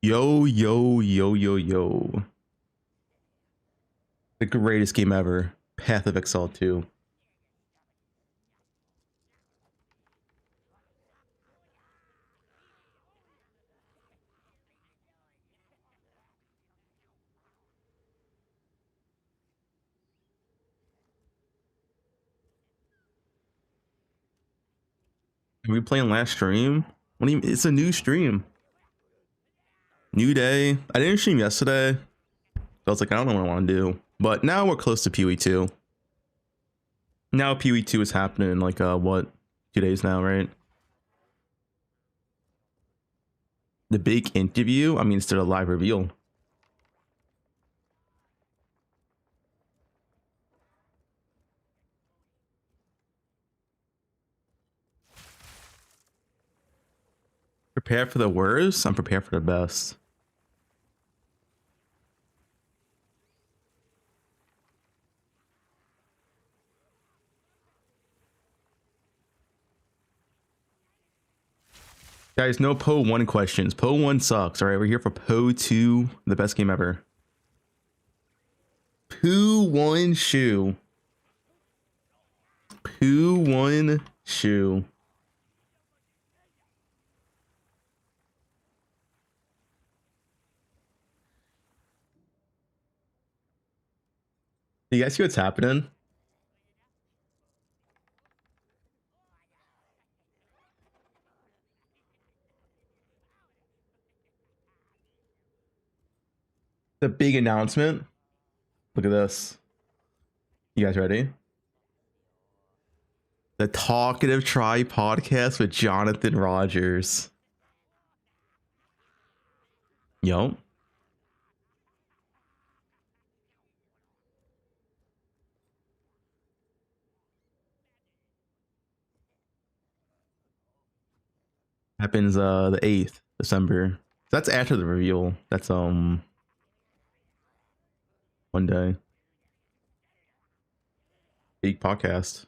Yo, yo, yo, yo, yo. The greatest game ever. Path of Exile 2. Are we playing last stream? What do you, it's a new stream. New day. I didn't stream yesterday. I was like, I don't know what I want to do. But now we're close to PoE2. Now PoE2 is happening in like, what? 2 days now, right? The big interview? I mean, it's still a live reveal. Prepare for the worst? I'm prepared for the best. Guys, no poe1 questions. Poe1 sucks. All right, we're here for poe2, the best game ever. poe1 shoe. poe1 shoe. Do you guys see what's happening? The big announcement. Look at this. You guys ready? The Talkative Try podcast with Jonathan Rogers. Yo. Happens the 8th December. That's after the reveal. That's one day. Big podcast.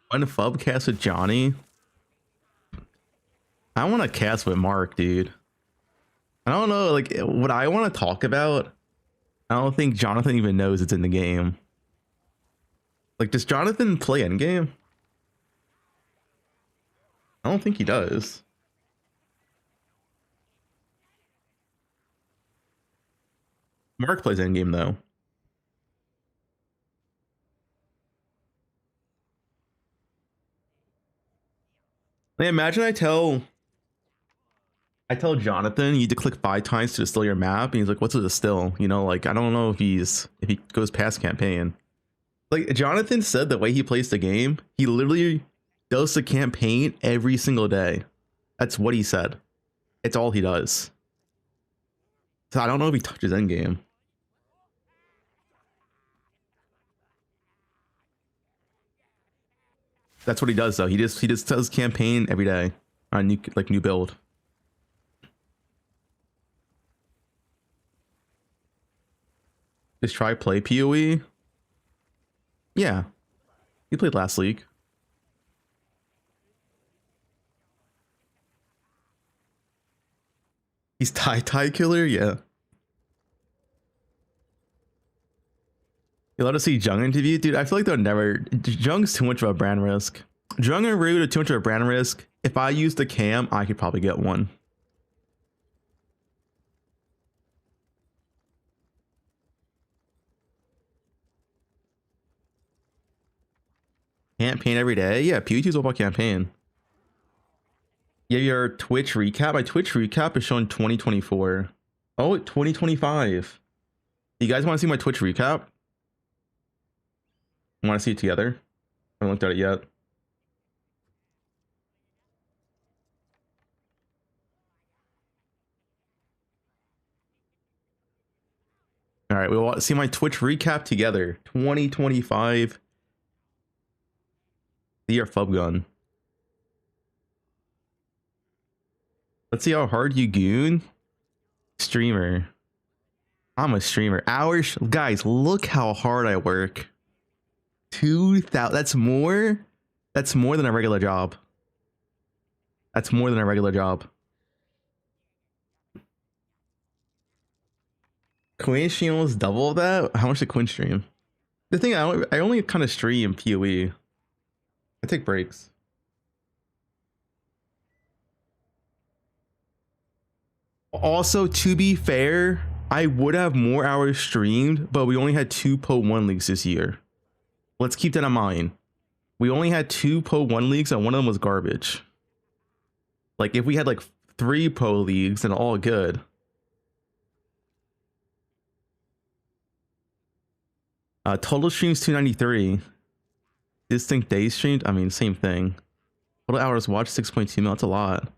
One Fubcast with Johnny. I want to cast with Mark, dude. I don't know, like, what I want to talk about, I don't think Jonathan even knows it's in the game. Like, does Jonathan play Endgame? I don't think he does. Mark plays Endgame, though. Like, imagine I tell Jonathan you need to click 5 times to distill your map, and he's like, what's a distill? You know, like, I don't know if he goes past campaign. Like, Jonathan said the way he plays the game, he literally does the campaign every single day. That's what he said. It's all he does. So I don't know if he touches Endgame. That's what he does, though. He just does campaign every day on new build. Just try play PoE. Yeah, he played last league. He's tie killer, yeah. You let us see Jung interview, dude. I feel like they'll never. Jung's too much of a brand risk. Jung and Rude are too much of a brand risk. If I use the cam, I could probably get one. Campaign every day? Yeah, PoE2's all about campaign. Yeah, your Twitch recap. My Twitch recap is showing 2024. Oh, 2025. You guys want to see my Twitch recap? Want to see it together? I haven't looked at it yet. All right, we want to see my Twitch recap together. 2025. The year Fubgun. Let's see how hard you goon. Streamer. I'm a streamer. Hours, guys, look how hard I work. 2,000. That's more. That's more than a regular job. That's more than a regular job. Queen stream almost double that. How much did Quinn stream? The thing, I only kind of stream PoE. I take breaks. Also, to be fair, I would have more hours streamed, but we only had 2 poe1 leagues this year. Let's keep that in mind. We only had 2 poe1 leagues and one of them was garbage. Like if we had like 3 poe leagues and all good. Total streams 293. Distinct days streamed, I mean same thing. Total hours watched 6.2 mil. That's a lot.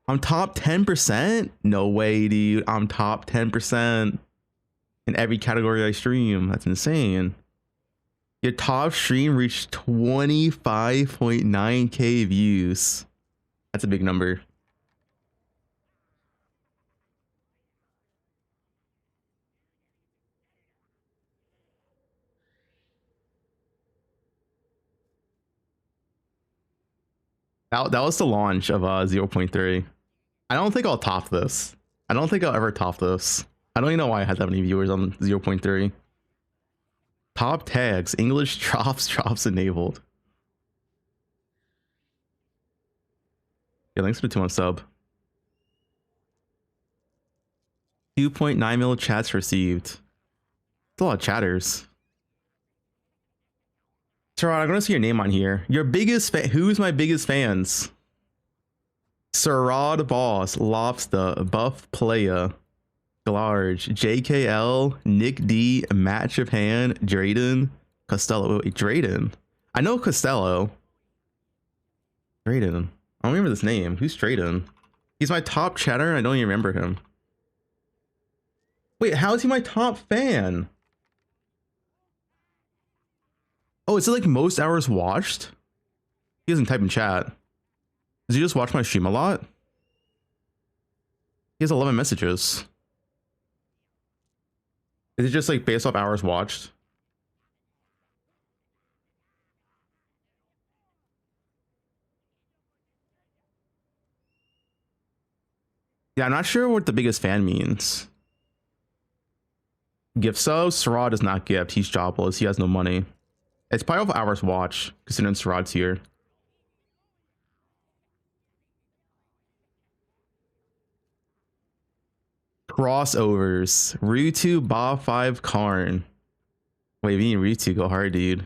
I'm top 10%? No way, dude. I'm top 10% in every category I stream. That's insane. Your top stream reached 25.9k views. That's a big number. That was the launch of 0.3. I don't think I'll top this. I don't think I'll ever top this. I don't even know why I had that many viewers on 0.3. Top tags, English drops enabled. Yeah, thanks for the 2-month sub. 2.9 mil chats received. That's a lot of chatters. Sarad, I'm gonna see your name on here. Your biggest fan. Who's my biggest fans? Sarad Boss, Lobster, Buff Playa, Glarge, JKL, Nick D, Matt Japan, Drayden, Costello. Wait, Drayden. I know Costello. Drayden. I don't remember this name. Who's Drayden? He's my top chatter. I don't even remember him. Wait, how is he my top fan? Oh, is it like most hours watched? He doesn't type in chat. Does he just watch my stream a lot? He has 11 messages. Is it just like based off hours watched? Yeah, I'm not sure what the biggest fan means. Gift subs? Sarad does not gift. He's jobless. He has no money. It's probably off hours watch, considering Sarad's here. Crossovers. Rutu, Bob 5, Karn. Wait, we need Rutu. Go hard, dude.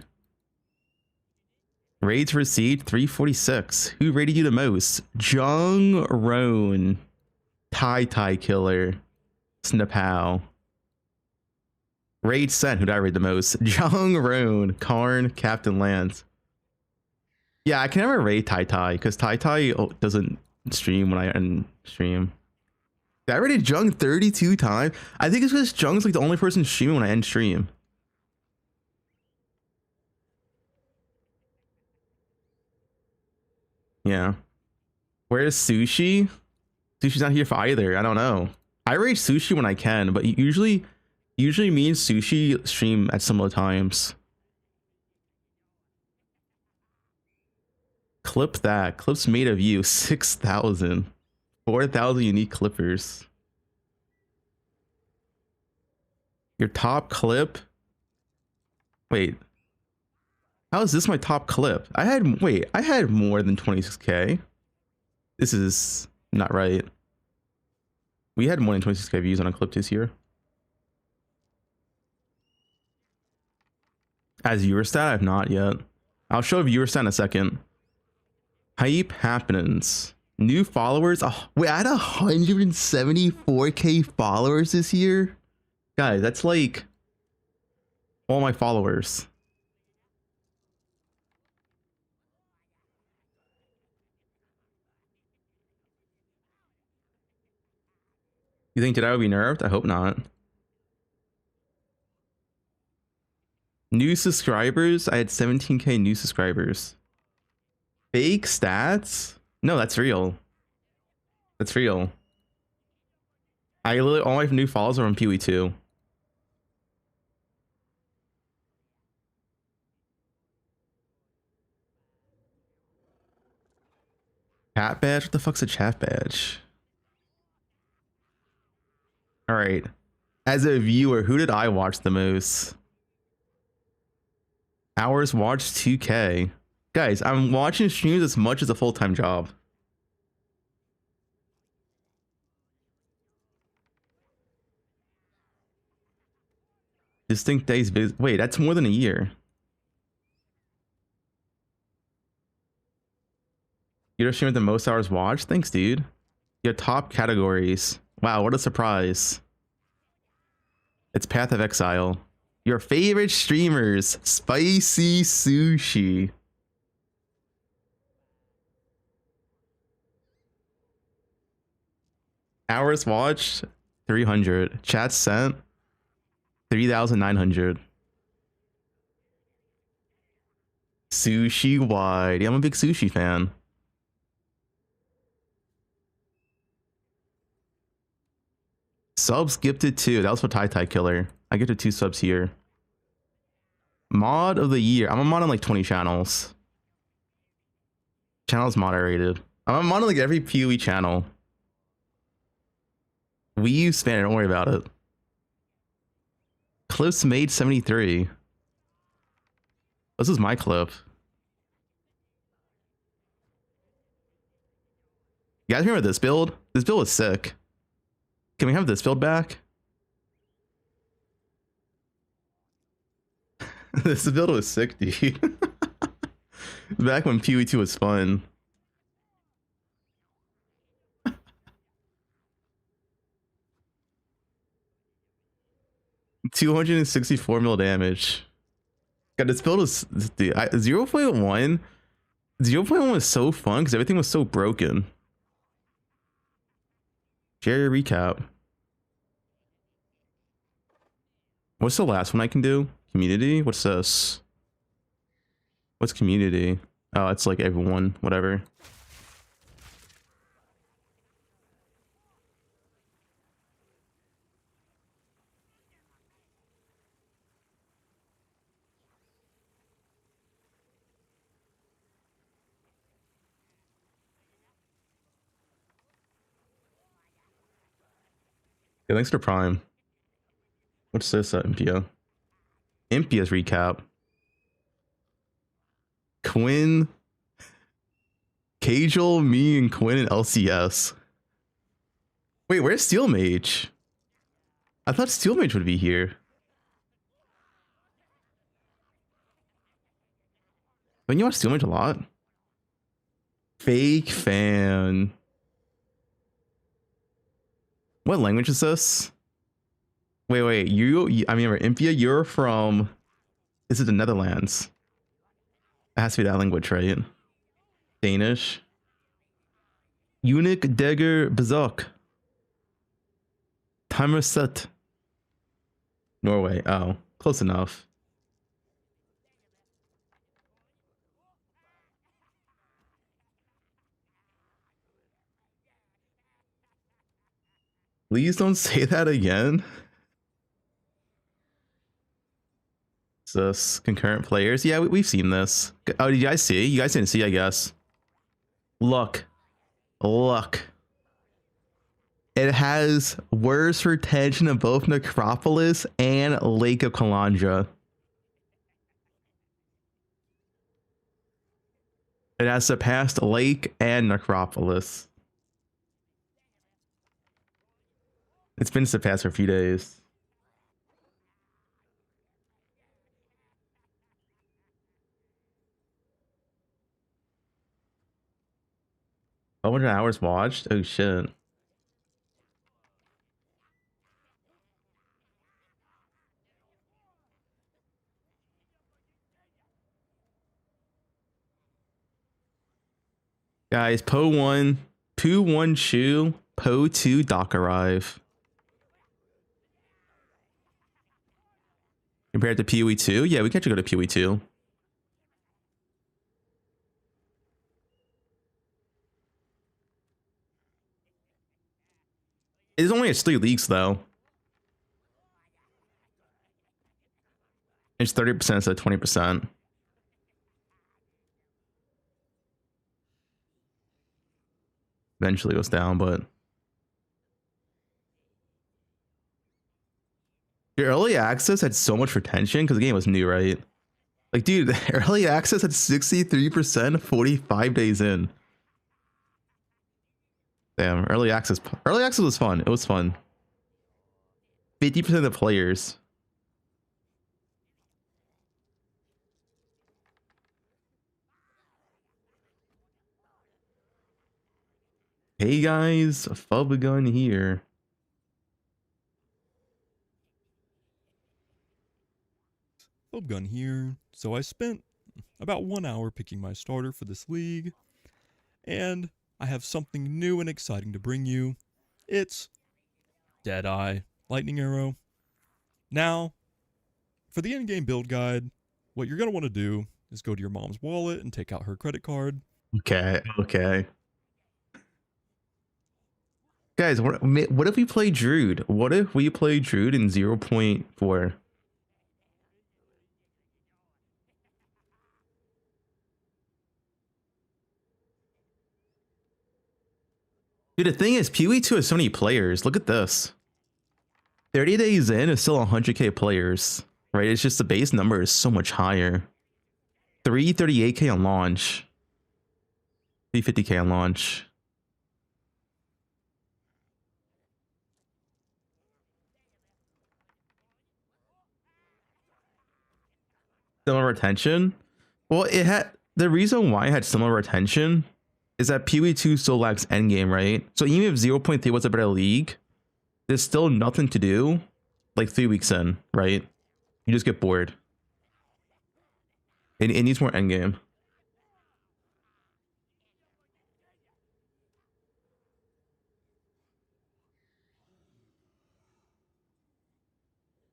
Raids received 346. Who rated you the most? Jung Roan. Tai Killer. Snapow. Raid sent. Who did I raid the most? Jung Roan. Karn. Captain Lance. Yeah, I can never raid Tai because Tai doesn't stream when I stream. I rated Jung 32 times. I think it's because Jung's like the only person streaming when I end stream. Yeah. Where's Sushi? Sushi's not here for either. I don't know. I rate Sushi when I can, but usually me and Sushi stream at similar times. Clip that. Clips made of you. 6,000. 4,000 unique clippers. Your top clip? Wait. How is this my top clip? I had more than 26k. This is not right. We had more than 26k views on a clip this year. As viewer stat, I have not yet. I'll show viewer stat in a second. Hype happenings. New followers. Oh, wait, I had 174k followers this year. Guys, that's like all my followers. You think Deadeye will be nerfed? I hope not. New subscribers. I had 17k new subscribers. Fake stats? No, that's real. That's real. I literally all my new follows are on PoE2. Chat badge? What the fuck's a chat badge? All right. As a viewer, who did I watch the most? Hours watched 2K. Guys, I'm watching streams as much as a full-time job. Distinct days. Wait, that's more than a year. You're the streamer with the most hours watched? Thanks, dude. Your top categories. Wow, what a surprise. It's Path of Exile. Your favorite streamers. Spicy Sushi. Hours watched 300. Chat sent 3,900. Sushi wide. Yeah, I'm a big sushi fan. Subs gifted 2. That was for Tai Killer. I gifted 2 subs here. Mod of the year. I'm a mod on like 20 channels. Channels moderated. I'm a mod on like every PoE channel. We use Spanish, don't worry about it. Clips made 73. This is my clip. You guys remember this build? This build was sick. Can we have this build back? This build was sick, dude. Back when PoE2 was fun. $264 mil damage. God, this build was, dude, 0.1. 0.1 was so fun because everything was so broken. Share your recap. What's the last one I can do? Community? What's this? What's community? Oh, it's like everyone, whatever. Yeah, thanks for Prime. What's this at Impia? Impia's recap. Quinn, Cajal, me, and Quinn and LCS. Wait, where's Steel Mage? I thought Steel Mage would be here. Don't you watch Steel Mage a lot? Fake fan. What language is this? Wait, you I mean, Impia, you're from, is it the Netherlands? It has to be that language, right? Danish. Unique Dagger Bazok. Timer set. Norway. Oh, close enough. Please don't say that again. Is this concurrent players? Yeah, we've seen this. Oh, did you guys see? You guys didn't see, I guess. Look. It has worse retention of both Necropolis and Lake of Kalandra. It has surpassed Lake and Necropolis. It's been surpassed for a few days. Oh, 100 hours watched? Oh shit. Guys, poe1, poe1 Shu, poe2 dock arrive. Compared to PoE2? Yeah, we can actually go to PoE2. It's only 3 leagues though. It's 30% instead of 20%. Eventually goes down, but the early access had so much retention because the game was new, right? Like, dude, the early access had 63% 45 days in. Damn, early access. Early access was fun. It was fun. 50% of the players. Hey guys, Fubgun here. Fubgun here. So I spent about 1 hour picking my starter for this league, and I have something new and exciting to bring you. It's Deadeye, Lightning Arrow. Now, for the endgame build guide, what you're going to want to do is go to your mom's wallet and take out her credit card. Okay, okay. Guys, what if we play Druid? What if we play Druid in 0.4? Dude, the thing is, PoE2 has so many players. Look at this. 30 days in is still 100k players, right? It's just the base number is so much higher. 338k on launch. 350k on launch. Similar retention. Well, it had the reason why it had similar retention is that PoE2 still lacks endgame, right? So even if 0.3 was a better league, there's still nothing to do like 3 weeks in, right? You just get bored. It needs more endgame.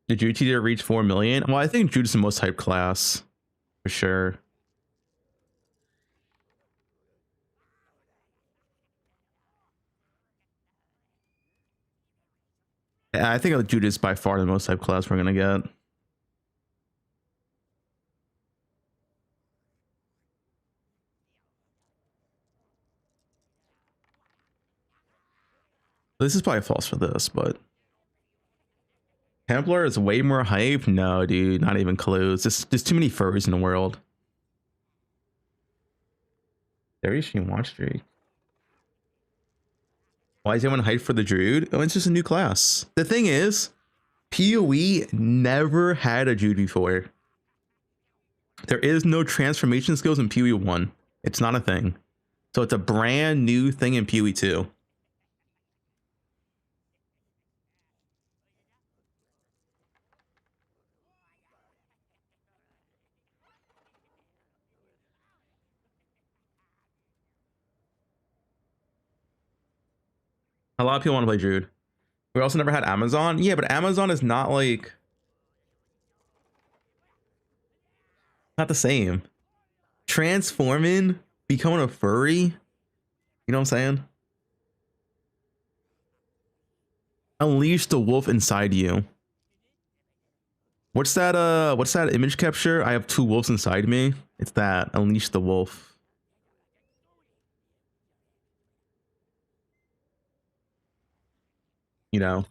Did Druid tier reach 4 million? Well, I think Druid is the most hyped class for sure. Yeah, I think Druid is by far the most hyped class we're gonna get. This is probably false for this, but Templar is way more hype. No, dude, not even close. There's too many furries in the world. Very stream watch streak. Why is anyone hyped for the Druid? Oh, it's just a new class. The thing is, PoE never had a Druid before. There is no transformation skills in PoE 1. It's not a thing. So it's a brand new thing in PoE 2. A lot of people want to play Druid. We also never had Amazon. Yeah, but Amazon is not like not the same. Transforming, becoming a furry. You know what I'm saying? Unleash the wolf inside you. What's that image capture? I have 2 wolves inside me. It's that. Unleash the wolf. You know.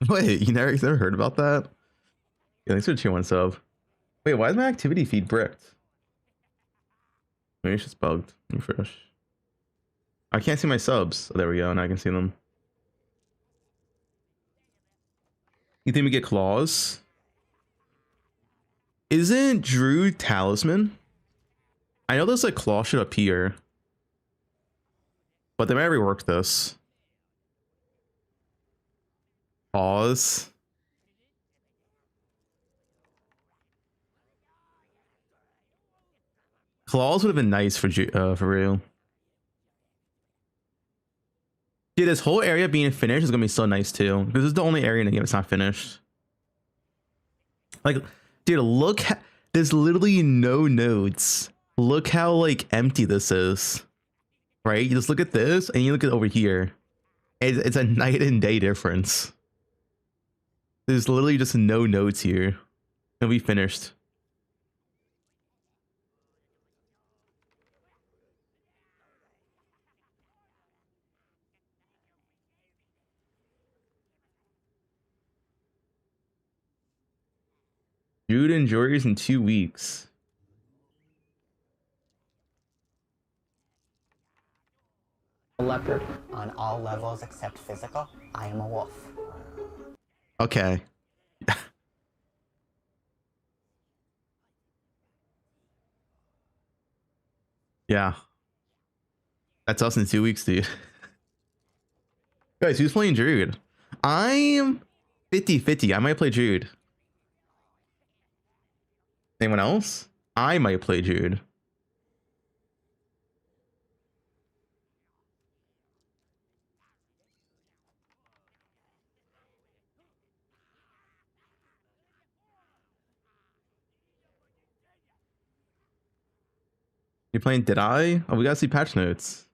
Wait, you never heard about that? Yeah, thanks for the tier 1 sub. Wait, why is my activity feed bricked? Maybe it's just bugged. Refresh. I can't see my subs. Oh, there we go. Now I can see them. You think we get claws? Isn't Druid talisman? I know there's like claw should appear, but they might rework this. Pause. Claws would have been nice for real. Dude, this whole area being finished is gonna be so nice too. This is the only area in the game that's not finished. Like, dude, look, there's literally no nodes. Look how like empty this is, right? You just look at this and you look at over here. It's a night and day difference. There's literally just no nodes here. It'll be finished. Druid and Juries in 2 weeks. A leopard. On all levels except physical, I am a wolf. Okay. Yeah. That's us in 2 weeks, dude. Guys, who's playing Druid? I'm 50-50. I might play Druid. Anyone else? I might play Druid. You're playing Deadeye? Oh, we gotta see patch notes.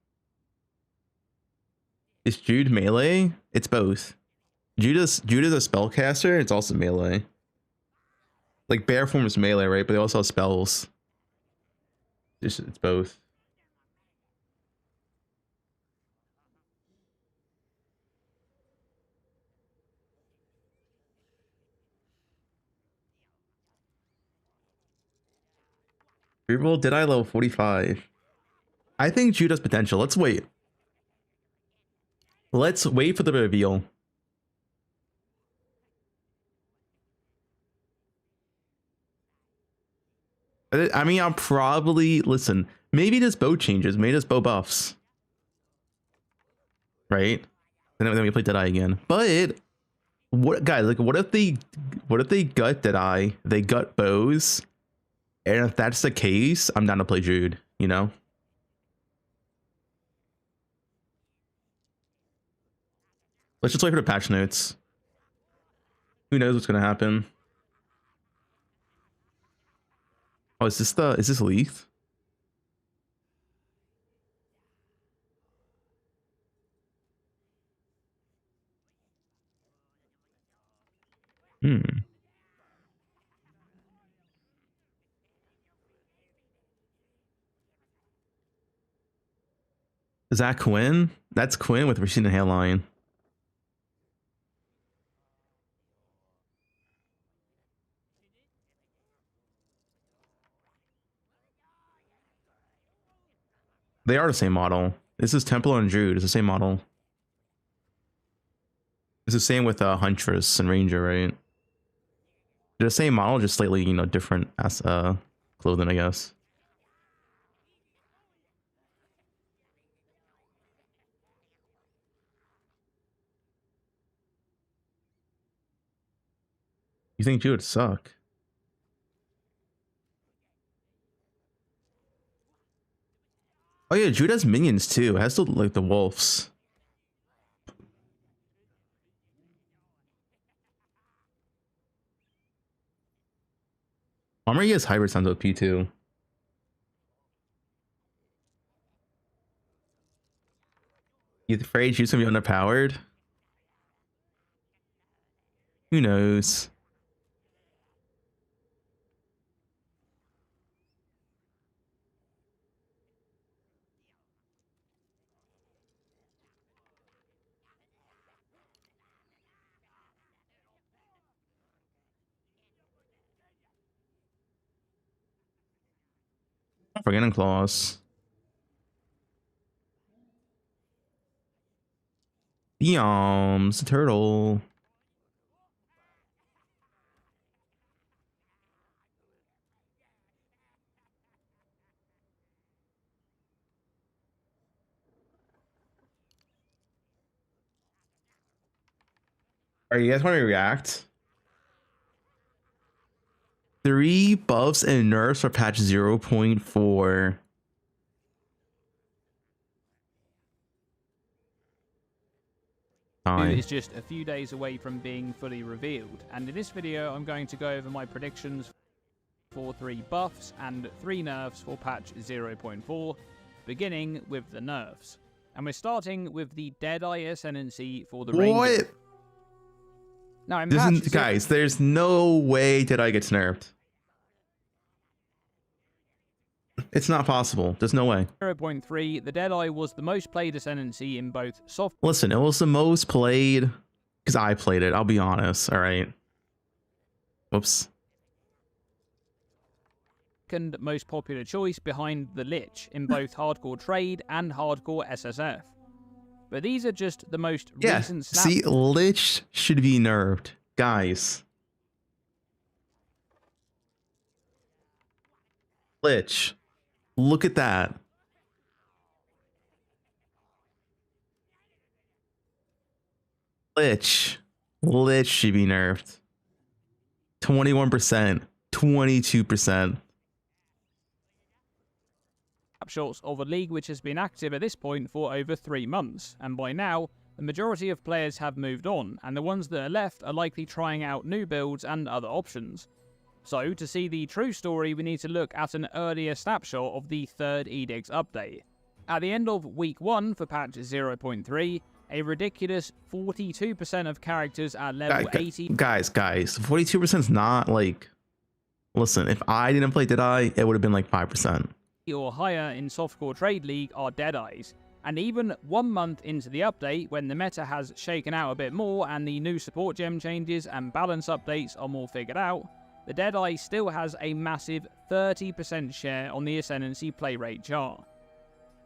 Is Jude melee? It's both. Jude is a spellcaster. It's also melee. Like bear form is melee, right? But they also have spells. It's both. Reroll Deadeye level 45. I think Jude has potential. Let's wait. Let's wait for the reveal. I mean, I'll probably listen. Maybe this bow changes. Maybe this bow buffs. Right? And then we play Deadeye again. But what, guys? Like, what if they gut Deadeye? They gut bows. And if that's the case, I'm down to play Druid. You know. Let's just wait for the patch notes. Who knows what's gonna happen? Oh, is this leaked? Is that Quinn? That's Quinn with receding hairline. They are the same model. This is Temple and Druid. It's the same model. It's the same with Huntress and Ranger, right? They're the same model, just slightly, you know, different as clothing, I guess. You think Druid would suck? Oh yeah, Druid has minions too. It has to like the wolves. Armory has hybrid sounds OP too. You afraid Druid's gonna be underpowered? Who knows? Forgetting claws. It's a turtle. Alright, you guys want to react? 3 buffs and nerfs for patch 0.4. Is just a few days away from being fully revealed, and in this video I'm going to go over my predictions for 3 buffs and 3 nerfs for patch 0.4, beginning with the nerfs. And we're starting with the Deadeye ascendency for the Ranger. What? Now, Guys, there's no way Deadeye gets nerfed. It's not possible. There's no way. 0.3, the Deadeye was the most played ascendancy in both soft... Listen, it was the most played because I played it. I'll be honest. All right. Whoops. second most popular choice behind the Lich in both hardcore trade and hardcore SSF. But these are just the most Yeah, recent see, Lich should be nerfed. Guys. Lich. Look at that. Lich should be nerfed. 21%, 22%. Snapshots of a league which has been active at this point for over 3 months, and by now, the majority of players have moved on, and the ones that are left are likely trying out new builds and other options. So, to see the true story, we need to look at an earlier snapshot of the 3rd Edict's update. At the end of Week 1 for patch 0.3, a ridiculous 42% of characters at level 80... Guys, 42% is not like... Listen, if I didn't play Deadeye, it would have been like 5%. ...or higher in Softcore Trade League are Deadeyes. And even 1 month into the update, when the meta has shaken out a bit more and the new support gem changes and balance updates are more figured out, the Deadeye still has a massive 30% share on the ascendency play rate chart.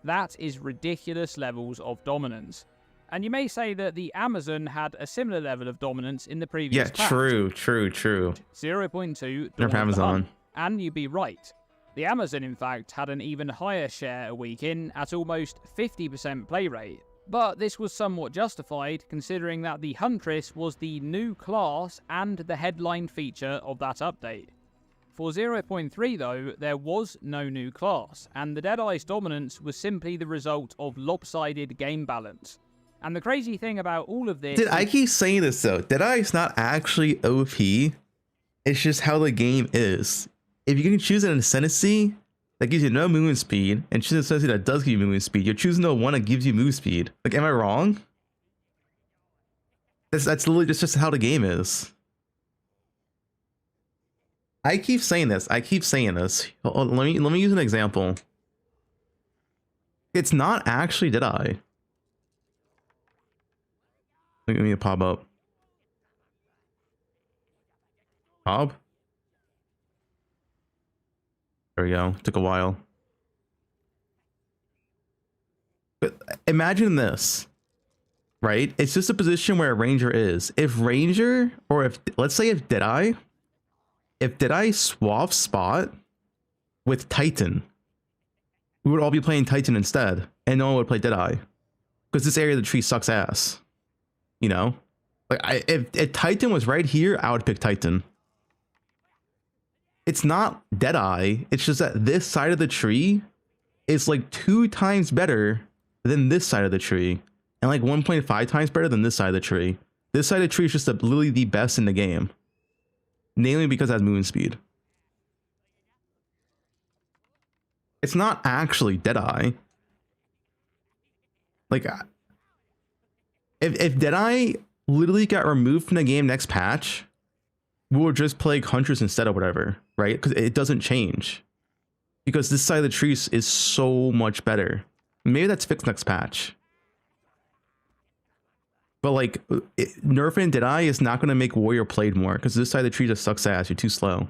That is ridiculous levels of dominance. And you may say that the Amazon had a similar level of dominance in the previous patch. True. 0.2 Nerf Amazon. And you'd be right. The Amazon, in fact, had an even higher share a week in at almost 50% play rate. But this was somewhat justified, considering that the Huntress was the new class and the headline feature of that update. For 0.3 though, there was no new class, and the Deadeye's dominance was simply the result of lopsided game balance. And the crazy thing about all of this... I keep saying this though, Deadeye is not actually OP, it's just how the game is. If you can choose an ascendancy that gives you no movement speed, and choose an ascendancy that does give you movement speed, you're choosing the one that gives you move speed. Like, am I wrong? That's literally just how the game is. I keep saying this. Let me use an example. It's not actually Deadeye. Let me pop up. Pop. There we go. Took a while. But imagine this, right? It's just a position where a ranger is. If ranger, or if, let's say if Deadeye swaps spot with Titan, we would all be playing Titan instead, and no one would play Deadeye, because this area of the tree sucks ass. You know, like if Titan was right here, I would pick Titan. It's not Deadeye. It's just that this side of the tree is like 2 times better than this side of the tree, and like 1.5 times better than this side of the tree. This side of the tree is just literally the best in the game, namely because it has movement speed. It's not actually Deadeye. Like, if Deadeye literally got removed from the game next patch, we would just play Huntress instead or whatever, right? Because it doesn't change. Because this side of the tree is so much better. Maybe that's fixed next patch. But like, nerfing Deadeye is not going to make Warrior played more, because this side of the tree just sucks ass. You're too slow.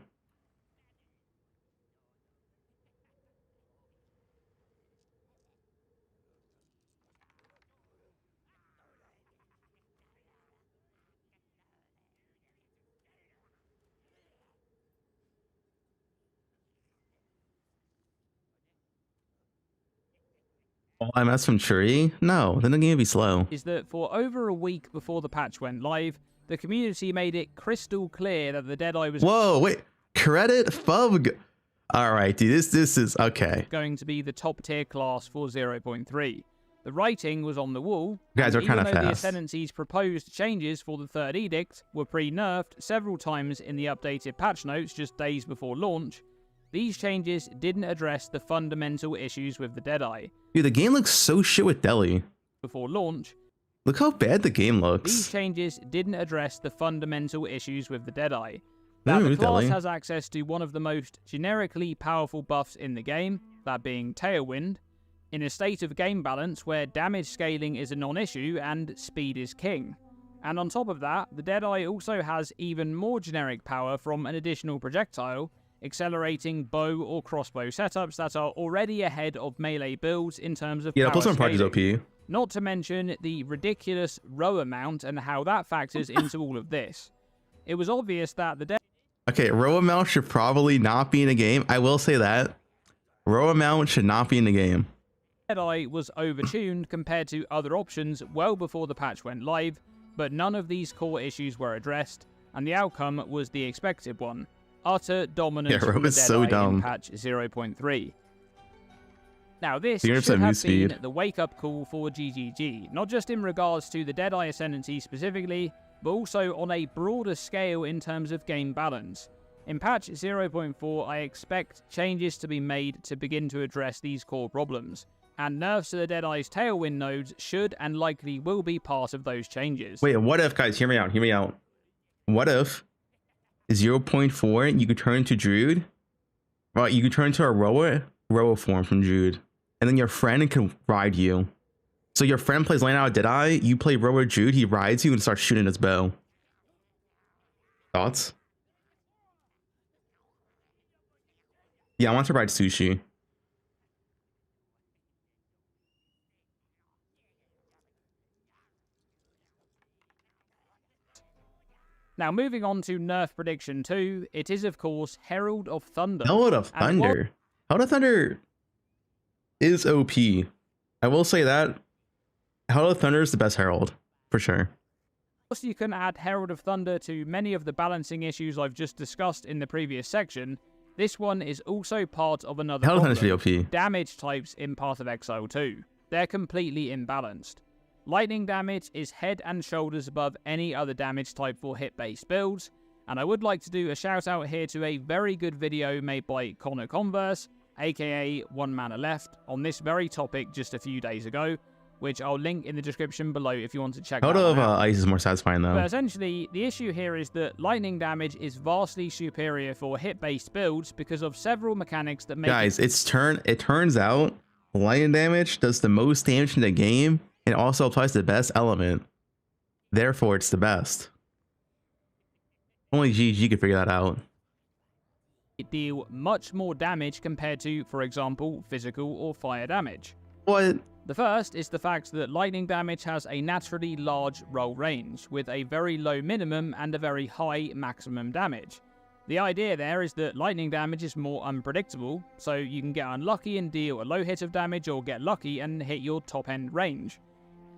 MS from Tree? No, then the game would be slow. Is that for over a week before the patch went live, the community made it crystal clear that the Deadeye was... Whoa, wait. Credit Fubgun. All right, dude, this is okay. ...going to be the top tier class for 0.3. The writing was on the wall. You guys are kind of fast. Even though the Ascendancy's proposed changes for the 3rd Edict were pre-nerfed several times in the updated patch notes just days before launch, these changes didn't address the fundamental issues with the Deadeye. Dude, the game looks so shit with Deli. Before launch, look how bad the game looks. These changes didn't address the fundamental issues with the Deadeye. That the class has access to one of the most generically powerful buffs in the game, that being Tailwind, in a state of game balance where damage scaling is a non-issue and speed is king. And on top of that, the Deadeye also has even more generic power from an additional projectile, accelerating bow or crossbow setups that are already ahead of melee builds in terms of Yeah, power plus one part is scaling. OP. Not to mention the ridiculous row amount and how that factors into all of this. It was obvious that the Okay, row amount should probably not be in a game. I will say that. Row amount should not be in the game. Deadeye was overtuned compared to other options well before the patch went live, but none of these core issues were addressed, and the outcome was the expected one: utter dominance Yeah, from Row the is so Deadeye in dumb. patch 0.3. Now this You're gonna have should some have move speed. been the wake-up call for GGG, not just in regards to the Deadeye ascendancy specifically, but also on a broader scale in terms of game balance. In patch 0.4, I expect changes to be made to begin to address these core problems, and nerfs to the Deadeye's tailwind nodes should and likely will be part of those changes. Wait, what if, guys, hear me out. What if 0.4 you could turn into Druid? Right, you could turn into a rower form from Druid, and then your friend can ride you. So your friend plays lane out of Deadeye, you play rower Druid, he rides you and starts shooting his bow. Thoughts? Yeah, I want to ride Sushi. Now moving on to nerf prediction 2, it is of course Herald of Thunder. Herald of And while Thunder. Herald of Thunder is OP. I will say that. Herald of Thunder is the best Herald, for sure. Whilst you can add Herald of Thunder to many of the balancing issues I've just discussed in the previous section, this one is also part of another Herald of problem: Thunder is pretty OP. damage types in Path of Exile 2. They're completely imbalanced. Lightning damage is head and shoulders above any other damage type for hit-based builds, and I would like to do a shout out here to a very good video made by Connor Converse, aka One Mana Left, on this very topic just a few days ago, which I'll link in the description below if you want to check Herald that of one out. Ice is more satisfying though. But essentially, the issue here is that lightning damage is vastly superior for hit-based builds because of several mechanics that make Guys, it turns out lightning damage does the most damage in the game and also applies the best element. Therefore, it's the best. Only GG could figure that out. it deal much more damage compared to, for example, physical or fire damage. What? The first is the fact that lightning damage has a naturally large roll range, with a very low minimum and a very high maximum damage. The idea there is that lightning damage is more unpredictable, so you can get unlucky and deal a low hit of damage, or get lucky and hit your top end range.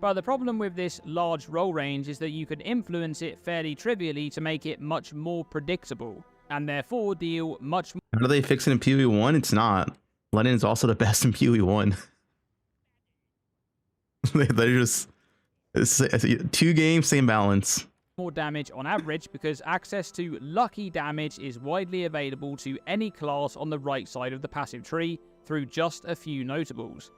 But the problem with this large roll range is that you can influence it fairly trivially to make it much more predictable, and therefore deal much more. How do they fix it in PoE 1? It's not. Lightning is also the best in PoE 1. They're just it's 2 games, same balance. More damage on average because access to lucky damage is widely available to any class on the right side of the passive tree through just a few notables.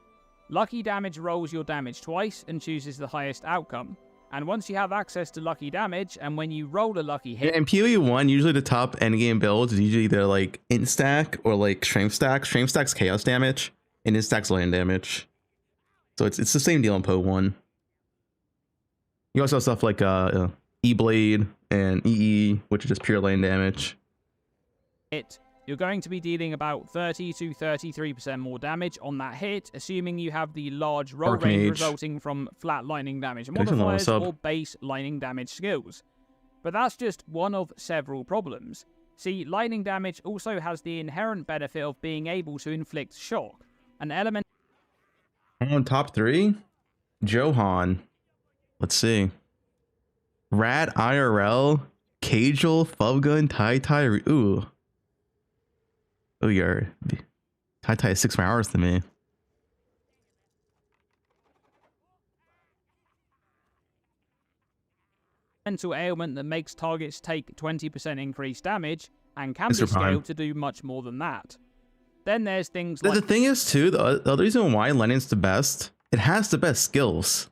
Lucky damage rolls your damage twice and chooses the highest outcome, and once you have access to lucky damage and when you roll a lucky hit, In PoE 1, usually the top endgame builds is usually either like int stack or like strength stack. Strength stack's chaos damage and int stack's land damage. So it's the same deal in PoE 1. You also have stuff like E-Blade and EE, which is just pure lane damage. you're going to be dealing about 30 to 33% more damage on that hit, assuming you have the large roll Dark range Mage. resulting from flat lightning damage There's a lot of modifiers sub. or base lightning damage skills. But that's just one of several problems. See, lightning damage also has the inherent benefit of being able to inflict shock, an element On top 3, Johan. Let's see. Rad IRL, Cagel, Fubgun, Tai. Ooh. Oh, your Tai is 6 more hours than me. mental ailment that makes targets take 20% increased damage and can Mr. be Prime. scaled to do much more than that. Then there's things The like thing is, too, the other reason why Lightning's the best, it has the best skills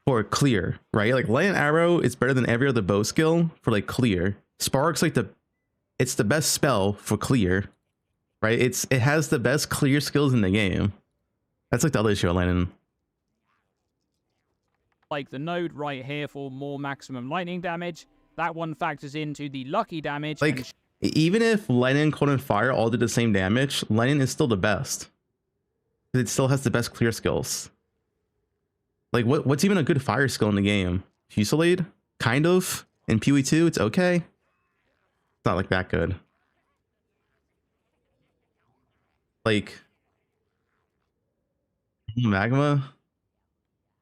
for clear, right? Like Light and Arrow is better than every other bow skill for like clear. Spark's like it's the best spell for clear, right? It has the best clear skills in the game. That's like the other issue with Lightning. the node right here for more maximum lightning damage. That one factors into the lucky damage. Like and Even if lightning, cold, and fire all did the same damage, lightning is still the best. It still has the best clear skills. Like what's even a good fire skill in the game? Fusillade? Kind of. In PoE2, it's okay. It's not like that good. Like magma?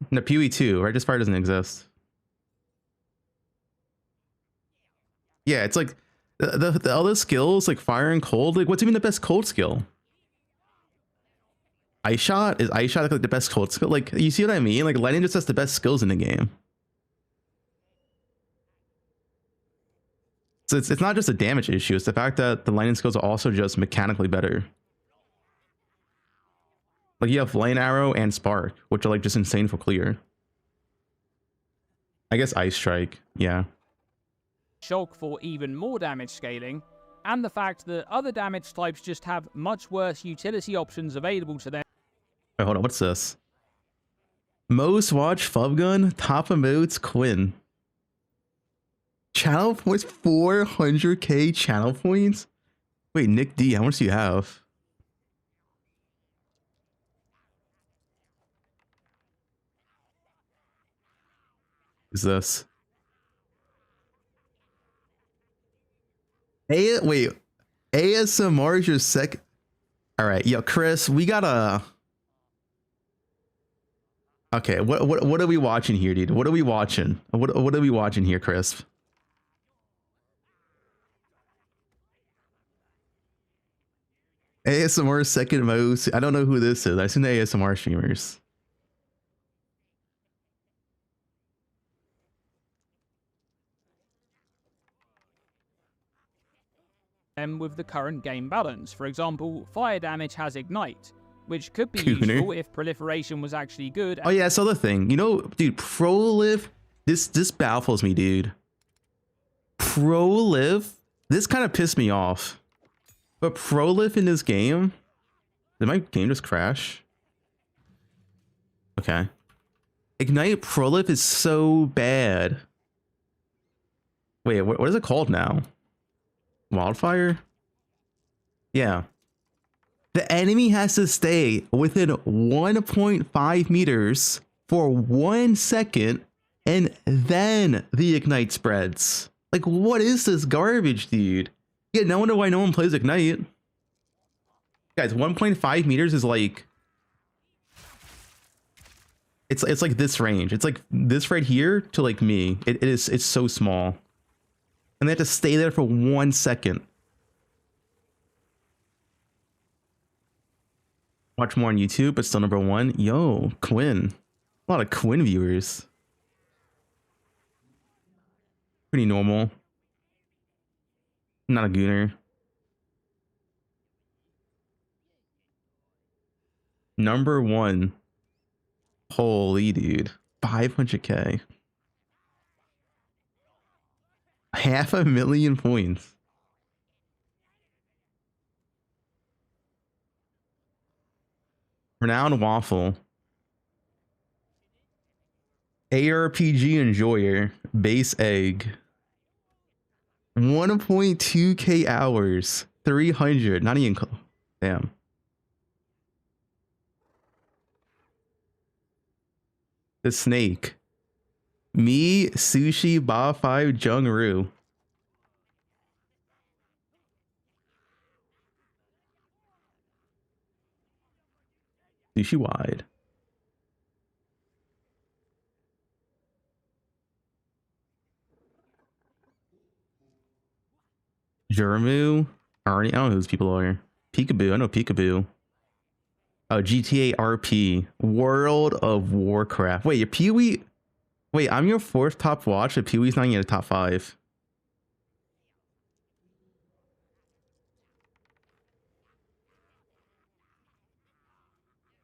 No, PoE2, right? This fire doesn't exist. Yeah, it's like the other skills like fire and cold. Like, what's even the best cold skill? Ice shot? Is ice shot like the best cold skill? Like, you see what I mean? Like, lightning just has the best skills in the game. So it's not just a damage issue. It's the fact that the lightning skills are also just mechanically better. Like, you have flame arrow and spark, which are like just insane for clear. I guess ice strike. Yeah. Shock for even more damage scaling, and the fact that other damage types just have much worse utility options available to them. Wait, hold on. What's this? Most watched Fubgun, top emotes, Quinn. Channel points, 400k channel points? Wait, Nick D, how much do you have? Who's this? Wait, ASMR is your sec. All right, yo, Chris, we gotta. Okay, what are we watching here, dude? What are we watching? What are we watching here, Chris? ASMR second most. I don't know who this is. I've seen the ASMR streamers. With the current game balance. For example, fire damage has Ignite, which could be useful if proliferation was actually good. Oh yeah, I saw the thing. You know, dude, Proliv, this baffles me, dude. Proliv, this kind of pissed me off. But Proliv in this game, did my game just crash? Okay. Ignite Proliv is so bad. Wait, what is it called now? Wildfire? Yeah. The enemy has to stay within 1.5 meters for 1 second, and then the Ignite spreads. Like, what is this garbage, dude? Yeah, no wonder why no one plays Ignite. Guys, 1.5 meters is like... It's like this range. It's like this right here to like me. It's so small. And they have to stay there for 1 second. Watch more on YouTube, but still number one. Yo, Quinn. A lot of Quinn viewers. Pretty normal. Not a gooner. Number one. Holy dude. 500k. 500,000 points. Renowned Waffle. ARPG Enjoyer. Base Egg. 1.2k hours. 300. Not even. Damn. The Snake. Me, Sushi, Ba5, Jung-Ru. Sushi wide. Jermu. Arnie. I don't know who those people are. Peekaboo. I know Peekaboo. Oh, GTA RP. World of Warcraft. Wait, your PoE. Wait, I'm your 4th top watch, but PoE's not even a top 5.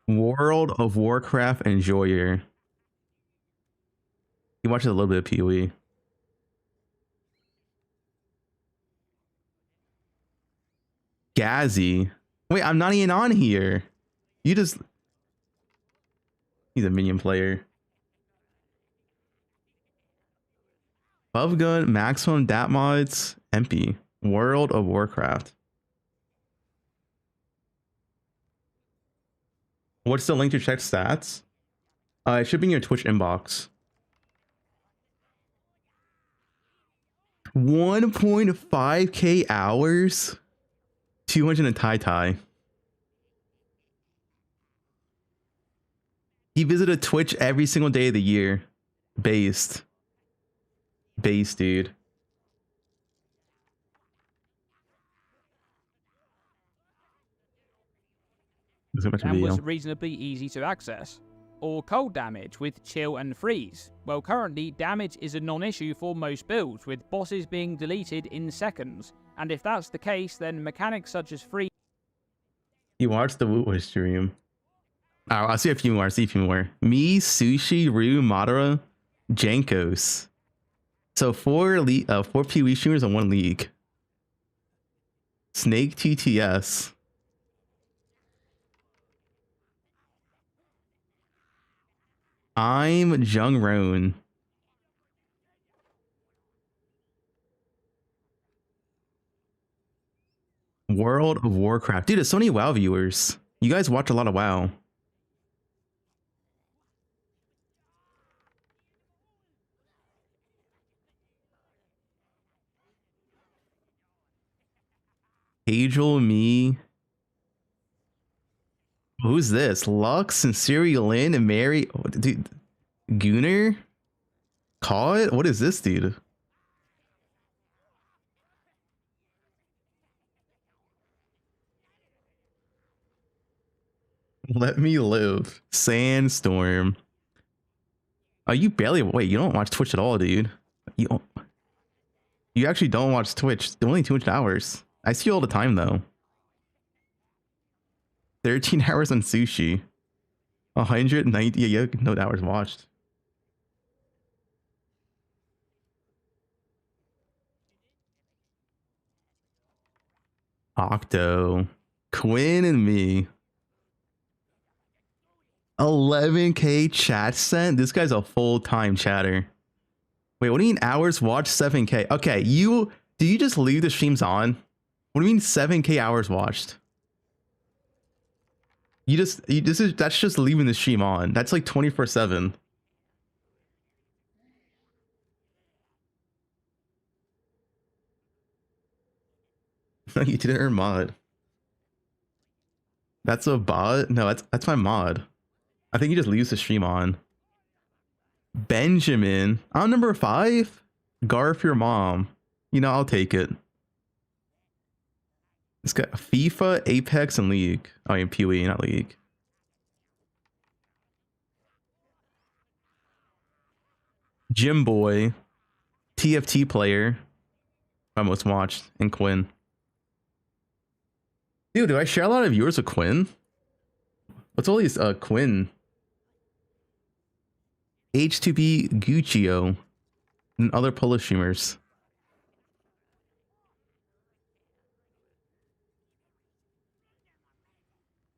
World of Warcraft Enjoyer. He watches a little bit of PoE. Gazzy. Wait, I'm not even on here. You just... He's a minion player. Fubgun, maximum dat mods, MP. World of Warcraft. What's the link to check stats? It should be in your Twitch inbox. 1.5k hours. 200 in Tai. He visited Twitch every single day of the year. Based, dude. And was reasonably easy to access. Or cold damage with chill and freeze. Well, currently damage is a non-issue for most builds, with bosses being deleted in seconds. And if that's the case, then mechanics such as freeze. You watched the Wootwood stream. I'll see a few more. Me, Sushi, Rue, Madara, Jankos. So 4 PoE streamers in 1 league. Snake TTS. I'm Jung Roan. World of Warcraft. Dude, there's so many WoW viewers. You guys watch a lot of WoW. Angel, me. Who's this? Lux and Siri Lynn and Mary. Oh, dude. Gunner? Call it? What is this, dude? Let me live. Sandstorm. Oh, you barely. Wait, you don't watch Twitch at all, dude. You actually don't watch Twitch. Only 200 hours. I see you all the time, though. 13 hours on Sushi. 190. Yeah, you have no hours watched. Octo. Quinn and me. 11k chat sent. This guy's a full-time chatter. Wait, what do you mean hours watched? 7k. Okay, do you just leave the streams on? What do you mean 7k hours watched? That's just leaving the stream on. That's like 24/7. No, you didn't earn mod. That's a bot? No, that's my mod. I think he just leaves the stream on. Benjamin. I'm number 5. Garf your mom. You know, I'll take it. It's got FIFA, Apex, and League. Oh, yeah, PoE, not League. Jim Boy. TFT player. I most watched. And Quinn. Dude, do I share a lot of viewers with Quinn? What's all these Quinn? H2B Guccio and other Polish streamers.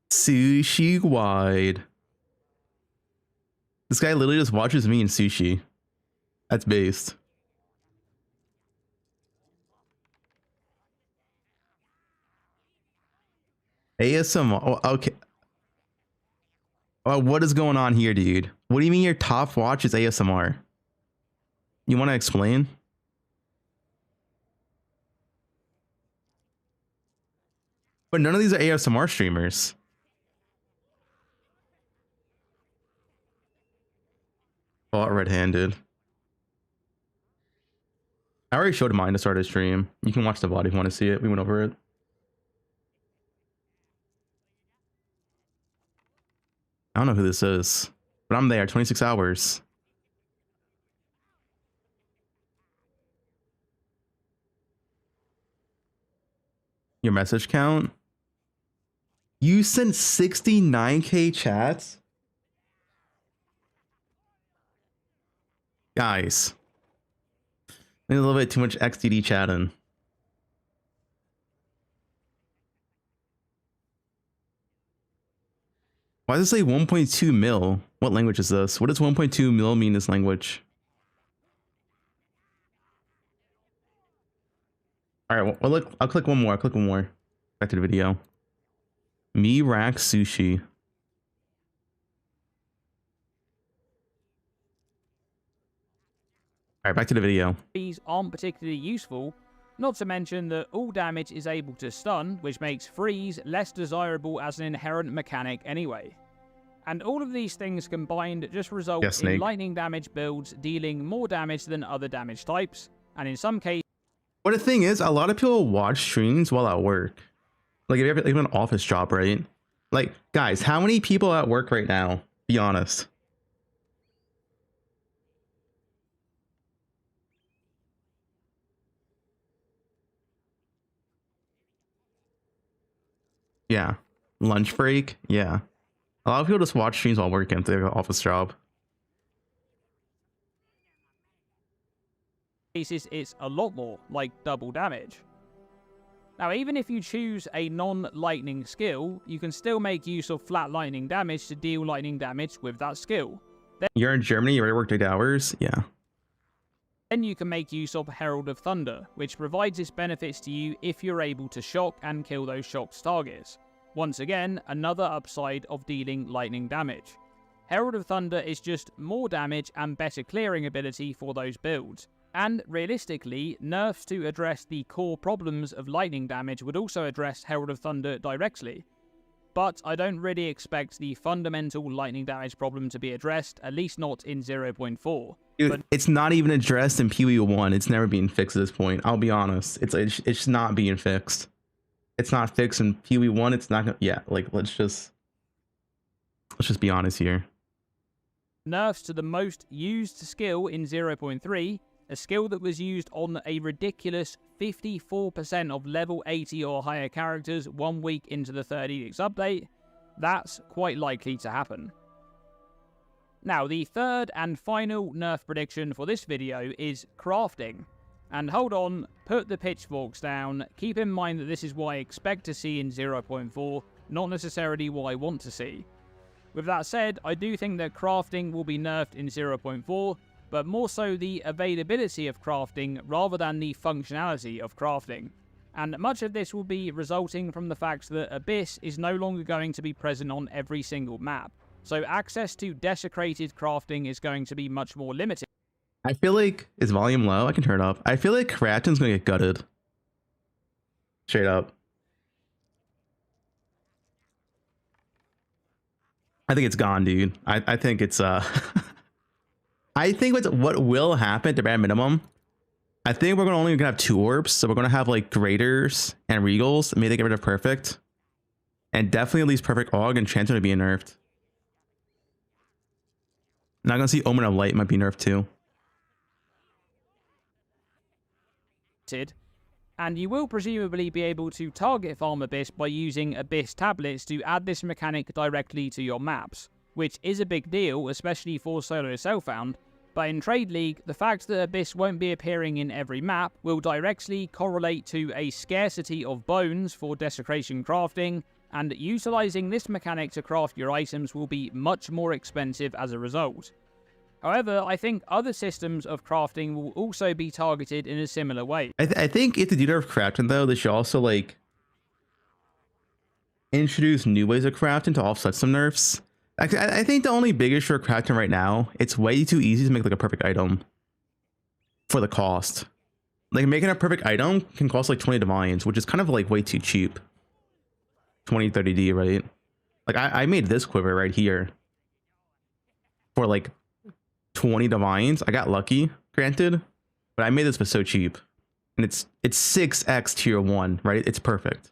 Sushi wide. This guy literally just watches me and Sushi. That's based. ASMR. Oh, okay. What is going on here, dude? What do you mean your top watch is ASMR? You want to explain? But none of these are ASMR streamers. Bought red-handed. I already showed mine to start a stream. You can watch the VOD if you want to see it. We went over it. I don't know who this is, but I'm there. 26 hours. Your message count? You sent 69k chats? Guys. Maybe a little bit too much XDD chatting. Why does it say 1.2 mil? What language is this? What does 1.2 mil mean in this language? All right, well, look, I'll click one more. I'll click one more. Back to the video. Me rack sushi. All right, back to the video. These aren't particularly useful, not to mention that all damage is able to stun, which makes freeze less desirable as an inherent mechanic anyway. And all of these things combined just result Yeah, in Snake. lightning damage builds dealing more damage than other damage types, and in some cases, But the thing is, a lot of people watch streams while at work. Like, if you have like, an office job, right? Like, guys, how many people at work right now? Be honest. Yeah. Lunch break? Yeah. A lot of people just watch streams while working if they have an office job. it's a lot more, like double damage. Now, even if you choose a non-lightning skill, you can still make use of flat lightning damage to deal lightning damage with that skill. You're in Germany, you already worked 8 hours? Yeah. Then you can make use of Herald of Thunder, which provides its benefits to you if you're able to shock and kill those shocked targets. Once again, another upside of dealing lightning damage. Herald of Thunder is just more damage and better clearing ability for those builds. And realistically, nerfs to address the core problems of lightning damage would also address Herald of Thunder directly. But I don't really expect the fundamental lightning damage problem to be addressed, at least not in 0.4. Dude, But it's not even addressed in PoE 1. It's never being fixed at this point. I'll be honest. It's not being fixed. It's not fixed in PoE 1. It's not gonna, yeah, like let's just be honest here. nerfs to the most used skill in 0.3, a skill that was used on a ridiculous 54% of level 80 or higher characters 1 week into the 3rd Edict's update, that's quite likely to happen. Now, the third and final nerf prediction for this video is crafting. And hold on, put the pitchforks down, keep in mind that this is what I expect to see in 0.4, not necessarily what I want to see. With that said, I do think that crafting will be nerfed in 0.4, but more so the availability of crafting rather than the functionality of crafting. And much of this will be resulting from the fact that Abyss is no longer going to be present on every single map. So access to desecrated crafting is going to be much more limited. I feel like, is volume low? I can turn it up. I feel like crafting's gonna get gutted. Straight up. I think it's gone, dude. I think it's I think what will happen at the bare minimum, I think we're only gonna have 2 orbs, so we're gonna have like graders and regals. Maybe they get rid of perfect, and definitely at least perfect aug and chance to be nerfed. Not gonna see Omen of Light might be nerfed too. And you will presumably be able to target farm Abyss by using Abyss tablets to add this mechanic directly to your maps, which is a big deal, especially for solo self-found. But in Trade League, the fact that Abyss won't be appearing in every map will directly correlate to a scarcity of bones for desecration crafting, and utilizing this mechanic to craft your items will be much more expensive as a result. However, I think other systems of crafting will also be targeted in a similar way. I think if they do nerf crafting though, they should also like introduce new ways of crafting to offset some nerfs. I think the only big issue for crafting right now, it's way too easy to make like a perfect item for the cost. Like making a perfect item can cost like 20 divines, which is kind of like way too cheap. 20, 30D, right? Like I made this quiver right here for like 20 divines. I got lucky, granted, but I made this for so cheap, and it's 6x tier 1, right? It's perfect.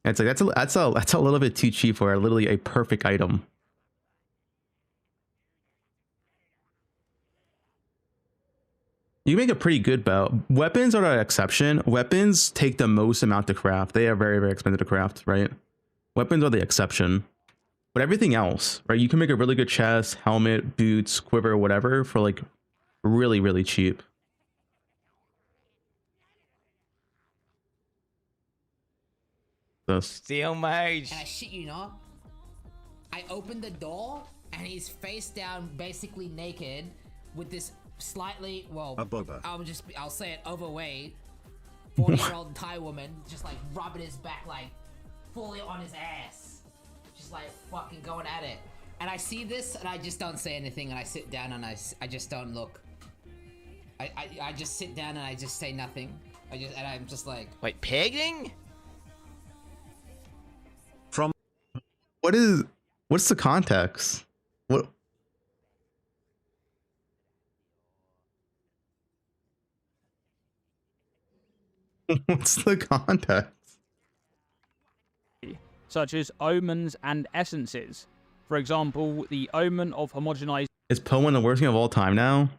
And it's like that's a little bit too cheap for literally a perfect item. You make a pretty good bow. Weapons are an exception. Weapons take the most amount to craft. They are very, very expensive to craft, right? Weapons are the exception. But everything else, right? You can make a really good chest, helmet, boots, quiver, whatever for like really, really cheap. Steel mage. And I shit you not, I opened the door and he's face down, basically naked, with this slightly, well, I'll say it, overweight 40-year-old Thai woman just like rubbing his back, like fully on his ass, just like fucking going at it. And I see this and I just don't say anything, and I sit down and I just don't look. I just sit down and I just say nothing. I'm just like, Wait, pegging? What's the context? What? What's the context? Such as omens and essences. For example, the omen of homogenized Is Poe the worst game of all time now?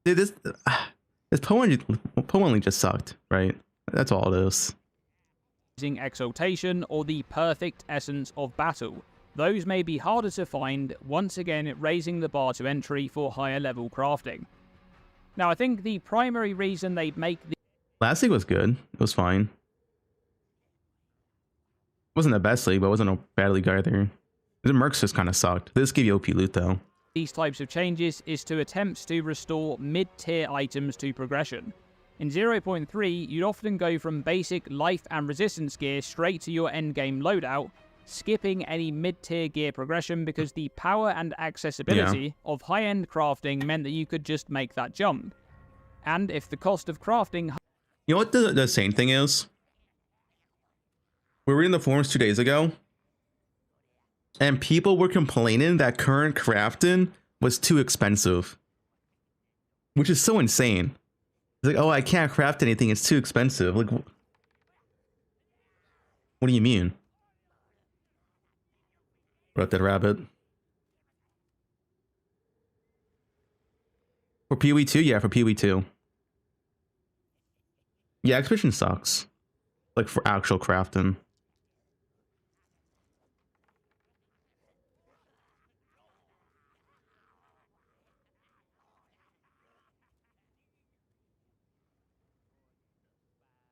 Dude, this Poe only just sucked, right? That's all it is. exaltation or the perfect essence of battle. Those may be harder to find, once again raising the bar to entry for higher level crafting. Now I think the primary reason they make the Last league was good. It was fine. It wasn't the best league, but it wasn't a bad league either. The Mercs just kind of sucked. This gave you OP loot though. these types of changes is to attempt to restore mid-tier items to progression. In 0.3, you'd often go from basic life and resistance gear straight to your endgame loadout, skipping any mid-tier gear progression because the power and accessibility of high-end crafting meant that you could just make that jump. And if the cost of crafting... You know what the same thing is? We were in the forums 2 days ago, and people were complaining that current crafting was too expensive, which is so insane. It's like, oh, I can't craft anything, it's too expensive. Like, what do you mean? Red Dead Rabbit. For PoE2? Yeah, for PoE2. Yeah, Expedition sucks. Like, for actual crafting.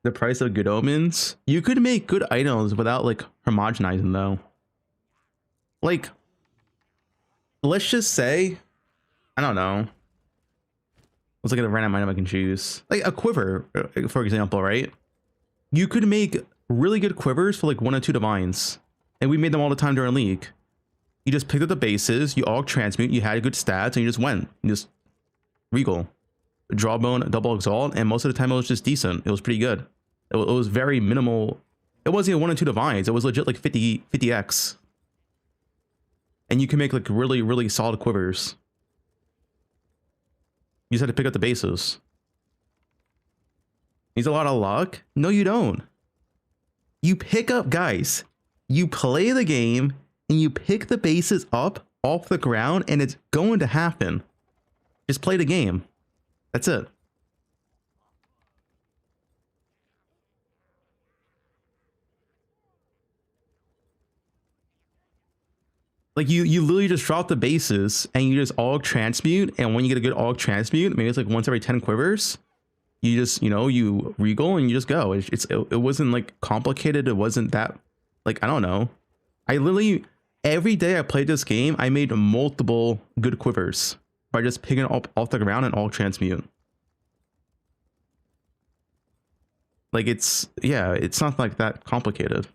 The price of good omens? You could make good items without, like, homogenizing, though. Like, let's just say, I don't know. Let's look at a random item I can choose. Like a quiver, for example, right? You could make really good quivers for like 1 or 2 divines. And we made them all the time during League. You just picked up the bases, you all transmute, you had good stats, and you just went. You just regal. Drawbone, double exalt, and most of the time it was just decent. It was pretty good. It was very minimal. It wasn't even 1 or 2 divines. It was legit like 50x. And you can make like really, really solid quivers. You just had to pick up the bases. Needs a lot of luck? No, you don't. You pick up, guys. You play the game and you pick the bases up off the ground, and it's going to happen. Just play the game. That's it. Like you literally just drop the bases and you just all transmute, and when you get a good all transmute, maybe it's like once every 10 quivers, you just, you know, you regal and you just go. It wasn't like complicated. It wasn't that, like, I don't know. I literally, every day I played this game, I made multiple good quivers by just picking it up off the ground and all transmute. Like it's not like that complicated.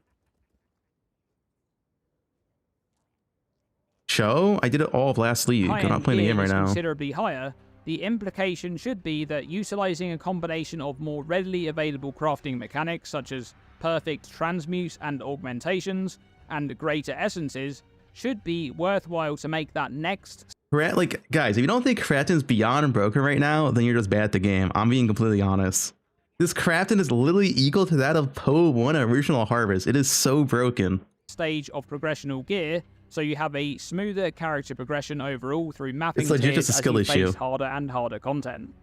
Show? I did it all of last league. I'm not playing the game right now. Considerably higher. The implication should be that utilizing a combination of more readily available crafting mechanics such as perfect transmutes and augmentations and greater essences should be worthwhile to make that next. Like, guys, if you don't think crafting's beyond broken right now, then you're just bad at the game. I'm being completely honest. This crafting is literally equal to that of poe1 original harvest. It is so broken. Stage of progressional gear, so you have a smoother character progression overall through mapping it's legit tiers just a skill as you issue. face harder and harder content.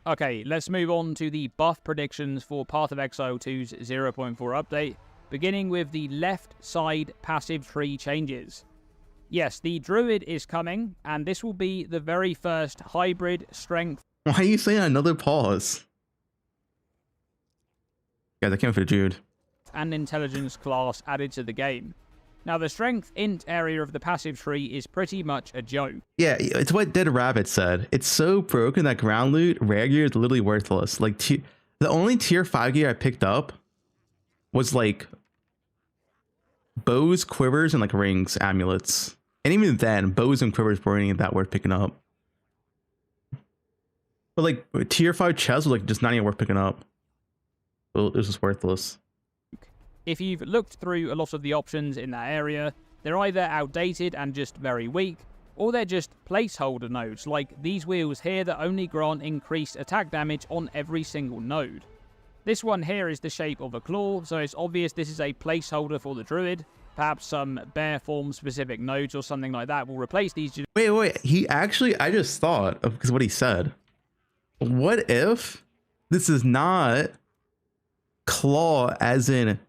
Okay, let's move on to the buff predictions for Path of Exile 2's 0.4 update, beginning with the left side passive tree changes. Yes, the Druid is coming, and this will be the very first hybrid strength. Why are you saying another pause? Guys, I can't fit a Druid. And intelligence class added to the game. Now, the strength int area of the passive tree is pretty much a joke. Yeah, it's what Dead Rabbit said. It's so broken that ground loot, rare gear is literally worthless. Like, The only tier 5 gear I picked up was like bows, quivers, and like rings, amulets. And even then, bows and quivers weren't even that worth picking up. But like tier 5 chests was like just not even worth picking up. It was just worthless. If you've looked through a lot of the options in that area, they're either outdated and just very weak, or they're just placeholder nodes, like these wheels here that only grant increased attack damage on every single node. This one here is the shape of a claw, so it's obvious this is a placeholder for the Druid. Perhaps some bear form specific nodes or something like that will replace these. Wait. He actually, I just thought of because what he said. What if this is not claw as in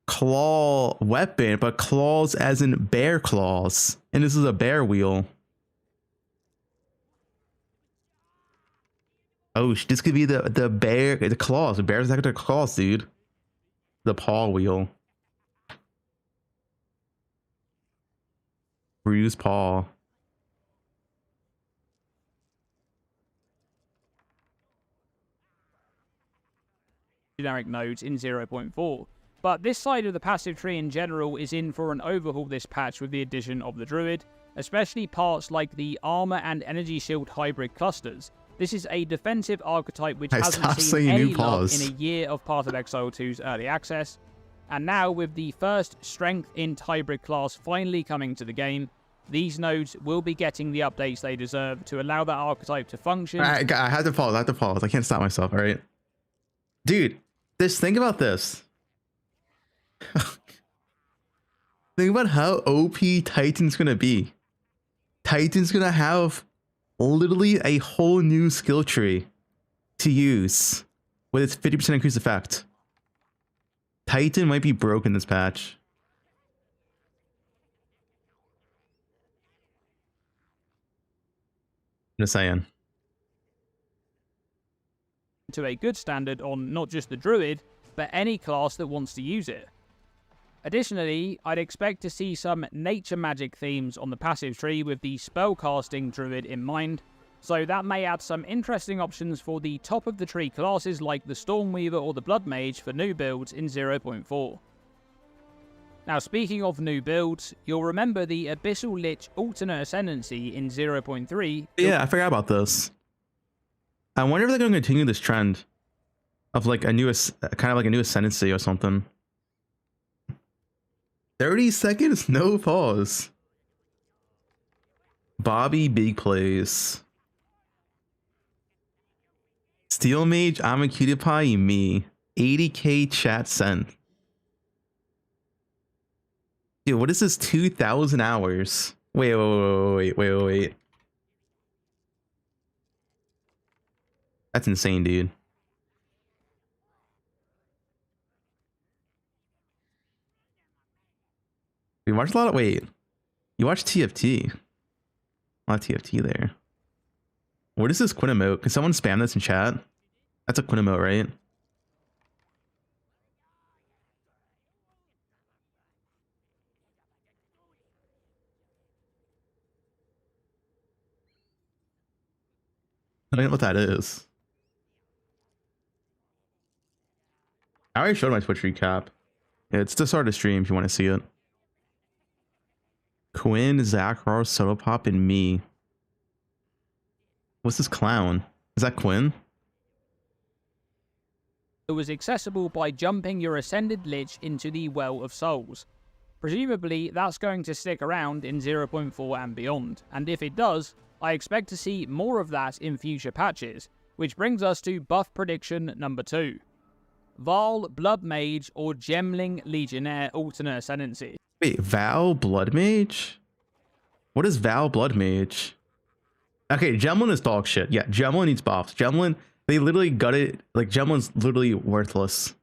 claw weapon, but claws as in bear claws, and this is a bear wheel? Oh, this could be the bear, the claws. The bears attack their claws, dude. The paw wheel. Bruised paw. Generic nodes in 0.4. But this side of the passive tree in general is in for an overhaul this patch with the addition of the Druid, especially parts like the armor and energy shield hybrid clusters. This is a defensive archetype which hasn't seen any love in a year of Path of Exile 2's early access, and now with the first strength in hybrid class finally coming to the game, these nodes will be getting the updates they deserve to allow that archetype to function. I have to pause. I can't stop myself. All right, dude. Just think about this. Think about how OP Titan's gonna be. Titan's gonna have literally a whole new skill tree to use with its 50% increased effect. Titan might be broken this patch. I'm just saying. To a good standard on not just the Druid, but any class that wants to use it. Additionally, I'd expect to see some nature magic themes on the passive tree with the spellcasting Druid in mind, so that may add some interesting options for the top of the tree classes like the Stormweaver or the Blood Mage for new builds in 0.4. Now speaking of new builds, you'll remember the Abyssal Lich alternate ascendancy in 0.3. Yeah, I forgot about this. I wonder if they're going to continue this trend of like a new, kind of like a new ascendancy or something. 30 seconds, no pause. Bobby big plays. Steel Mage, I'm a cutie pie, me. 80k chat sent. Dude, what is this? 2,000 hours. Wait. That's insane, dude. We watched a lot of, wait. You watched TFT. A lot of TFT there. What is this Quinn emote? Can someone spam this in chat? That's a Quinn emote, right? I don't know what that is. I already showed my Twitch recap. Yeah, it's the start of stream if you want to see it. Quinn, Zachar, Soda Pop, and me. What's this clown? Is that Quinn? It was accessible by jumping your Ascended Lich into the Well of Souls. Presumably, that's going to stick around in 0.4 and beyond, and if it does, I expect to see more of that in future patches, which brings us to buff prediction number 2. Val, Blood Mage, or Gemling Legionnaire alternate ascendancy. Wait, Val Blood Mage? What is Val Blood Mage? Okay, Gemlin is dog shit. Yeah, Gemlin needs buffs. Gemlin, they literally gutted, like Gemlin's literally worthless.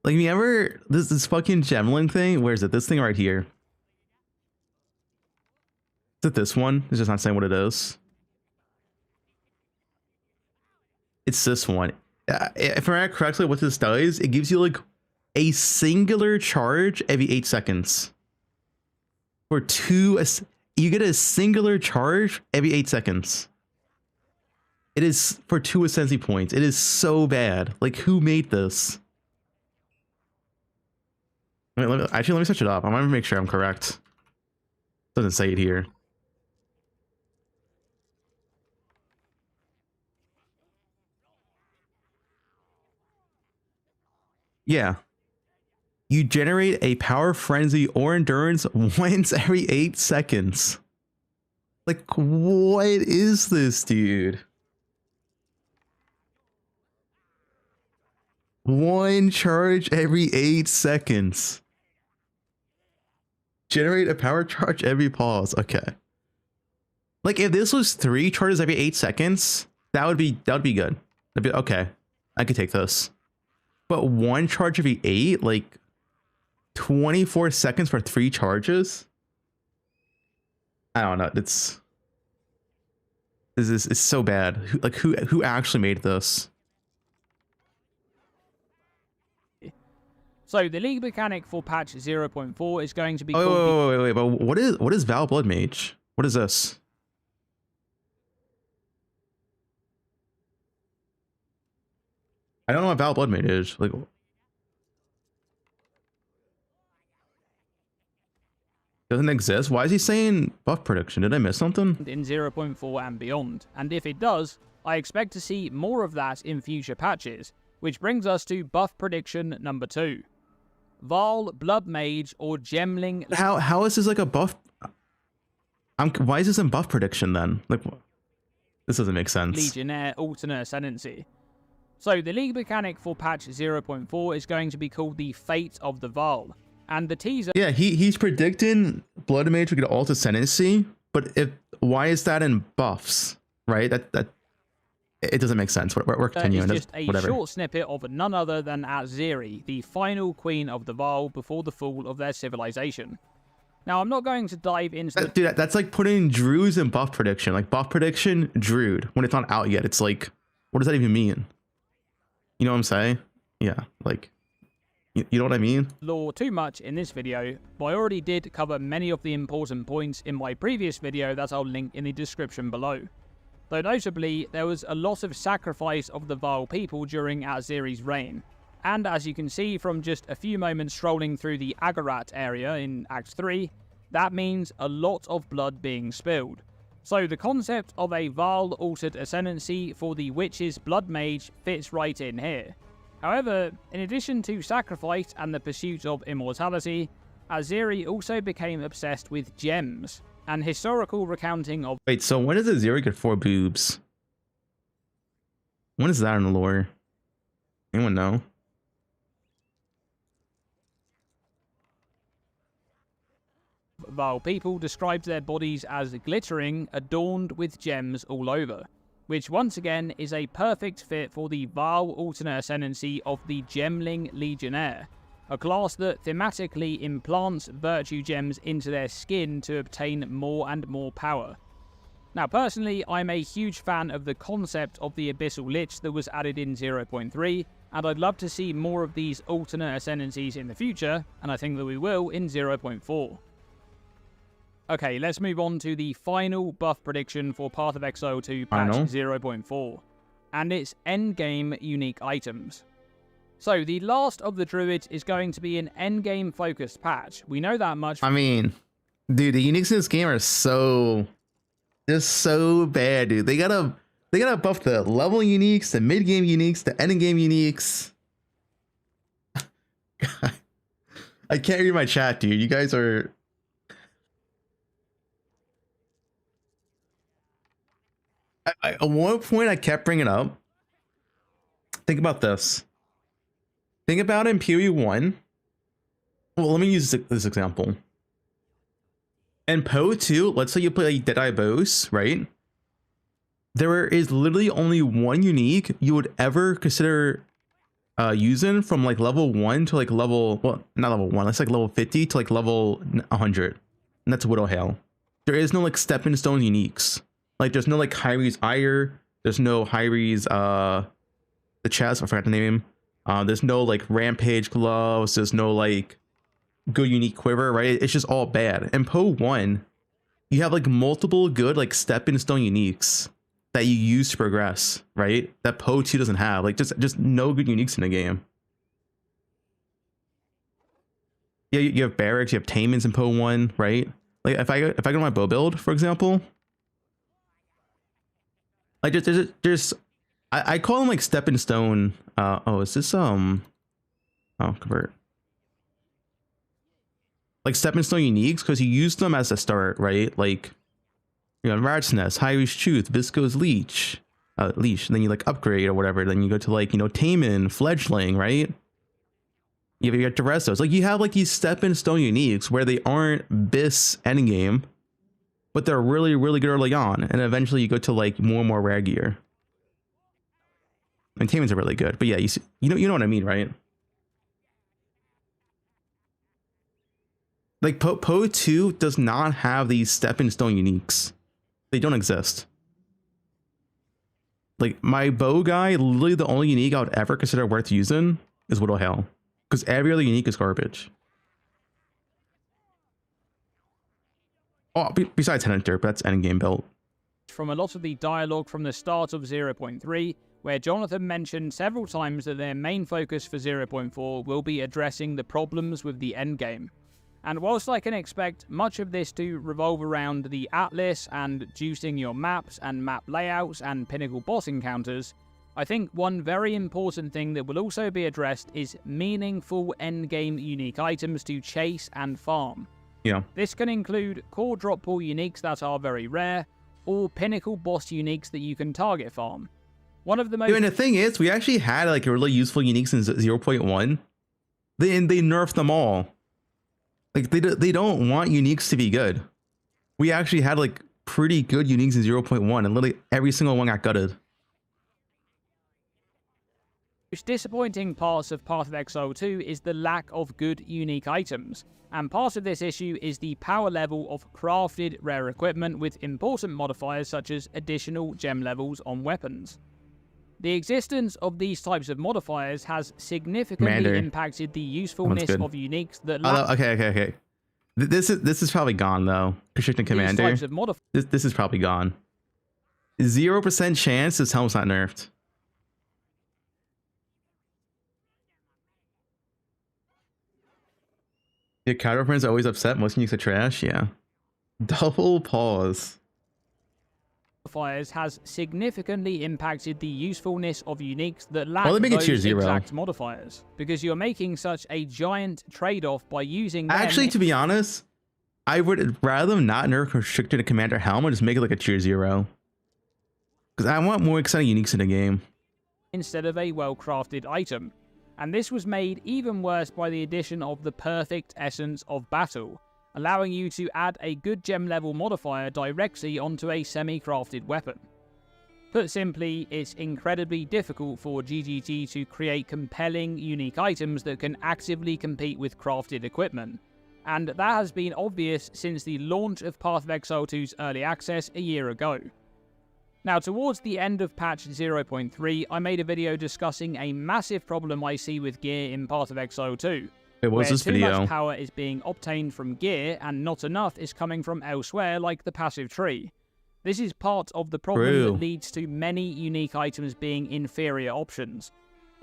Like, you ever, this fucking Gemlin thing, where is it? This thing right here. Is it this one? It's just not saying what it is. It's this one. If I remember correctly, what this does, it gives you like a singular charge every 8 seconds. For you get a singular charge every 8 seconds. It is for 2 ascendancy points. It is so bad. Like, who made this? Let me search it up. I want to make sure I'm correct. Doesn't say it here. Yeah. You generate a power frenzy or endurance once every 8 seconds. Like, what is this, dude? 1 charge every 8 seconds. Generate a power charge every pause. Okay. Like, if this was 3 charges every 8 seconds, that would be good. That'd be okay. I could take this. But 1 charge every 8, like 24 seconds for 3 charges. I don't know. This is so bad. Who actually made this? So the league mechanic for patch 0.4 is going to be called wait. But what is Val Blood Mage? What is this? I don't know what Val Blood Mage is. Like, doesn't exist? Why is he saying buff prediction? Did I miss something? in 0.4 and beyond, and if it does, I expect to see more of that in future patches, which brings us to buff prediction number 2. Val, Blood Mage, or Gemling. How is this like a buff? Why is this in buff prediction then? Like, this doesn't make sense. Legionnaire alternate ascendancy. So the league mechanic for patch 0.4 is going to be called the Fate of the Val, and the teaser. Yeah, he's predicting Blood Mage will get alt ascendancy, but why is that in buffs? Right? That it doesn't make sense. We're continuing. It's just a whatever. short snippet of none other than Azeri, the final queen of the Val before the fall of their civilization. Now, I'm not going to dive into Dude, that's like putting Druids in buff prediction. Like, buff prediction, Druid. When it's not out yet, it's like, what does that even mean? You know what I'm saying? Yeah, like, you know what I mean? lore too much in this video, but I already did cover many of the important points in my previous video that I'll link in the description below. Though notably, there was a lot of sacrifice of the Val people during Azeri's reign, and as you can see from just a few moments strolling through the Agarat area in Act 3, that means a lot of blood being spilled. So the concept of a Val altered ascendancy for the Witch's Blood Mage fits right in here. However, in addition to sacrifice and the pursuit of immortality, Azeri also became obsessed with gems, and historical recounting of. Wait, so when does Azeri get 4 boobs? When is that in the lore? Anyone know? Val people described their bodies as glittering, adorned with gems all over, which once again is a perfect fit for the Val alternate ascendancy of the Gemling Legionnaire, a class that thematically implants virtue gems into their skin to obtain more and more power. Now personally, I'm a huge fan of the concept of the Abyssal Lich that was added in 0.3, and I'd love to see more of these alternate ascendancies in the future, and I think that we will in 0.4. Okay, let's move on to the final buff prediction for Path of Exile 2 patch 0.4, and it's endgame unique items. So, the last of the Druids is going to be an endgame focused patch. We know that much. I mean, dude, the uniques in this game are they're so bad, dude. They gotta buff the level uniques, the mid game uniques, the end game uniques. God, I can't read my chat, dude. You guys are. At one point, I kept bringing up. Think about this. Think about in PoE 1. Well, let me use this example. In poe2, let's say you play like Deadeye bows, right? There is literally only one unique you would ever consider using from like level 1 to like level, well, not level 1, that's like level 50 to like level 100. And that's Widow Hail. There is no like stepping stone uniques. Like there's no like Hyries Ire, there's no Hyries the chest, I forgot the name. There's no like Rampage gloves, there's no like good unique quiver, right? It's just all bad. In PoE 1, you have like multiple good like stepping stone uniques. that you use to progress, right? That poe2 doesn't have. Like just no good uniques in the game. Yeah, you have barracks, you have tamens in poe1, right? Like if I go to my bow build, for example, like there's I call them like stepping stone. Oh, is this oh, convert. Like stepping stone uniques because you use them as a start, right? Like you know, Rat's Nest, High Reach Tooth, Visco's Leech, Leash, and then you like upgrade or whatever. Then you go to like, you know, Taman, Fledgling, right? You get Duressos. Like you have like these stepping stone uniques where they aren't bis endgame, but they're really, really good early on. And eventually you go to like more and more rare gear. And Tamans are really good. But yeah, you see, you know what I mean, right? Like poe2 does not have these stepping stone uniques. They don't exist. Like my bow guy, literally the only unique I would ever consider worth using is Widow Hail, because every other unique is garbage. Oh, besides Headhunter, but that's endgame built. From a lot of the dialogue from the start of 0.3, where Jonathan mentioned several times that their main focus for 0.4 will be addressing the problems with the endgame. And whilst I can expect much of this to revolve around the Atlas and juicing your maps and map layouts and pinnacle boss encounters, I think one very important thing that will also be addressed is meaningful endgame unique items to chase and farm. Yeah. This can include core drop pool uniques that are very rare, or pinnacle boss uniques that you can target farm. One of the most... And the thing is, we actually had like a really useful uniques in 0.1. They nerfed them all. Like they don't want uniques to be good. We actually had like pretty good uniques in 0.1, and literally every single one got gutted. Most disappointing parts of Path of Exile 2 is the lack of good unique items, and part of this issue is the power level of crafted rare equipment with important modifiers such as additional gem levels on weapons. The existence of these types of modifiers has significantly impacted the usefulness of uniques that lack... Okay. This is probably gone though. Restricted Commander. These types of this is probably gone. 0% chance this helmet's not nerfed. Your counter friends are always upset. Most uniques are trash. Yeah. Double pause. Modifiers has significantly impacted the usefulness of uniques that lack they make it those tier 0. exact modifiers, because you're making such a giant trade-off by using them. Actually, to be honest, I would rather not nerf Restricted Commander helmet, just make it like a tier 0, because I want more exciting uniques in the game instead of a well-crafted item. And this was made even worse by the addition of the perfect essence of battle, allowing you to add a good gem level modifier directly onto a semi-crafted weapon. Put simply, it's incredibly difficult for GGT to create compelling, unique items that can actively compete with crafted equipment, and that has been obvious since the launch of Path of Exile 2's early access a year ago. Now, towards the end of patch 0.3, I made a video discussing a massive problem I see with gear in Path of Exile 2. Wait, what was this video? Too much power is being obtained from gear and not enough is coming from elsewhere, like the passive tree. This is part of the problem that leads to many unique items being inferior options.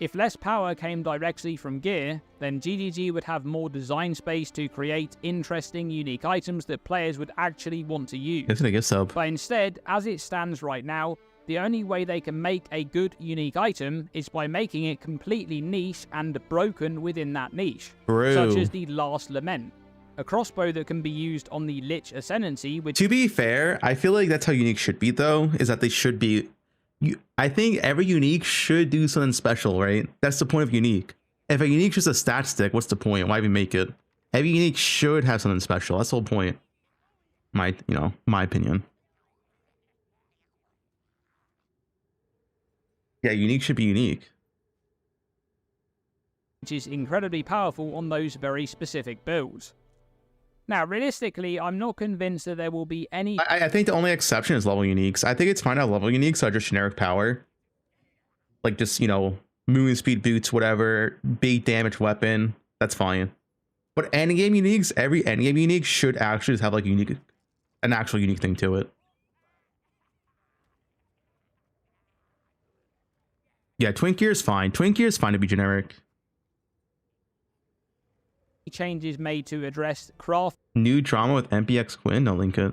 If less power came directly from gear, then GGG would have more design space to create interesting unique items that players would actually want to use. It's gonna get sub. But instead, as it stands right now, the only way they can make a good unique item is by making it completely niche and broken within that niche, such as the Last Lament, a crossbow that can be used on the Lich Ascendancy. Which, to be fair, I feel like that's how unique should be, though, is that they should be... I think every unique should do something special, right? That's the point of unique. If a unique is just a stat stick, what's the point? Why even make it? Every unique should have something special. That's the whole point. My opinion. Yeah, unique should be unique. Which is incredibly powerful on those very specific builds. Now, realistically, I'm not convinced that there will be any... I think the only exception is level uniques. I think it's fine that level uniques are just generic power. Like just, you know, movement speed boots, whatever, big damage weapon. That's fine. But endgame uniques, every endgame unique should actually have like an actual unique thing to it. Yeah, Twink gear is fine. Twink gear is fine to be generic. Changes made to address crafted New drama with MPX Quinn. I'll link it.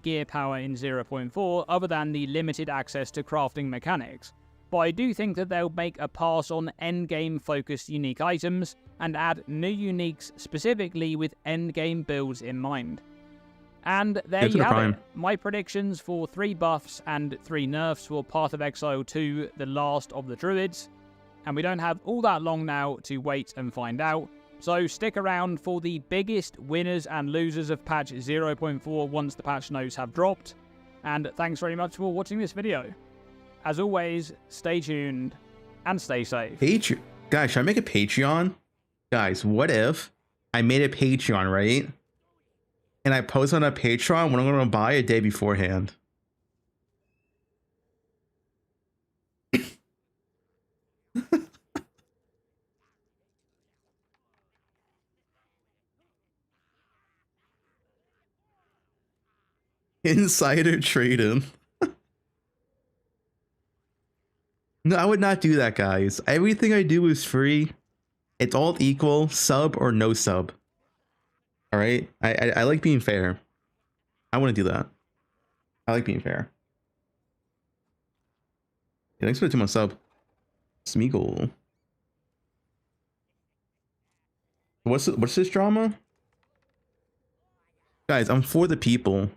gear power in 0.4 other than the limited access to crafting mechanics. But I do think that they'll make a pass on endgame focused unique items and add new uniques specifically with endgame builds in mind. And there you have it, my predictions for 3 buffs and 3 nerfs for Path of Exile 2, The Last of the Druids. And we don't have all that long now to wait and find out, so stick around for the biggest winners and losers of patch 0.4 once the patch notes have dropped. And thanks very much for watching this video. As always, stay tuned and stay safe. Guys, should I make a Patreon? Guys, what if I made a Patreon, right? And I post on a Patreon what I'm going to buy a day beforehand. Insider trading. No, I would not do that, guys. Everything I do is free. It's all equal, sub or no sub. All right, I like being fair. I want to do that. I like being fair. Yeah, thanks for the 2 month sub, Smeagol. What's this drama? Guys, I'm for the people.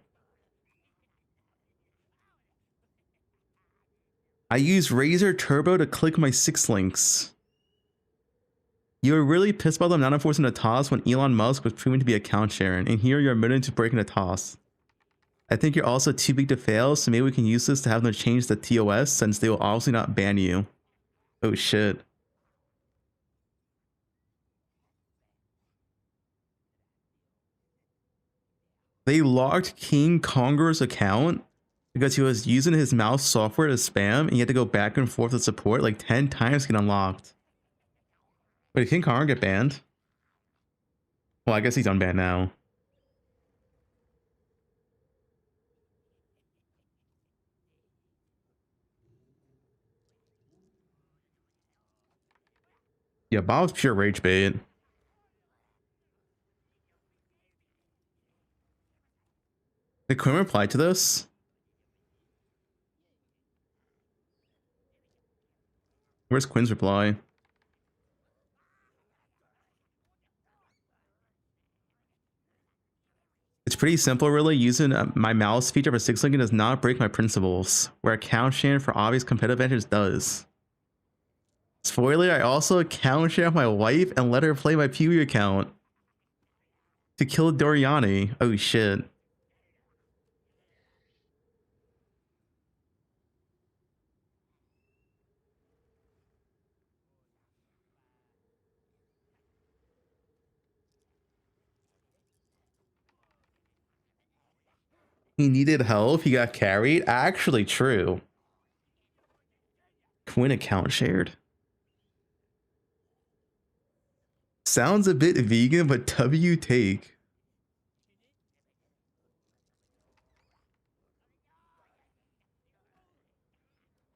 I use Razer Turbo to click my 6 links. You were really pissed about them not enforcing a toss when Elon Musk was proven to be account sharing, and here you're admitting to breaking a toss. I think you're also too big to fail, so maybe we can use this to have them change the TOS since they will obviously not ban you. Oh shit. They locked King Konger's account because he was using his mouse software to spam, and he had to go back and forth with support like 10 times to get unlocked. Wait, did King Konger get banned? Well, I guess he's unbanned now. Yeah, Bob's pure rage bait. Did Quinn reply to this? Where's Quinn's reply? It's pretty simple, really. Using my mouse feature for 6 linking does not break my principles, where account sharing for obvious competitive advantage does. Spoiler, I also account share with my wife and let her play my PoE account to kill Doriani. Oh shit. He needed help, he got carried. Actually true. Quinn account shared. Sounds a bit vegan, but W take.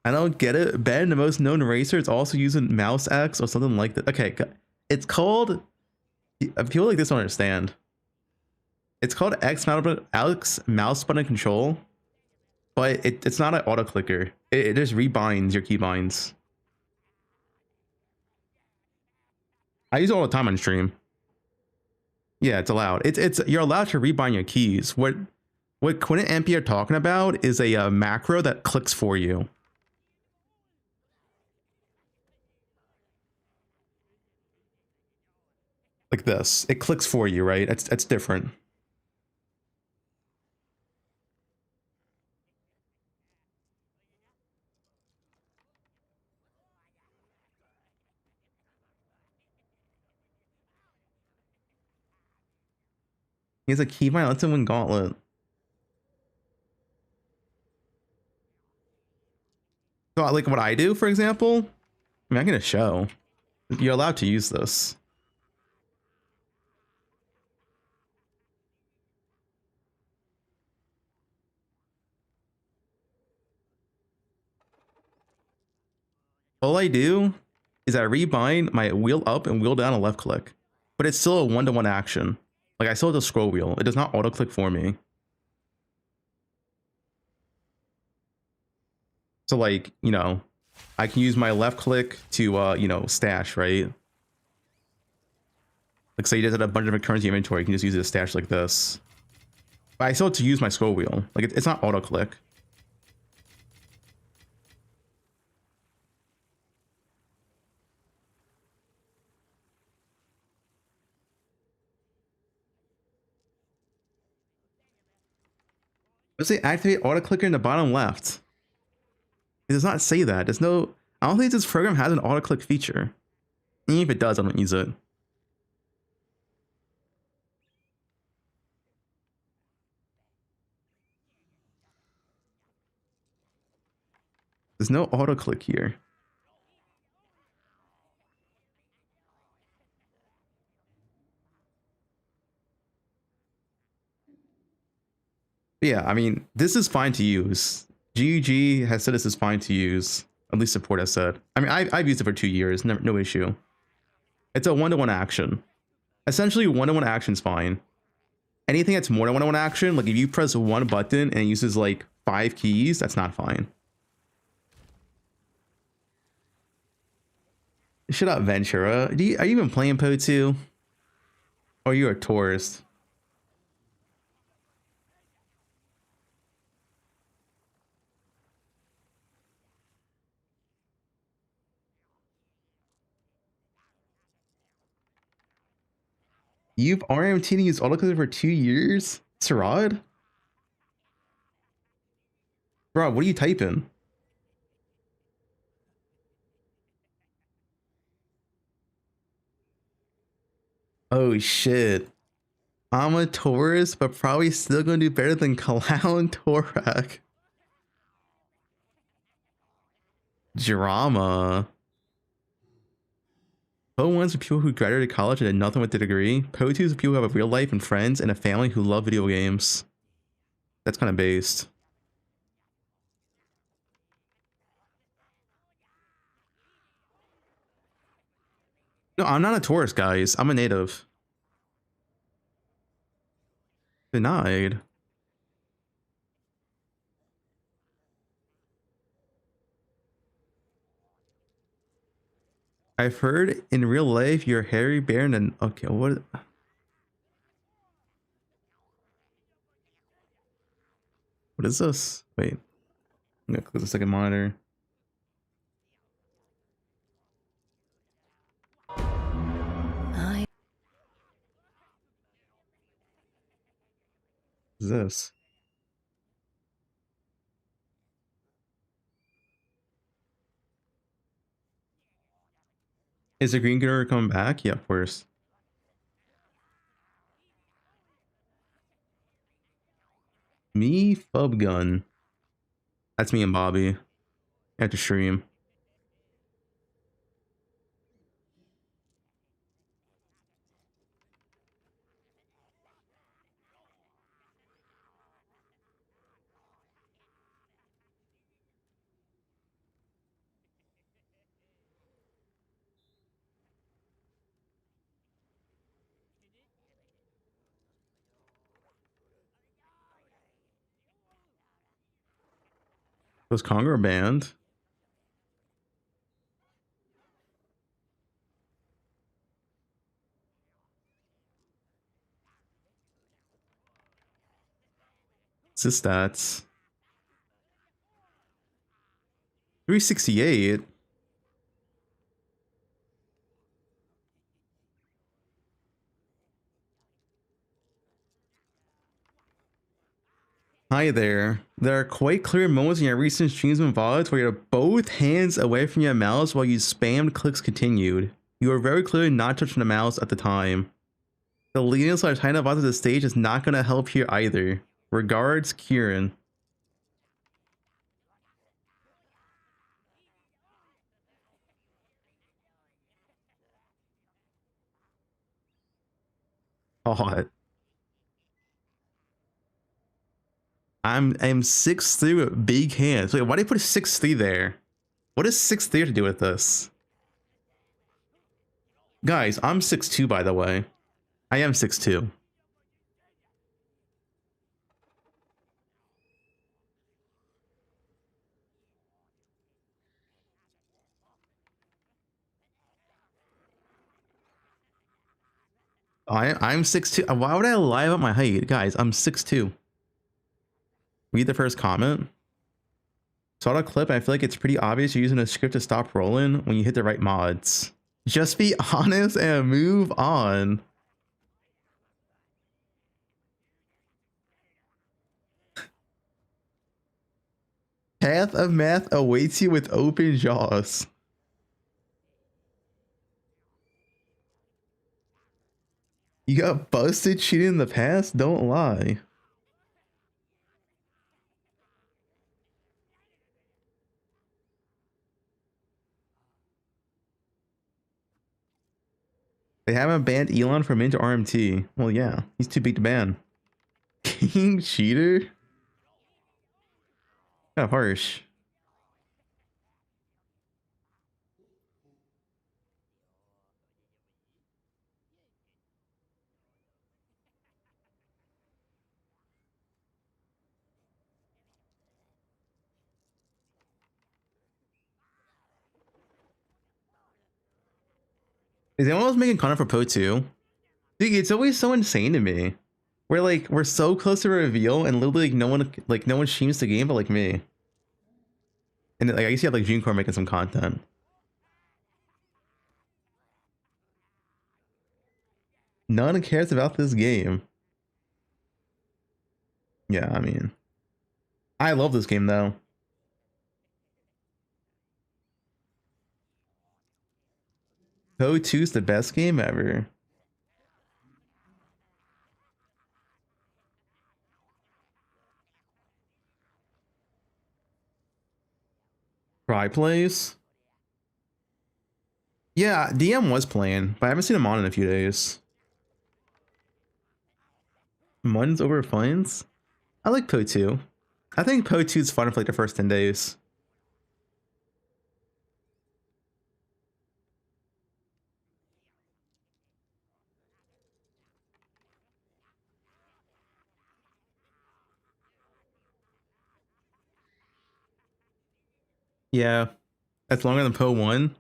I don't get it. Ben, the most known racer, is also using mouse X or something like that. Okay, it's called. People like this don't understand. It's called X mouse button control, but it's not an auto clicker. It just rebinds your keybinds. I use it all the time on stream. Yeah, it's allowed. It's you're allowed to rebind your keys. What Quinn and MP are talking about is a macro that clicks for you. Like this. It clicks for you, right? That's different. He has a keybind lets him win gauntlet. So like what I do, for example, I mean, I'm gonna show. You're allowed to use this. All I do is I rebind my wheel up and wheel down a left click, but it's still a one-to-one action. Like I still have the scroll wheel. It does not auto click for me. So like, you know, I can use my left click to, you know, stash, right? Like say you just had a bunch of currency inventory, you can just use it to stash like this. But I still have to use my scroll wheel. Like it's not auto click. Let's say activate auto clicker in the bottom left. It does not say that. There's no, I don't think this program has an auto click feature. Even if it does, I don't use it. There's no auto click here. But yeah, I mean, this is fine to use. GUG has said this is fine to use. At least support has said. I mean, I've used it for 2 years, no issue. It's a one-to-one action. Essentially, one-to-one action is fine. Anything that's more than one-to-one action, like if you press one button and it uses like 5 keys, that's not fine. Shut up, Ventura. Are you even playing poe2? Or are you a tourist? You've RMT'd and used autoclicker for 2 years? Sarad? Bro, what are you typing? Oh shit. I'm a tourist, but probably still gonna do better than Clown Torak. Drama. poe1 is for people who graduated college and did nothing with the degree. poe2 is for people who have a real life and friends and a family who love video games. That's kind of based. No, I'm not a tourist, guys. I'm a native. Denied. I've heard in real life you're Harry Baron and okay, what? What is this? Wait, I'm gonna click the second monitor. What is this? Is the green gunner coming back? Yeah, of course. Me, Fubgun. That's me and Bobby. At the stream. Was Congo banned? What's his stats? 368. Hi there. There are quite clear moments in your recent streams and VODs where you're both hands away from your mouse while you spammed clicks continued. You were very clearly not touching the mouse at the time. The leading / high enough onto the stage is not going to help here either. Regards, Kieran. Oh, I'm 6'3" with big hands. Wait, why did they put 6'3" there? What does 6'3" to do with this? Guys, I'm 6'2", by the way. I am 6'2". I'm 6'2". Why would I lie about my height? Guys, I'm 6'2". Read the first comment. Saw the clip. I feel like it's pretty obvious you're using a script to stop rolling when you hit the right mods. Just be honest and move on. Path of Math awaits you with open jaws. You got busted cheating in the past? Don't lie. They haven't banned Elon from into RMT. Well, yeah, he's too big to ban. King cheater? Kind of harsh. Is anyone else making content for poe2? Dude, it's always so insane to me. We're so close to reveal and literally no one streams the game but like me. And like I guess you have like Dreamcore making some content. No one cares about this game. Yeah, I mean, I love this game though. poe2 is the best game ever. Try plays. Yeah, DM was playing, but I haven't seen him on in a few days. Muns over fines? I like poe2. I think poe2 is fun for like the first 10 days. Yeah, that's longer than poe1.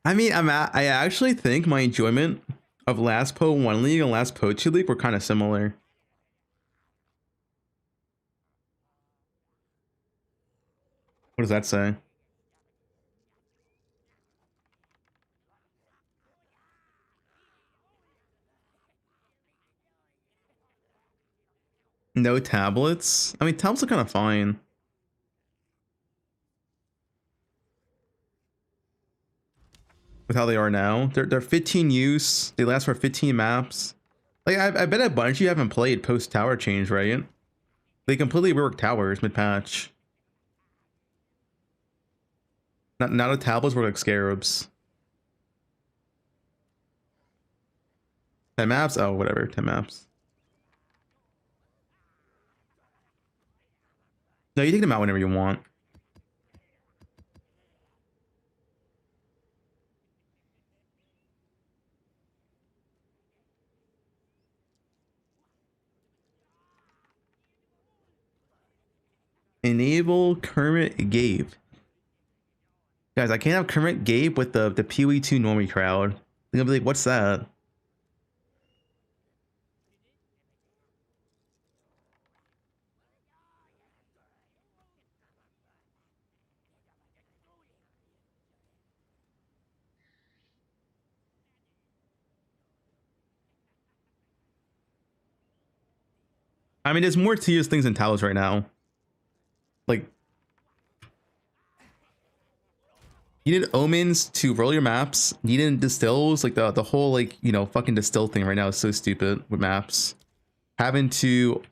I mean, I actually think my enjoyment of last poe1 league and last poe2 league were kind of similar. What does that say? No tablets? I mean, tablets are kind of fine. With how they are now. They're 15 use. They last for 15 maps. Like, I bet a bunch of you haven't played post tower change, right? They completely reworked towers mid-patch. Now the tablets work like scarabs. 10 maps? Oh, whatever. 10 maps. No, you take them out whenever you want. Enable Kermit Gabe. Guys, I can't have Kermit Gabe with the PoE2 normie crowd. They're gonna be like, what's that? I mean, there's more tedious things in Talos right now. Like, you need omens to roll your maps. You need distills, like the whole like, you know, fucking distill thing right now is so stupid with maps. Having to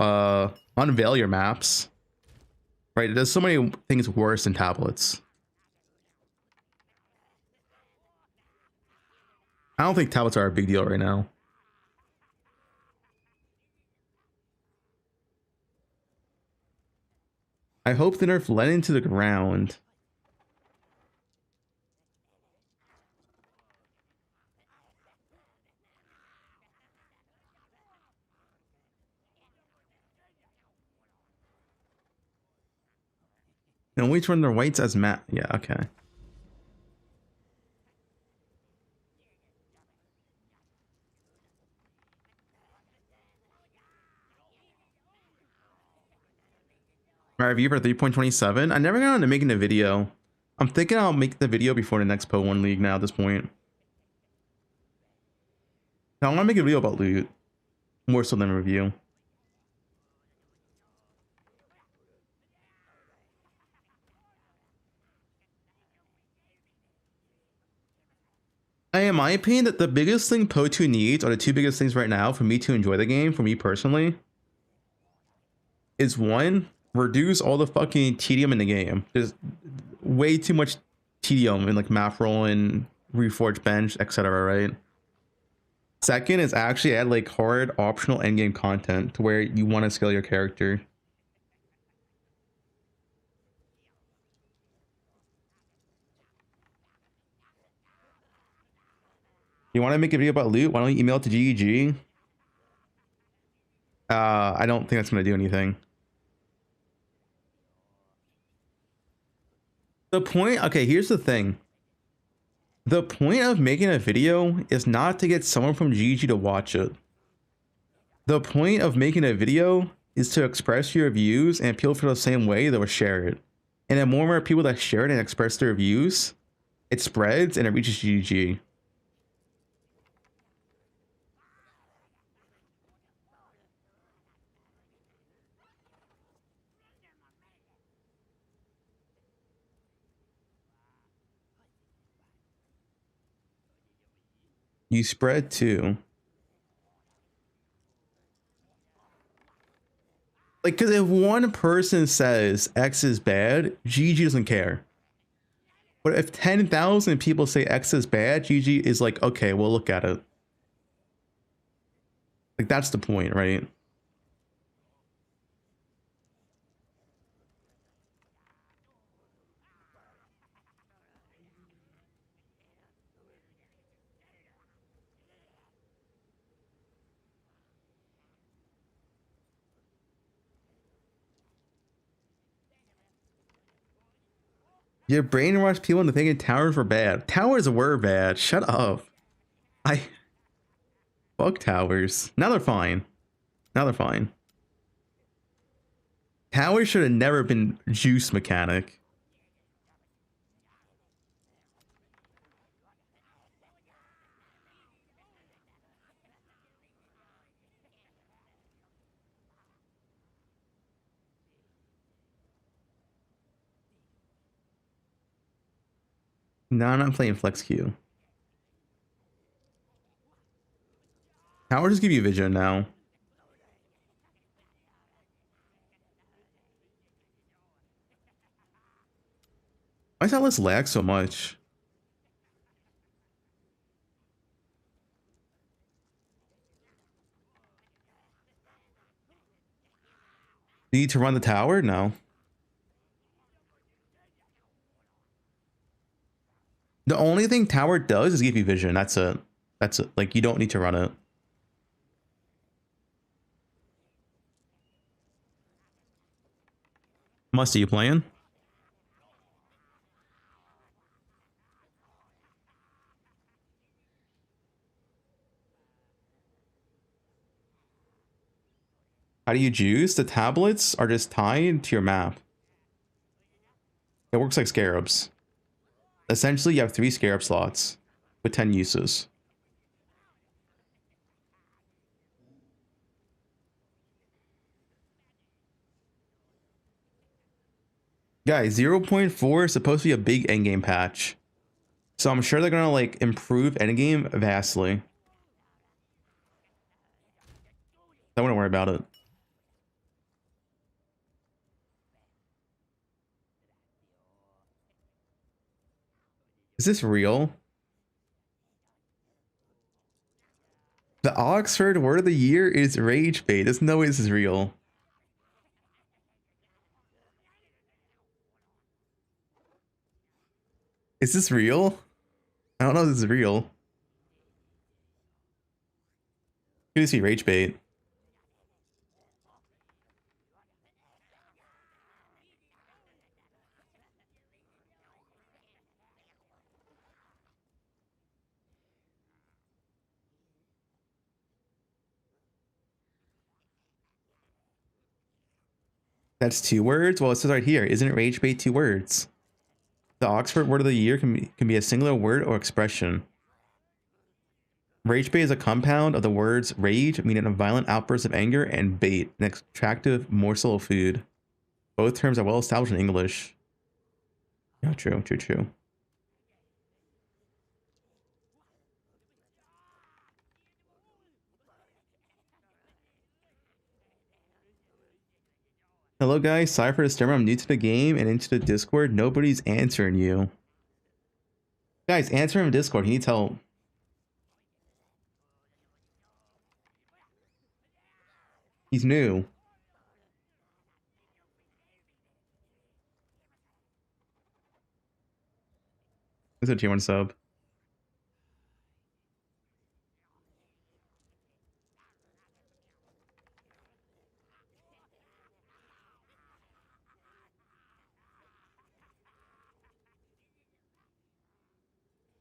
unveil your maps. Right? There's so many things worse than tablets. I don't think tablets are a big deal right now. I hope the nerf let into the ground. And we turn their whites as matte. Yeah, okay. My review for 3.27. I never got into making a video. I'm thinking I'll make the video before the next PoE1 League now at this point. Now I want to make a video about loot. More so than a review. In my opinion, that the biggest thing poe2 needs, or the two biggest things right now for me to enjoy the game, for me personally, is one, reduce all the fucking tedium in the game. There's way too much tedium in like map roll and reforge bench, etc. Right? Second is actually add like hard optional endgame content to where you want to scale your character. You want to make a video about loot? Why don't you email it to GEG? I don't think that's going to do anything. The point, okay, here's the thing. The point of making a video is not to get someone from GG to watch it. The point of making a video is to express your views and people feel the same way that will share it. And the more and more people that share it and express their views, it spreads and it reaches GG. You spread too. Like, because if one person says X is bad, GG doesn't care. But if 10,000 people say X is bad, GG is like, okay, we'll look at it. Like, that's the point, right? You brainwashed people into thinking towers were bad. Towers were bad. Shut up. Fuck towers. Now they're fine. Now they're fine. Towers should have never been juice mechanic. No, I'm not playing flex Q. Towers just give you vision now. Why does Atlas lag so much? Need to run the tower? No. The only thing tower does is give you vision. That's it. That's it. Like, you don't need to run it. Musty, you playing? How do you juice? The tablets are just tied to your map. It works like scarabs. Essentially, you have 3 scarab slots with 10 uses. Guys, 0.4 is supposed to be a big endgame patch. So I'm sure they're gonna like improve endgame vastly. I wouldn't worry about it. Is this real? The Oxford word of the year is rage bait. There's no way this is real. Is this real? I don't know if this is real. Who does he rage bait? That's 2 words? Well, it says right here, isn't rage bait 2 words? The Oxford word of the year can be a singular word or expression. Rage bait is a compound of the words rage, meaning a violent outburst of anger, and bait, an attractive morsel of food. Both terms are well established in English. Yeah, true. Hello guys, sorry for disturbing. I'm new to the game and into the Discord. Nobody's answering you. Guys, answer him in Discord. He needs help. He's new. This is a tier 1 sub.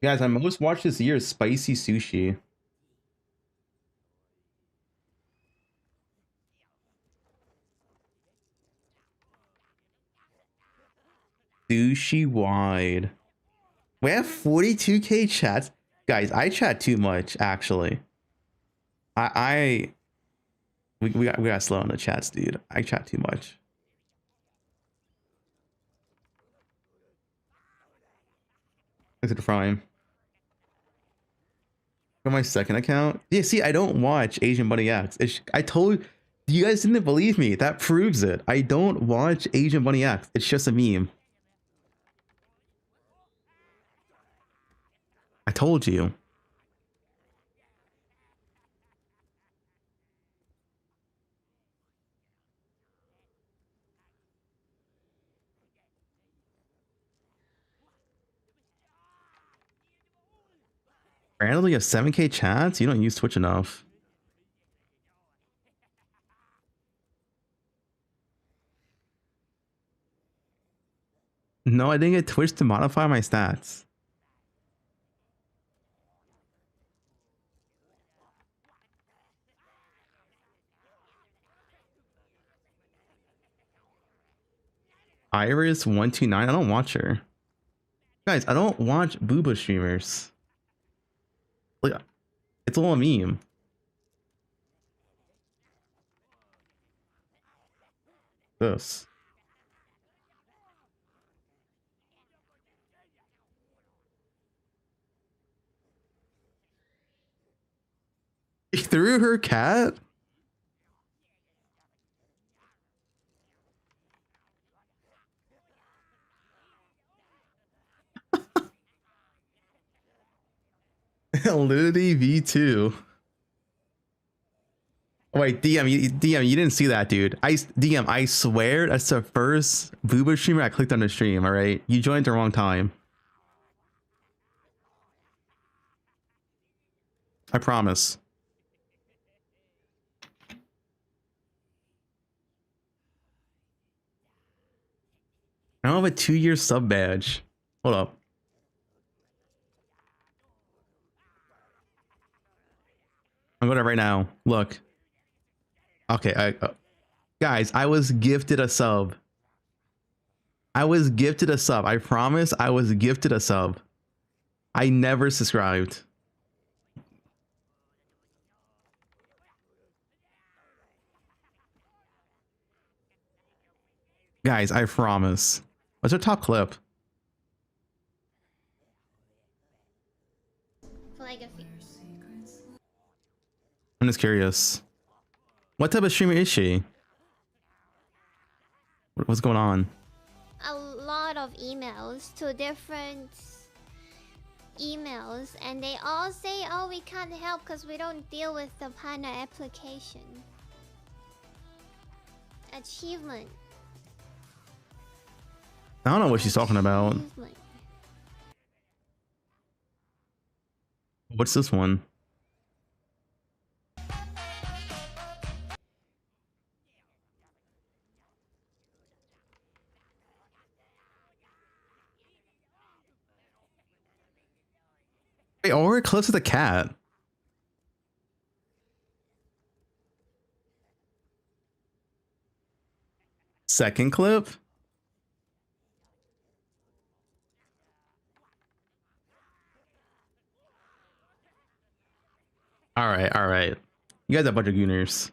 Guys, my most watched this year is spicy sushi. Sushi wide. We have 42k chats. Guys, I chat too much, actually. We got slow on the chats, dude. I chat too much. Look at the prime. For my second account? Yeah, see, I don't watch Asian Bunny X. I told you guys didn't believe me. That proves it. I don't watch Asian Bunny X. It's just a meme. I told you. Randomly have 7k chats? You don't use Twitch enough. No, I didn't get Twitch to modify my stats. Iris129. I don't watch her. Guys, I don't watch booba streamers. Like, it's all a meme. This. He threw her cat? Liddy V2. Wait, DM, you didn't see that, dude. DM, I swear that's the first booba streamer I clicked on the stream, alright? You joined the wrong time. I promise. I don't have a 2-year sub badge. Hold up. I'm going to right now. Look. Okay, guys, I was gifted a sub. I was gifted a sub. I promise I was gifted a sub. I never subscribed. Guys, I promise. What's our top clip? I'm just curious. What type of streamer is she? What's going on? A lot of emails to different emails, and they all say, oh, we can't help because we don't deal with the partner application. Achievement. I don't know what she's talking about. Achievement. What's this one? Wait, or clips of the cat. Second clip. All right, all right. You guys are a bunch of gooners.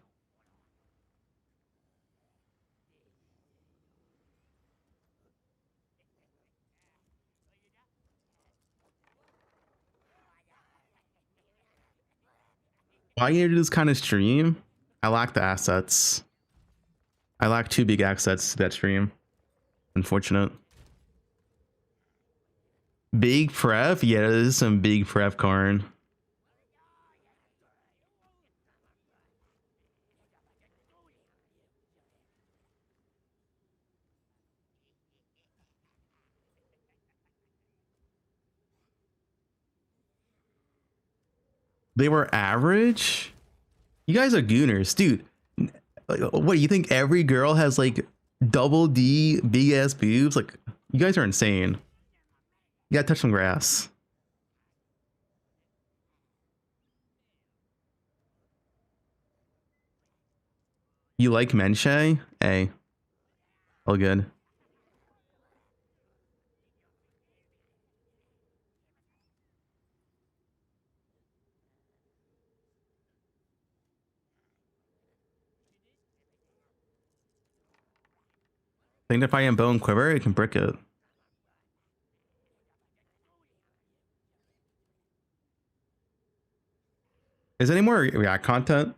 Why you do this kind of stream? I lack the assets. I lack 2 big assets to that stream. Unfortunate. Big pref? Yeah, there's some big pref, Karn. They were average? You guys are gooners, dude. Like, what, you think every girl has like double D big ass boobs? Like, you guys are insane. You gotta touch some grass. You like Menche? Hey, all good. Think if I am bow and quiver, it can brick it. Is there any more React content?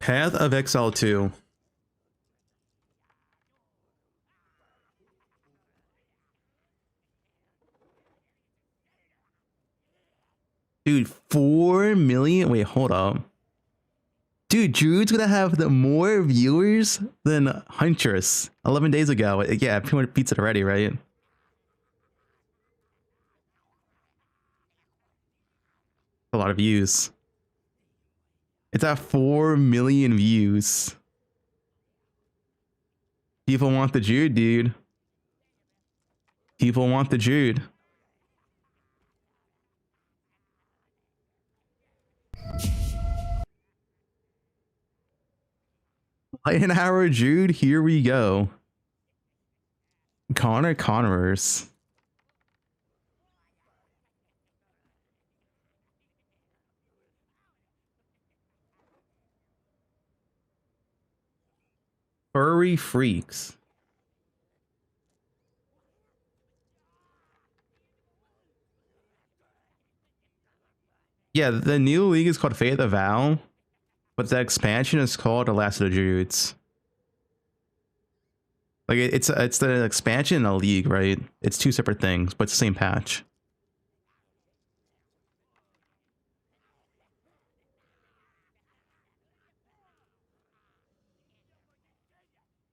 Path of Exile 2. Dude, 4 million? Wait, hold up. Dude, Druid's gonna have the more viewers than Huntress 11 days ago. Yeah, pretty much beats it already, right? A lot of views. It's at 4 million views. People want the Druid, dude. People want the Druid. Light an hour Druid, here we go. Connor Converse. Furry freaks. Yeah, the new league is called Fate of the Vow, but the expansion is called The Last of the Druids. Like it's the expansion and a league, right? It's 2 separate things, but it's the same patch.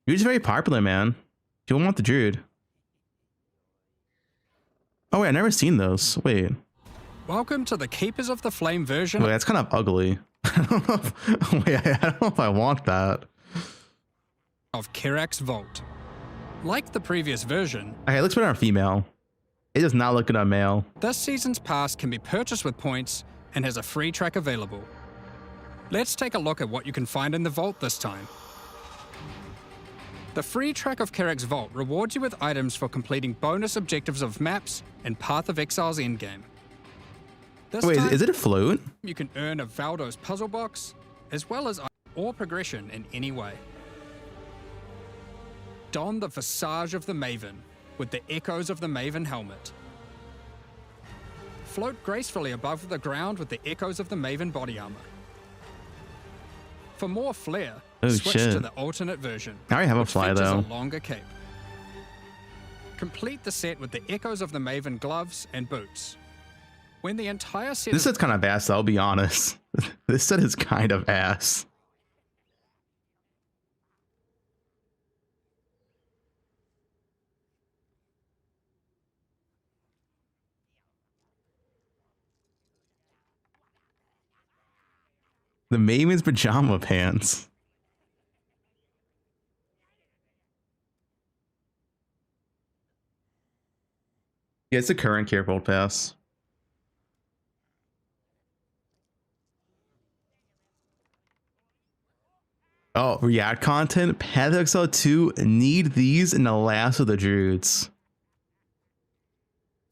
Druid's very popular, man. People want the Druid. Oh wait, I never seen those. Wait. Welcome to the Keepers of the Flame version. Wait, that's kind of ugly. I don't know if, wait, I don't know if I want that. Of Kirak's Vault. Like the previous version, Okay, it looks better on female. It does not look good on male. this season's pass can be purchased with points and has a free track available. Let's take a look at what you can find in the vault this time. The free track of Kirak's Vault rewards you with items for completing bonus objectives of maps and Path of Exile's endgame. This Wait, time, is it a float? you can earn a Valdo's puzzle box, as well as or progression in any way. Don the Visage of the Maven with the echoes of the Maven helmet. Float gracefully above the ground with the echoes of the Maven body armor. For more flair, Oh, switch shit. to the alternate version. I already have a which fly, features though. a longer cape. Complete the set with the echoes of the Maven gloves and boots. When the entire set This is set's kind of ass, I'll be honest. This set is kind of ass. The Maiden's pajama pants. Yeah, it's a current care World Pass. Oh, React content. Path of Exile 2 need these in the last of the Druids.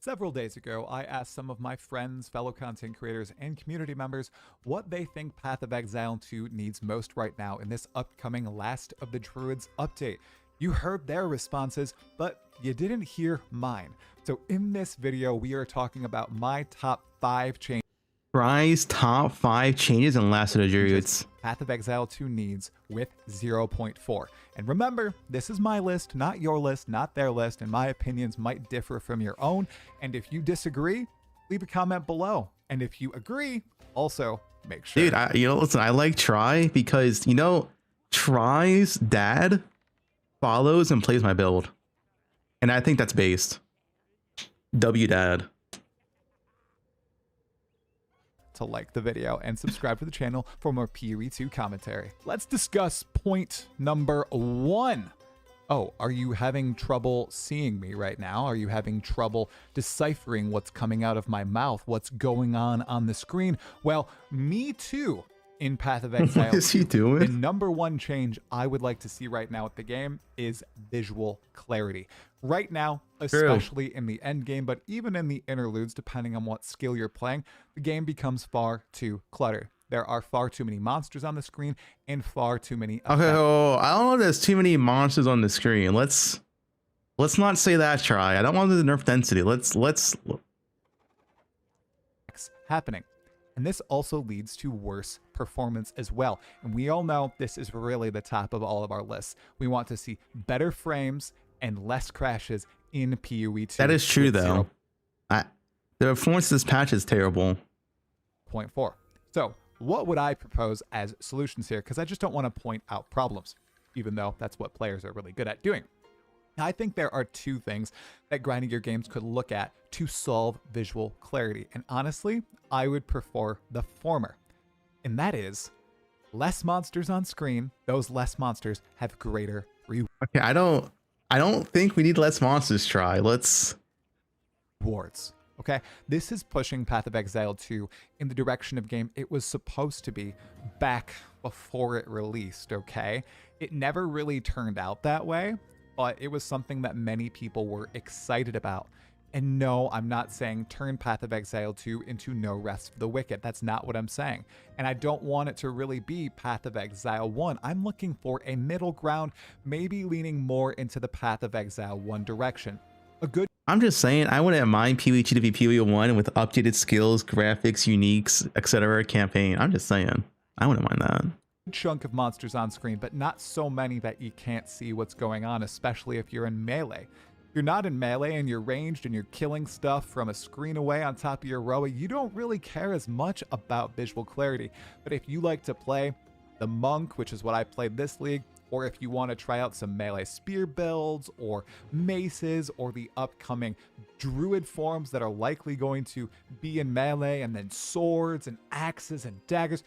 Several days ago, I asked some of my friends, fellow content creators, and community members what they think Path of Exile 2 needs most right now in this upcoming Last of the Druids update. You heard their responses, but you didn't hear mine. So in this video, we are talking about my top 5 changes Try's top 5 changes in Last of the Druids. Path of Exile 2 needs with 0.4. And remember, this is my list, not your list, not their list, and my opinions might differ from your own. And if you disagree, leave a comment below. And if you agree, also make sure. Dude, listen, I like Try because, Try's dad follows and plays my build. And I think that's based. W dad. To like the video and subscribe to the channel for more PoE2 commentary. Let's discuss point number 1. Oh, are you having trouble seeing me right now? Are you having trouble deciphering what's coming out of my mouth? What's going on the screen? Well, me too. In Path of Exile, what is he doing? The number 1 change I would like to see right now with the game is visual clarity. Right now, especially in the end game, but even in the interludes, depending on what skill you're playing, the game becomes far too cluttered. There are far too many monsters on the screen and far too many effects. Okay, I don't know if there's too many monsters on the screen. Let's not say that, Try. I don't want the nerf density. Let's happening. And this also leads to worse performance as well. And we all know this is really the top of all of our lists. We want to see better frames and less crashes in PoE2. That is true, though. The performance of this patch is terrible. 0.4. So what would I propose as solutions here? Because I just don't want to point out problems, even though that's what players are really good at doing. I think there are 2 things that grinding gear games could look at to solve visual clarity. And honestly, I would prefer the former. And that is less monsters on screen. Those less monsters have greater Okay, I don't think we need less monsters, Try. rewards. Okay, this is pushing Path of Exile 2 in the direction of game it was supposed to be back before it released, okay? It never really turned out that way, but it was something that many people were excited about. And no, I'm not saying turn Path of Exile 2 into No Rest for the Wicked. That's not what I'm saying. And I don't want it to really be Path of Exile 1. I'm looking for a middle ground, maybe leaning more into the Path of Exile 1 direction. I'm just saying, I wouldn't mind PoE2 to be PoE1 with updated skills, graphics, uniques, etc. campaign. I'm just saying, I wouldn't mind that. Chunk of monsters on screen, but not so many that you can't see what's going on, especially if you're in melee. If you're not in melee and you're ranged and you're killing stuff from a screen away on top of your row, you don't really care as much about visual clarity. But if you like to play the monk, which is what I played this league, or if you want to try out some melee spear builds or maces or the upcoming druid forms that are likely going to be in melee, and then swords and axes and daggers,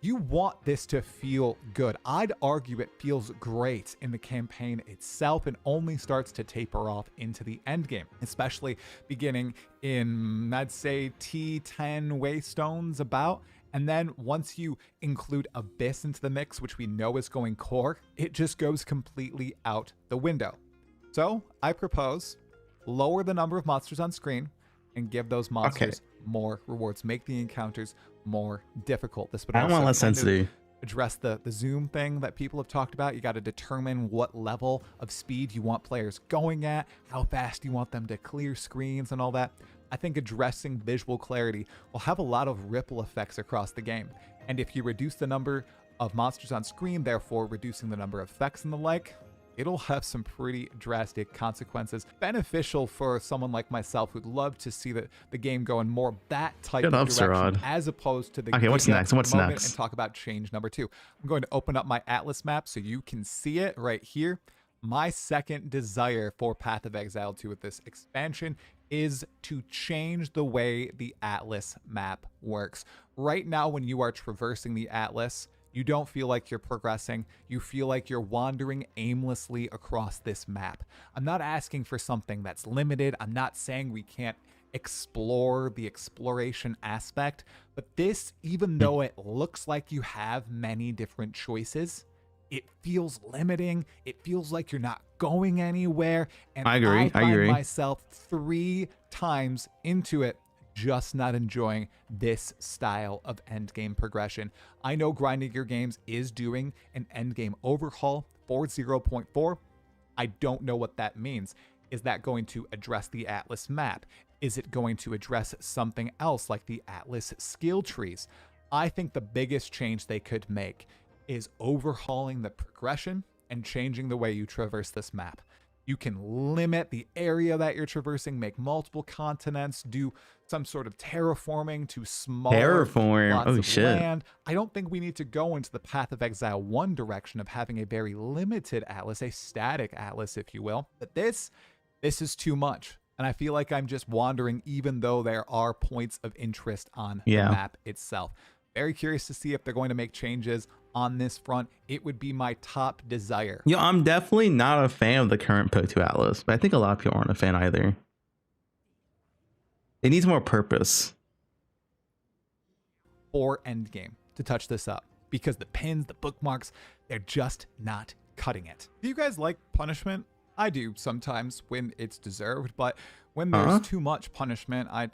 you want this to feel good. I'd argue it feels great in the campaign itself and only starts to taper off into the end game, especially beginning in, I'd say, T10 Waystones about. And then once you include Abyss into the mix, which we know is going core, it just goes completely out the window. So I propose lower the number of monsters on screen and give those monsters more rewards. Make the encounters more difficult. This would I don't want less density. Address the zoom thing that people have talked about. You got to determine what level of speed you want players going at, how fast you want them to clear screens and all that. I think addressing visual clarity will have a lot of ripple effects across the game. And if you reduce the number of monsters on screen, therefore reducing the number of effects and the like, it'll have some pretty drastic consequences. Beneficial for someone like myself who'd love to see the game go in more that type of direction as opposed to the what's next? What's moment next? And talk about change number 2. I'm going to open up my Atlas map so you can see it right here. My second desire for Path of Exile 2 with this expansion is to change the way the Atlas map works. Right now, when you are traversing the Atlas, you don't feel like you're progressing. You feel like you're wandering aimlessly across this map. I'm not asking for something that's limited. I'm not saying we can't explore the exploration aspect, but this, even though it looks like you have many different choices, it feels limiting. It feels like you're not going anywhere. And I agree. I find myself 3 times into it just not enjoying this style of endgame progression. I know Grinding Your Games is doing an endgame overhaul for 0.4. I don't know what that means. Is that going to address the Atlas map? Is it going to address something else like the Atlas skill trees? I think the biggest change they could make is overhauling the progression and changing the way you traverse this map. You can limit the area that you're traversing, make multiple continents, do some sort of terraforming to smaller plots of land. I don't think we need to go into the Path of Exile 1 direction of having a very limited atlas, a static atlas, if you will. But this is too much. And I feel like I'm just wandering, even though there are points of interest on the map itself. Very curious to see if they're going to make changes on this front. It would be my top desire. Yo, I'm definitely not a fan of the current poe2 Atlas, but I think a lot of people aren't a fan either. It needs more purpose. For Endgame to touch this up, because the pins, the bookmarks, they're just not cutting it. Do you guys like punishment? I do sometimes when it's deserved, but when there's too much punishment, I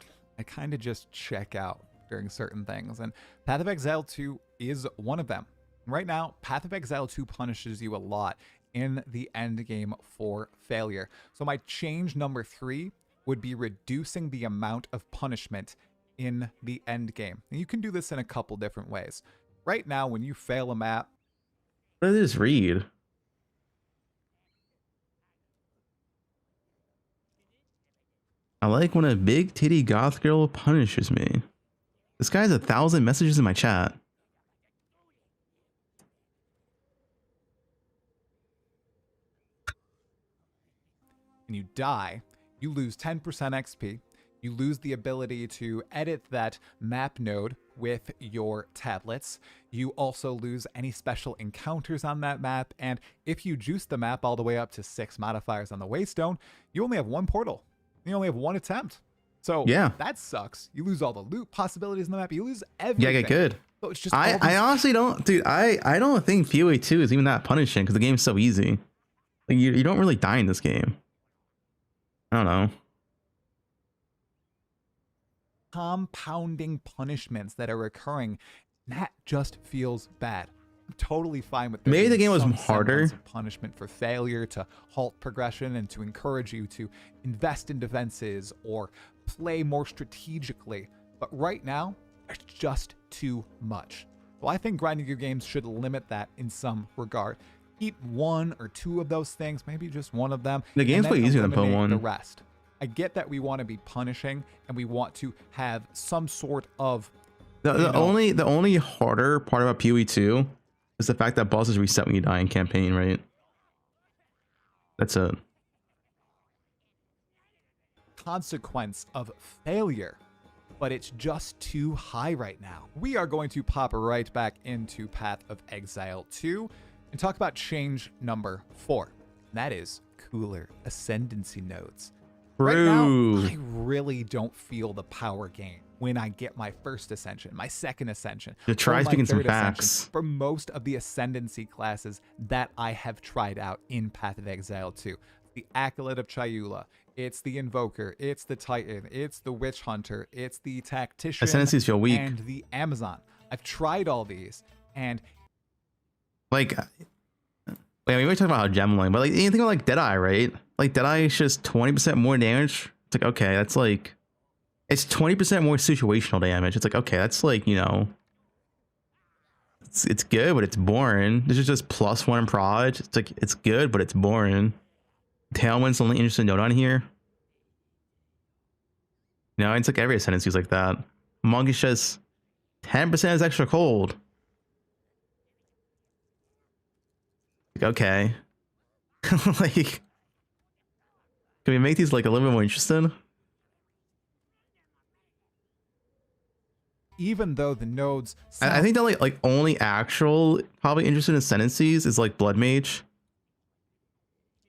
kind of just check out during certain things. And Path of Exile 2 is one of them. Right now, Path of Exile 2 punishes you a lot in the end game for failure. So my change number 3 would be reducing the amount of punishment in the end game. And you can do this in a couple different ways. Right now, when you fail a map, What did this read? I like when a big titty goth girl punishes me. This guy has 1,000 messages in my chat. and you die, you lose 10% XP. You lose the ability to edit that map node with your tablets. You also lose any special encounters on that map. And if you juice the map all the way up to 6 modifiers on the Waystone, you only have 1 portal. You only have 1 attempt. So yeah, that sucks. You lose all the loot possibilities in the map. You lose everything. Yeah, get good. So it's just I honestly don't, dude. I don't think PoE2 is even that punishing because the game's so easy. Like you don't really die in this game. I don't know. Compounding punishments that are occurring, that just feels bad. I'm totally fine with Maybe the game was some harder. semblance of punishment for failure to halt progression and to encourage you to invest in defenses or play more strategically. But right now, it's just too much. Well, I think grinding your games should limit that in some regard. Keep 1 or 2 of those things, maybe just 1 of them. The game's way easier than PoE1. The rest. I get that we want to be punishing and we want to have some sort of the only harder part about PoE2 is the fact that bosses reset when you die in campaign, right? That's a consequence of failure, but it's just too high right now. We are going to pop right back into Path of Exile 2 and talk about change number 4. That is cooler ascendancy nodes. Right now, I really don't feel the power gain when I get my first ascension, my second ascension, to try speaking some facts ascension for most of the ascendancy classes that I have tried out in Path of Exile 2. The Acolyte of Chayula, it's the Invoker, it's the Titan, it's the Witch Hunter, it's the Tactician, ascendancies feel weak, and the Amazon. I've tried all these, and like, wait, we were talking about how gemling, but like anything like Deadeye, right? Like Deadeye is just 20% more damage. It's like, okay, that's like, it's 20% more situational damage. It's like, okay, that's like, you know, it's good, but it's boring. This is just +1 prod. It's like, it's good, but it's boring. Tailwind's the only interesting note on here. You know, it's like every ascendancy is like that. Monk is just 10% is extra cold. Like, okay. Like, can we make these like a little bit more interesting? even though the nodes I think the like only actual probably interested in ascendancies is like Blood Mage.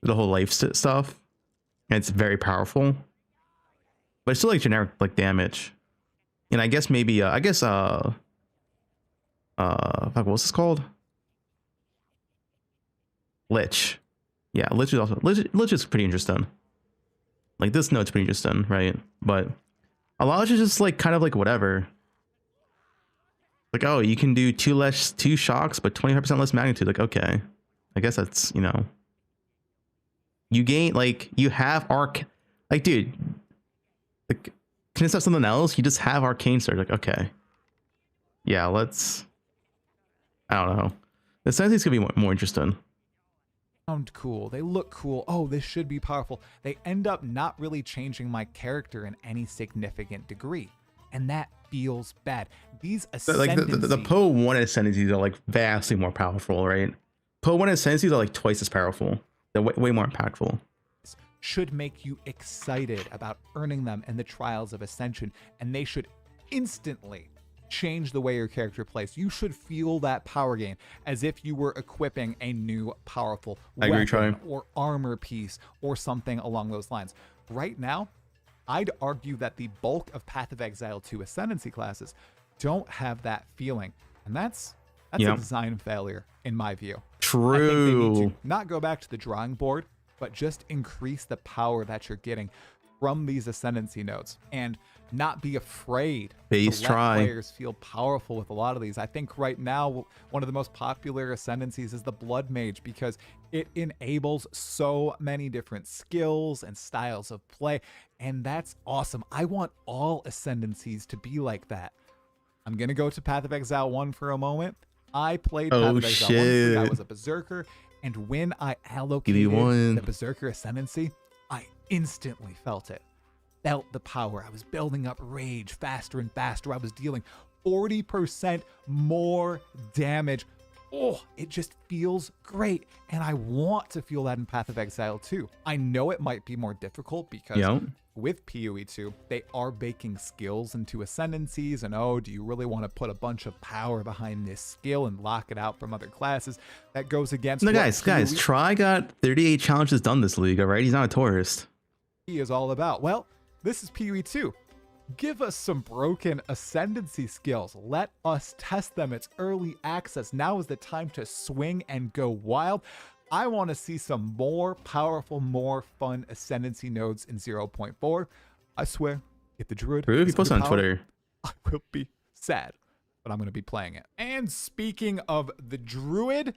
The whole life stuff. And it's very powerful. But it's still like generic like damage. And I guess maybe fuck, what's this called? Lich. Yeah, Lich is also Lich is pretty interesting. Like this node's pretty interesting, right? But a lot of it's just like kind of like whatever. Like, oh, you can do two shocks, but 25% less magnitude. Like, okay. I guess that's, you know. You gain like you have arc like dude. Like, can it have something else? You just have arcane surge. Like, okay. Yeah, let's I don't know. The senses could be more interesting. Sound cool. They look cool. Oh, this should be powerful. They end up not really changing my character in any significant degree. And that feels bad. These ascendancies, like the poe1 ascendancies are like vastly more powerful, right? poe1 ascendancies are like twice as powerful. They're way more impactful. should make you excited about earning them in the Trials of Ascension, and they should instantly change the way your character plays. You should feel that power gain as if you were equipping a new powerful weapon or armor piece or something along those lines. Right now, I'd argue that the bulk of Path of Exile 2 Ascendancy classes don't have that feeling, and that's a design failure in my view. True. I think they need to not go back to the drawing board, but just increase the power that you're getting from these Ascendancy nodes and not be afraid to let players feel powerful with a lot of these. I think right now one of the most popular Ascendancies is the Blood Mage because it enables so many different skills and styles of play, and that's awesome. I want all Ascendancies to be like that. I'm gonna go to Path of Exile 1 for a moment. I played Path of Exile 1 3. I was a Berserker, and when I allocated the Berserker Ascendancy, I instantly felt it. Felt the power. I was building up rage faster and faster. I was dealing 40% more damage. Oh, it just feels great. And I want to feel that in Path of Exile 2. I know it might be more difficult because with PoE2, they are baking skills into Ascendancies. And oh, do you really want to put a bunch of power behind this skill and lock it out from other classes? That goes against No, guys, Try got 38 challenges done this league, all right? He's not a tourist. He is all about. Well, this is PoE2. Give us some broken Ascendancy skills. Let us test them. It's early access. Now is the time to swing and go wild. I want to see some more powerful, more fun Ascendancy nodes in 0.4. I swear, if the Druid he posted on Twitter, I will be sad, but I'm going to be playing it. And speaking of the Druid,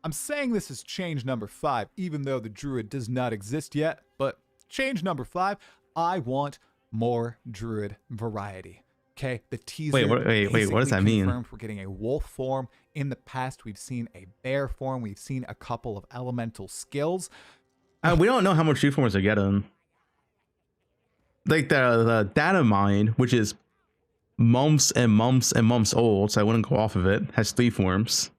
I'm saying this is change number 5, even though the Druid does not exist yet, but change number 5, I want more Druid variety. Okay, the teaser. Wait, what does that mean? We're getting a wolf form. In the past, we've seen a bear form. We've seen a couple of elemental skills. We don't know how much Druid forms are getting. Like the data mine, which is months and months and months old, so I wouldn't go off of it, has 3 forms.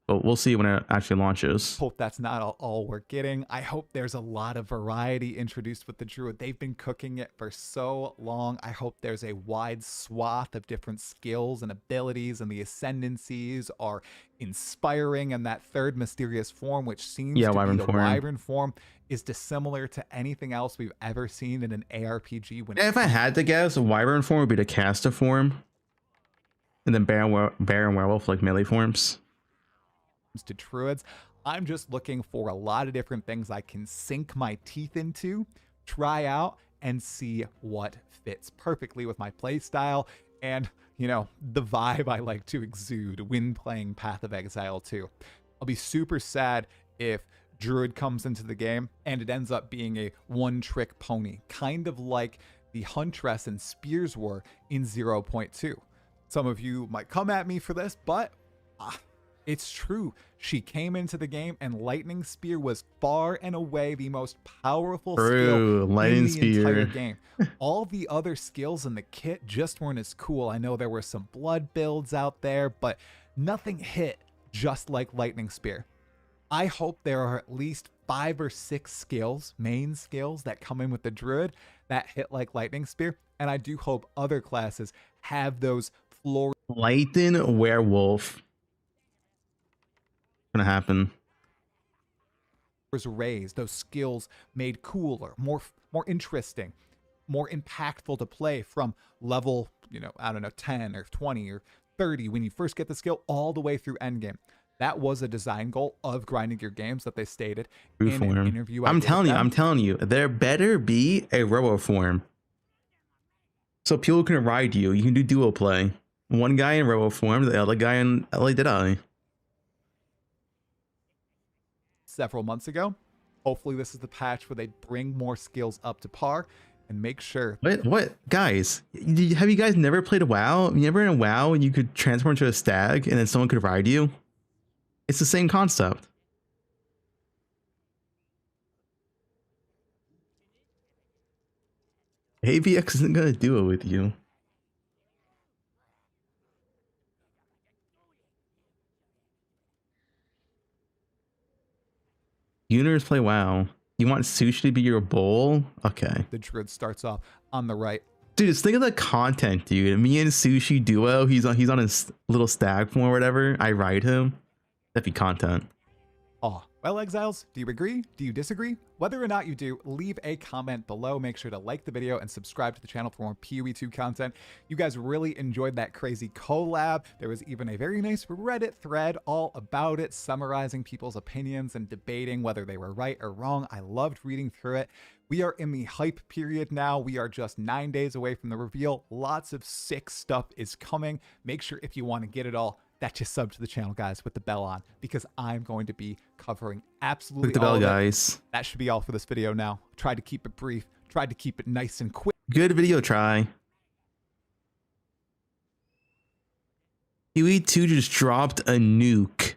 But we'll see when it actually launches. Hope that's not all we're getting. I hope there's a lot of variety introduced with the Druid. They've been cooking it for so long. I hope there's a wide swath of different skills and abilities, and the Ascendancies are inspiring. And that third mysterious form, which seems to be the Wyvern form, is dissimilar to anything else we've ever seen in an ARPG. If I had to guess, a Wyvern form would be the Caster form, and then Bear and Werewolf like melee forms. To Druids, I'm just looking for a lot of different things I can sink my teeth into, try out, and see what fits perfectly with my playstyle and, you know, the vibe I like to exude when playing Path of Exile 2. I'll be super sad if Druid comes into the game and it ends up being a one-trick pony, kind of like the Huntress and Spears were in 0.2. Some of you might come at me for this, but it's true. She came into the game and Lightning Spear was far and away the most powerful skill in the entire game. All the other skills in the kit just weren't as cool. I know there were some blood builds out there, but nothing hit just like Lightning Spear. I hope there are at least 5 or 6 skills, main skills, that come in with the Druid that hit like Lightning Spear. And I do hope other classes have those floor Lightning werewolf. Gonna happen. was raised, those skills made cooler, more interesting, more impactful to play from level, you know, I don't know, 10 or 20 or 30 when you first get the skill all the way through endgame. That was a design goal of Grinding Gear Games that they stated in an interview. I'm telling you, there better be a robo form. So people can ride you. You can do duo play. One guy in robo form, the other guy in LA Deadeye. Several months ago. Hopefully this is the patch where they bring more skills up to par and make sure. What guys? Have you guys never played a WoW? You never in a WoW and you could transform into a stag and then someone could ride you? It's the same concept. AVX isn't gonna do it with you. Uners play WoW. You want Sushi to be your bowl? Okay. The Druid starts off on the right. Dude, just think of the content, dude. Me and Sushi duo. He's on his little stag form or whatever. I ride him. That'd be content. Oh, well, Exiles, do you agree? Do you disagree? Whether or not you do, leave a comment below. Make sure to like the video and subscribe to the channel for more PoE2 content. You guys really enjoyed that crazy collab. There was even a very nice Reddit thread all about it, summarizing people's opinions and debating whether they were right or wrong. I loved reading through it. We are in the hype period now. We are just 9 days away from the reveal. Lots of sick stuff is coming. Make sure if you want to get it all, that you sub to the channel, guys, with the bell on, because I'm going to be covering absolutely Click the all bell, of it. guys. That should be all for this video now. Tried to keep it brief, tried to keep it nice and quick. Good video try. PoE2 just dropped a nuke.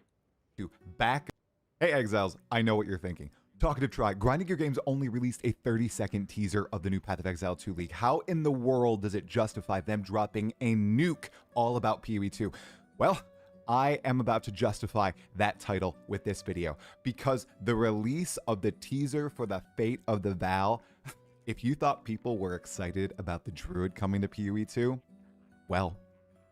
Back. Hey, Exiles, I know what you're thinking. Talking to Try, Grinding Gear Games only released a 30-second teaser of the new Path of Exile 2 leak. How in the world does it justify them dropping a nuke all about PoE2? Well, I am about to justify that title with this video, because the release of the teaser for the Fate of the Val, if you thought people were excited about the Druid coming to PoE2, well,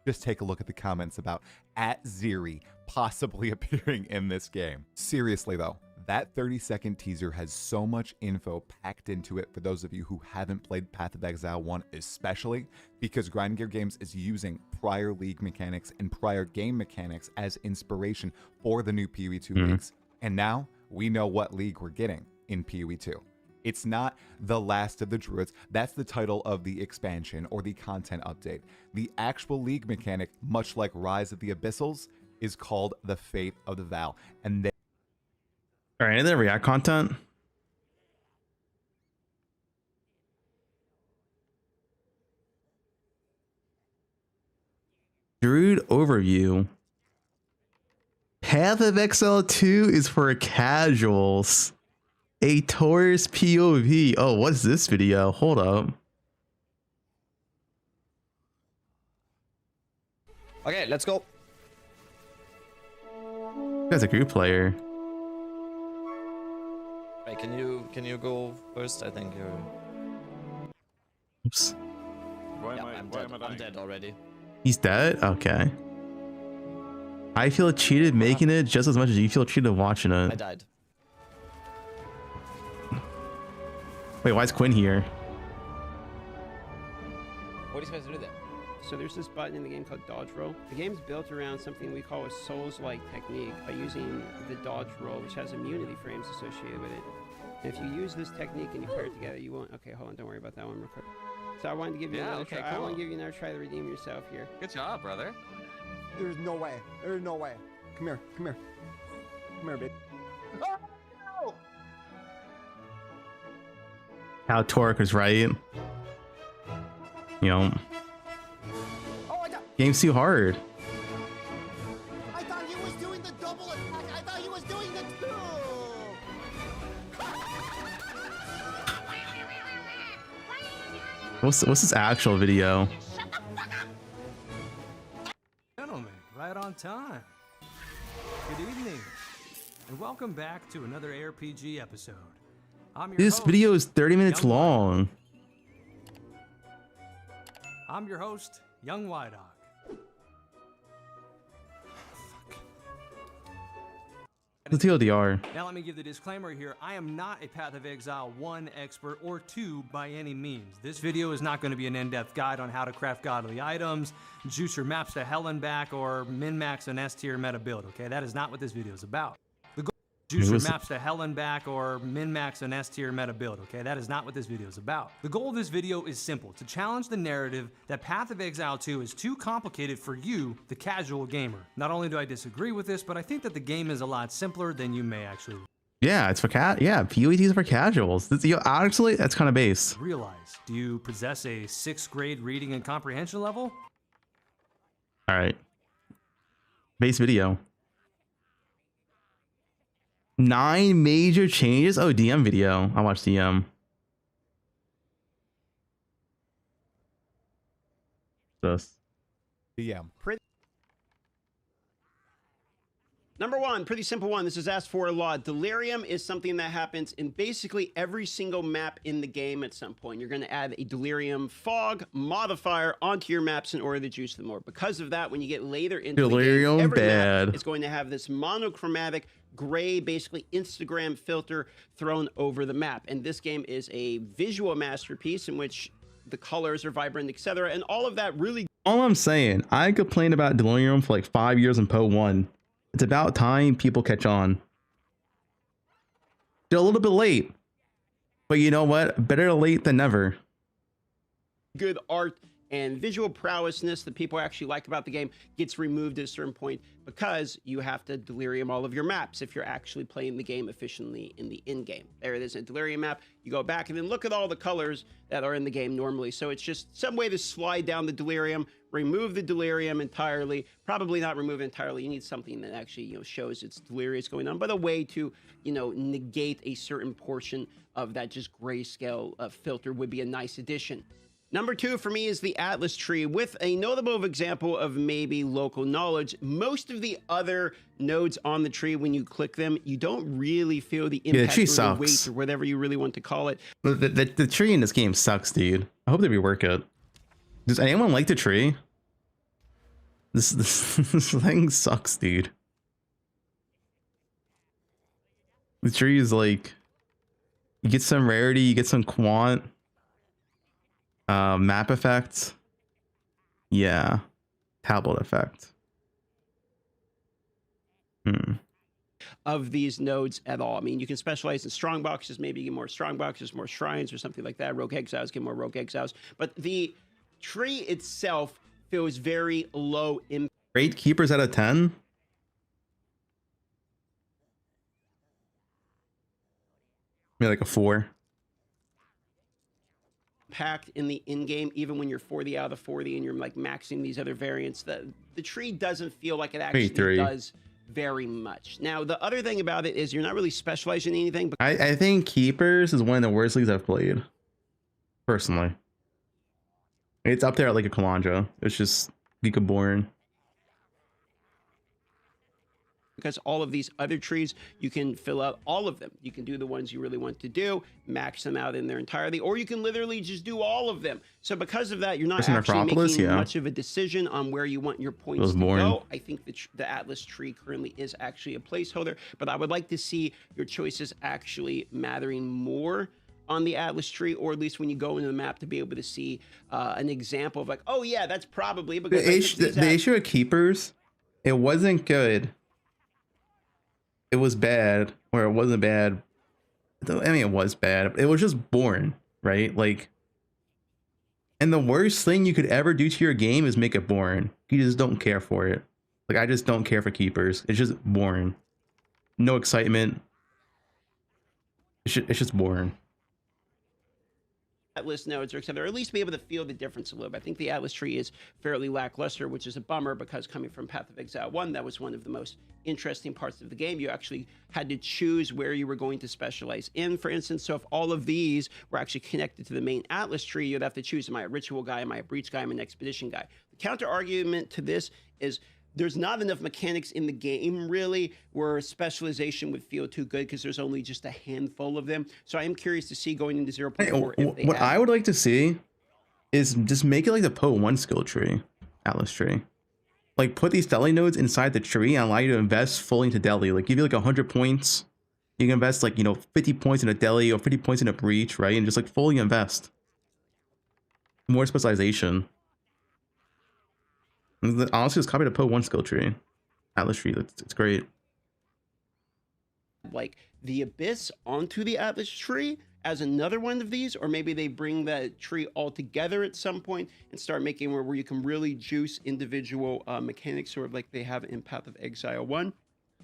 just take a look at the comments about @Zeri possibly appearing in this game. Seriously though, that 30-second teaser has so much info packed into it for those of you who haven't played Path of Exile 1, especially because Grinding Gear Games is using prior league mechanics and prior game mechanics as inspiration for the new PoE2 leagues. And now we know what league we're getting in PoE2. It's not the last of the Druids. That's the title of the expansion or the content update. The actual league mechanic, much like Rise of the Abyssals, is called the Fate of the Val. And they All right, any other React content? Druid overview. Path of Exile 2 is for casuals. A Taurus POV. Oh, what's this video? Hold up. Okay, let's go. You guys a group player. Wait, can you go first? I think you're. Oops. I'm dead already. He's dead? Okay. I feel cheated making it just as much as you feel cheated watching it. I died. Wait, why is Quinn here? What are you supposed to do then? So there's this button in the game called dodge roll. The game's built around something we call a Souls-like technique by using the dodge roll, which has immunity frames associated with it. And if you use this technique and you pair it together, you won't. Okay, hold on, don't worry about that one real quick. So I wanted to give you another try. I want to give you another try to redeem yourself here. Good job, brother. There's no way. There's no way. Come here. Come here. Come here, babe. Oh, no! How Torque was right. You know. Oh, Game's too hard. I thought he was doing the double attack. I thought he was doing the two. What's this actual video? Gentlemen, right on time. Good evening, and welcome back to another RPG episode. I'm your This host, video is 30 minutes Young long. I'm your host, Young Wydog. The TLDR. Now let me give the disclaimer here. I am not a Path of Exile 1 expert or 2 by any means. This video is not going to be an in-depth guide on how to craft godly items, juice your maps to hell and back, or min-max an S-tier meta build, okay? That is not what this video is about. The goal is juice your maps to hell and back, or min-max an S-tier meta build, okay? That is not what this video is about. The goal of this video is simple, to challenge the narrative that Path of Exile 2 is too complicated for you, the casual gamer. Not only do I disagree with this, but I think that the game is a lot simpler than you may actually Yeah, it's for PoEs is for casuals. Honestly, that's kind of base. realize. Do you possess a 6th grade reading and comprehension level? All right. Base video. 9 major changes. Oh, DM video. I watched DM. This. DM. Number one, pretty simple one. This is asked for a lot. Delirium is something that happens in basically every single map in the game at some point. You're going to add a Delirium fog modifier onto your maps in order to juice them more. Because of that, when you get later into Delirium the game, every bad. map is going to have this monochromatic gray, basically Instagram filter thrown over the map. And this game is a visual masterpiece in which the colors are vibrant, etc. And all of that really... All I'm saying, I complained about Delirium for like 5 years in PoE1. It's about time people catch on. They're a little bit late, but you know what? Better late than never. Good art and visual prowessness that people actually like about the game gets removed at a certain point because you have to delirium all of your maps if you're actually playing the game efficiently in the in-game. There it is, a delirium map. You go back and then look at all the colors that are in the game normally. So it's just some way to slide down the delirium, remove the delirium entirely, probably not remove it entirely. You need something that actually, you know, shows it's delirious going on, but a way to, you know, negate a certain portion of that just grayscale filter would be a nice addition. Number two for me is the Atlas tree, with a notable example of maybe local knowledge. Most of the other nodes on the tree, when you click them, you don't really feel the impact tree or sucks. the weight or whatever you really want to call it. The tree in this game sucks, dude. I hope they rework it. Does anyone like the tree? This thing sucks, dude. The tree is like, you get some rarity, you get some quant. Map effect. Yeah. Tablet effect. Of these nodes at all. I mean, you can specialize in strong boxes, maybe get more strong boxes, more shrines or something like that. Rogue exiles, get more rogue exiles. But the tree itself feels very low impact. Rate keepers out of 10. Maybe like a 4. Packed in the in-game, even when you're 40 out of 40 and you're like maxing these other variants, the tree doesn't feel like it actually does very much. Now, the other thing about it is you're not really specializing in anything. But I think keepers is one of the worst leagues I've played, personally. It's up there at like a Kalandra. It's just giga boring. Because all of these other trees, you can fill out all of them. You can do the ones you really want to do, max them out in their entirety, or you can literally just do all of them. So because of that, you're not actually making much of a decision on where you want your points to go. I think the Atlas tree currently is actually a placeholder, but I would like to see your choices actually mattering more on the Atlas tree, or at least when you go into the map to be able to see an example of like, oh yeah, that's probably because the issue of keepers, it wasn't good. It was bad, or it wasn't bad. I mean, it was bad. It was just boring, right? Like, and the worst thing you could ever do to your game is make it boring. You just don't care for it. Like, I just don't care for keepers. It's just boring. No excitement. It's just boring. Atlas nodes, or etc., or at least be able to feel the difference a little bit. I think the Atlas tree is fairly lackluster, which is a bummer because coming from Path of Exile 1, that was one of the most interesting parts of the game. You actually had to choose where you were going to specialize in, for instance. So if all of these were actually connected to the main Atlas tree, you'd have to choose, am I a ritual guy, am I a breach guy, am I an expedition guy? The counter argument to this is there's not enough mechanics in the game, really, where specialization would feel too good because there's only just a handful of them. So I am curious to see going into 0.4. What I would like to see is just make it like the PoE1 skill tree, Atlas tree. like put these deli nodes inside the tree and allow you to invest fully into deli. Like give you like 100 points. You can invest like, you know, 50 points in a deli or 50 points in a breach, right? And just like fully invest. More specialization. And honestly, just copy the poe1 skill tree. Atlas tree, it's great. Like the Abyss onto the Atlas tree as another one of these, or maybe they bring that tree all together at some point and start making where you can really juice individual mechanics, sort of like they have in Path of Exile 1.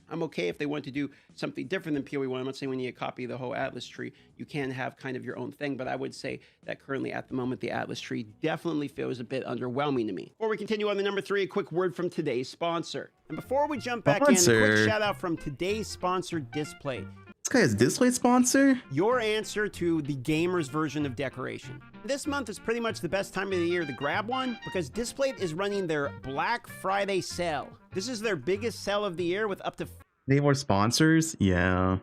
I'm okay if they want to do something different than PoE 1. I'm not saying when you copy the whole Atlas tree, you can have kind of your own thing, but I would say that currently at the moment, the Atlas tree definitely feels a bit underwhelming to me. Before we continue on to number 3, a quick word from today's sponsor. And before we jump back in, a quick shout out from today's sponsor, Display. This guy is Display sponsor? Your answer to the gamer's version of decoration. This month is pretty much the best time of the year to grab one because Display is running their Black Friday sale. This is their biggest sale of the year with up to They more sponsors? Yeah.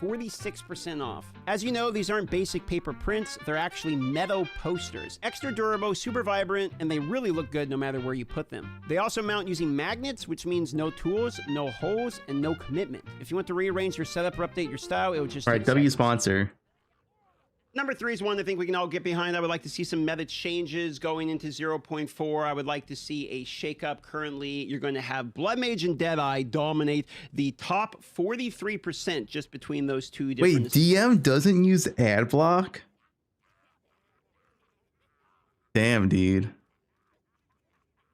46% off. As you know, these aren't basic paper prints, they're actually metal posters. Extra durable, super vibrant, and they really look good no matter where you put them. They also mount using magnets, which means no tools, no holes, and no commitment. If you want to rearrange your setup or update your style, it would just Alright, W sponsor. Number 3 is one I think we can all get behind. I would like to see some meta changes going into 0.4. I would like to see a shakeup. Currently, you're going to have Blood Mage and Deadeye dominate the top 43% just between those two different... Wait, DM doesn't use ad block? Damn, dude.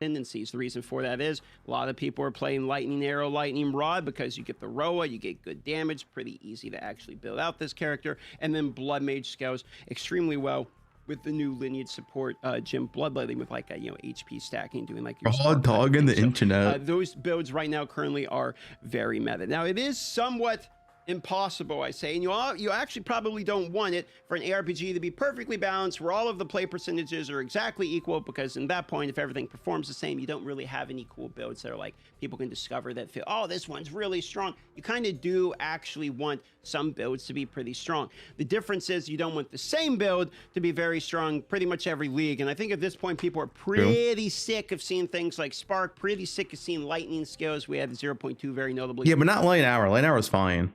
Tendencies. The reason for that is a lot of people are playing Lightning Arrow, Lightning Rod because you get the Roa, you get good damage, pretty easy to actually build out this character, and then Blood Mage scales extremely well with the new lineage support, Jim Bloodletting with like a, you know, HP stacking, doing like your raw dog in the internet. Those builds right now currently are very meta. Now it is somewhat impossible, I say, and you actually probably don't want it for an ARPG to be perfectly balanced where all of the play percentages are exactly equal, because in that point, if everything performs the same, you don't really have any cool builds that are like people can discover that feel, oh, this one's really strong. You kind of do actually want some builds to be pretty strong. The difference is you don't want the same build to be very strong pretty much every league, and I think at this point people are pretty sick of seeing things like Spark, pretty sick of seeing lightning skills. We had the 0.2 very notably. Yeah, but not Light Hour. Light Hour is fine.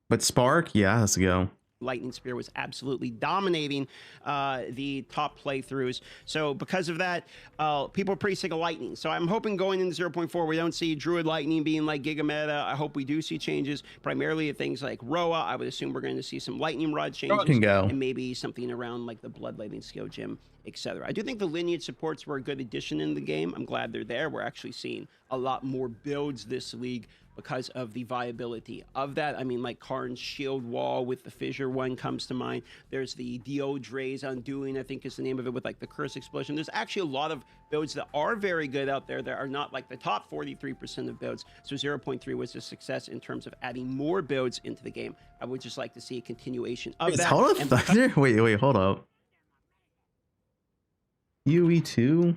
But Spark, yeah, has to go. Lightning Spear was absolutely dominating the top playthroughs. So because of that, people are pretty sick of Lightning. So I'm hoping going into 0.4, we don't see Druid Lightning being like Giga Meta. I hope we do see changes, primarily at things like Roa. I would assume we're going to see some Lightning Rod changes. Can go. And maybe something around like the Bloodletting skill gym, etc. I do think the lineage supports were a good addition in the game. I'm glad they're there. We're actually seeing a lot more builds this league because of the viability of that. I mean, like Karn's Shield Wall with the Fissure one comes to mind. There's the Diodre's Undoing, I think is the name of it, with like the Curse Explosion. There's actually a lot of builds that are very good out there that are not like the top 43% of builds. So 0.3 was a success in terms of adding more builds into the game. I would just like to see a continuation of that. Hold up, Thunder? Wait, hold up. UE2?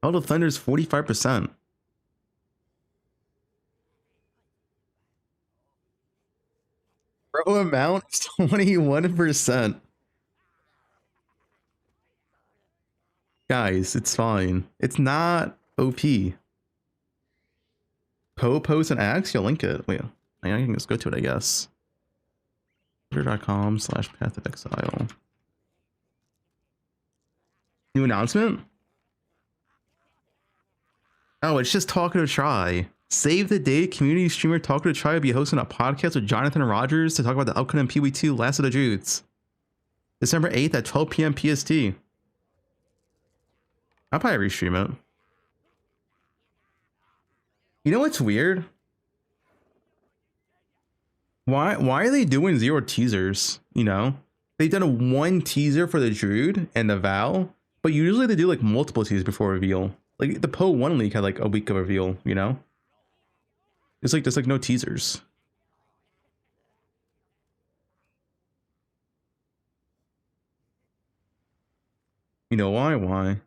Out of Thunder's 45%. Bro amount is 21%. Guys, it's fine. It's not OP. Poe post an axe? You'll link it. Wait, I can just go to it, I guess. Twitter.com/Path of Exile. New announcement? Oh, it's just Talking to Try. Save the date. Community streamer Talking to Try will be hosting a podcast with Jonathan Rogers to talk about the upcoming PoE2 Last of the Druids. December 8th at 12 p.m. PST. I'll probably restream it. You know what's weird? Why are they doing 0 teasers? You know? They've done a 1 teaser for the Druid and the Vow, but usually they do like multiple teasers before reveal. Like the poe1 leak had like a week of reveal, you know? It's like there's like no teasers. You know why? Why?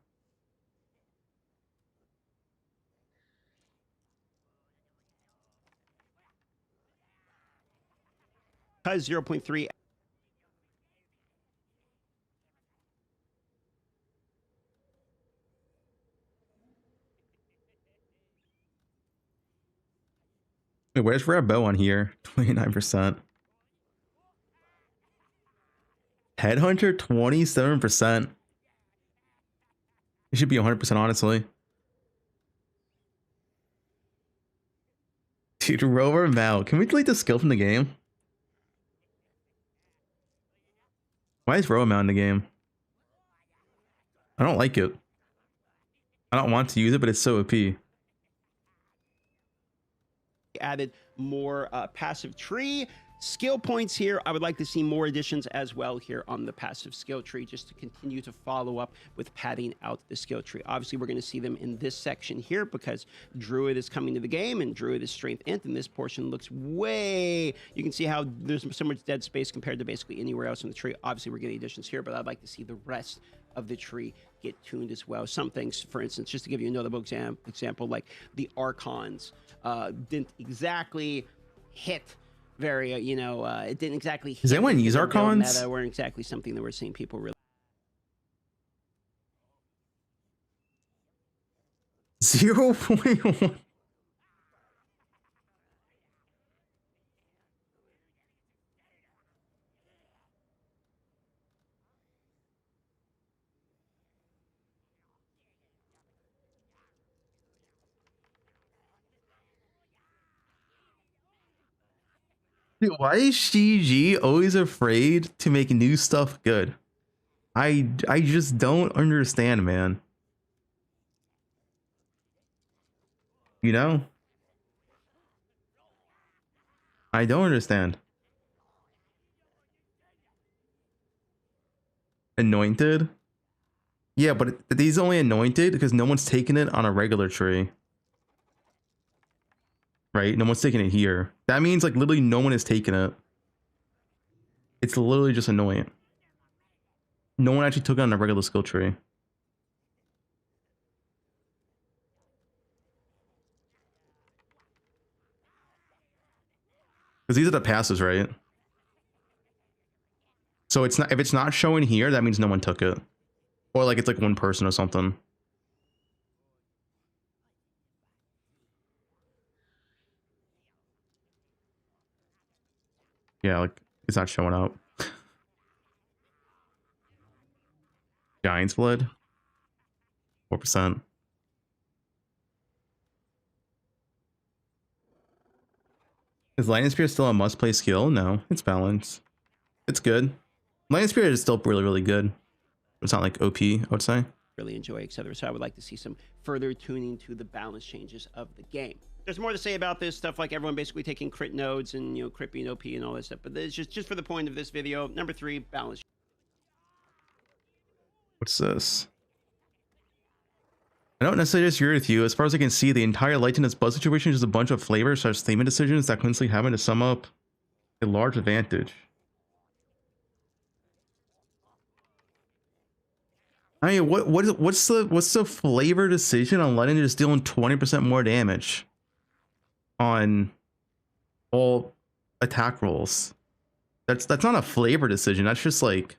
because 0.3. Wait, where's Rare Bow on here? 29%. Headhunter 27%. It should be 100% honestly. Dude, Rover Mal. Can we delete the skill from the game? Why is Rover Mal in the game? I don't like it. I don't want to use it, but it's so OP. Added more passive tree skill points here. I would like to see more additions as well here on the passive skill tree, just to continue to follow up with padding out the skill tree. Obviously, we're going to see them in this section here because Druid is coming to the game and Druid is strength int, and this portion looks way... You can see how there's so much dead space compared to basically anywhere else in the tree. Obviously, we're getting additions here, but I'd like to see the rest of the tree get tuned as well. Some things, for instance, just to give you another example, like the Archons didn't exactly hit very, it didn't exactly. Does anyone use Archons? Meta weren't exactly something that we're seeing people really. 0.1. Dude, why is CG always afraid to make new stuff good? I just don't understand, man. You know? I don't understand. Anointed? Yeah, but these only anointed because no one's taking it on a regular tree. Right? No one's taking it here. That means like literally no one is taking it. It's literally just annoying. No one actually took it on a regular skill tree. Because these are the passes, right? So it's not, if it's not showing here, that means no one took it. Or like it's like one person or something. Yeah, like it's not showing up. Giant's Blood. 4%. Is Lightning Spear still a must-play skill? No, it's balanced. It's good. Lightning Spear is still really, really good. It's not like OP, I would say. Really enjoy, etc. So I would like to see some further tuning to the balance changes of the game. There's more to say about this stuff, like everyone basically taking crit nodes and crit being OP and all that stuff. But it's just for the point of this video. Number 3, balance. What's this? I don't necessarily disagree with you. As far as I can see, the entire Lightness buzz situation is just a bunch of flavors such statement decisions that constantly having to sum up a large advantage. I mean, what's the flavor decision on letting it just dealing 20% more damage on all attack rolls? That's not a flavor decision. That's just like,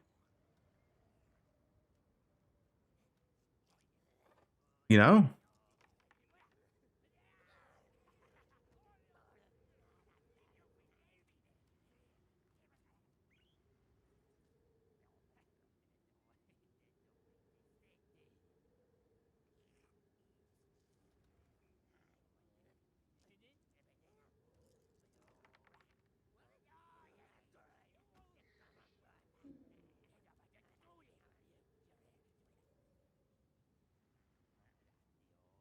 you know?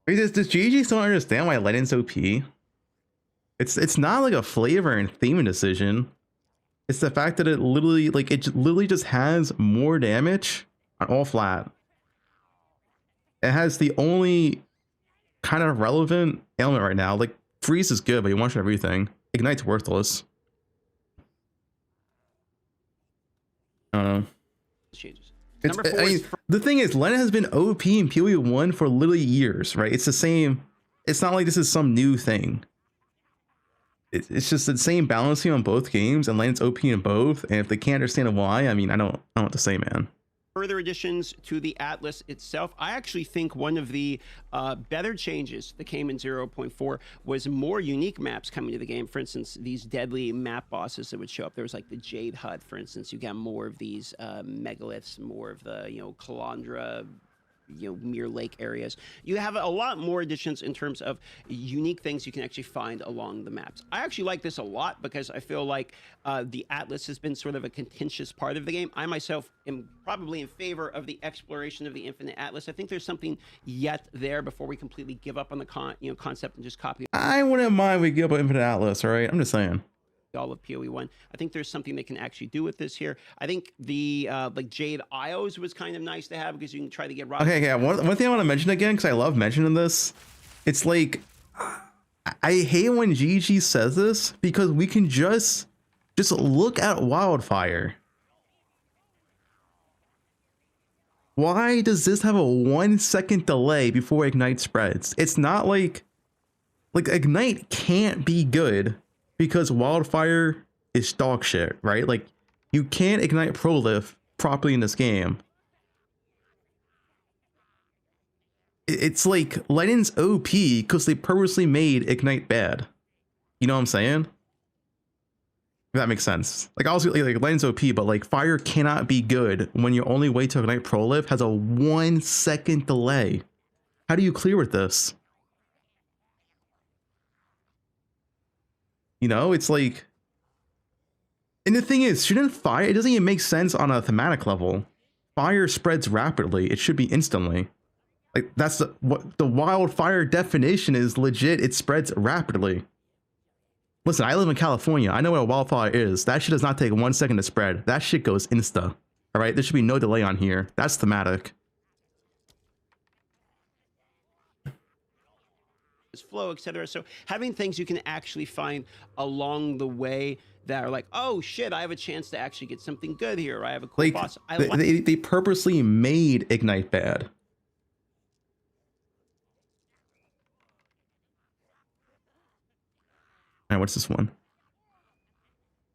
Wait, does GG still understand why Lightning's OP? It's not like a flavor and theming decision. It's the fact that it literally just has more damage on all flat. It has the only kind of relevant element right now. Like freeze is good, but you want everything. Ignite's worthless. I don't know. Changes. The thing is, Lena has been OP in PoE 1 for literally years, right? It's the same. It's not like this is some new thing. it's just the same balancing on both games, and Landen's OP in both. And if they can't understand why, I mean, I don't know what to say, man. Further additions to the Atlas itself, I actually think one of the better changes that came in 0.4 was more unique maps coming to the game. For instance, these deadly map bosses that would show up. There was like the Jade Hut, for instance. You got more of these megaliths, more of the, you know, Calandra, you know, Mirror Lake areas. You have a lot more additions in terms of unique things you can actually find along the maps. I actually like this a lot because I feel like the Atlas has been sort of a contentious part of the game. I myself am probably in favor of the exploration of the Infinite Atlas. I think there's something yet there before we completely give up on the concept and just copy. I wouldn't mind we give up Infinite Atlas, all right? I'm just saying. All of PoE 1. I think there's something they can actually do with this here. I think the like Jade Ios was kind of nice to have because you can try to get Okay, yeah. One thing I want to mention again, because I love mentioning this, it's like I hate when GG says this because we can just look at Wildfire. Why does this have a 1 second delay before Ignite spreads? It's not like Ignite can't be good because Wildfire is dog shit, right? Like, you can't Ignite Prolif properly in this game. It's like Lightning's OP because they purposely made Ignite bad. You know what I'm saying? If that makes sense. Like, obviously, like Lightning's OP, but like Fire cannot be good when your only way to Ignite Prolif has a 1 second delay. How do you clear with this? You know, it's like, and the thing is, shouldn't Fire, it doesn't even make sense on a thematic level. Fire spreads rapidly. It should be instantly. Like, that's what the Wildfire definition is. Legit, it spreads rapidly. Listen, I live in California. I know what a wildfire is. That shit does not take 1 second to spread. That shit goes insta. All right, there should be no delay on here. That's thematic. Flow, etc. So having things you can actually find along the way that are like, oh shit, I have a chance to actually get something good here. Or I have a cool boss. They purposely made Ignite bad. All right, what's this one?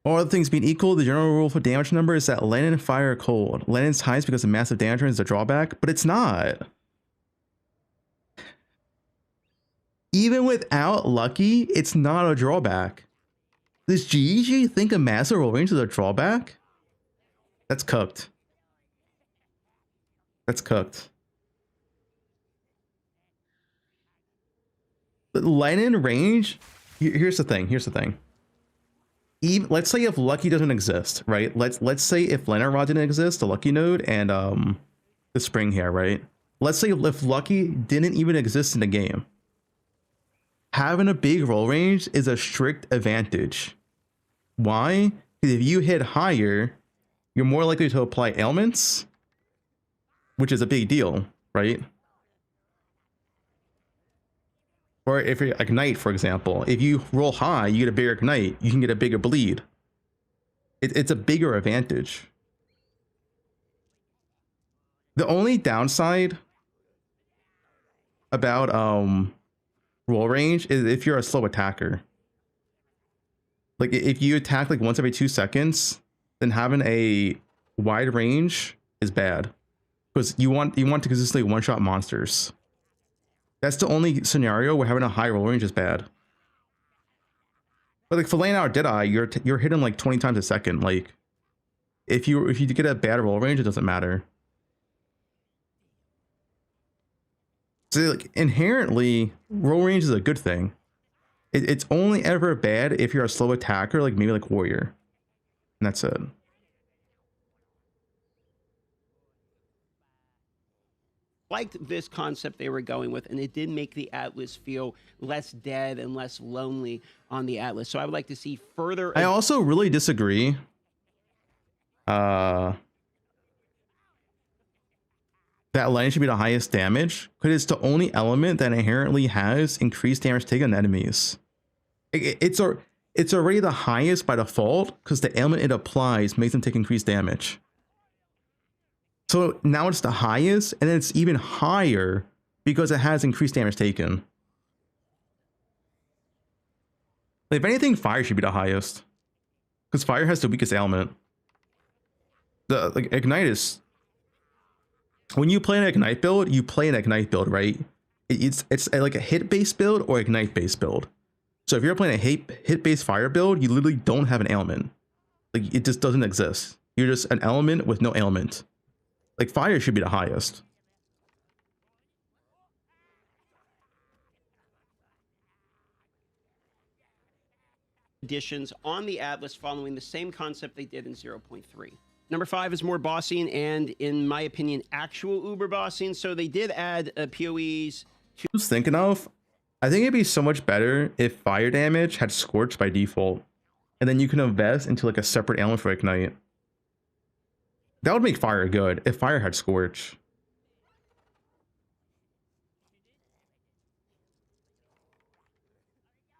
All other things being equal, the general rule for damage number is that Lennon, Fire, Cold. Lennon's highest because of massive damage is a drawback, but it's not. Even without Lucky, it's not a drawback. Does GG think a massive roll range is a drawback? That's cooked. That's cooked. But Lightning range, here's the thing. Here's the thing. Even, let's say if Lucky doesn't exist, right? Let's say if Leonard Rod didn't exist, the Lucky node, and the Spring Hair, right? Let's say if Lucky didn't even exist in the game. Having a big roll range is a strict advantage. Why? Because if you hit higher, you're more likely to apply ailments, which is a big deal, right? Or if you Ignite, for example, if you roll high, you get a bigger Ignite, you can get a bigger bleed. It's a bigger advantage. The only downside about roll range is if you're a slow attacker. Like if you attack like once every 2 seconds, then having a wide range is bad because you want to consistently one-shot monsters. That's the only scenario where having a high roll range is bad. But like for laying out Deadeye, you're hitting like 20 times a second. Like if you get a bad roll range, it doesn't matter. So like inherently, roll range is a good thing. It's only ever bad if you're a slow attacker, like maybe like Warrior, and that's it. Liked this concept they were going with, and it did make the Atlas feel less dead and less lonely on the Atlas. So I would like to see further. I also really disagree. That Lightning should be the highest damage because it's the only element that inherently has increased damage taken on enemies. It's already the highest by default because the element it applies makes them take increased damage. So now it's the highest, and then it's even higher because it has increased damage taken. If anything, fire should be the highest, because fire has the weakest ailment. The like ignite is, when you play an ignite build, you play an ignite build, right? It's like a hit based build or ignite based build. So if you're playing a hit based fire build, you literally don't have an ailment. Like it just doesn't exist. You're just an element with no ailment. Like fire should be the highest. Additions on the Atlas following the same concept they did in 0.3. Number 5 is more bossing and, in my opinion, actual uber bossing. So they did add PoEs. I was thinking of, I think it'd be so much better if fire damage had Scorch by default, and then you can invest into like a separate ailment for Ignite. That would make fire good if fire had Scorch.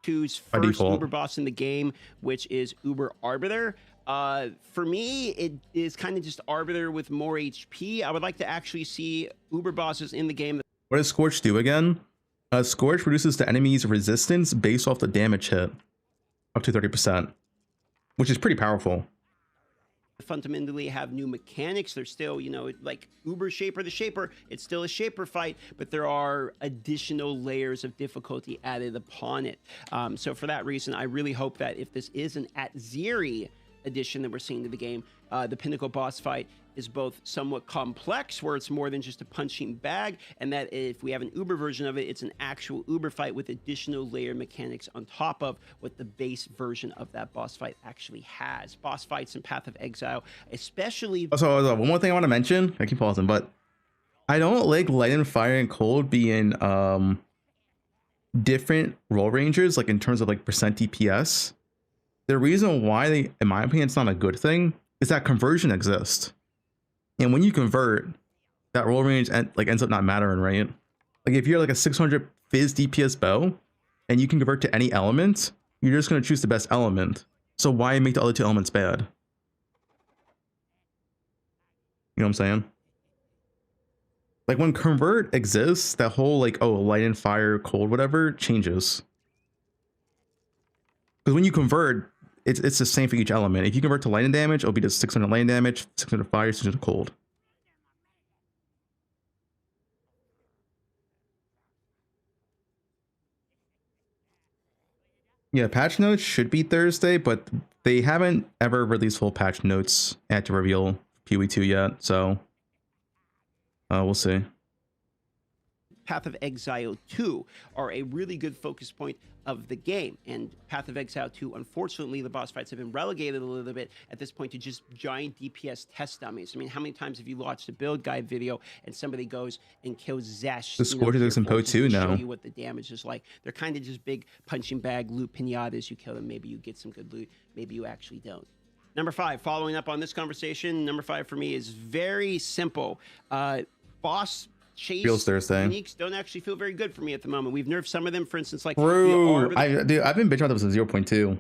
Two's first uber boss in the game, which is Uber Arbiter. For me, it is kind of just Arbiter with more HP. I would like to actually see uber bosses in the game. What does Scorch do again? Scorch reduces the enemy's resistance based off the damage hit up to 30%, which is pretty powerful. Fundamentally have new mechanics. They're still, you know, like Uber Shaper the Shaper, it's still a Shaper fight, but there are additional layers of difficulty added upon it. So for that reason, I really hope that if this is an Atziri addition that we're seeing to the game, the Pinnacle boss fight is both somewhat complex, where it's more than just a punching bag, and that if we have an Uber version of it, it's an actual Uber fight with additional layer mechanics on top of what the base version of that boss fight actually has. Boss fights in Path of Exile, especially... Also, one more thing I want to mention, I keep pausing, but I don't like Lightning, Fire, and Cold being different roll rangers, like in terms of like percent DPS. The reason why they, in my opinion, it's not a good thing is that conversion exists. And when you convert, that roll range ends up not mattering, right? Like if you're like a 600 Fizz DPS bow and you can convert to any element, you're just going to choose the best element. So why make the other two elements bad? You know what I'm saying? Like when convert exists, that whole like, oh, light and fire, cold, whatever changes. Because when you convert, it's the same for each element. If you convert to lightning damage, it'll be just 600 lightning damage, 600 fire, 600 cold. Yeah, patch notes should be Thursday, but they haven't ever released full patch notes at the reveal PoE2 yet, so we'll see. Path of Exile 2 are a really good focus point of the game, and Path of Exile 2, unfortunately, the boss fights have been relegated a little bit at this point to just giant DPS test dummies. I mean, how many times have you watched a build guide video and somebody goes and kills Zesh? The Scorch is in poe2 now. Show you what the damage is like. They're kind of just big punching bag loot pinatas. You kill them, maybe you get some good loot, maybe you actually don't. Number 5, following up on this conversation, number 5 for me is very simple. Boss chase uniques don't actually feel very good for me at the moment. We've nerfed some of them, for instance, like dude, I've been bitching about this in 0.2.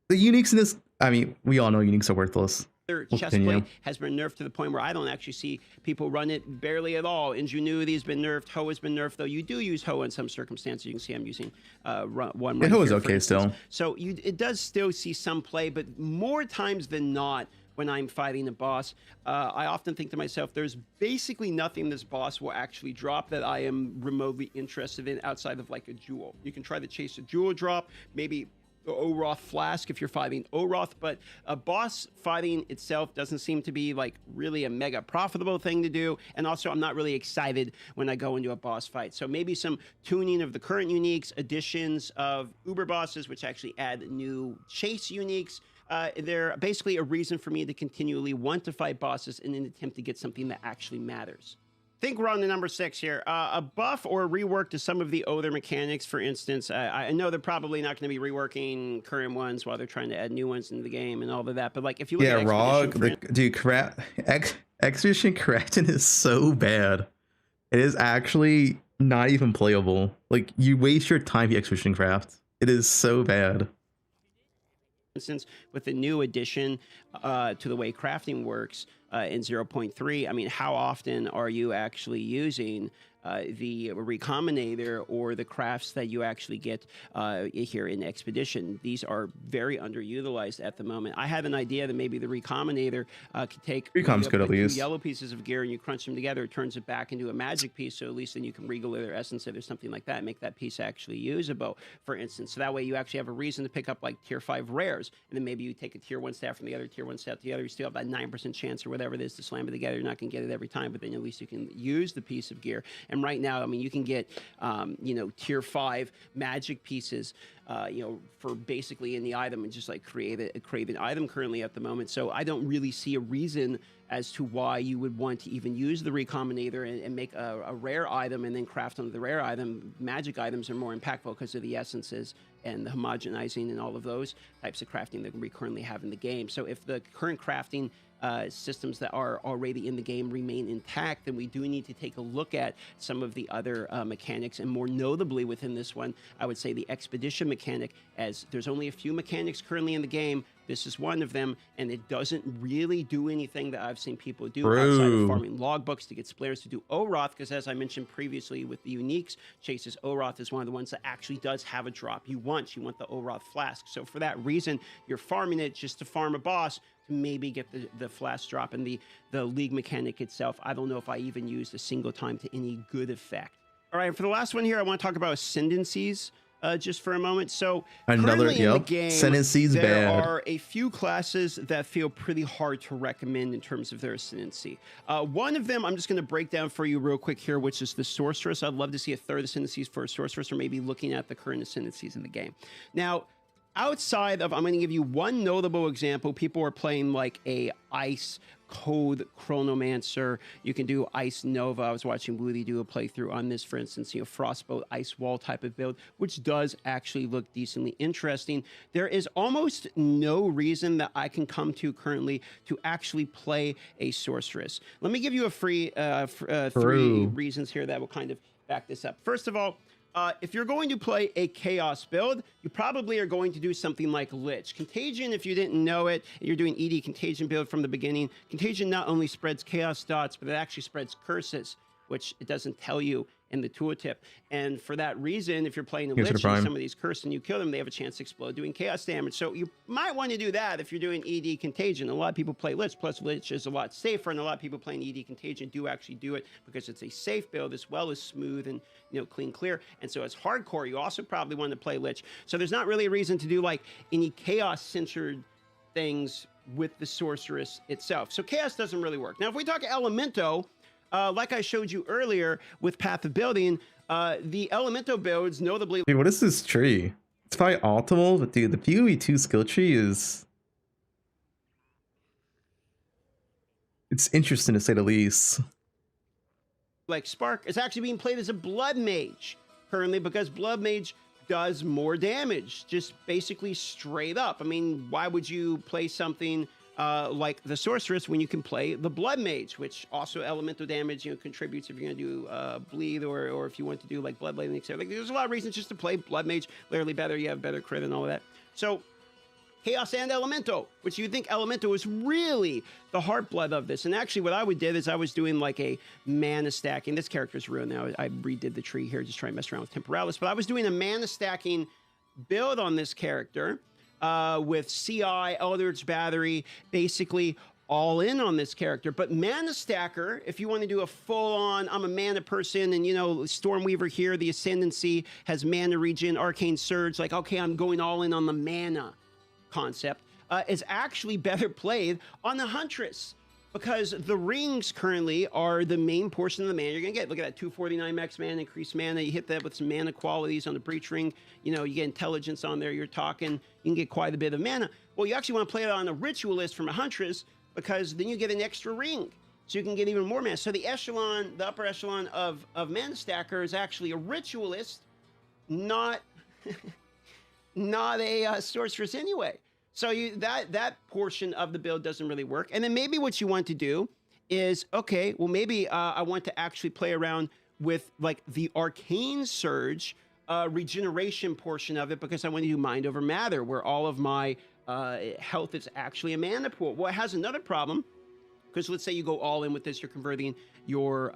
The uniques in this, I mean, we all know uniques are worthless. Their chestplate has been nerfed to the point where I don't actually see people run it barely at all. Ingenuity has been nerfed. Ho has been nerfed, though you do use Ho in some circumstances. You can see I'm using one. Yeah, Ho is okay still. So it does still see some play, but more times than not, when I'm fighting a boss, I often think to myself, there's basically nothing this boss will actually drop that I am remotely interested in outside of like a jewel. You can try to chase a jewel drop, maybe the Oroth flask if you're fighting Oroth, but a boss fighting itself doesn't seem to be like really a mega profitable thing to do. And also I'm not really excited when I go into a boss fight. So maybe some tuning of the current uniques, additions of uber bosses, which actually add new chase uniques. They're basically a reason for me to continually want to fight bosses in an attempt to get something that actually matters. I think we're on to number 6 here. A buff or a rework to some of the older mechanics, for instance. I know they're probably not going to be reworking current ones while they're trying to add new ones into the game and all of that. But like, if you look at ROG, dude, Expedition Kraken is so bad. It is actually not even playable. Like, you waste your time the Expedition Craft. It is so bad. Instance, with the new addition to the way crafting works in 0.3, I mean, how often are you actually using the Recombinator or the crafts that you actually get here in Expedition. These are very underutilized at the moment. I had an idea that maybe the Recombinator could take Recom's good at two least. yellow pieces of gear and you crunch them together, it turns it back into a magic piece, so at least then you can regal their essence or something like that, make that piece actually usable, for instance. So that way you actually have a reason to pick up like tier 5 rares, and then maybe you take a tier 1 staff from the other, tier 1 staff to the other, you still have that 9% chance or whatever it is to slam it together. You're not going to get it every time, but then at least you can use the piece of gear. And right now, I mean, you can get, you know, tier 5 magic pieces, you know, for basically in the item and just like create an item currently at the moment. So I don't really see a reason as to why you would want to even use the Recombinator and make a rare item and then craft on the rare item. Magic items are more impactful because of the essences and the homogenizing and all of those types of crafting that we currently have in the game. So if the current crafting systems that are already in the game remain intact, then we do need to take a look at some of the other mechanics, and more notably within this one, I would say the expedition mechanic, as there's only a few mechanics currently in the game. This is one of them, and it doesn't really do anything that I've seen people do outside of farming logbooks to get players to do Oroth, because as I mentioned previously with the uniques chases, Oroth is one of the ones that actually does have a drop you want the Oroth flask. So for that reason, you're farming it just to farm a boss to maybe get the flask drop. And the league mechanic itself, I don't know if I even used a single time to any good effect. All right, for the last one here, I want to talk about ascendancies. Just for a moment. So currently in the game, there are a few classes that feel pretty hard to recommend in terms of their ascendancy. One of them I'm just going to break down for you real quick here, which is the sorceress. I'd love to see a third ascendancies for a sorceress, or maybe looking at the current ascendancies in the game. Now, outside of, I'm going to give you one notable example. People are playing like a ice code chronomancer. You can do ice nova. I was watching Woody do a playthrough on this, for instance, you know, frostbolt ice wall type of build, which does actually look decently interesting. There is almost no reason that I can come to currently to actually play a sorceress. Let me give you a free three reasons here that will kind of back this up. First of all, if you're going to play a chaos build, you probably are going to do something like Lich. Contagion, if you didn't know it, and you're doing ED Contagion build from the beginning, Contagion not only spreads chaos dots, but it actually spreads curses, which it doesn't tell you in the tooltip. And for that reason, if you're playing a Lich and some of these curses and you kill them, they have a chance to explode doing chaos damage. So you might want to do that if you're doing ED Contagion. A lot of people play Lich, plus Lich is a lot safer, and a lot of people playing ED Contagion do actually do it because it's a safe build as well as smooth and, you know, clean, clear. And so as hardcore, you also probably want to play Lich. So there's not really a reason to do like any chaos-centered things with the sorceress itself. So chaos doesn't really work. Now, if we talk Elemento, like I showed you earlier with Path of Building, the Elemento builds notably... Dude, what is this tree? It's probably optimal, but dude, the PoE2 skill tree is... It's interesting to say the least. Like Spark is actually being played as a Blood Mage currently, because Blood Mage does more damage, just basically straight up. I mean, why would you play something like the Sorceress when you can play the Blood Mage, which also elemental damage, you know, contributes if you're going to do bleed, or if you want to do like Bloodblade, etc. Like, there's a lot of reasons just to play Blood Mage. Literally better, you have better crit and all of that. So Chaos and Elemental, which you think Elemental is really the heartblood of this. And actually what I did is I was doing like a mana stacking. This character's ruined now. I redid the tree here, just trying to mess around with Temporalis. But I was doing a mana stacking build on this character with CI, Eldritch Battery, basically all in on this character. But Mana Stacker, if you want to do a full-on, I'm a mana person, and, you know, Stormweaver here, the Ascendancy has mana regen, Arcane Surge, like, okay, I'm going all in on the mana concept, is actually better played on the Huntress, because the rings currently are the main portion of the mana you're gonna get. Look at that, 249 max mana, increased mana. You hit that with some mana qualities on the Breach Ring. You know, you get intelligence on there. You're talking, you can get quite a bit of mana. Well, you actually want to play it on a Ritualist from a Huntress, because then you get an extra ring, so you can get even more mana. So the echelon, the upper echelon of Mana Stacker is actually a Ritualist, not not a Sorceress anyway. So that portion of the build doesn't really work. And then maybe what you want to do is, okay, well, maybe I want to actually play around with like the Arcane Surge regeneration portion of it, because I want to do Mind Over Matter, where all of my health is actually a mana pool. Well, it has another problem, Because let's say you go all in with this, you're converting your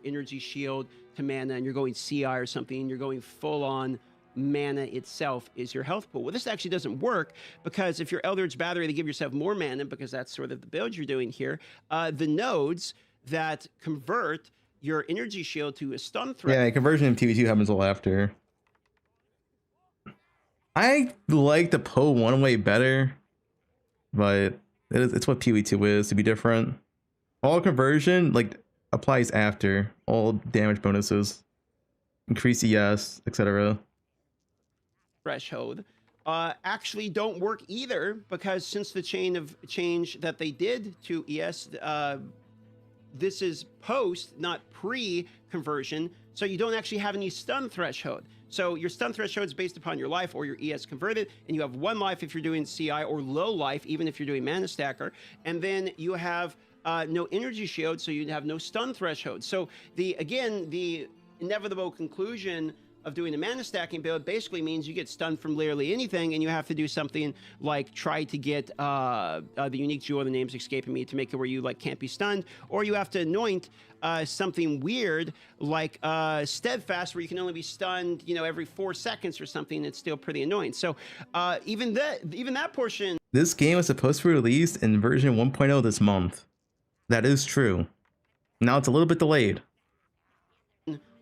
energy shield to mana, and you're going CI or something, and you're going full on mana itself is your health pool. Well, this actually doesn't work, because if you're Eldritch Battery to give yourself more mana, because that's sort of the build you're doing here, the nodes that convert your energy shield to a stun threat. Yeah, conversion in PvP happens a little after. I like the poe1 way better, but it's what PoE2 is, to be different. All conversion like applies after all damage bonuses, increase ES, etc. Threshold actually don't work either, because since the change that they did to ES, this is post, not pre-conversion, so you don't actually have any stun threshold. So your stun threshold is based upon your life or your ES converted, and you have 1 life if you're doing CI, or low life even if you're doing Mana Stacker, and then you have no energy shield, so you have no stun threshold. So the inevitable conclusion of doing a mana stacking build basically means you get stunned from literally anything, and you have to do something like try to get the unique jewel, the name's escaping me, to make it where you like can't be stunned, or you have to anoint something weird like steadfast, where you can only be stunned, you know, every 4 seconds or something. It's still pretty annoying. So even that portion. This game was supposed to be released in version 1.0 this month. That is true. Now it's a little bit delayed.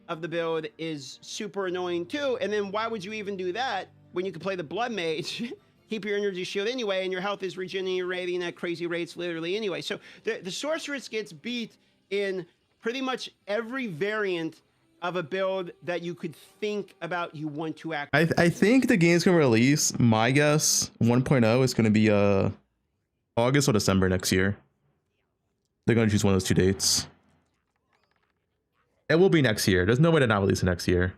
Of the build is super annoying too, and then why would you even do that when you could play the Blood Mage, keep your energy shield anyway, and your health is regenerating at crazy rates literally anyway. So the Sorceress gets beat in pretty much every variant of a build that you could think about you want to act. I think the game's gonna release, my guess, 1.0 is gonna be August or December next year. They're gonna choose one of those 2 dates. It will be next year. There's no way to not release it next year.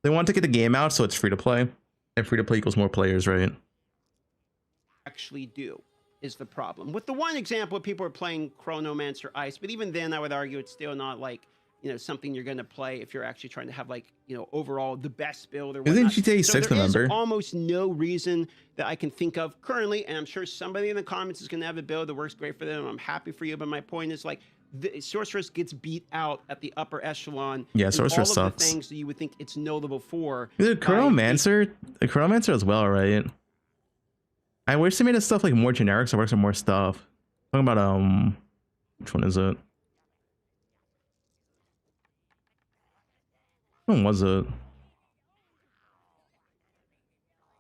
They want to get the game out so it's free to play. And free to play equals more players, right? Actually do is the problem. With the one example, people are playing Chronomancer Ice, but even then I would argue it's still not like, you know, something you're going to play if you're actually trying to have like, you know, overall the best build or whatnot. Isn't GTA 6 November? There is almost no reason that I can think of currently, and I'm sure somebody in the comments is going to have a build that works great for them. I'm happy for you, but my point is like the Sorceress gets beat out at the upper echelon. Yeah, Sorceress all of sucks. the things that you would think it's notable for. The Chronomancer as well, right? I wish they made this stuff like more generic so it works on more stuff. Talking about which one is it? Which one was it?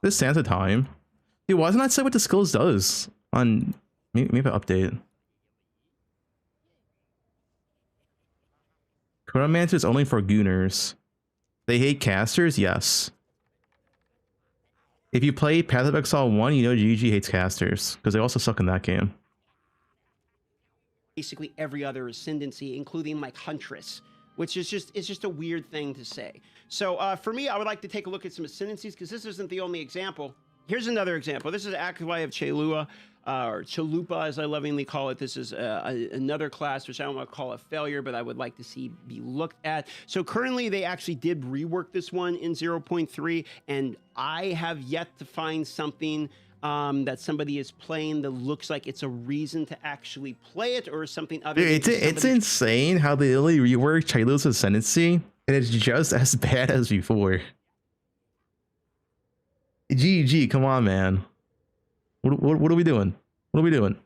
This Santa time. Dude, why doesn't that say what the skills does on maybe update? Chronomancer is only for gooners. They hate casters, yes. If you play Path of Exile 1, you know GG hates casters, because they also suck in that game. Basically every other ascendancy, including like Huntress, which is just a weird thing to say. So for me, I would like to take a look at some ascendancies, because this isn't the only example. Here's another example. This is Acolyte of Chelua, or Chalupa as I lovingly call it. This is another class which I don't want to call a failure, but I would like to see be looked at. So currently they actually did rework this one in 0.3, and I have yet to find something that somebody is playing that looks like it's a reason to actually play it, or something other. Dude, it's insane how they really reworked Chilu's Ascendancy, and it's just as bad as before. GG, come on, man. What are we doing? What are we doing?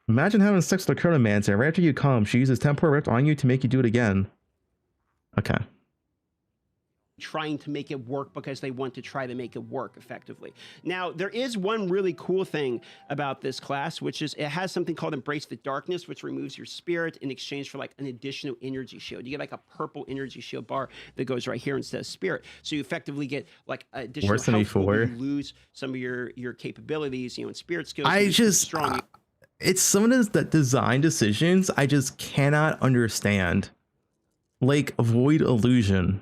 Imagine having sex with a Chronomancer. Right after you come, she uses Temporal Rift on you to make you do it again. Okay. Trying to make it work because they want to try to make it work effectively. Now, there is one really cool thing about this class, which is it has something called Embrace the Darkness, which removes your spirit in exchange for like an additional energy shield. You get like a purple energy shield bar that goes right here instead of spirit. So you effectively get like additional worse than health, before. you lose some of your capabilities, you know, and spirit skills. I just strong. It's some of the design decisions I just cannot understand. Like Void Illusion.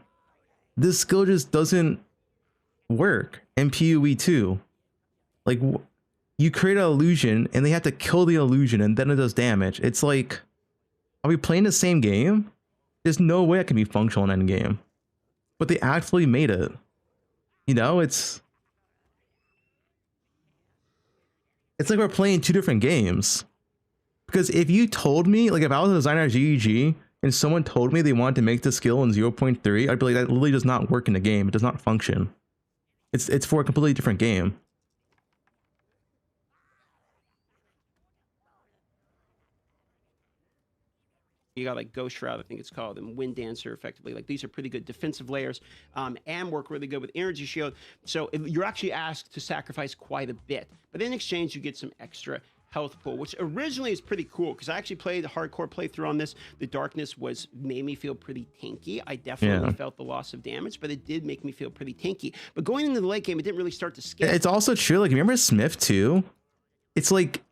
This skill just doesn't work in PoE 2. Like, you create an illusion and they have to kill the illusion and then it does damage. It's like, are we playing the same game? There's no way it can be functional in Endgame. but they actually made it. You know, it's like we're playing two different games. Because if you told me, like if I was a designer at GEG and someone told me they wanted to make the skill in 0.3, I'd be like, that literally does not work in the game. It does not function. It's for a completely different game. You got like Ghost Shroud, I think it's called, and Wind Dancer, effectively. Like these are pretty good defensive layers, and work really good with Energy Shield. So you're actually asked to sacrifice quite a bit, but in exchange you get some extra health pool, which originally is pretty cool because I actually played a hardcore playthrough on this. The darkness made me feel pretty tanky. I definitely felt the loss of damage, but it did make me feel pretty tanky. But going into the late game, it didn't really start to scale. It's also true. Like, remember Smith too? It's like,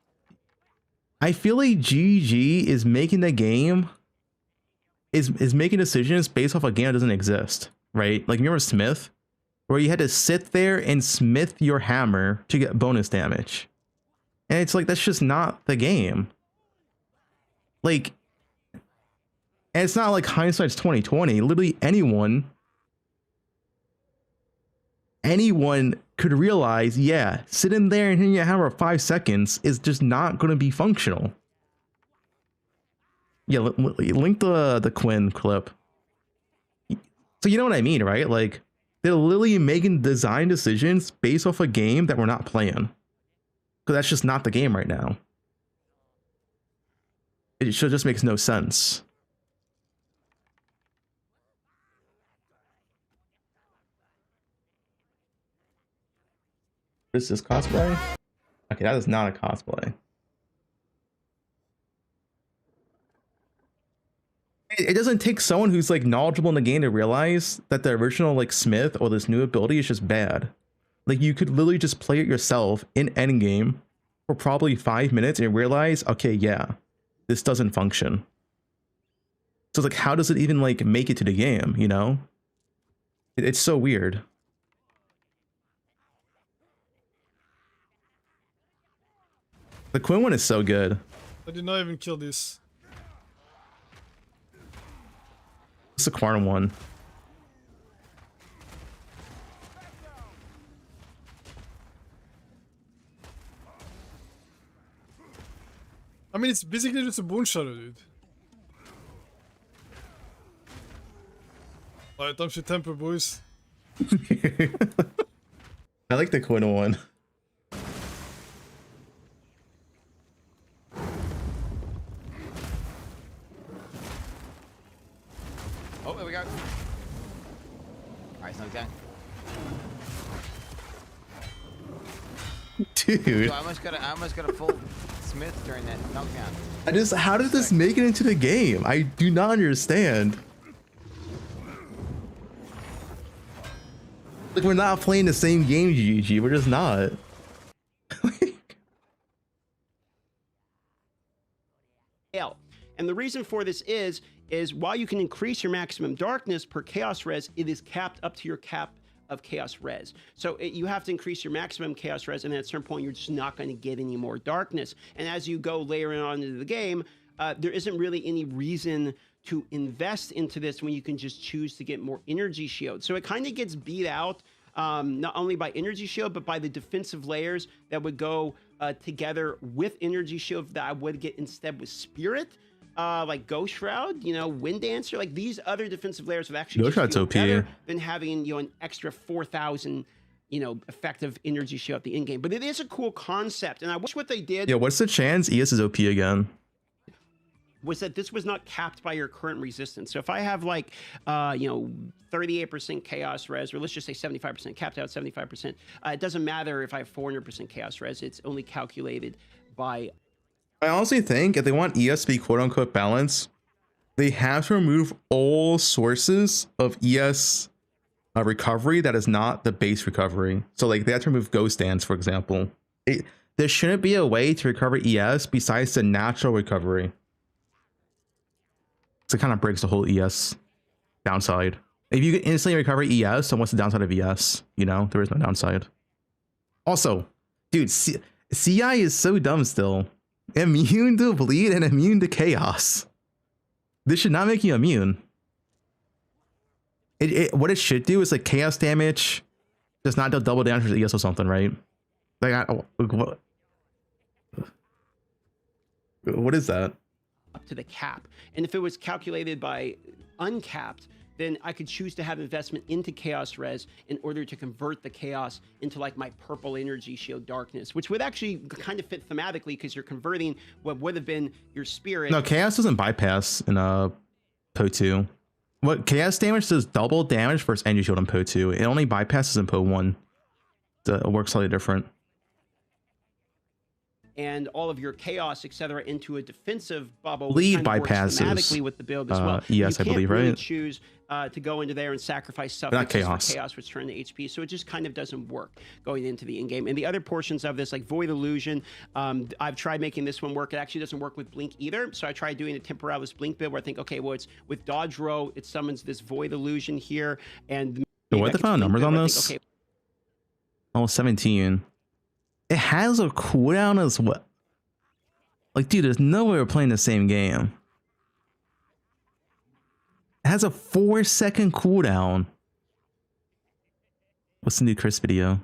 I feel like GG is making the game, is making decisions based off a game that doesn't exist, right? Like, remember Smith, where you had to sit there and smith your hammer to get bonus damage. And it's like, that's just not the game. Like, and it's not like hindsight's 2020. Literally anyone could realize, yeah, sitting there and hitting your hammer for 5 seconds is just not going to be functional. Yeah, link the Quinn clip. So you know what I mean, right? Like, they're literally making design decisions based off a game that we're not playing. Because that's just not the game right now. It just makes no sense. Is this cosplay? Okay, that is not a cosplay. It doesn't take someone who's like knowledgeable in the game to realize that the original like Smith or this new ability is just bad. Like, you could literally just play it yourself in Endgame for probably 5 minutes and realize, okay, yeah, this doesn't function. So it's like, how does it even like make it to the game, you know? It's so weird. The Quinn one is so good. I did not even kill this. It's the Quarren one. I mean, it's basically just a bone shadow, dude. Alright, time to temper, boys. I like the Quinn one. Oh, there we go. Alright, so down. Dude. So I almost got a full Smith during that knockdown. How did this make it into the game? I do not understand. Like, we're not playing the same game, GG. We're just not. And the reason for this is while you can increase your maximum darkness per chaos res, it is capped up to your cap of chaos res. So you have to increase your maximum chaos res, and at a certain point you're just not going to get any more darkness. And as you go layering on into the game, there isn't really any reason to invest into this when you can just choose to get more energy shield. So it kind of gets beat out not only by energy shield, but by the defensive layers that would go together with energy shield that I would get instead with spirit. Like Ghost Shroud, you know, Wind Dancer, like these other defensive layers would actually Ghost Shroud's OP better than having, you know, an extra 4,000, you know, effective energy shield at the end game. But it is a cool concept, and I wish what they did. Yeah, what's the chance ES is OP again? Was that this was not capped by your current resistance. So if I have like, you know, 38% chaos res, or let's just say 75%, capped out 75%, it doesn't matter if I have 400% chaos res. It's only calculated by. I honestly think if they want ES to be quote unquote balanced, they have to remove all sources of ES recovery that is not the base recovery. So like they have to remove ghost dance, for example. There shouldn't be a way to recover ES besides the natural recovery. So it kind of breaks the whole ES downside. If you can instantly recover ES, then what's the downside of ES? You know, there is no downside. Also, dude, CI is so dumb still. Immune to bleed and immune to chaos. This should not make you immune. What it should do is like chaos damage does not do double damage for ES or something, right? Like, what is that? Up to the cap. And if it was calculated by uncapped, then I could choose to have investment into chaos res in order to convert the chaos into like my purple energy shield darkness, which would actually kind of fit thematically because you're converting what would have been your spirit. No, chaos doesn't bypass in poe2. What chaos damage does double damage versus energy shield in poe2. It only bypasses in poe1. It works slightly different. And all of your chaos, etc., into a defensive bubble. Lead kind of bypasses thematically with the build as well. Yes, I believe, really right? Choose to go into there and sacrifice stuff Not chaos. for chaos, which turn to HP. So it just kind of doesn't work going into the in-game. And the other portions of this, like Void Illusion, I've tried making this one work. It actually doesn't work with Blink either. So I tried doing a Temporalis Blink build where I think, okay, well, it's with Dodge Row, it summons this Void Illusion here, and What are the final numbers on this? Think, okay, oh, 17. It has a cooldown as well. Like, dude, there's no way we're playing the same game. It has a 4-second cooldown. What's the new Chris video?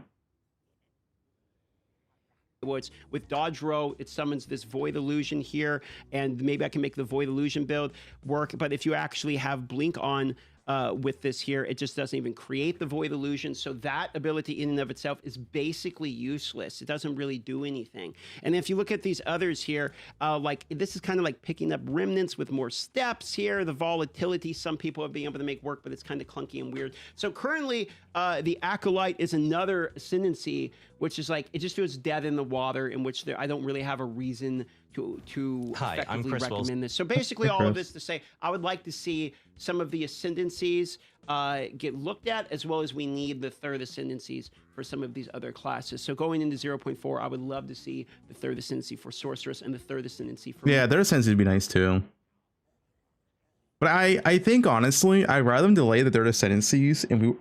It's with Dodge Row, it summons this Void Illusion here, and maybe I can make the Void Illusion build work. But if you actually have Blink on with this here, it just doesn't even create the Void Illusion. So that ability in and of itself is basically useless. It doesn't really do anything. And if you look at these others here, like this is kind of like picking up remnants with more steps here. The volatility, some people have been able to make work, but it's kind of clunky and weird. So currently, the Acolyte is another ascendancy, which is like, it just feels dead in the water, in which I don't really have a reason to effectively recommend this. So basically all of this to say, I would like to see some of the ascendancies get looked at, as well as we need the third ascendancies for some of these other classes. So going into 0.4, I would love to see the third ascendancy for Sorceress and the third ascendancy for... Yeah, their ascendancy would be nice too. But I think, honestly, I'd rather them delay the third ascendancies and we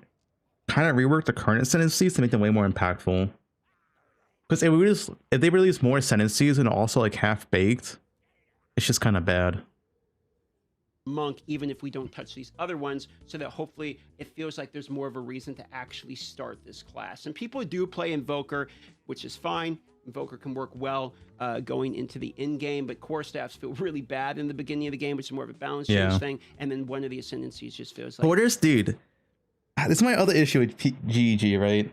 kind of rework the current ascendancies to make them way more impactful. Because if they release more ascendancies and also like half-baked, it's just kind of bad. Monk, even if we don't touch these other ones, so that hopefully it feels like there's more of a reason to actually start this class. And people do play Invoker, which is fine. Invoker can work well going into the end game, but core staffs feel really bad in the beginning of the game, which is more of a balance change thing. And then one of the ascendancies just feels like... Orders, dude. This is my other issue with GEG, right?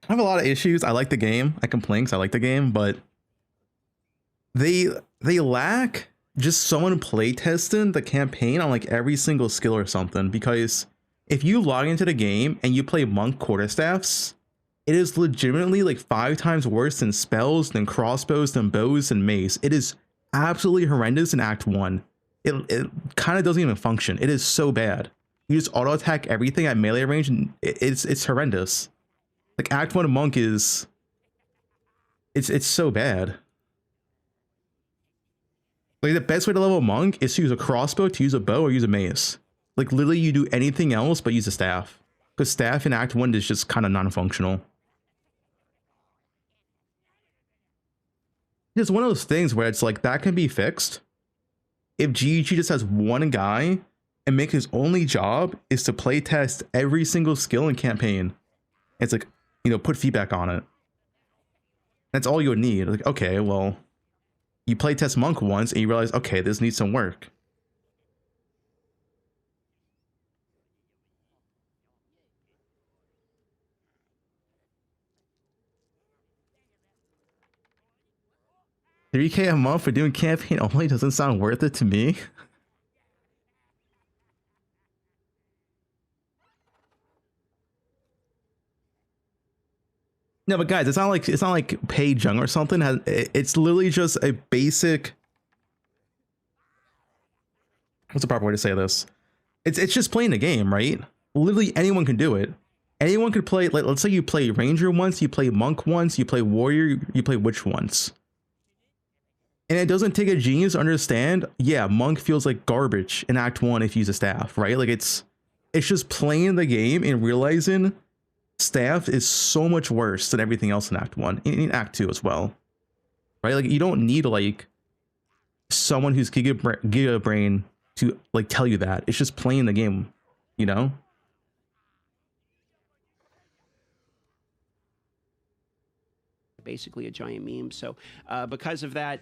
I have a lot of issues. I like the game. I complain because I like the game, but they lack just someone playtesting the campaign on like every single skill or something. Because if you log into the game and you play monk quarterstaffs, it is legitimately like 5 times worse than spells, than crossbows, than bows, and mace. It is absolutely horrendous in Act 1. It kind of doesn't even function. It is so bad. You just auto attack everything at melee range, and it's horrendous. Like Act 1 monk is, it's so bad. Like the best way to level monk is to use a crossbow, to use a bow, or use a mace. Like literally you do anything else but use a staff. Because staff in Act 1 is just kind of non-functional. It's one of those things where it's like that can be fixed if GEG just has one guy and make his only job is to play test every single skill in campaign. It's like, you know, put feedback on it. That's all you would need. Like, okay, well, you play test monk once and you realize, okay, this needs some work. $3K a month for doing campaign only doesn't sound worth it to me. No, but guys, it's not like Pei Jung or something. It's literally just a basic. What's the proper way to say this? It's just playing the game, right? Literally anyone can do it. Anyone could play. Like, let's say you play Ranger once, you play Monk once, you play Warrior, you play Witch once. And it doesn't take a genius to understand. Yeah, Monk feels like garbage in Act 1 if you use a staff, right? Like it's just playing the game and realizing staff is so much worse than everything else in Act 1, in Act 2 as well, right? Like you don't need like someone who's giga brain to like tell you that. It's just playing the game, you know? basically a giant meme. So because of that,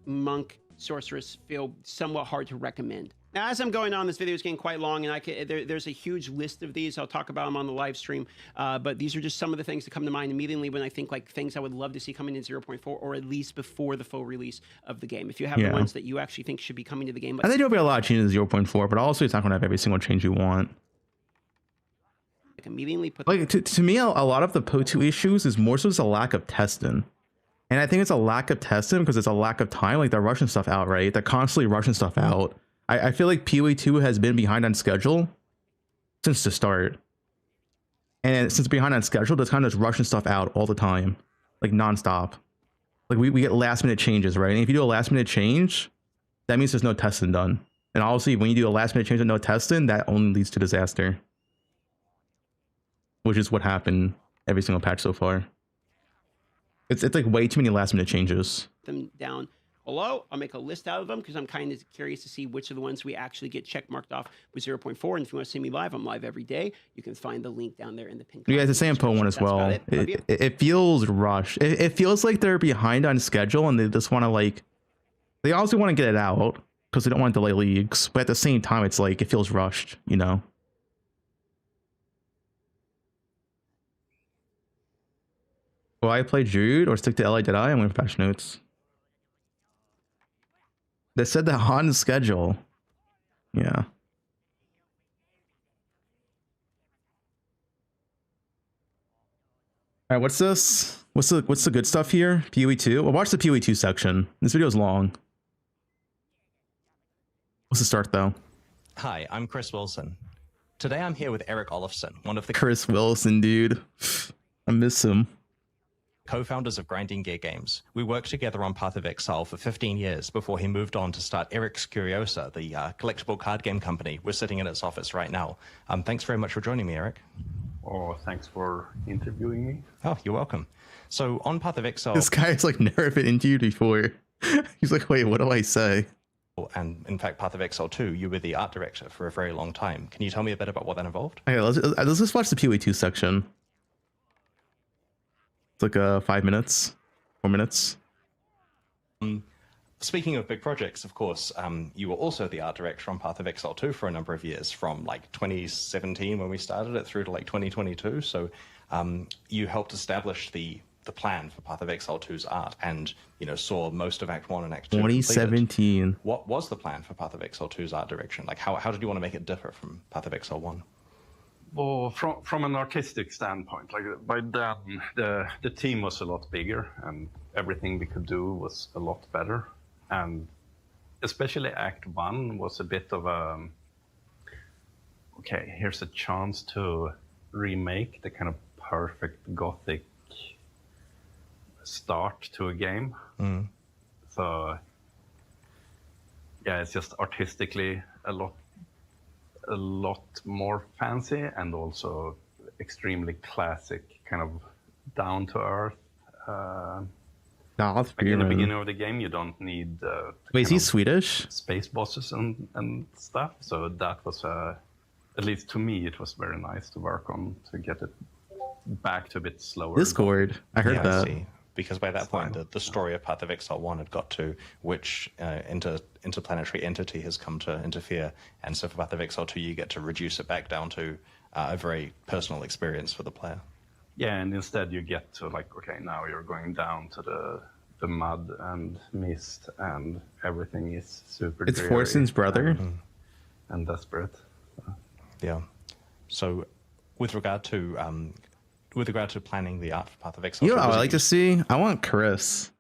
Monk, Sorceress feel somewhat hard to recommend. Now, as I'm going on, this video is getting quite long, and there's a huge list of these. I'll talk about them on the live stream, but these are just some of the things that come to mind immediately when I think like things I would love to see coming in 0.4, or at least before the full release of the game. If you have the ones that you actually think should be coming to the game, I think there'll be a lot of changes in 0.4, but also it's not going to have every single change you want. like immediately put Like to me, a lot of the poe2 issues is more so just a lack of testing. And I think it's a lack of testing because it's a lack of time. Like they're rushing stuff out, right? They're constantly rushing stuff out. I feel like PoE2 has been behind on schedule since the start. And since behind on schedule, that's kind of just rushing stuff out all the time, like nonstop. Like we get last minute changes, right? And if you do a last minute change, that means there's no testing done. And obviously when you do a last minute change with no testing, that only leads to disaster. Which is what happened every single patch so far. It's like way too many last minute changes. them down below. I'll make a list out of them because I'm kind of curious to see which of the ones we actually get check marked off with 0.4. And if you want to see me live, I'm live every day. You can find the link down there in the pin. Yeah, it's the same poe one as well. It feels rushed. It feels like they're behind on schedule and they just want to like, they also want to get it out because they don't want to delay leagues. But at the same time, it's like, it feels rushed, you know? Will I play Druid or stick to LA Deadeye? I'm going to patch notes. They said that on schedule. Yeah. All right, what's this? What's the good stuff here? PoE2. Well, watch the PoE2 section. This video is long. What's the start though? Hi, I'm Chris Wilson. Today I'm here with Eric Olofsson, one of the Chris Wilson, dude. I miss him. co-founders of Grinding Gear Games. We worked together on Path of Exile for 15 years before he moved on to start Eric's Curiosa, the collectible card game company. We're sitting in its office right now. Thanks very much for joining me, Eric. Oh, thanks for interviewing me. Oh, you're welcome. So on Path of Exile... This guy's like never been interviewed before. He's like, wait, what do I say? And in fact, Path of Exile 2, you were the art director for a very long time. Can you tell me a bit about what that involved? Okay, let's just watch the PoE2 section. It's like 5 minutes, 4 minutes. Speaking of big projects, of course, you were also the art director on Path of Exile 2 for a number of years, from like 2017 when we started it through to like 2022. So you helped establish the plan for Path of Exile 2's art, and saw most of Act 1 and Act 2 2017. completed. What was the plan for Path of Exile 2's art direction? Like how did you want to make it differ from Path of Exile 1? Well, from an artistic standpoint, like by then the team was a lot bigger and everything we could do was a lot better. And especially Act 1 was a bit of a, okay, here's a chance to remake the kind of perfect gothic start to a game. Mm. So yeah, it's just artistically a lot more fancy and also extremely classic, kind of down to earth. Like in the beginning of the game, you don't need wait, is he Swedish? Space bosses and stuff. So that was at least to me, it was very nice to work on, to get it back to a bit slower. Discord, I heard that. I see. Because by that point, the story of Path of Exile 1 had got to which interplanetary entity has come to interfere. And so for Path of Exile 2, you get to reduce it back down to a very personal experience for the player. Yeah, and instead you get to like, okay, now you're going down to the mud and mist and everything is super It's Forsen's brother. And desperate. Yeah. So with regard to planning the art for Path of Exile, You know what I like to see? I want Chris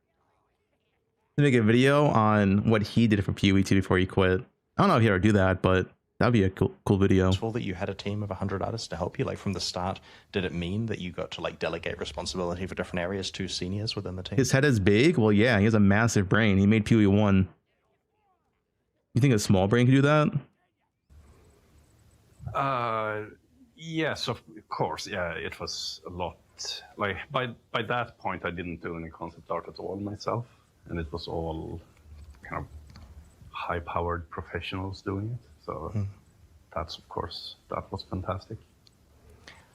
to make a video on what he did for PoE2 before he quit. I don't know if he'll ever do that, but that'd be a cool video. It's cool that you had a team of 100 artists to help you. Like from the start, did it mean that you got to like delegate responsibility for different areas to seniors within the team? His head is big? Well, yeah, he has a massive brain. He made PoE1. You think a small brain could do that? Yes, of course. Yeah, it was a lot. Like by that point, I didn't do any concept art at all myself, and it was all kind of high-powered professionals doing it. So that's, of course, that was fantastic.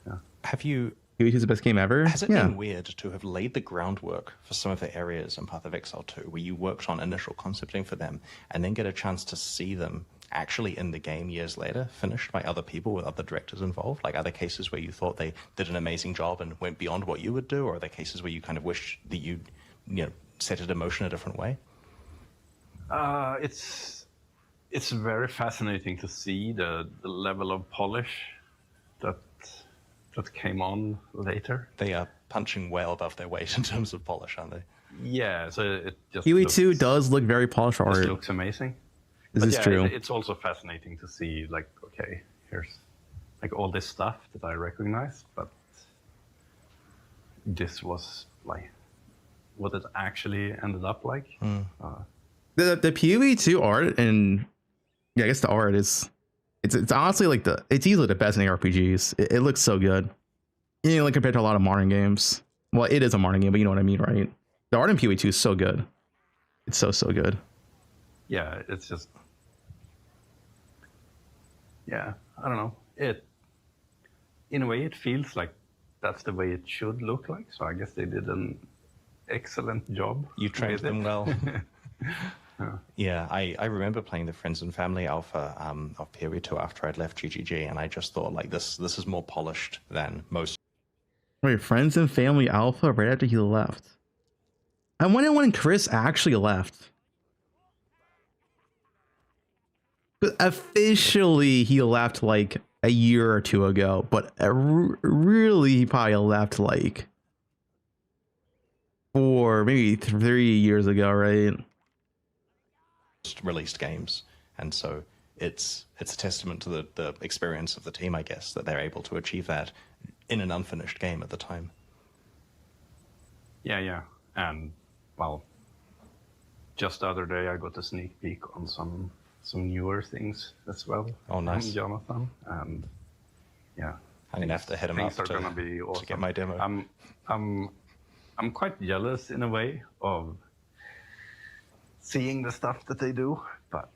Yeah. Have you PoE2 is the best game ever. Has it Yeah. been weird to have laid the groundwork for some of the areas in Path of Exile 2 where you worked on initial concepting for them and then get a chance to see them actually in the game years later, finished by other people with other directors involved? Like, are there cases where you thought they did an amazing job and went beyond what you would do, or are there cases where you kind of wish that you set it in motion a different way? It's very fascinating to see the level of polish that came on later. They are punching well above their weight in terms of polish, aren't they? Yeah, so it just PoE2 does look very polished art. It looks amazing. This is true. It's also fascinating to see, like, okay, here's like all this stuff that I recognize, but this was like what it actually ended up like. The PoE2 art, and yeah, I guess the art is it's honestly like it's easily the best in RPGs. It looks so good. Like compared to a lot of modern games. Well, it is a modern game, but you know what I mean, right? The art in PoE2 is so good. It's so good. Yeah, it's just, yeah, I don't know. In a way, it feels like that's the way it should look like. So I guess they did an excellent job. You trained them well. Yeah, I remember playing the Friends and Family Alpha of PoE2 after I'd left GGG, and I just thought, like, this is more polished than most. Wait, Friends and Family Alpha right after he left. I wonder when Chris actually left. But officially, he left like a year or two ago, but really, he probably left like 4, maybe 3 years ago, right? Released games, and so it's a testament to the experience of the team, I guess, that they're able to achieve that in an unfinished game at the time. Yeah, and well, just the other day I got a sneak peek on some newer things as well. Oh, nice. From Jonathan, and yeah, I'm gonna have to hit him up things are gonna be awesome. to get my demo. I'm quite jealous in a way of seeing the stuff that they do, but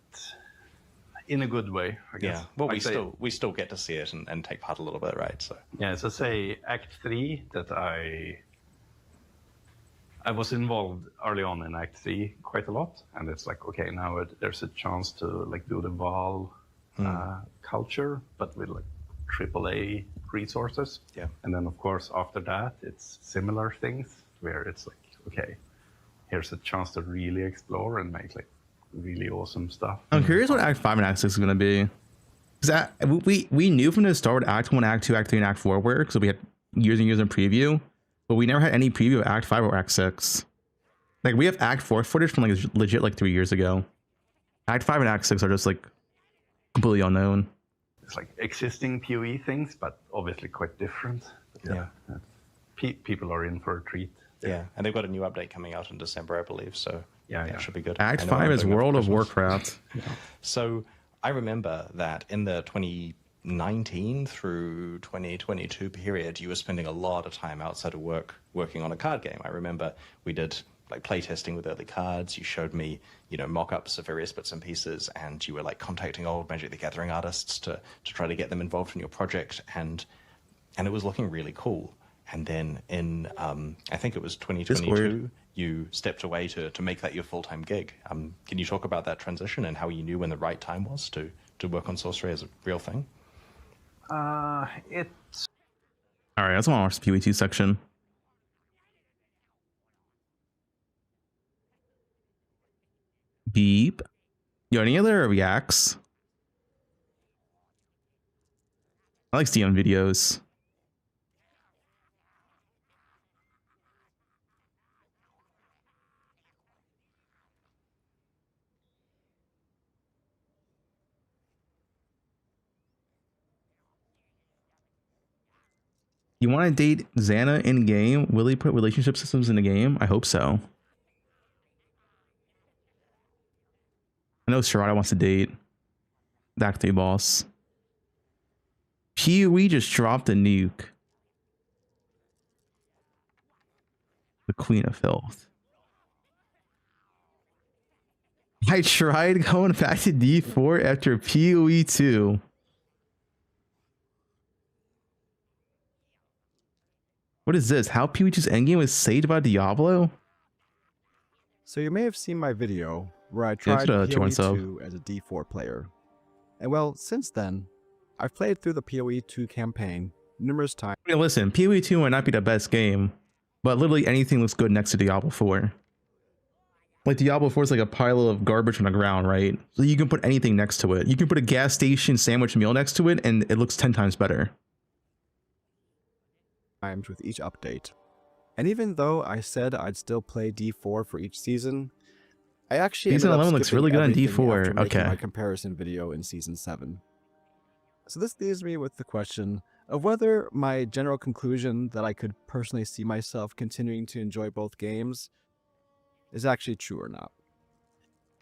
in a good way, I guess. Yeah, well, Like we still get to see it and take part a little bit, right? So yeah, so say Act 3 that I was involved early on in Act 3 quite a lot, and it's like, okay, now there's a chance to like do the Val culture, but with like AAA resources. Yeah. And then of course after that it's similar things where it's like, okay, here's a chance to really explore and make like really awesome stuff. I'm curious what Act 5 and Act 6 is going to be. Because we knew from the start what Act 1, Act 2, Act 3, and Act 4 were, because we had years and years in preview, but we never had any preview of Act 5 or Act 6. Like, we have Act 4 footage from like legit like 3 years ago. Act 5 and Act 6 are just like completely unknown. It's like existing PoE things, but obviously quite different. But people are in for a treat. yeah, and they've got a new update coming out in December, I believe. So Yeah. it should be good. Act I know 5 I'm is doing it for World of Christmas. Warcraft. So I remember that in the 2019 through 2022 period, you were spending a lot of time outside of work working on a card game. I remember we did like playtesting with early cards. You showed me, mock-ups of various bits and pieces, and you were like contacting old Magic the Gathering artists to try to get them involved in your project, and it was looking really cool. And then in I think it was 2022, you stepped away to make that your full-time gig. Can you talk about that transition and how you knew when the right time was to work on sorcery as a real thing? It's All right, that's one watch the PoE2 section. Beep. Yo, any other reacts? I like Steam videos. You want to date Xana in game? Will he put relationship systems in the game? I hope so. I know Sharada wants to date the Act 3 boss. PoE just dropped a nuke. The Queen of Filth. I tried going back to D4 after PoE 2. What is this? How PoE2's Endgame was saved by Diablo? So you may have seen my video where I Yeah, tried join sub. PoE2 as a D4 player. And well, since then, I've played through the PoE2 campaign numerous times. I mean, listen, PoE2 might not be the best game, but literally anything looks good next to Diablo 4. Like Diablo 4 is like a pile of garbage on the ground, right? So you can put anything next to it. You can put a gas station sandwich meal next to it and it looks 10 times better. Times with each update. And even though I said I'd still play D4 for each season, I actually Season ended up 11 looks skipping really good on everything D4. after making Okay. my comparison video in Season 7. So this leaves me with the question of whether my general conclusion that I could personally see myself continuing to enjoy both games is actually true or not.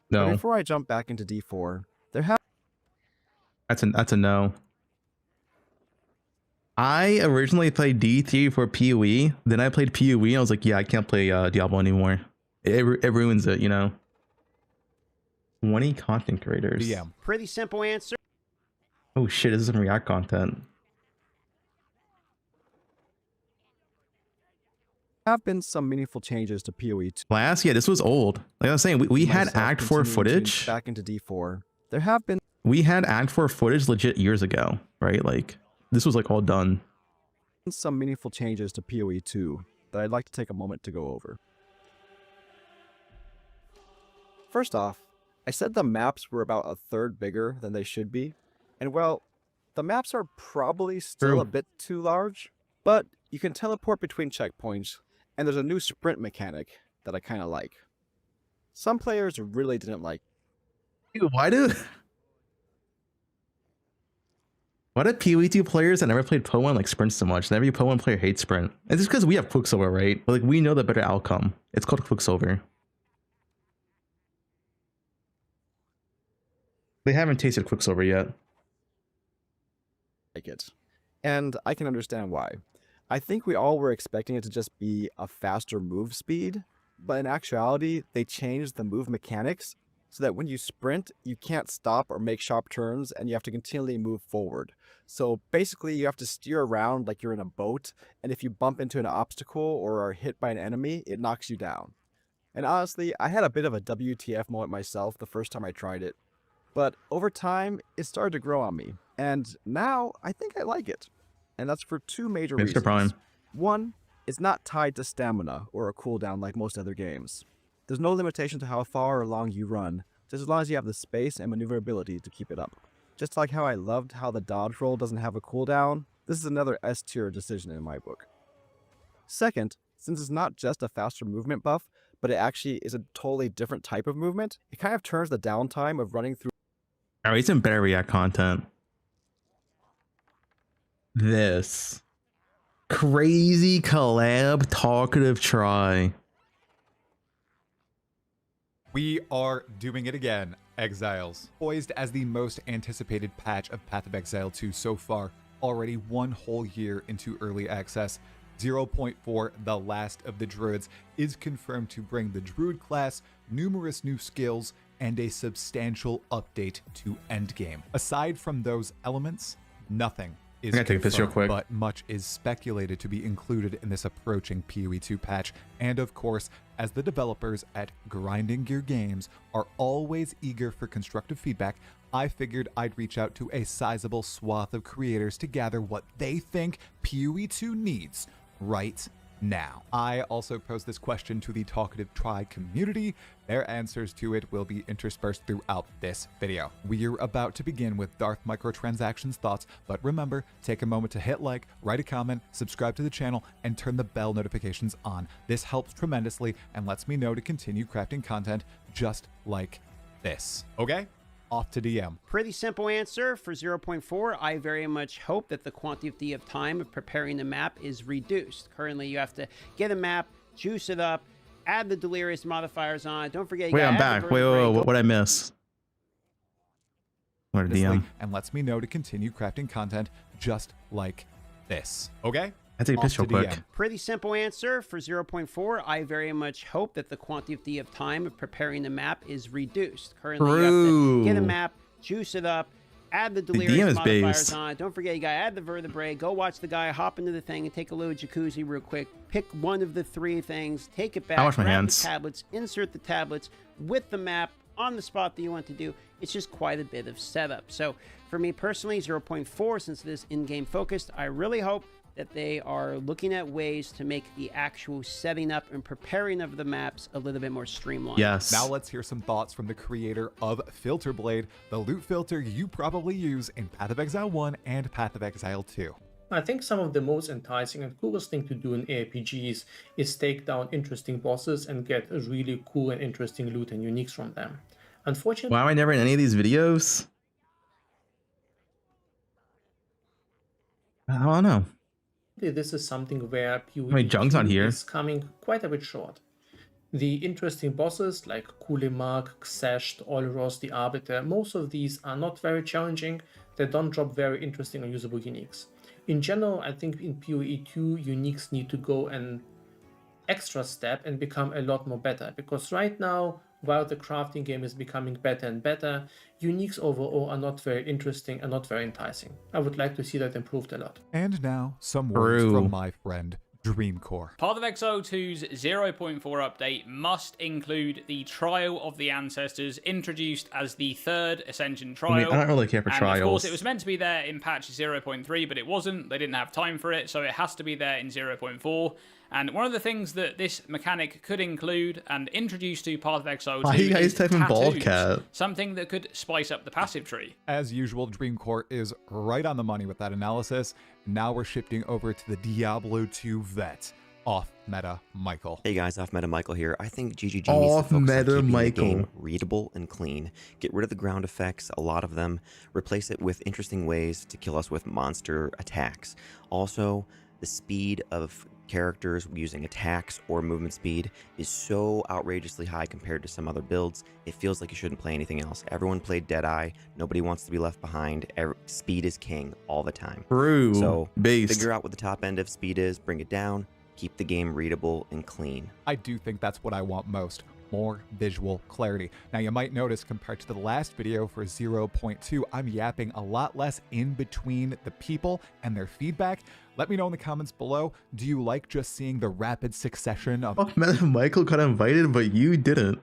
No. But before I jump back into D4, there have That's a no. I originally played D3 for PoE, then I played PoE and I was like, yeah, I can't play Diablo anymore. It ruins it, you know. 20 content creators. Yeah. Pretty simple answer. Oh shit, this is some React content. have been some meaningful changes to PoE2. Last, yeah, this was old. Like I was saying, we had Act 4 footage. Back into D4. There have been. We had Act 4 footage legit years ago, right? Like, this was like all done. Some meaningful changes to PoE2 that I'd like to take a moment to go over. First off, I said the maps were about a third bigger than they should be. And well, the maps are probably still a bit too large, but you can teleport between checkpoints, and there's a new sprint mechanic that I kind of like. Some players really didn't like. Dude, why do PoE2 players that never played PoE1 like sprint so much? And every PoE1 player hates sprint. It's just because we have Quicksilver, right? But like we know the better outcome. It's called Quicksilver. They haven't tasted Quicksilver yet. Like it. And I can understand why. I think we all were expecting it to just be a faster move speed, but in actuality, they changed the move mechanics so that when you sprint, you can't stop or make sharp turns, and you have to continually move forward. So basically, you have to steer around like you're in a boat, and if you bump into an obstacle or are hit by an enemy, it knocks you down. And honestly, I had a bit of a WTF moment myself the first time I tried it. But over time, it started to grow on me. And now, I think I like it. And that's for two major reasons. Prime. One, it's not tied to stamina or a cooldown like most other games. There's no limitation to how far or long you run, just as long as you have the space and maneuverability to keep it up. Just like how I loved how the dodge roll doesn't have a cooldown, this is another S-tier decision in my book. Second, since it's not just a faster movement buff, but it actually is a totally different type of movement, it kind of turns the downtime of running through. Alright, it's some better React content. This crazy collab talkative try. We are doing it again, Exiles. Poised as the most anticipated patch of Path of Exile 2 so far, already one whole year into early access, 0.4, the last of the Druids, is confirmed to bring the Druid class numerous new skills and a substantial update to Endgame. Aside from those elements, nothing is I gotta take this real quick. but much is speculated to be included in this approaching PoE2 patch. And of course, as the developers at Grinding Gear Games are always eager for constructive feedback, I figured I'd reach out to a sizable swath of creators to gather what they think PoE2 needs right now. I also posed this question to the Talkative Try community. Their answers to it will be interspersed throughout this video. We're about to begin with Darth Microtransactions thoughts, but remember, take a moment to hit like, write a comment, subscribe to the channel, and turn the bell notifications on. This helps tremendously and lets me know to continue crafting content just like this. Okay? Off to DM. Pretty simple answer for 0.4. I very much hope that the quantity of time of preparing the map is reduced. Currently, you have to get a map, juice it up, add the delirious modifiers on. Don't forget. Wait, I'm back. Wait, what'd I miss? What a DM. And lets me know to continue crafting content just like this. Okay? I'll take a piss real quick. Pretty simple answer for 0.4. I very much hope that the quantity of time of preparing the map is reduced. Currently, you have to get a map, juice it up, add the DM delirious is modifiers based. on it. Don't forget, you gotta add the vertebrae. Go watch the guy hop into the thing and take a little jacuzzi real quick. Pick one of the 3 things, take it back, I wash my grab hands. the tablets, insert the tablets with the map on the spot that you want to do. It's just quite a bit of setup. So for me personally, 0.4, since it is in-game focused, I really hope that they are looking at ways to make the actual setting up and preparing of the maps a little bit more streamlined. Yes. Now let's hear some thoughts from the creator of Filter Blade, the loot filter you probably use in Path of Exile 1 and Path of Exile 2. I think some of the most enticing and coolest thing to do in ARPGs is take down interesting bosses and get really cool and interesting loot and uniques from them. Unfortunately, Why am I never in any of these videos? I don't know. this is something where PoE Wait, Jung's on here. is coming quite a bit short. The interesting bosses like Kulemark, Xesht, Olros, the Arbiter, most of these are not very challenging. They don't drop very interesting or usable uniques. In general, I think in PoE 2, uniques need to go an extra step and become a lot more better, because right now, while the crafting game is becoming better and better, uniques overall are not very interesting and not very enticing. I would like to see that improved a lot. And now, some words from my friend, Dreamcore. Path of Exile 2's 0.4 update must include the Trial of the Ancestors, introduced as the 3rd Ascension trial. I mean, I don't really care for and trials. Of course, it was meant to be there in patch 0.3, but it wasn't. They didn't have time for it, so it has to be there in 0.4. And one of the things that this mechanic could include and introduce to Path of Exile 2 Why are you guys is typing tattoos, bald cat? something that could spice up the passive tree. As usual, Dreamcore is right on the money with that analysis. Now we're shifting over to the Diablo 2 vet, Off Meta Michael. Hey guys, Off Meta Michael here. I think GGG needs Off to focus on Meta keeping Michael. the game readable and clean. Get rid of the ground effects, a lot of them. Replace it with interesting ways to kill us with monster attacks. Also, the speed of characters using attacks or movement speed is so outrageously high compared to some other builds, it feels like you shouldn't play anything else. Everyone played Deadeye, nobody wants to be left behind. Speed is king all the time. True. So Based. figure out what the top end of speed is, bring it down, keep the game readable and clean. I do think that's what I want most. More visual clarity. Now you might notice compared to the last video for 0.2, I'm yapping a lot less in between the people and their feedback. Let me know in the comments below, do you like just seeing the rapid succession of Off Meta Michael got invited, but you didn't.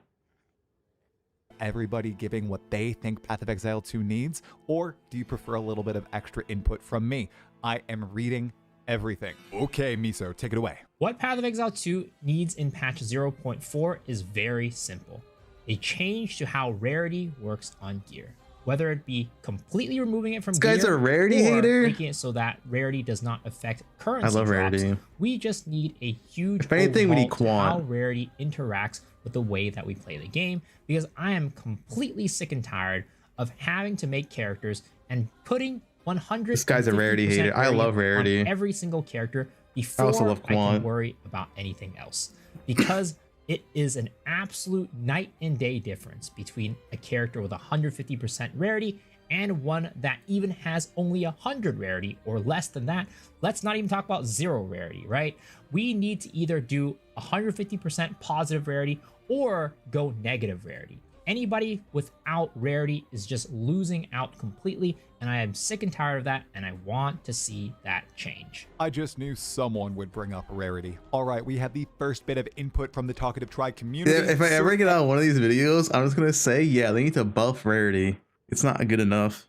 everybody giving what they think Path of Exile 2 needs? Or do you prefer a little bit of extra input from me? I am reading everything. Okay, Miso, take it away. What Path of Exile 2 needs in patch 0.4 is very simple. A change to how rarity works on gear. Whether it be completely removing it from This gear, guy's a rarity or hater? making it so that rarity does not affect currency I love drops. rarity. We just need a huge If anything, we need overhaul to how quant. rarity interacts with the way that we play the game, because I am completely sick and tired of having to make characters and putting 100. This guy's a rarity hater. I love rarity. on every single character I before also love I can quant. worry about anything else, because it is an absolute night and day difference between a character with 150% rarity and one that even has only 100 rarity or less than that. Let's not even talk about 0 rarity, right? We need to either do 150% positive rarity or go negative rarity. Anybody without rarity is just losing out completely, and I am sick and tired of that, and I want to see that change. I just knew someone would bring up rarity. All right, we have the first bit of input from the Talkative Tribe community. If I ever get out one of these videos, I'm just gonna say, yeah, they need to buff rarity. It's not good enough.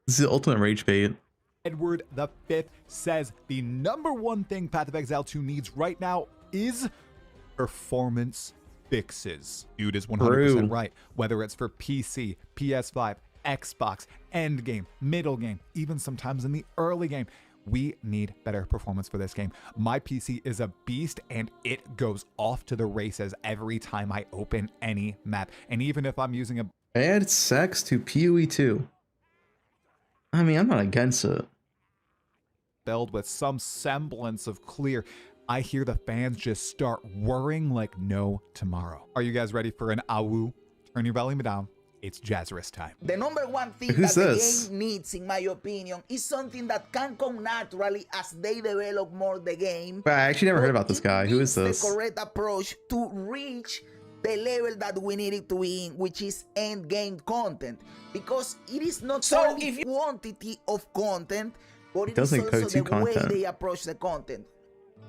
This is the ultimate rage bait. Edward the Fifth says the #1 thing Path of Exile 2 needs right now is performance fixes. Dude is 100% right. Whether it's for PC, PS5, Xbox, Endgame, middle game, even sometimes in the early game, we need better performance for this game. My PC is a beast and it goes off to the races every time I open any map. And even if I'm using a Add sex to PoE 2. I mean, I'm not against it. build with some semblance of clear, I hear the fans just start whirring like no tomorrow. Are you guys ready for an AWU? Turn your volume down. It's Jazzerus time. The #1 thing Who's that this? the game needs, in my opinion, is something that can come naturally as they develop more the game. But I actually never heard about this guy. Who is It's this? the correct approach to reach the level that we need it to be in, which is end game content, because it is not only quantity of content, but it is also the way they approach the content.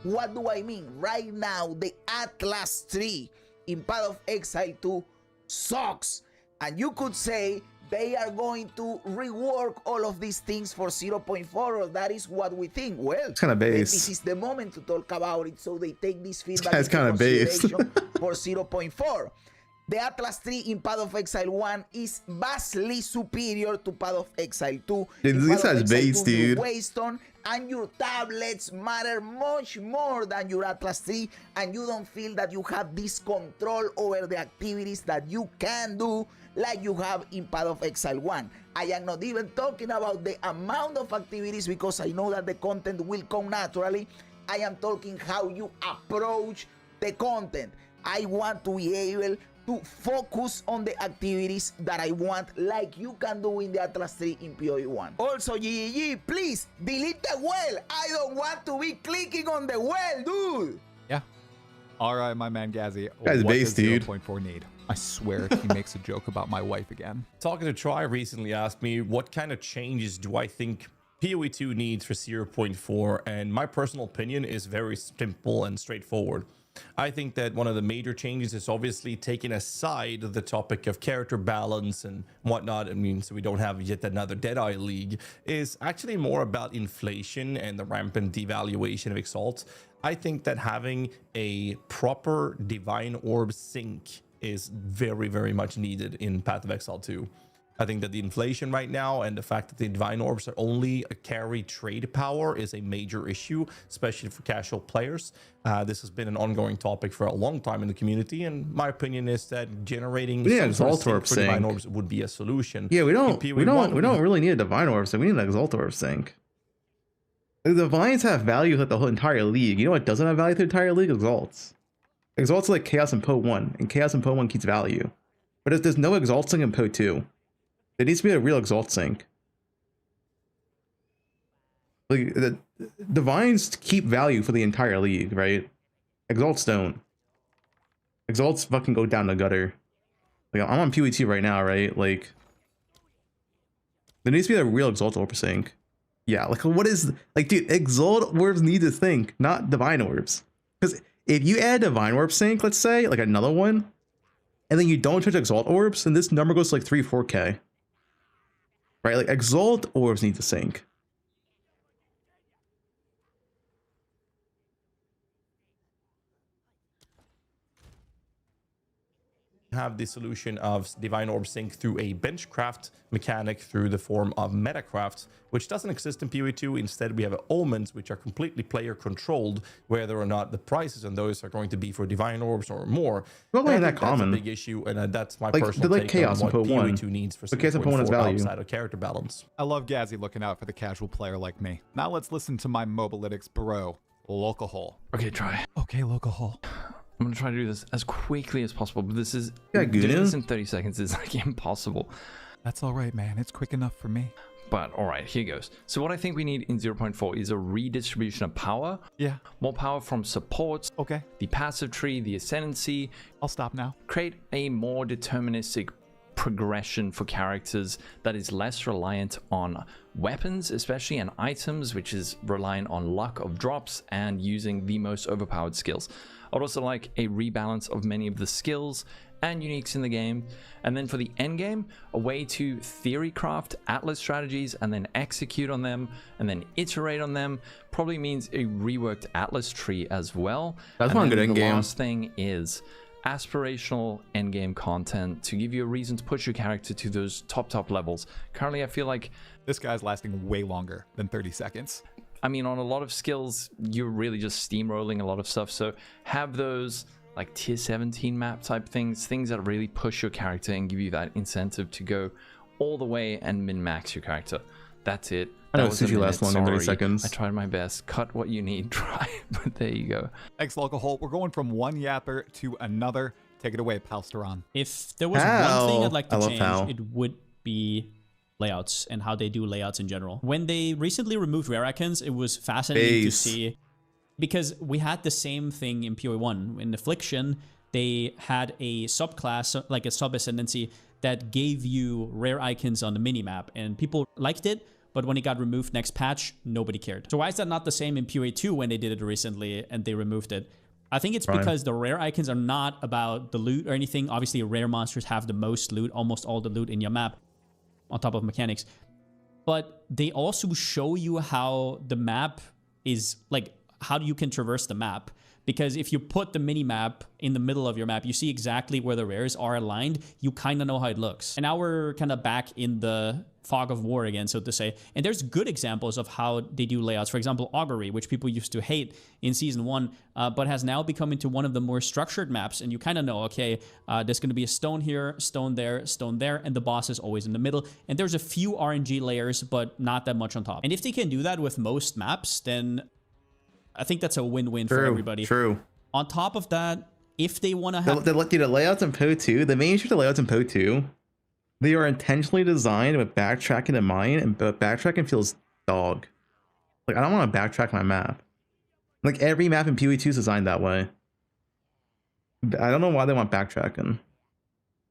What do I mean? Right now, the Atlas 3 in Path of Exile 2 sucks, and you could say they are going to rework all of these things for 0.4, or that is what we think. Well, it's kind of based. This is the moment to talk about it, so they take this feedback It's kind of based. for 0.4. The Atlas 3 in Path of Exile 1 is vastly superior to Path of Exile 2. This guy's based, dude. Waystone and your tablets matter much more than your Atlas 3, and you don't feel that you have this control over the activities that you can do like you have in Path of Exile 1. I am not even talking about the amount of activities, because I know that the content will come naturally. I am talking how you approach the content. I want to be able to focus on the activities that I want, like you can do in the Atlas 3 in PoE 1. Also, GGG, please delete the well. I don't want to be clicking on the well, dude. Yeah. All right, my man Gazzy. Guy's what based, does dude. 0.4 need? I swear he makes a joke about my wife again. Talking to Troy recently asked me what kind of changes do I think PoE 2 needs for 0.4, and my personal opinion is very simple and straightforward. I think that one of the major changes is obviously taking aside the topic of character balance and whatnot. I mean, so we don't have yet another Deadeye League, is actually more about inflation and the rampant devaluation of Exalt. I think that having a proper Divine Orb sync is very, very much needed in Path of Exile 2. I think that the inflation right now and the fact that the Divine Orbs are only a carry trade power is a major issue, especially for casual players. This has been an ongoing topic for a long time in the community, and my opinion is that generating some sort of sync for Divine Orbs would be a solution. Yeah, we don't really need a Divine Orb sync. We need an Exalt Orb sync. The Divines have value with the whole entire league. You know what doesn't have value to the entire league? Exalts. Exalts are like Chaos and poe1, and Chaos and poe1 keeps value. But if there's no Exalt sync in poe2, there needs to be a real Exalt sync. Like, the Divines keep value for the entire league, right? Exalts don't. Exalts fucking go down the gutter. Like, I'm on PoE2 right now, right? Like, there needs to be a real Exalt Orb sync. Yeah, like, what is... Like, dude, Exalt Orbs need to sync, not Divine Orbs. Because if you add Divine Orb sync, let's say, like another one, and then you don't touch Exalt Orbs, then this number goes to like 3-4K. Right? Like, Exalt Orbs need to sync. Have the solution of Divine Orb sync through a benchcraft mechanic through the form of metacraft, which doesn't exist in PoE 2. Instead, we have omens, which are completely player controlled, whether or not the prices on those are going to be for Divine Orbs or more. Not really that common. That's a big issue, and that's my like, personal like take Chaos on what PoE1. PoE 2 needs for Chaos and PoE1 has value outside of character balance. I love Gazzy looking out for the casual player like me. Now let's listen to my Mobalytics bro, Locahole. Okay, try. Okay, Locahole. I'm gonna try to do this as quickly as possible, but this is doing this in 30 seconds is like impossible. That's all right, man. It's quick enough for me. But all right, here goes. So what I think we need in 0.4 is a redistribution of power. Yeah. More power from supports. Okay. The passive tree, the ascendancy. I'll stop now. Create a more deterministic progression for characters that is less reliant on weapons, especially, and items, which is reliant on luck of drops and using the most overpowered skills. I'd also like a rebalance of many of the skills and uniques in the game. And then for the end game, a way to theory craft Atlas strategies and then execute on them and then iterate on them. Probably means a reworked Atlas tree as well. That's one good end game. The last thing is aspirational endgame content to give you a reason to push your character to those top levels. Currently, I feel like this guy's lasting way longer than 30 seconds. I mean, on a lot of skills, you're really just steamrolling a lot of stuff. So have those like tier 17 map type things that really push your character and give you that incentive to go all the way and min-max your character. That's it. I know Sushi lasts longer than 30 seconds. I tried my best. Cut what you need, try, but there you go. Thanks, Locahole. We're going from one yapper to another. Take it away, Palsteron. If there was one thing I'd like to change, it would be layouts and how they do layouts in general. When they recently removed rare icons, it was fascinating to see, because we had the same thing in PoE 1. In Affliction, they had a subclass, like a sub-ascendency, that gave you rare icons on the minimap, and people liked it, but when it got removed next patch, nobody cared. So why is that not the same in PoE2 when they did it recently and they removed it? I think it's because the rare icons are not about the loot or anything. Obviously, rare monsters have the most loot, almost all the loot in your map, on top of mechanics. But they also show you how the map is, like, how you can traverse the map. Because if you put the mini-map in the middle of your map, you see exactly where the rares are aligned. You kind of know how it looks. And now we're kind of back in the fog of war again, so to say. And there's good examples of how they do layouts. For example, Augury, which people used to hate in Season 1, but has now become into one of the more structured maps. And you kind of know, okay, there's going to be a stone here, stone there, and the boss is always in the middle. And there's a few RNG layers, but not that much on top. And if they can do that with most maps, then I think that's a win-win for everybody. True. On top of that, if they want to have... The layouts in poe2, the main issue of the layouts in poe2, they are intentionally designed with backtracking in mind, and backtracking feels dog. Like, I don't want to backtrack my map. Like, every map in PoE2 is designed that way. I don't know why they want backtracking.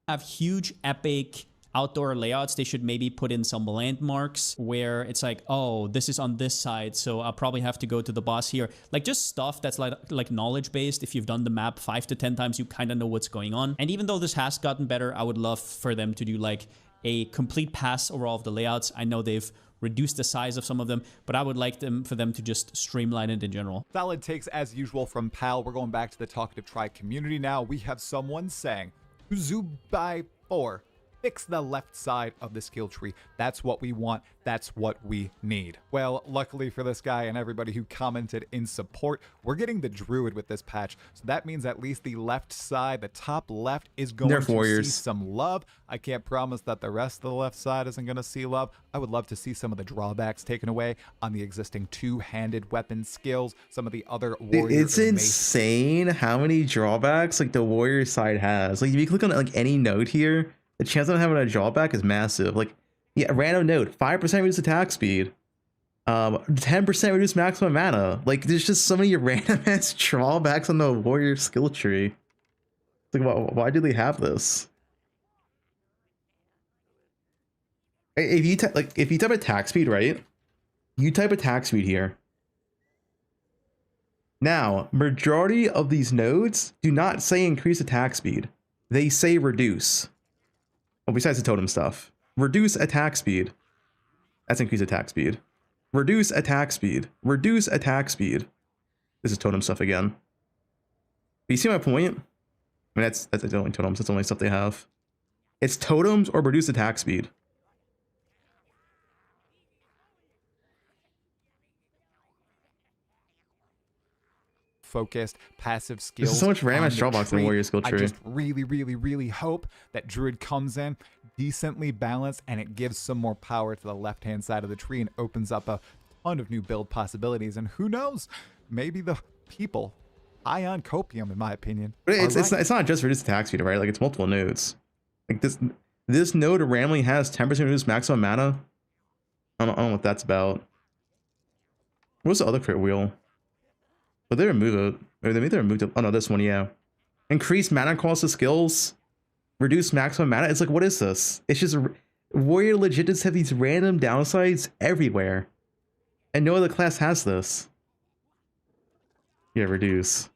Have huge, epic outdoor layouts. They should maybe put in some landmarks where it's like, oh, this is on this side, so I'll probably have to go to the boss here. Like, just stuff that's like knowledge based. If you've done the map 5 to 10 times, you kind of know what's going on. And even though this has gotten better, I would love for them to do like a complete pass over all of the layouts. I know they've reduced the size of some of them, but I would like for them to just streamline it in general. Solid takes as usual from Pal. We're going back to the Talkative Tri community now. We have someone saying, Zubai 4. Fix the left side of the skill tree. That's what we want. That's what we need. Well, luckily for this guy and everybody who commented in support, we're getting the Druid with this patch. So that means at least the left side, the top left, is going to see some love. I can't promise that the rest of the left side isn't going to see love. I would love to see some of the drawbacks taken away on the existing two-handed weapon skills, some of the other warrior. It's insane how many drawbacks like the warrior side has. Like, if you click on like any node here, the chance of having a drawback is massive. Like, yeah, random note, 5% reduced attack speed, 10% reduced maximum mana. Like, there's just so many random ass drawbacks on the warrior skill tree. Like, why do they have this? If you type attack speed, right? You type attack speed here. Now, majority of these nodes do not say increase attack speed. They say reduce. Well, besides the totem stuff. Reduce attack speed. That's increase attack speed. Reduce attack speed. Reduce attack speed. This is totem stuff again. But you see my point? I mean, that's the only totems. That's the only stuff they have. It's totems or reduce attack speed. Focused passive skills. There's so much random drawbacks in warrior skill tree. I just really hope that Druid comes in decently balanced and it gives some more power to the left hand side of the tree and opens up a ton of new build possibilities. And who knows, maybe the people high on copium, in my opinion. But it's not just reduced attack speed, right? Like, it's multiple nodes. Like, this node randomly has 10% reduced maximum mana. I don't know what that's about. What's the other crit wheel? But they remove it. Or they removed it. Oh no, this one, yeah. Increase mana cost of skills. Reduce maximum mana. It's like, what is this? It's just warrior legit just have these random downsides everywhere. And no other class has this. Yeah, reduce.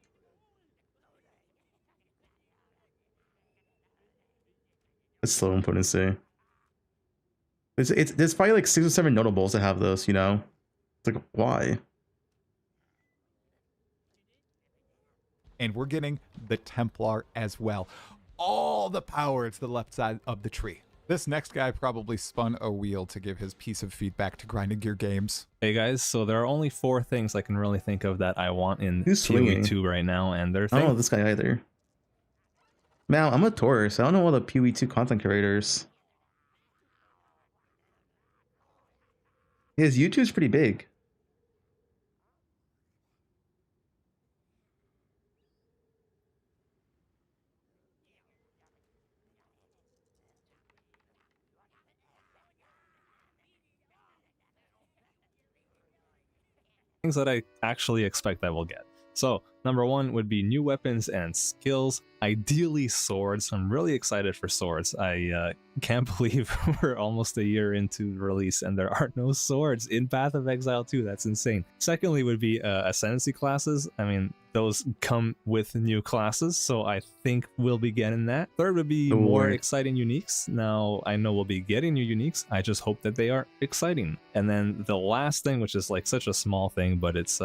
It's slow in potency. There's probably like 6 or 7 notables that have this, you know? It's like, why? And we're getting the Templar as well. All the power to the left side of the tree. This next guy probably spun a wheel to give his piece of feedback to Grinding Gear Games. Hey guys, so there are only 4 things I can really think of that I want in PoE2 right now, and they're I don't know this guy either. Man, I'm a Taurus. I don't know all the PoE2 content creators. His YouTube's pretty big. Things that I actually expect I will get. So number one would be new weapons and skills, ideally swords. I'm really excited for swords. I can't believe we're almost a year into release and there are no swords in Path of Exile 2. That's insane. Secondly would be ascendancy classes. I mean, those come with new classes, so I think we'll be getting that. Third would be more exciting uniques. Now, I know we'll be getting new uniques. I just hope that they are exciting. And then the last thing, which is like such a small thing, but it's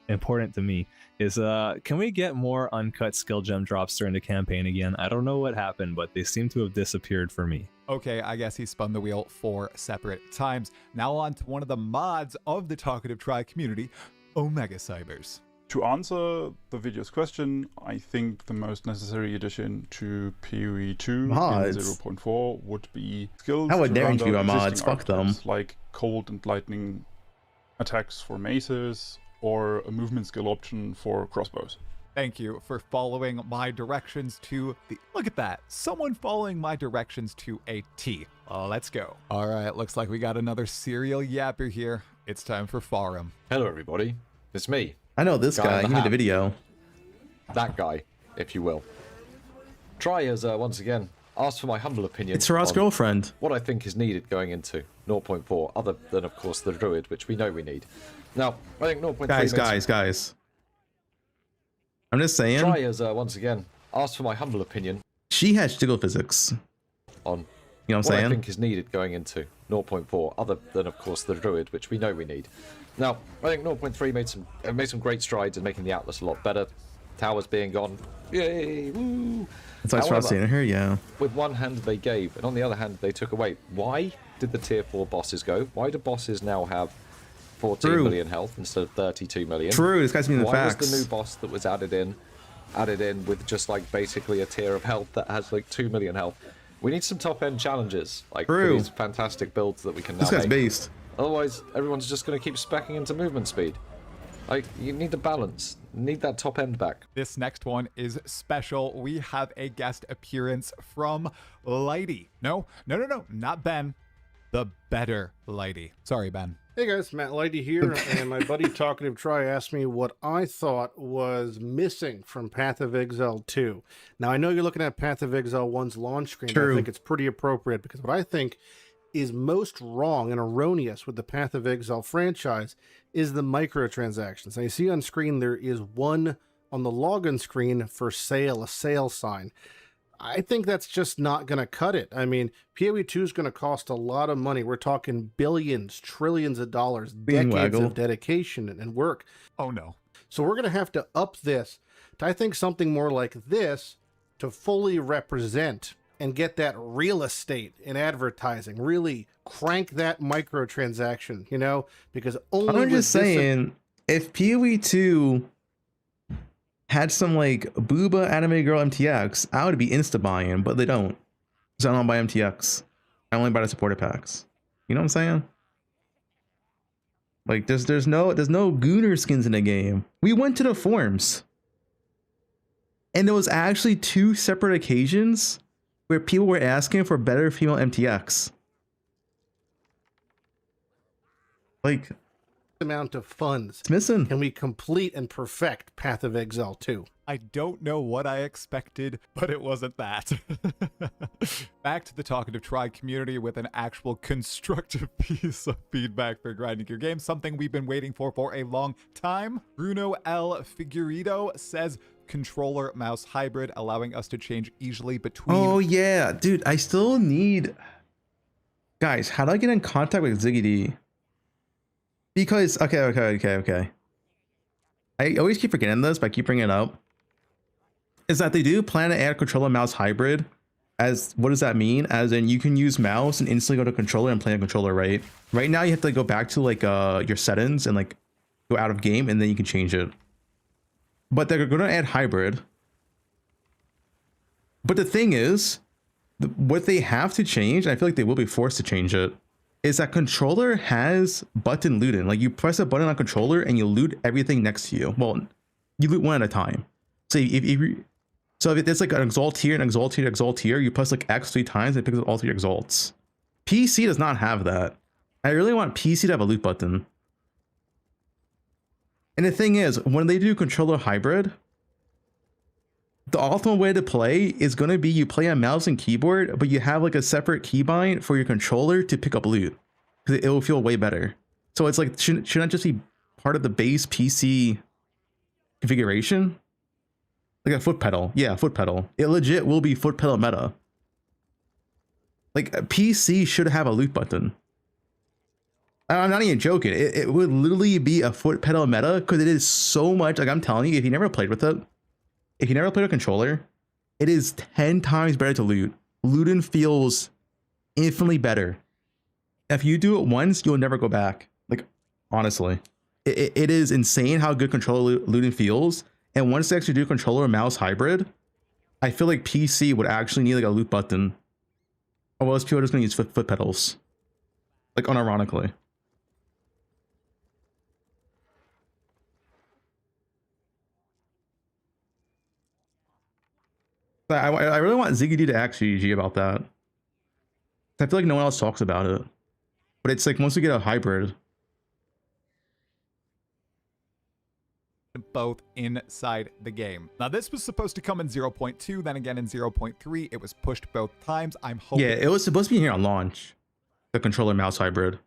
important to me, is can we get more uncut skill gem drops during the campaign again? I don't know what happened, but they seem to have disappeared for me. Okay, I guess he spun the wheel 4 separate times. Now on to one of the mods of the Talkative Tribe community, Omega Cybers. To answer the video's question, I think the most necessary addition to PoE2 in 0.4 would be skills How to dare round you out mods, existing fuck them. archetypes, like cold and lightning attacks for maces, or a movement skill option for crossbows. Thank you for following my directions to the... Look at that. Someone following my directions to a T. Let's go. All right, looks like we got another serial yapper here. It's time for Forum. Hello, everybody. It's me. I know this guy. He made a video. That guy, if you will. Try has once again asked for my humble opinion. It's Ross' girlfriend. What I think is needed going into 0.4, other than, of course, the Druid, which we know we need. Now, I think 0.3... Guys. I'm just saying. Try has once again asked for my humble opinion. She has jiggle physics. On you know what I'm what saying? I think is needed going into 0.4, other than, of course, the Druid, which we know we need. Now, I think 0.3 made some great strides in making the Atlas a lot better. Towers being gone. Yay! Woo! It's like Ross saying here, yeah. With one hand they gave, and on the other hand they took away. Why did the tier 4 bosses go? Why do bosses now have 14 million health instead of 32 million? True, this guy's meaning the facts. Why was the new boss that was added in with just like basically a tier of health that has like 2 million health? We need some top end challenges, like for these fantastic builds that we can now This guy's make. based. Otherwise, everyone's just going to keep speccing into movement speed. Like, you need the balance. You need that top end back. This next one is special. We have a guest appearance from Lighty. No, not Ben. The better Lighty. Sorry, Ben. Hey guys, Matt Lighty here, and my buddy Talkative Try asked me what I thought was missing from Path of Exile 2. Now, I know you're looking at Path of Exile 1's launch screen, but I think it's pretty appropriate, because what I think is most wrong and erroneous with the Path of Exile franchise is the microtransactions. Now, you see on screen there is one on the login screen for sale, a sale sign. I think that's just not going to cut it. I mean, PoE2 is going to cost a lot of money. We're talking billions, trillions of dollars, decades of dedication and work. Oh, no. So we're going to have to up this to, I think, something more like this to fully represent and get that real estate in advertising. Really crank that microtransaction, you know? Because only I'm just saying, if PoE2 had some like booba anime girl MTX, I would be insta buying, but they don't. So I don't buy MTX. I only buy the supported packs. You know what I'm saying? Like there's no Gooner skins in the game. We went to the forums, and there was actually 2 separate occasions where people were asking for better female MTX. Like, amount of funds it's missing. Can we complete and perfect Path of Exile 2? I don't know what I expected, but it wasn't that. Back to the Talkative Tribe community with an actual constructive piece of feedback for grinding your game, something we've been waiting for a long time. Bruno L. Figueredo says controller mouse hybrid, allowing us to change easily between... Oh yeah, dude, I still need... Guys, how do I get in contact with Ziggy D? Because, okay. I always keep forgetting this, but I keep bringing it up. Is that they do plan to add controller mouse hybrid. As what does that mean? As in you can use mouse and instantly go to controller and play a controller, right? Right now you have to go back to like your settings and like go out of game and then you can change it. But they're gonna add hybrid. But the thing is, what they have to change, I feel like they will be forced to change it, is that controller has button looting. Like you press a button on controller and you loot everything next to you. Well, you loot one at a time. So if it's like an exalt here, an exalt here, exalt here, you press like X 3 times and it picks up all 3 exalts. PC does not have that. I really want PC to have a loot button. And the thing is, when they do controller hybrid, the optimal way to play is going to be you play on mouse and keyboard, but you have like a separate keybind for your controller to pick up loot, because it will feel way better. So it's like, shouldn't that just be part of the base PC configuration? Like a foot pedal. Yeah, foot pedal. It legit will be foot pedal meta. Like a PC should have a loot button. I'm not even joking. It would literally be a foot pedal meta, because it is so much. Like I'm telling you, if you never played with it, if you never played a controller, it is 10 times better to loot. Looting feels infinitely better. If you do it once, you'll never go back. Like, honestly. It is insane how good controller looting feels. And once they actually do controller mouse hybrid, I feel like PC would actually need like a loot button. Or else people are just going to use foot pedals. Like, unironically. I really want Ziggy to ask GG about that. I feel like no one else talks about it. But it's like once we get a hybrid. Both inside the game. Now this was supposed to come in 0.2, then again in 0.3. It was pushed both times. I'm hoping. Yeah, it was supposed to be here on launch. The controller mouse hybrid.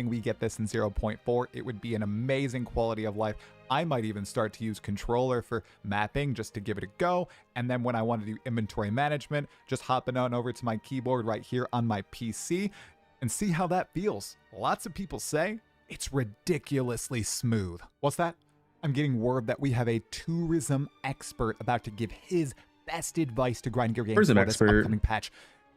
We get this in 0.4, it would be an amazing quality of life. I might even start to use controller for mapping just to give it a go. And then when I want to do inventory management, just hopping on over to my keyboard right here on my PC and see how that feels. Lots of people say it's ridiculously smooth. What's that? I'm getting word that we have a tourism expert about to give his best advice to grind your game for this upcoming patch.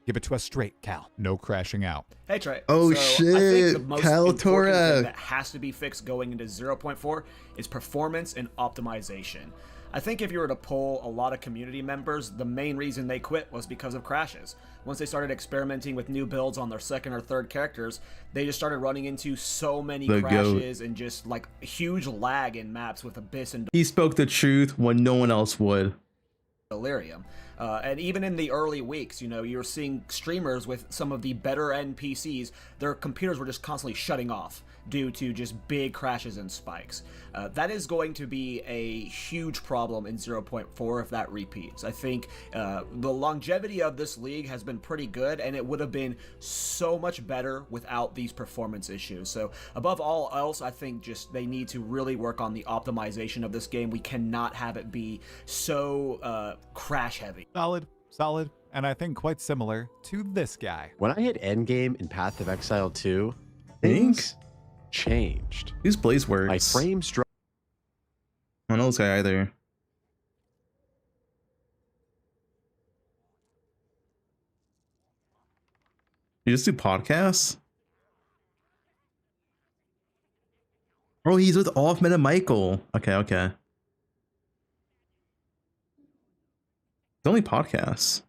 Give it to us straight, Cal. No crashing out. Hey, Trey. Oh, so shit. I think the most Cal important Torre. thing that has to be fixed going into 0.4 is performance and optimization. I think if you were to poll a lot of community members, the main reason they quit was because of crashes. Once they started experimenting with new builds on their second or third characters, they just started running into so many crashes and just like huge lag in maps with Abyss and He spoke the truth when no one else would. Delirium. And even in the early weeks, you know, you're seeing streamers with some of the better end PCs, their computers were just constantly shutting off due to just big crashes and spikes. That is going to be a huge problem in 0.4 if that repeats. I think the longevity of this league has been pretty good, and it would have been so much better without these performance issues. So above all else, I think just they need to really work on the optimization of this game. We cannot have it be so crash heavy. Solid, and I think quite similar to this guy. When I hit Endgame in Path of Exile 2, things changed. Who's Blaze works? My frames dropped. I don't know this guy either. You just do podcasts? Oh, he's with Off Meta Michael. Okay. It's only podcasts.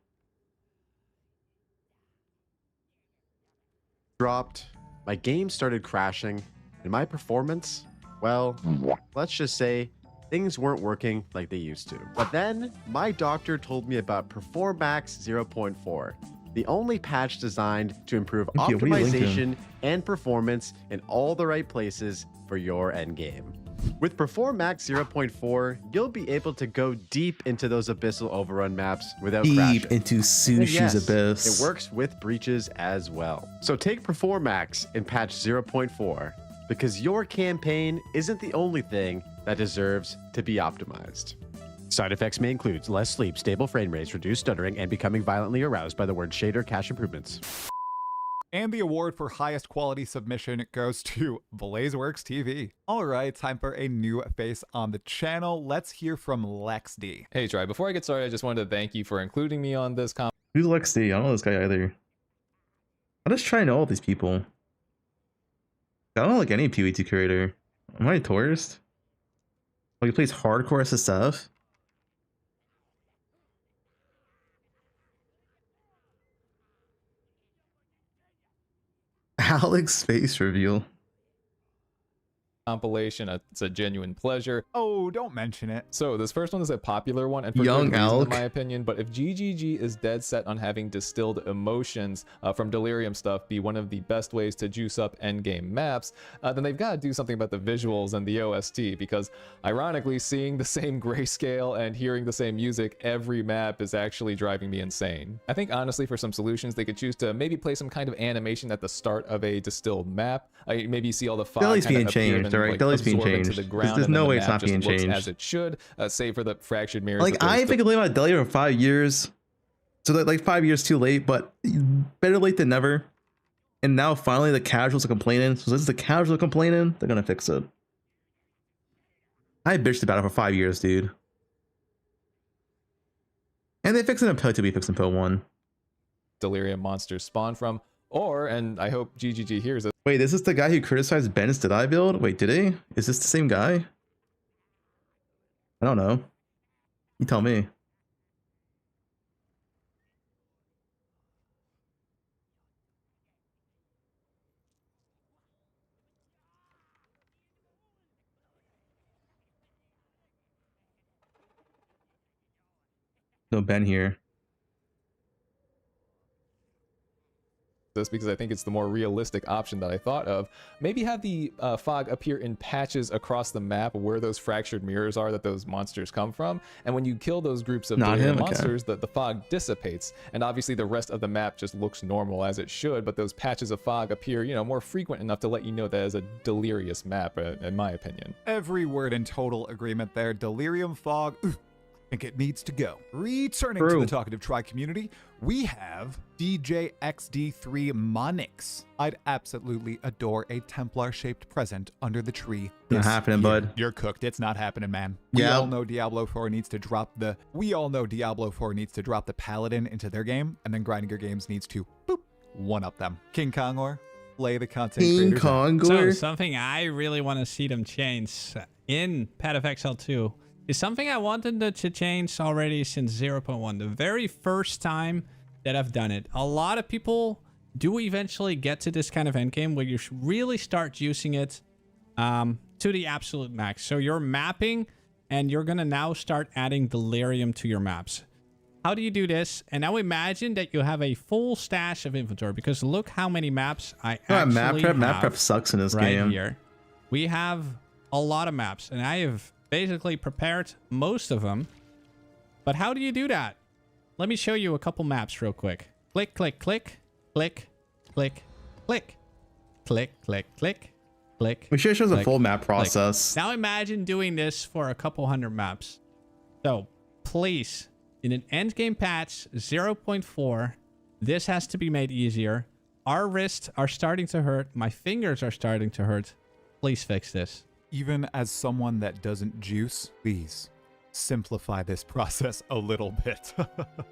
Dropped, my game started crashing, and my performance, well, let's just say things weren't working like they used to. But then my doctor told me about Perform Max 0.4, the only patch designed to improve optimization and performance in all the right places for your endgame. With Perform Max 0.4, you'll be able to go deep into those abyssal overrun maps without crashing. Deep into Sushi's abyss. It works with breaches as well. So take Perform Max in patch 0.4, because your campaign isn't the only thing that deserves to be optimized. Side effects may include less sleep, stable frame rates, reduced stuttering, and becoming violently aroused by the word shader cache improvements. And the award for highest quality submission goes to Blazeworks TV. All right, time for a new face on the channel. Let's hear from Lex D. Hey, Troy, before I get started, I just wanted to thank you for including me on this comment. Who's Lex D? I don't know this guy either. I just try to know all these people. I don't know like any PoE2 creator. Am I a tourist? Oh, he plays hardcore SSF? Alex face reveal. compilation. It's a genuine pleasure. Oh, don't mention it. So this first one is a popular one, and for Young good reason, Elk. in my opinion. But if GGG is dead set on having distilled emotions from Delirium stuff be one of the best ways to juice up endgame maps, then they've got to do something about the visuals and the OST, because ironically, seeing the same grayscale and hearing the same music every map is actually driving me insane. I think honestly, for some solutions, they could choose to maybe play some kind of animation at the start of a distilled map. Maybe see all the fog Delhi's kind being of appear changed, and, alright? like, Delhi's being absorb into changed. the ground, There's and no then way the it's map not just being looks changed. as it should, save for the fractured mirrors. Like, that there's I the- think I've been about Delhi for 5 years. So like 5 years too late, but better late than never. And now finally the casuals are complaining. So since the casuals are complaining, they're gonna fix it. I bitched about it for 5 years, dude. And they fixing it in PoE2, fixing PoE1. Delirium monsters spawn from, or, and I hope GGG hears this. Wait, this is the guy who criticized Ben's Deadeye build? Wait, did he? Is this the same guy? I don't know. You tell me. No Ben here. This because I think it's the more realistic option that I thought of. Maybe have the fog appear in patches across the map where those fractured mirrors are that those monsters come from, and when you kill those groups of delirium monsters, the fog dissipates, and obviously the rest of the map just looks normal as it should, but those patches of fog appear, you know, more frequent enough to let you know that is a delirious map, in my opinion. Every word in total agreement there. Delirium fog. I think it needs to go. Returning to the Talkative Tri community, we have DJ XD3 Monix. I'd absolutely adore a Templar-shaped present under the tree. Not happening, bud. You're cooked. It's not happening, man. Yeah. We all know Diablo 4 needs to drop the. We all know Diablo 4 needs to drop the Paladin into their game, and then Grinding Your Games needs to boop one-up them. King Kongor, play the content King creators. Kongor. So something I really want to see them change in Path of Exile 2 is something I wanted to change already since 0.1. The very first time that I've done it. A lot of people do eventually get to this kind of endgame where you really start using it to the absolute max. So you're mapping and you're going to now start adding delirium to your maps. How do you do this? And now imagine that you have a full stash of inventory, because look how many maps I actually have. Map prep sucks in this right game. Here. We have a lot of maps, and I have basically prepared most of them. But how do you do that? Let me show you a couple maps real quick. Click, click, click, click, click, click, click, click, click, click. We should show the click, full map click. process. Now imagine doing this for a couple hundred maps. So please, in an endgame patch 0.4, this has to be made easier. Our wrists are starting to hurt. My fingers are starting to hurt. Please fix this. Even as someone that doesn't juice, please simplify this process a little bit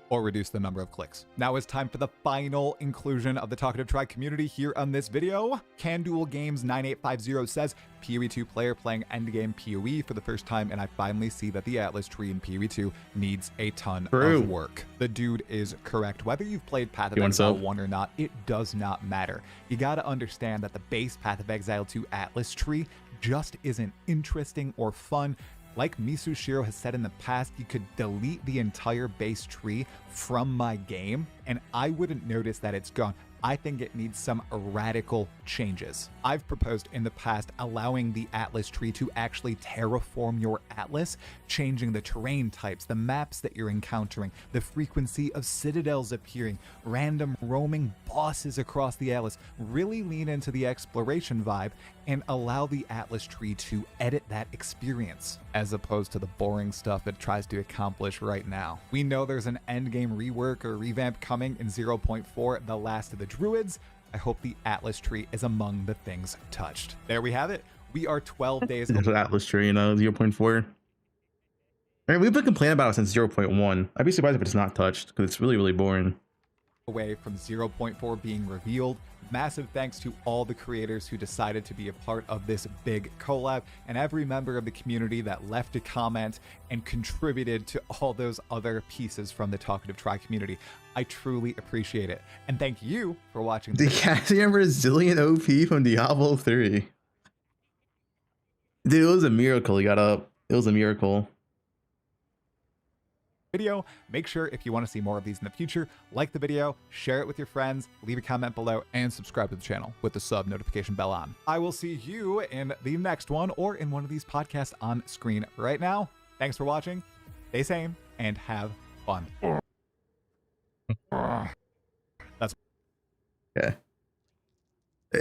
or reduce the number of clicks. Now it's time for the final inclusion of the Talkative Tri community here on this video. Canduel Games 9850 says, PoE2 player playing endgame PoE for the first time, and I finally see that the Atlas tree in PoE2 needs a ton of work. The dude is correct. Whether you've played Path of Exile 1 or not, it does not matter. You gotta understand that the base Path of Exile 2 Atlas tree just isn't interesting or fun. Like Misushiro has said in the past, you could delete the entire base tree from my game and I wouldn't notice that it's gone. I think it needs some radical changes. I've proposed in the past allowing the Atlas tree to actually terraform your Atlas, changing the terrain types, the maps that you're encountering, the frequency of citadels appearing, random roaming bosses across the Atlas. Really lean into the exploration vibe and allow the Atlas tree to edit that experience, as opposed to the boring stuff it tries to accomplish right now. We know there's an endgame rework or revamp coming in 0.4, The Last of the Druids. I hope the Atlas tree is among the things touched. There we have it. We are 12 days There's an Atlas tree, you know, 0.4. I mean, we've been complaining about it since 0.1. I'd be surprised if it's not touched, because it's really, really boring. Away from 0.4 being revealed. Massive thanks to all the creators who decided to be a part of this big collab, and every member of the community that left a comment and contributed to all those other pieces from the Talkative Tri community. I truly appreciate it. And thank you for watching. The Cassian Brazilian OP from Diablo 3. Dude, it was a miracle he got up. It was a miracle. Video. Make sure if you want to see more of these in the future, like the video, share it with your friends, leave a comment below, and subscribe to the channel with the sub notification bell on. I will see you in the next one or in one of these podcasts on screen right now. Thanks for watching. Stay sane and have fun. That's okay.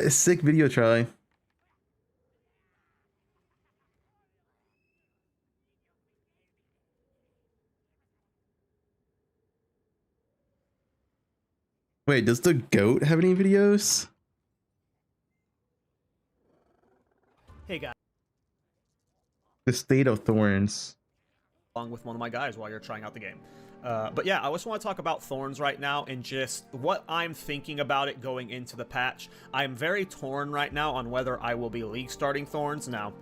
Sick video try. Wait, does the goat have any videos? Hey guys. The State of Thorns. Along with one of my guys while you're trying out the game. But yeah, I just want to talk about Thorns right now and just what I'm thinking about it going into the patch. I'm very torn right now on whether I will be league starting Thorns. Now,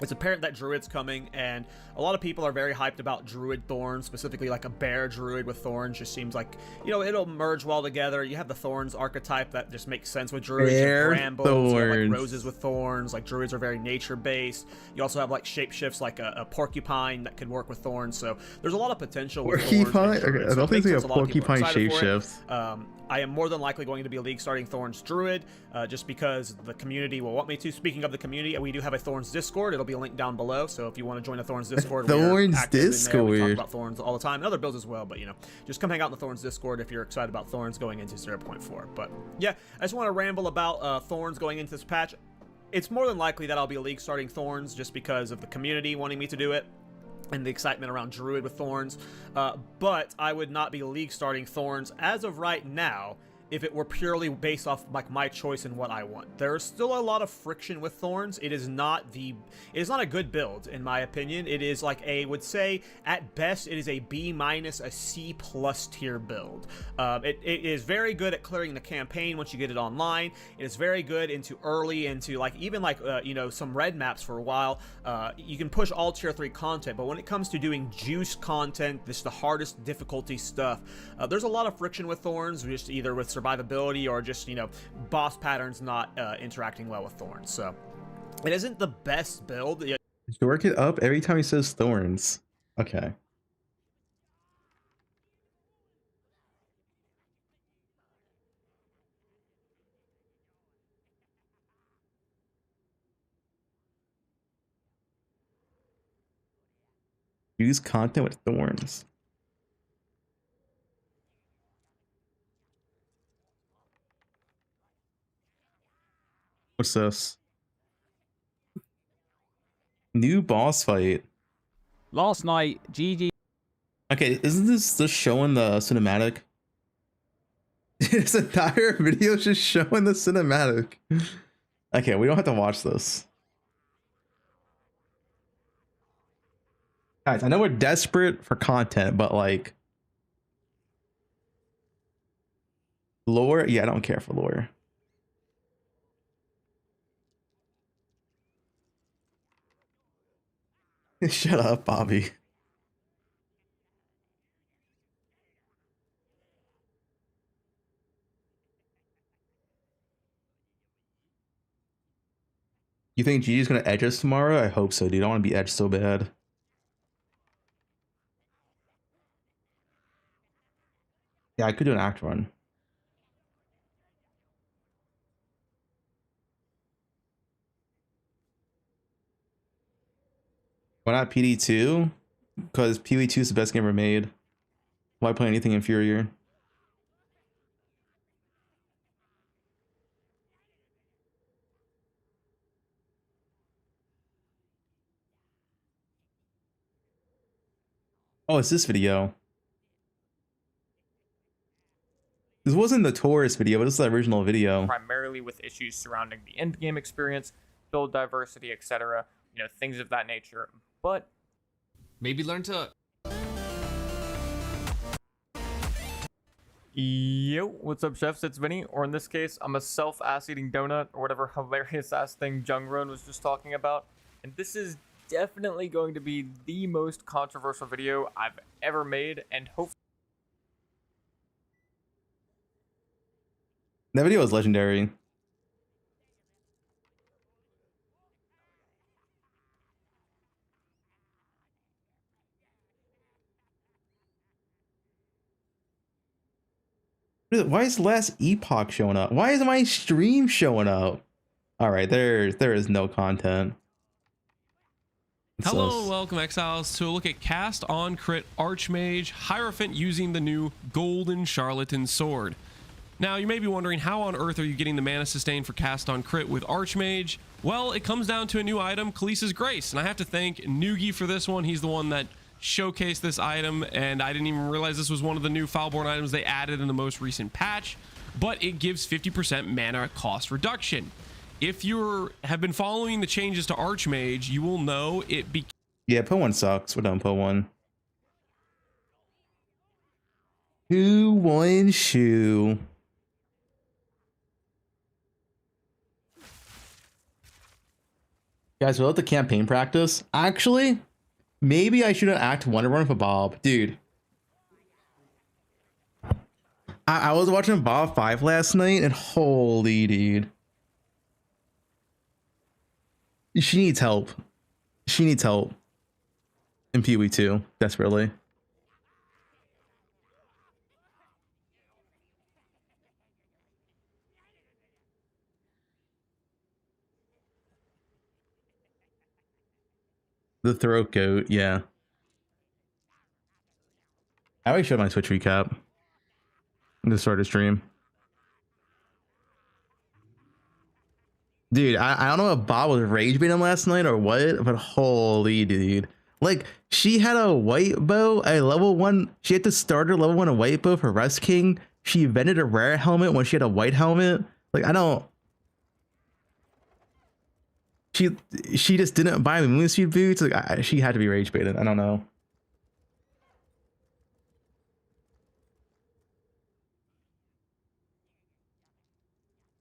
it's apparent that Druid's coming, and a lot of people are very hyped about Druid Thorns, specifically like a bear Druid with Thorns. Just seems like, you know, it'll merge well together. You have the Thorns archetype that just makes sense with Druids. Bear Brambles, you have, like Thorns. roses with thorns. Like Druids are very nature-based. You also have like shapeshifts like a porcupine that could work with Thorns. So there's a lot of potential with Thorns. Porcupine? and Druids. Okay, I So don't it think makes it's sense like a a lot of people are porcupine excited for it. shapeshift. I am more than likely going to be a league starting Thorns Druid, just because the community will want me to. Speaking of the community, we do have a Thorns Discord. It'll be linked down below. So if you want to join the Thorns Discord, we are Thorns active in there. We Discord. talk about Thorns all the time, and other builds as well. But you know, just come hang out in the Thorns Discord if you're excited about Thorns going into 0.4. But yeah, I just want to ramble about Thorns going into this patch. It's more than likely that I'll be league starting Thorns just because of the community wanting me to do it and the excitement around Druid with Thorns. But I would not be league starting Thorns as of right now if it were purely based off like my choice and what I want. There's still a lot of friction with Thorns. It is not a good build in my opinion. It is like would say at best it is a B-, a C+ tier build. It is very good at clearing the campaign once you get it online. It is very good into like even like you know, some red maps for a while. You can push all tier 3 content, but when it comes to doing juice content, this is the hardest difficulty stuff. There's a lot of friction with Thorns, just either with survivability or just, you know, boss patterns not interacting well with Thorns. So it isn't the best build. Dork it up every time he says Thorns. Okay. Use content with Thorns. What's this? New boss fight. Last night, GG. Okay, isn't this just showing the cinematic? This entire video is just showing the cinematic. Okay, we don't have to watch this. Guys, I know we're desperate for content, but like lore, yeah, I don't care for lore. Shut up, Bobby. You think Gigi's gonna edge us tomorrow? I hope so, dude. I want to be edged so bad. Yeah, I could do an act run. Why not PD2? Because PoE2 is the best game ever made. Why play anything inferior? Oh, it's this video. This wasn't the Taurus video, but it's the original video. Primarily with issues surrounding the endgame experience, build diversity, etc. You know, things of that nature. But maybe learn to. Yo, what's up, chefs? It's Vinny, or in this case, I'm a self-ass eating donut, or whatever hilarious ass thing Jungrun was just talking about. And this is definitely going to be the most controversial video I've ever made, and hopefully. That video was legendary. Why is last epoch showing up? Why is my stream showing up? All right, there is no content. Hello and welcome, Exiles, to a look at Cast on Crit Archmage Hierophant using the new Golden Charlatan Sword. Now, you may be wondering, how on earth are you getting the mana sustain for Cast on Crit with Archmage? Well, it comes down to a new item, Khaleesi's Grace, and I have to thank Noogie for this one. He's the one that showcased this item, and I didn't even realize this was one of the new Foulborn items they added in the most recent patch, but it gives 50% mana cost reduction. If you have been following the changes to Archmage, you will know it yeah, poe1 sucks. We're done poe1. 2-1 shoe. Guys, without the campaign practice, actually, maybe I shouldn't act Wonder Run for Bob. Dude. I was watching Bob 5 last night, and holy dude. She needs help. She needs help. In PoE2, desperately. The throat goat, yeah. I always showed my Twitch recap. To start a stream. Dude, I don't know if Bob was rage baiting last night or what, but holy dude. Like, she had a white bow, a level 1. She had to start her level 1 a white bow for Rest King. She invented a rare helmet when she had a white helmet. Like, I don't. She just didn't buy the Moonspeed boots. Like, she had to be rage baited. I don't know.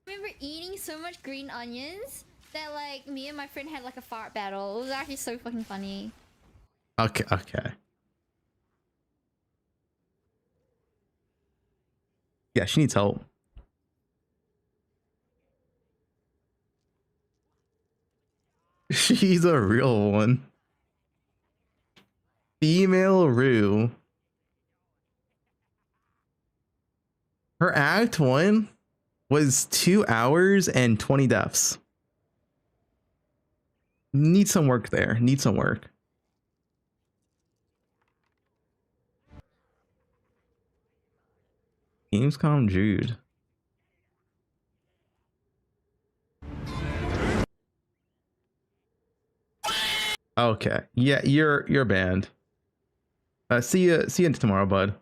I remember eating so much green onions that like me and my friend had like a fart battle. It was actually so fucking funny. Okay. Yeah, she needs help. She's a real one. Female Rue. Her act 1 was 2 hours and 20 deaths. Need some work there. Need some work. Gamescom Jude. Okay. Yeah, you're banned. See you tomorrow, bud.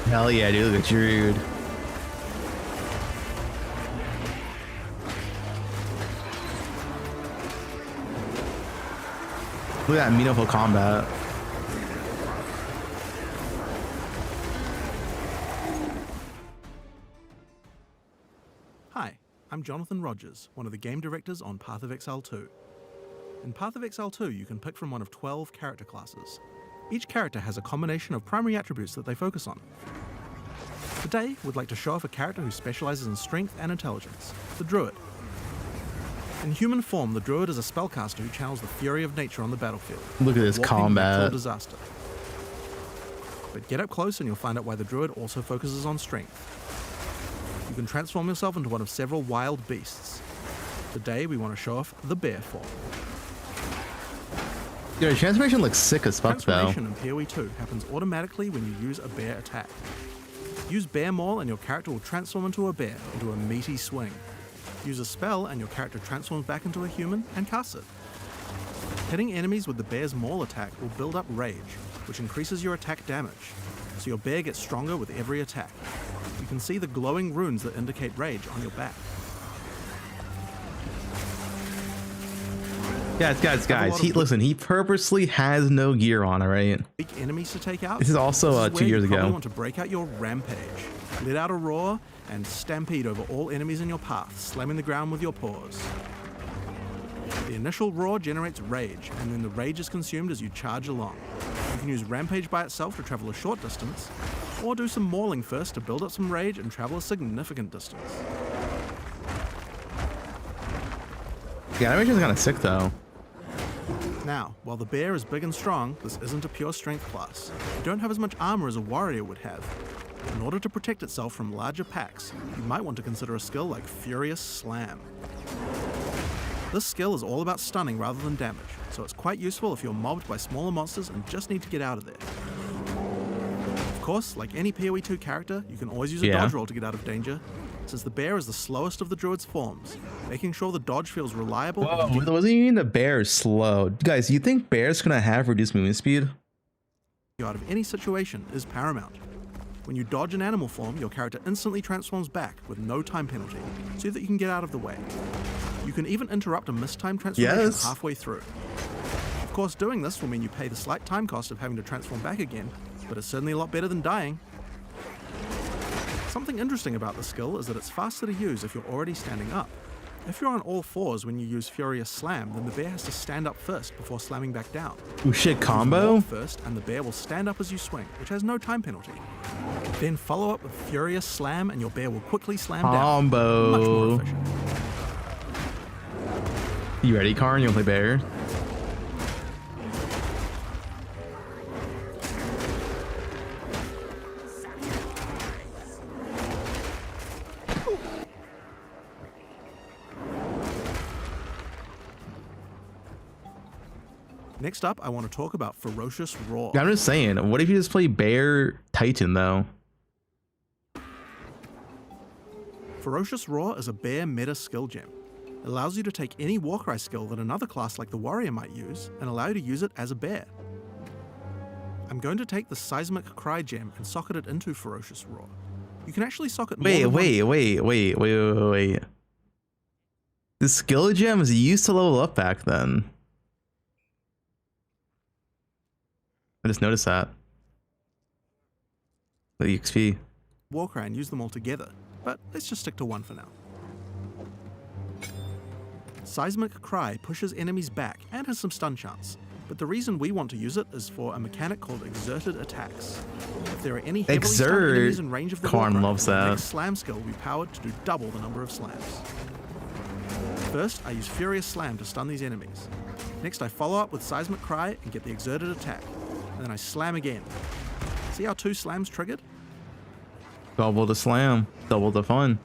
Hell yeah, dude, look at Druid. Look at that meaningful combat. Hi, I'm Jonathan Rogers, one of the game directors on Path of Exile 2. In Path of Exile 2, you can pick from one of 12 character classes. Each character has a combination of primary attributes that they focus on. Today, we'd like to show off a character who specializes in strength and intelligence, the Druid. In human form, the Druid is a spellcaster who channels the fury of nature on the battlefield. Look at this combat. Disaster. But get up close and you'll find out why the Druid also focuses on strength. You can transform yourself into one of several wild beasts. Today, we want to show off the bear form. Your transformation looks sick as fuck, though. Transformation in PoE2 happens automatically when you use a bear attack. Use Bear Maul and your character will transform into a bear, into a meaty swing. Use a spell and your character transforms back into a human and casts it. Hitting enemies with the Bear's Maul attack will build up rage, which increases your attack damage, so your bear gets stronger with every attack. You can see the glowing runes that indicate rage on your back. Guys, he purposely has no gear on, alright? Enemies to take out. This is also 2 years ago. You want to break out your rampage. Let out a roar and stampede over all enemies in your path, slamming the ground with your paws. The initial roar generates rage, and then the rage is consumed as you charge along. You can use rampage by itself to travel a short distance, or do some mauling first to build up some rage and travel a significant distance. The animation's kind of sick though. Now, while the bear is big and strong, this isn't a pure strength class. You don't have as much armor as a warrior would have. In order to protect itself from larger packs, you might want to consider a skill like Furious Slam. This skill is all about stunning rather than damage, so it's quite useful if you're mobbed by smaller monsters and just need to get out of there. Of course, like any PoE 2 character, you can always use a dodge roll to get out of danger, since the bear is the slowest of the druid's forms. Making sure the dodge feels reliable. Whoa, what does it mean the bear is slow? Guys, do you think bears gonna have reduced movement speed? Out of any situation is paramount. When you dodge an animal form, your character instantly transforms back with no time penalty, so that you can get out of the way. You can even interrupt a mistimed transformation halfway through. Of course, doing this will mean you pay the slight time cost of having to transform back again, but it's certainly a lot better than dying. Something interesting about the skill is that it's faster to use if you're already standing up. If you're on all fours when you use Furious Slam, then the bear has to stand up first before slamming back down. Oh shit, combo? First, and the bear will stand up as you swing, which has no time penalty. Then follow up with Furious Slam, and your bear will quickly slam down. Combo. Much more efficient. You ready, Karn? You wanna play bear? Next up, I want to talk about Ferocious Roar. I'm just saying, what if you just play Bear Titan though? Ferocious Roar is a bear meta skill gem. It allows you to take any Warcry skill that another class like the Warrior might use and allow you to use it as a bear. I'm going to take the Seismic Cry gem and socket it into Ferocious Roar. You can actually socket more than Wait. The skill gems used to level up back then. I just noticed that. The EXP. Warcry and use them all together, but let's just stick to one for now. Seismic Cry pushes enemies back and has some stun chance, but the reason we want to use it is for a mechanic called Exerted Attacks. If there are any heavily stunned enemies in range of the Karn Warcry, loves the that. next slam skill will be powered to do double the number of slams. First, I use Furious Slam to stun these enemies. Next, I follow up with Seismic Cry and get the Exerted Attack. And then I slam again. See how 2 slams triggered? Double the slam, double the fun.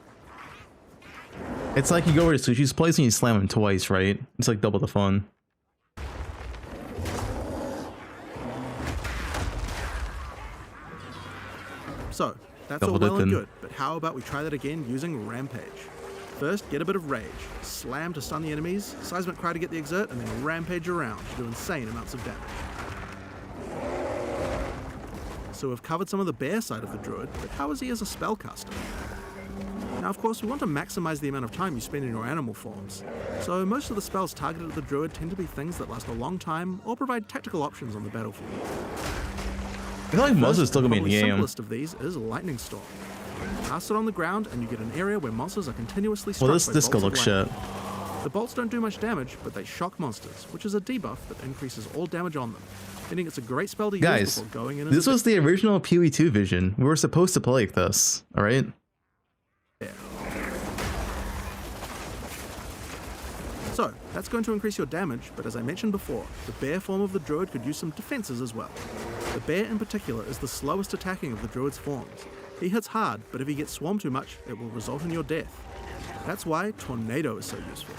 It's like you go over to Sushi's place and you slam him twice, right? It's like double the fun. So, that's Double all well and dipping. good, but how about we try that again using Rampage? First, get a bit of Rage, slam to stun the enemies, Seismic Cry to get the Exert, and then Rampage around to do insane amounts of damage. So we've covered some of the bear side of the druid, but how is he as a spellcaster? Now of course we want to maximize the amount of time you spend in your animal forms, so most of the spells targeted at the druid tend to be things that last a long time or provide tactical options on the battlefield. I feel like most is still gonna be in the The game. simplest of these is Lightning Storm. Cast it on the ground and you get an area where monsters are continuously struck Well, by this bolts looks of shit. lightning. The bolts don't do much damage, but they shock monsters, which is a debuff that increases all damage on them, meaning it's a great spell to use Guys, before going in as this a was the original PoE 2 vision. We were supposed to play like this, alright? So, that's going to increase your damage, but as I mentioned before, the bear form of the druid could use some defenses as well. The bear in particular is the slowest attacking of the druid's forms. He hits hard, but if he gets swarmed too much, it will result in your death. That's why Tornado is so useful.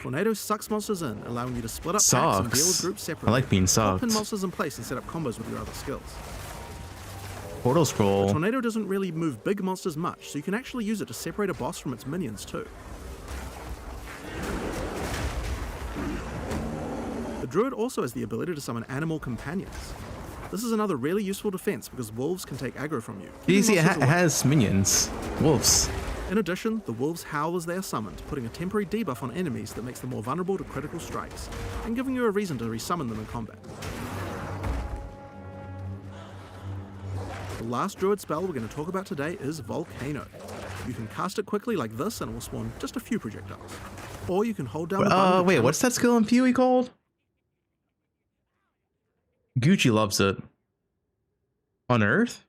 Tornado sucks monsters in, allowing you to split up packs and deal with Sucks. groups separately. I like being Or sucked. pin monsters in place and set up combos with your other skills. Portal scroll. The Tornado doesn't really move big monsters much, so you can actually use it to separate a boss from its minions too. The druid also has the ability to summon animal companions. This is another really useful defense because wolves can take aggro from you. You see, keeping it monsters away. has minions. Wolves. In addition, the wolves howl as they are summoned, putting a temporary debuff on enemies that makes them more vulnerable to critical strikes, and giving you a reason to resummon them in combat. The last druid spell we're going to talk about today is Volcano. You can cast it quickly like this and it will spawn just a few projectiles. Or you can hold down the button to Wait, turn what's that skill in PoE called? Gucci loves it. On Earth?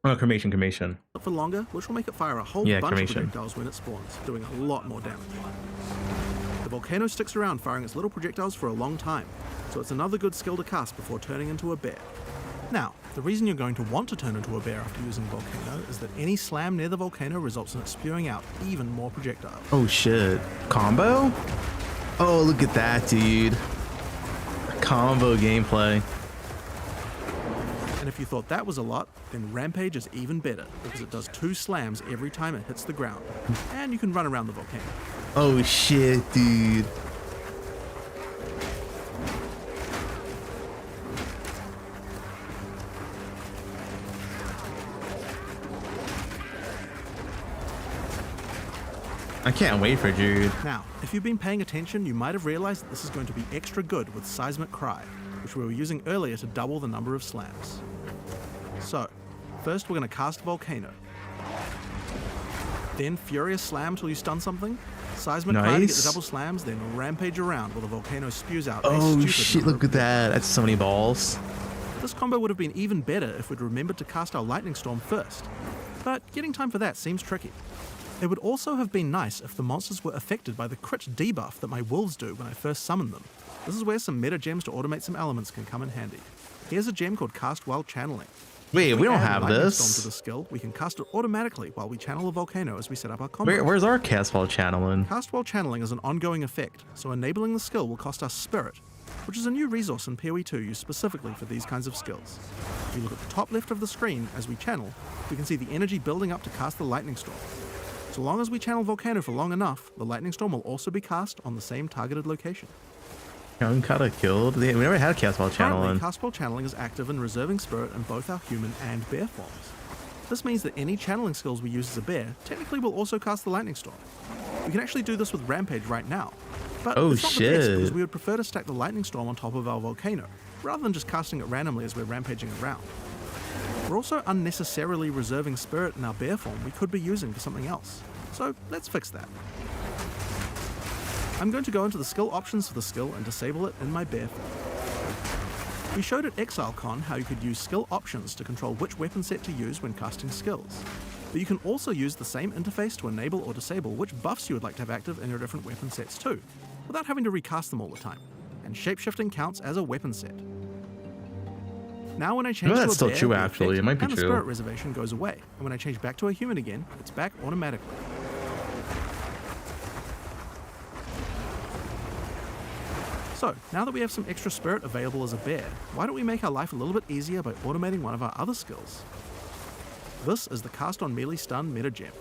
Oh, cremation. For longer, which will make it fire a whole bunch of projectiles when it spawns, doing a lot more damage. The volcano sticks around firing its little projectiles for a long time, so it's another good skill to cast before turning into a bear. Now, the reason you're going to want to turn into a bear after using Volcano is that any slam near the volcano results in it spewing out even more projectiles. Oh shit. Combo? Oh, look at that, dude. Combo gameplay. And if you thought that was a lot, then Rampage is even better, because it does 2 slams every time it hits the ground. And you can run around the volcano. Oh shit, dude. I can't wait for Druid. Now, if you've been paying attention, you might have realized that this is going to be extra good with Seismic Cry, which we were using earlier to double the number of slams. So, first we're going to cast Volcano. Then Furious Slam till you stun something. Seismic Cry to get the double slams, then Rampage around while the Volcano spews out. Oh shit, look at that. That's so many balls. This combo would have been even better if we'd remembered to cast our Lightning Storm first. But getting time for that seems tricky. It would also have been nice if the monsters were affected by the crit debuff that my wolves do when I first summon them. This is where some meta gems to automate some elements can come in handy. Here's a gem called Cast While Channeling. Wait, we don't have this. Storm to the skill, we can cast it automatically while we channel a volcano as we set up our combo. Where's our Cast While Channeling? Cast While Channeling is an ongoing effect, so enabling the skill will cost us Spirit, which is a new resource in PoE2 used specifically for these kinds of skills. If you look at the top left of the screen as we channel, we can see the energy building up to cast the Lightning Storm. So long as we channel Volcano for long enough, the Lightning Storm will also be cast on the same targeted location. Young Kata killed? We never had Cast While Channeling. Cast While Channeling is active in reserving Spirit in both our human and bear forms. This means that any channeling skills we use as a bear technically will also cast the Lightning Storm. We can actually do this with Rampage right now. But it's not the best because we would prefer to stack the Lightning Storm on top of our Volcano, rather than just casting it randomly as we're rampaging around. We're also unnecessarily reserving Spirit in our bear form we could be using for something else. So let's fix that. I'm going to go into the skill options for the skill and disable it in my bear form. We showed at ExileCon how you could use skill options to control which weapon set to use when casting skills. But you can also use the same interface to enable or disable which buffs you would like to have active in your different weapon sets too, without having to recast them all the time. And shapeshifting counts as a weapon set. Now when I change to a still bear, true, the actually. It might be and the true. spirit reservation goes away, and when I change back to a human again, it's back automatically. So, now that we have some extra spirit available as a bear, why don't we make our life a little bit easier by automating one of our other skills? This is the Cast on Melee Stun meta gem.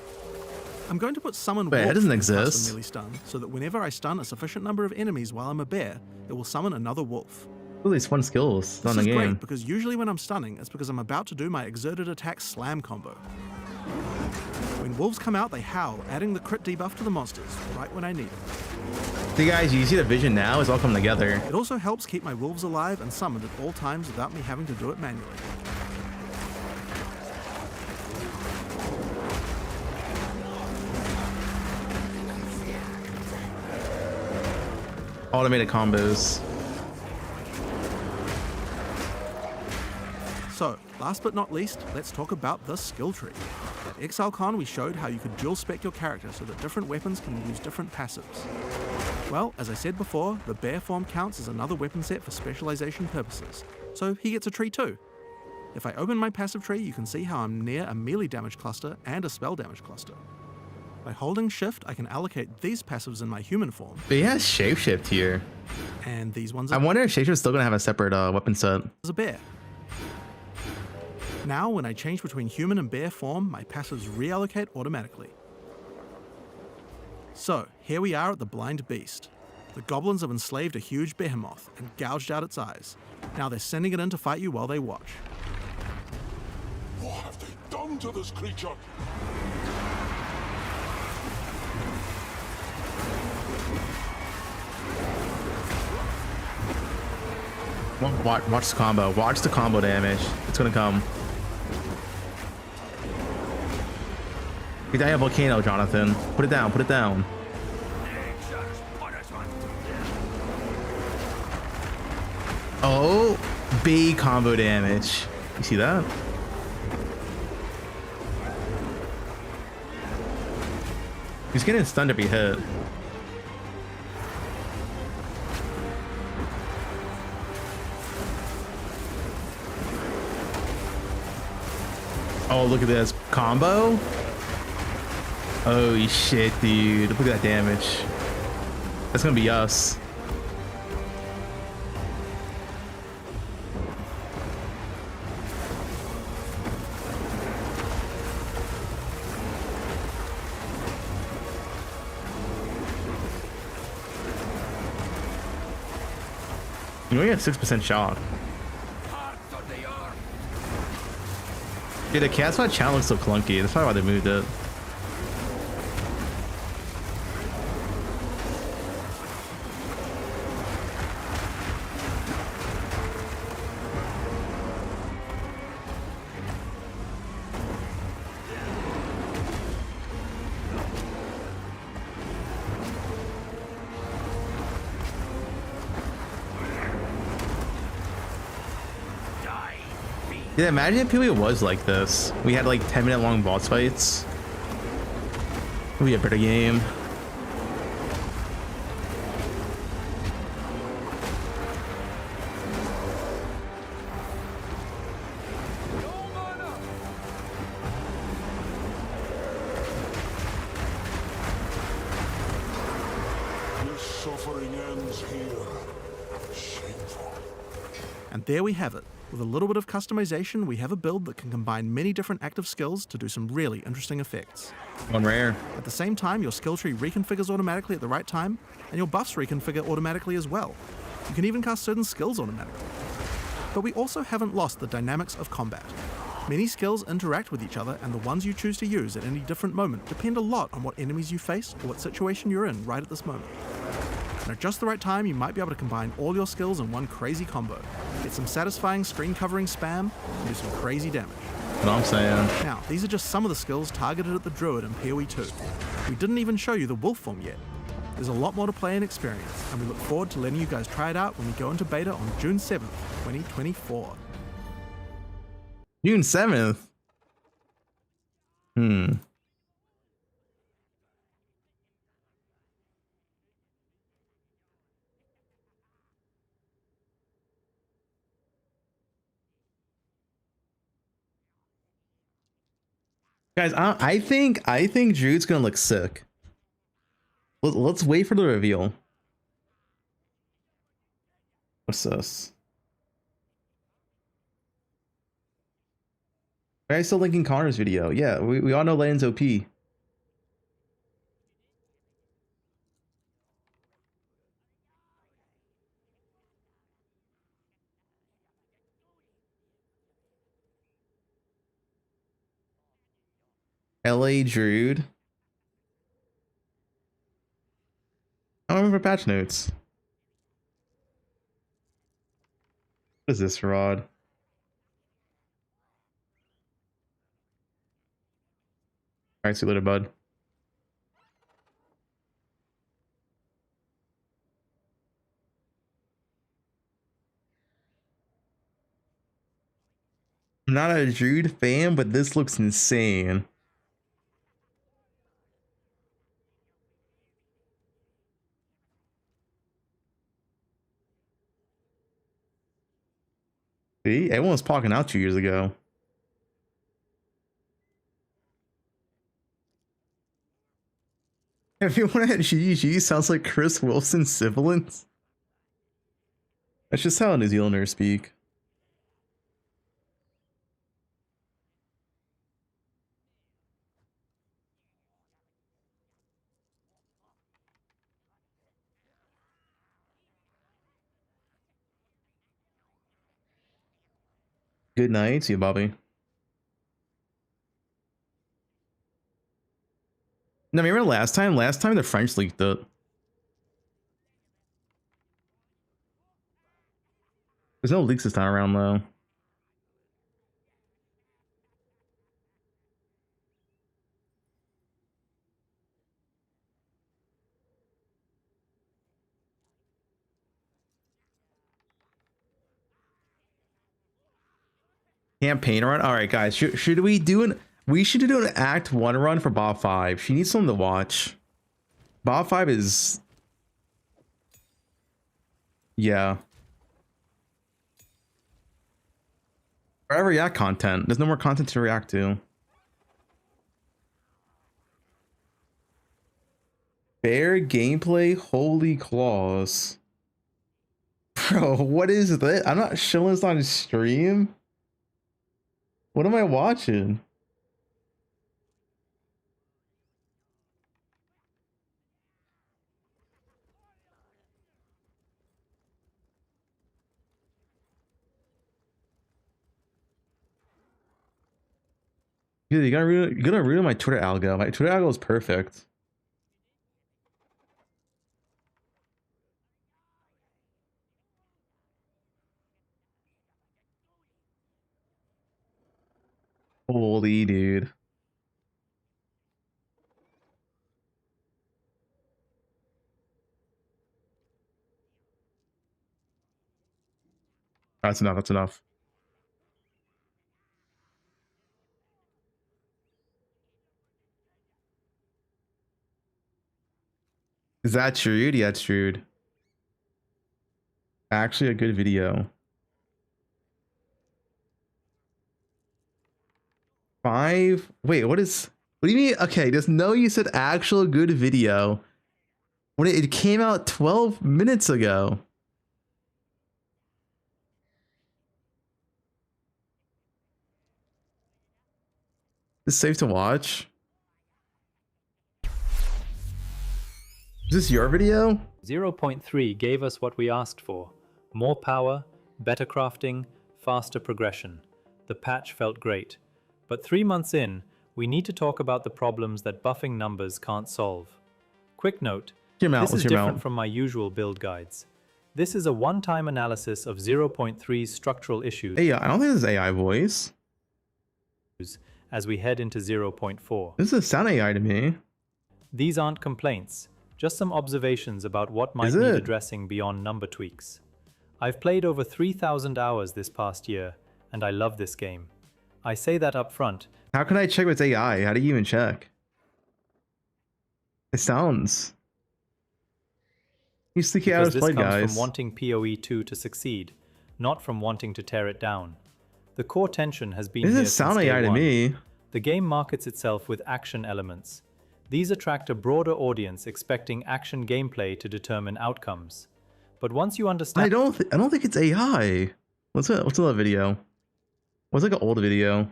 I'm going to put Summon Wolf it doesn't in Cast on exist. Melee Stun, so that whenever I stun a sufficient number of enemies while I'm a bear, it will summon another wolf. All these fun skills on the This is game. great because usually when I'm stunning, it's because I'm about to do my exerted attack slam combo. When wolves come out, they howl, adding the crit debuff to the monsters, right when I need it. See guys, you see the vision now? It's all coming together. It also helps keep my wolves alive and summoned at all times without me having to do it manually. Automated combos. So, last but not least, let's talk about the skill tree. At ExileCon, we showed how you could dual spec your character so that different weapons can use different passives. Well, as I said before, the bear form counts as another weapon set for specialization purposes, so he gets a tree too. If I open my passive tree, you can see how I'm near a melee damage cluster and a spell damage cluster. By holding shift, I can allocate these passives in my human form. But he has shapeshift here. And these ones I wonder if shapeshift's still gonna have a separate weapon set. As a bear. Now, when I change between human and bear form, my passives reallocate automatically. So, here we are at the Blind Beast. The goblins have enslaved a huge behemoth and gouged out its eyes. Now they're sending it in to fight you while they watch. What have they done to this creature? Watch the combo. Watch the combo damage. It's gonna come. You die a volcano, Jonathan. Put it down. Put it down. Oh, big combo damage. You see that? He's getting stunned every hit. Oh, look at this combo. Oh shit, dude. Look at that damage. That's gonna be us. You only got 6% shock. Yeah, the cat spot challenge looks so clunky. That's probably why they moved it. Yeah, imagine if PoE was like this. We had like 10-minute long boss fights. It would be a better game. Your suffering ends here. Shameful. And there we have it. With a little bit of customization, we have a build that can combine many different active skills to do some really interesting effects. One rare. At the same time, your skill tree reconfigures automatically at the right time, and your buffs reconfigure automatically as well. You can even cast certain skills automatically. But we also haven't lost the dynamics of combat. Many skills interact with each other, and the ones you choose to use at any different moment depend a lot on what enemies you face or what situation you're in right at this moment. And at just the right time, you might be able to combine all your skills in one crazy combo. Get some satisfying screen covering spam, and do some crazy damage. What I'm saying. Now, these are just some of the skills targeted at the Druid in PoE 2. We didn't even show you the wolf form yet. There's a lot more to play and experience, and we look forward to letting you guys try it out when we go into beta on June 7th, 2024. June 7th? Guys, I think Druid's gonna look sick. Let's wait for the reveal. What's this? Are you still linking Connor's video? Yeah, we all know Lane's OP. LA Druid. I don't remember patch notes. What is this, Rod? Alright, see you later, bud. I'm not a Druid fan, but this looks insane. See, everyone was talking out 2 years ago. Everyone at GGG sounds like Chris Wilson's sibilance. That's just how New Zealanders speak. Good night. See you, Bobby. No, remember last time? Last time the French leaked it. There's no leaks this time around, though. Campaign run. All right, guys. Should we do an? We should do an Act 1 run for Bob 5. She needs something to watch. Bob 5 is... Yeah. Forever react content. There's no more content to react to. Bear gameplay? Holy claws. Bro, what is that? I'm not showing this on stream. What am I watching? Dude, you're gonna ruin my Twitter algo. My Twitter algo is perfect. Holy dude. That's enough, that's enough. Is that Druid? Yeah, it's Druid. Actually a good video. 5? Wait, what do you mean? Okay, just know you said actual good video when it came out 12 minutes ago. Is this safe to watch? Is this your video? 0.3 gave us what we asked for. More power, better crafting, faster progression. The patch felt great. But 3 months in, we need to talk about the problems that buffing numbers can't solve. Quick note, this is different from my usual build guides. This is a one-time analysis of 0.3's structural issues. Hey, I don't think this is AI voice. As we head into 0.4. This is sound AI to me. These aren't complaints, just some observations about what might need addressing beyond number tweaks. I've played over 3,000 hours this past year, and I love this game. I say that up front. How can I check with AI? How do you even check? It sounds... He's the Because this played, comes guys. from wanting PoE2 to succeed, not from wanting to tear it down. The core tension has been This here doesn't sound since day AI to one. me. The game markets itself with action elements. These attract a broader audience expecting action gameplay to determine outcomes. But once you understand... I don't think it's AI. What's that video? What's like an old video?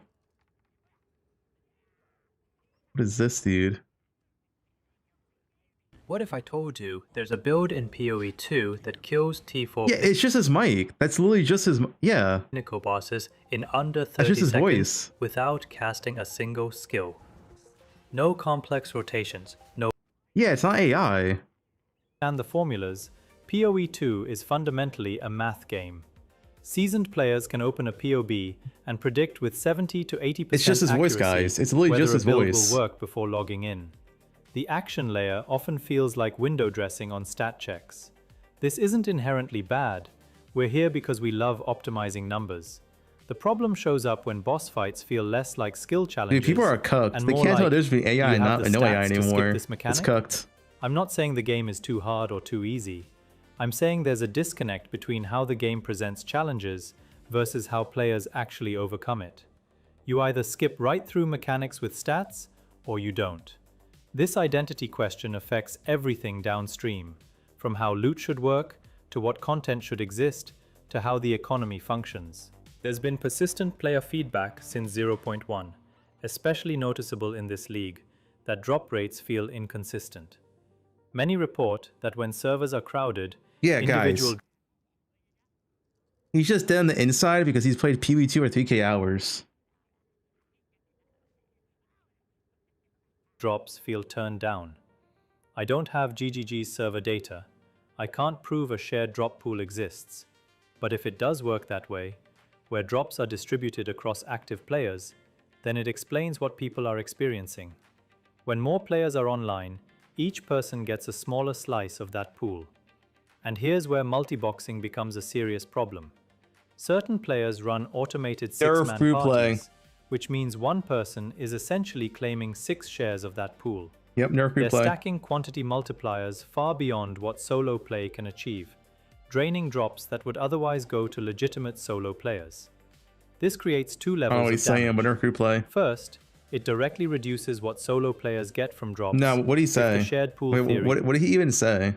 What is this, dude? What if I told you there's a build in PoE2 that kills T4 Yeah, it's just his mic. That's literally just his... Yeah. technical bosses in under 30 That's just his seconds voice. without casting a single skill. No complex rotations, no... Yeah, it's not AI. And the formulas, PoE2 is fundamentally a math game. Seasoned players can open a POB and predict with 70 to 80% It's just his voice, accuracy guys. It's literally just his whether a build voice. will work before logging in. The action layer often feels like window dressing on stat checks. This isn't inherently bad. We're here because we love optimizing numbers. The problem shows up when boss fights feel less like skill challenges. Dude, people are cooked. and They more can't tell like, there's between AI "Do you have and the no AI stats to skip anymore. this It's mechanic?" cooked. I'm not saying the game is too hard or too easy. I'm saying there's a disconnect between how the game presents challenges versus how players actually overcome it. You either skip right through mechanics with stats, or you don't. This identity question affects everything downstream, from how loot should work, to what content should exist, to how the economy functions. There's been persistent player feedback since 0.1, especially noticeable in this league, that drop rates feel inconsistent. Many report that when servers are crowded, Yeah, guys. He's just dead on the inside because he's played PoE2 or 3K hours. drops feel turned down. I don't have GGG's server data. I can't prove a shared drop pool exists. But if it does work that way, where drops are distributed across active players, then it explains what people are experiencing. When more players are online, each person gets a smaller slice of that pool. And here's where multi-boxing becomes a serious problem. Certain players run automated Nerf 6-man play. parties, which means one person is essentially claiming 6 shares of that pool. Yep, nerf They're replay. stacking quantity multipliers far beyond what solo play can achieve, draining drops that would otherwise go to legitimate solo players. This creates two levels I don't know what of he's saying, but nerf replay. First, it directly reduces what solo players get from drops. No, what did he say? The shared pool Wait, theory, what did he even say?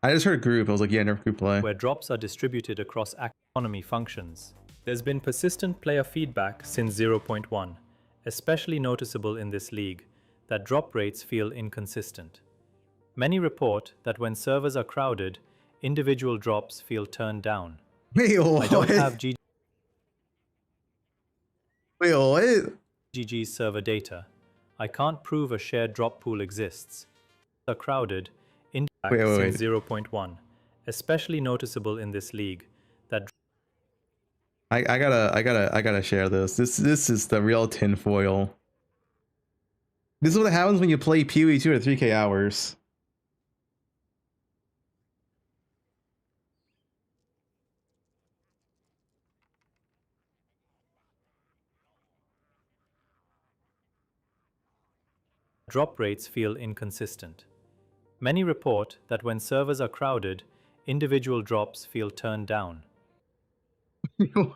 I just heard group. I was like, yeah, nerf group play. where drops are distributed across economy functions. There's been persistent player feedback since 0.1, especially noticeable in this league, that drop rates feel inconsistent. Many report that when servers are crowded, individual drops feel turned down. Wait, what? I don't have Wait, what? GG's server data. I can't prove a shared drop pool exists. Are crowded, since 0.1, especially noticeable in this league. That I gotta share this. This is the real tinfoil. This is what happens when you play PoE 2 or 3K hours. drop rates feel inconsistent. Many report that when servers are crowded, individual drops feel turned down. When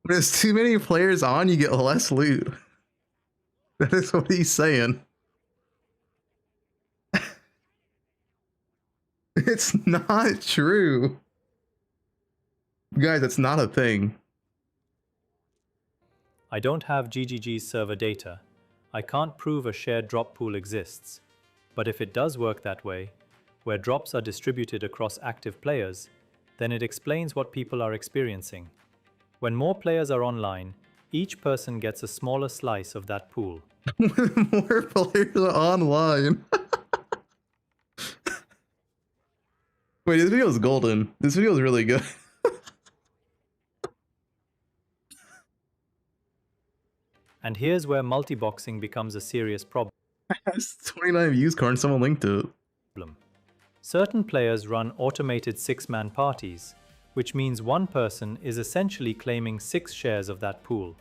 there's too many players on, you get less loot. That is what he's saying. It's not true. Guys, it's not a thing. I don't have GGG's server data. I can't prove a shared drop pool exists. But if it does work that way, where drops are distributed across active players, then it explains what people are experiencing. When more players are online, each person gets a smaller slice of that pool. When more players are online. Wait, this video is golden. This video is really good. And here's where multi-boxing becomes a serious problem. Has 29 views, Karn. Someone linked it. Certain players run automated 6-man parties, which means one person is essentially claiming 6 shares of that pool.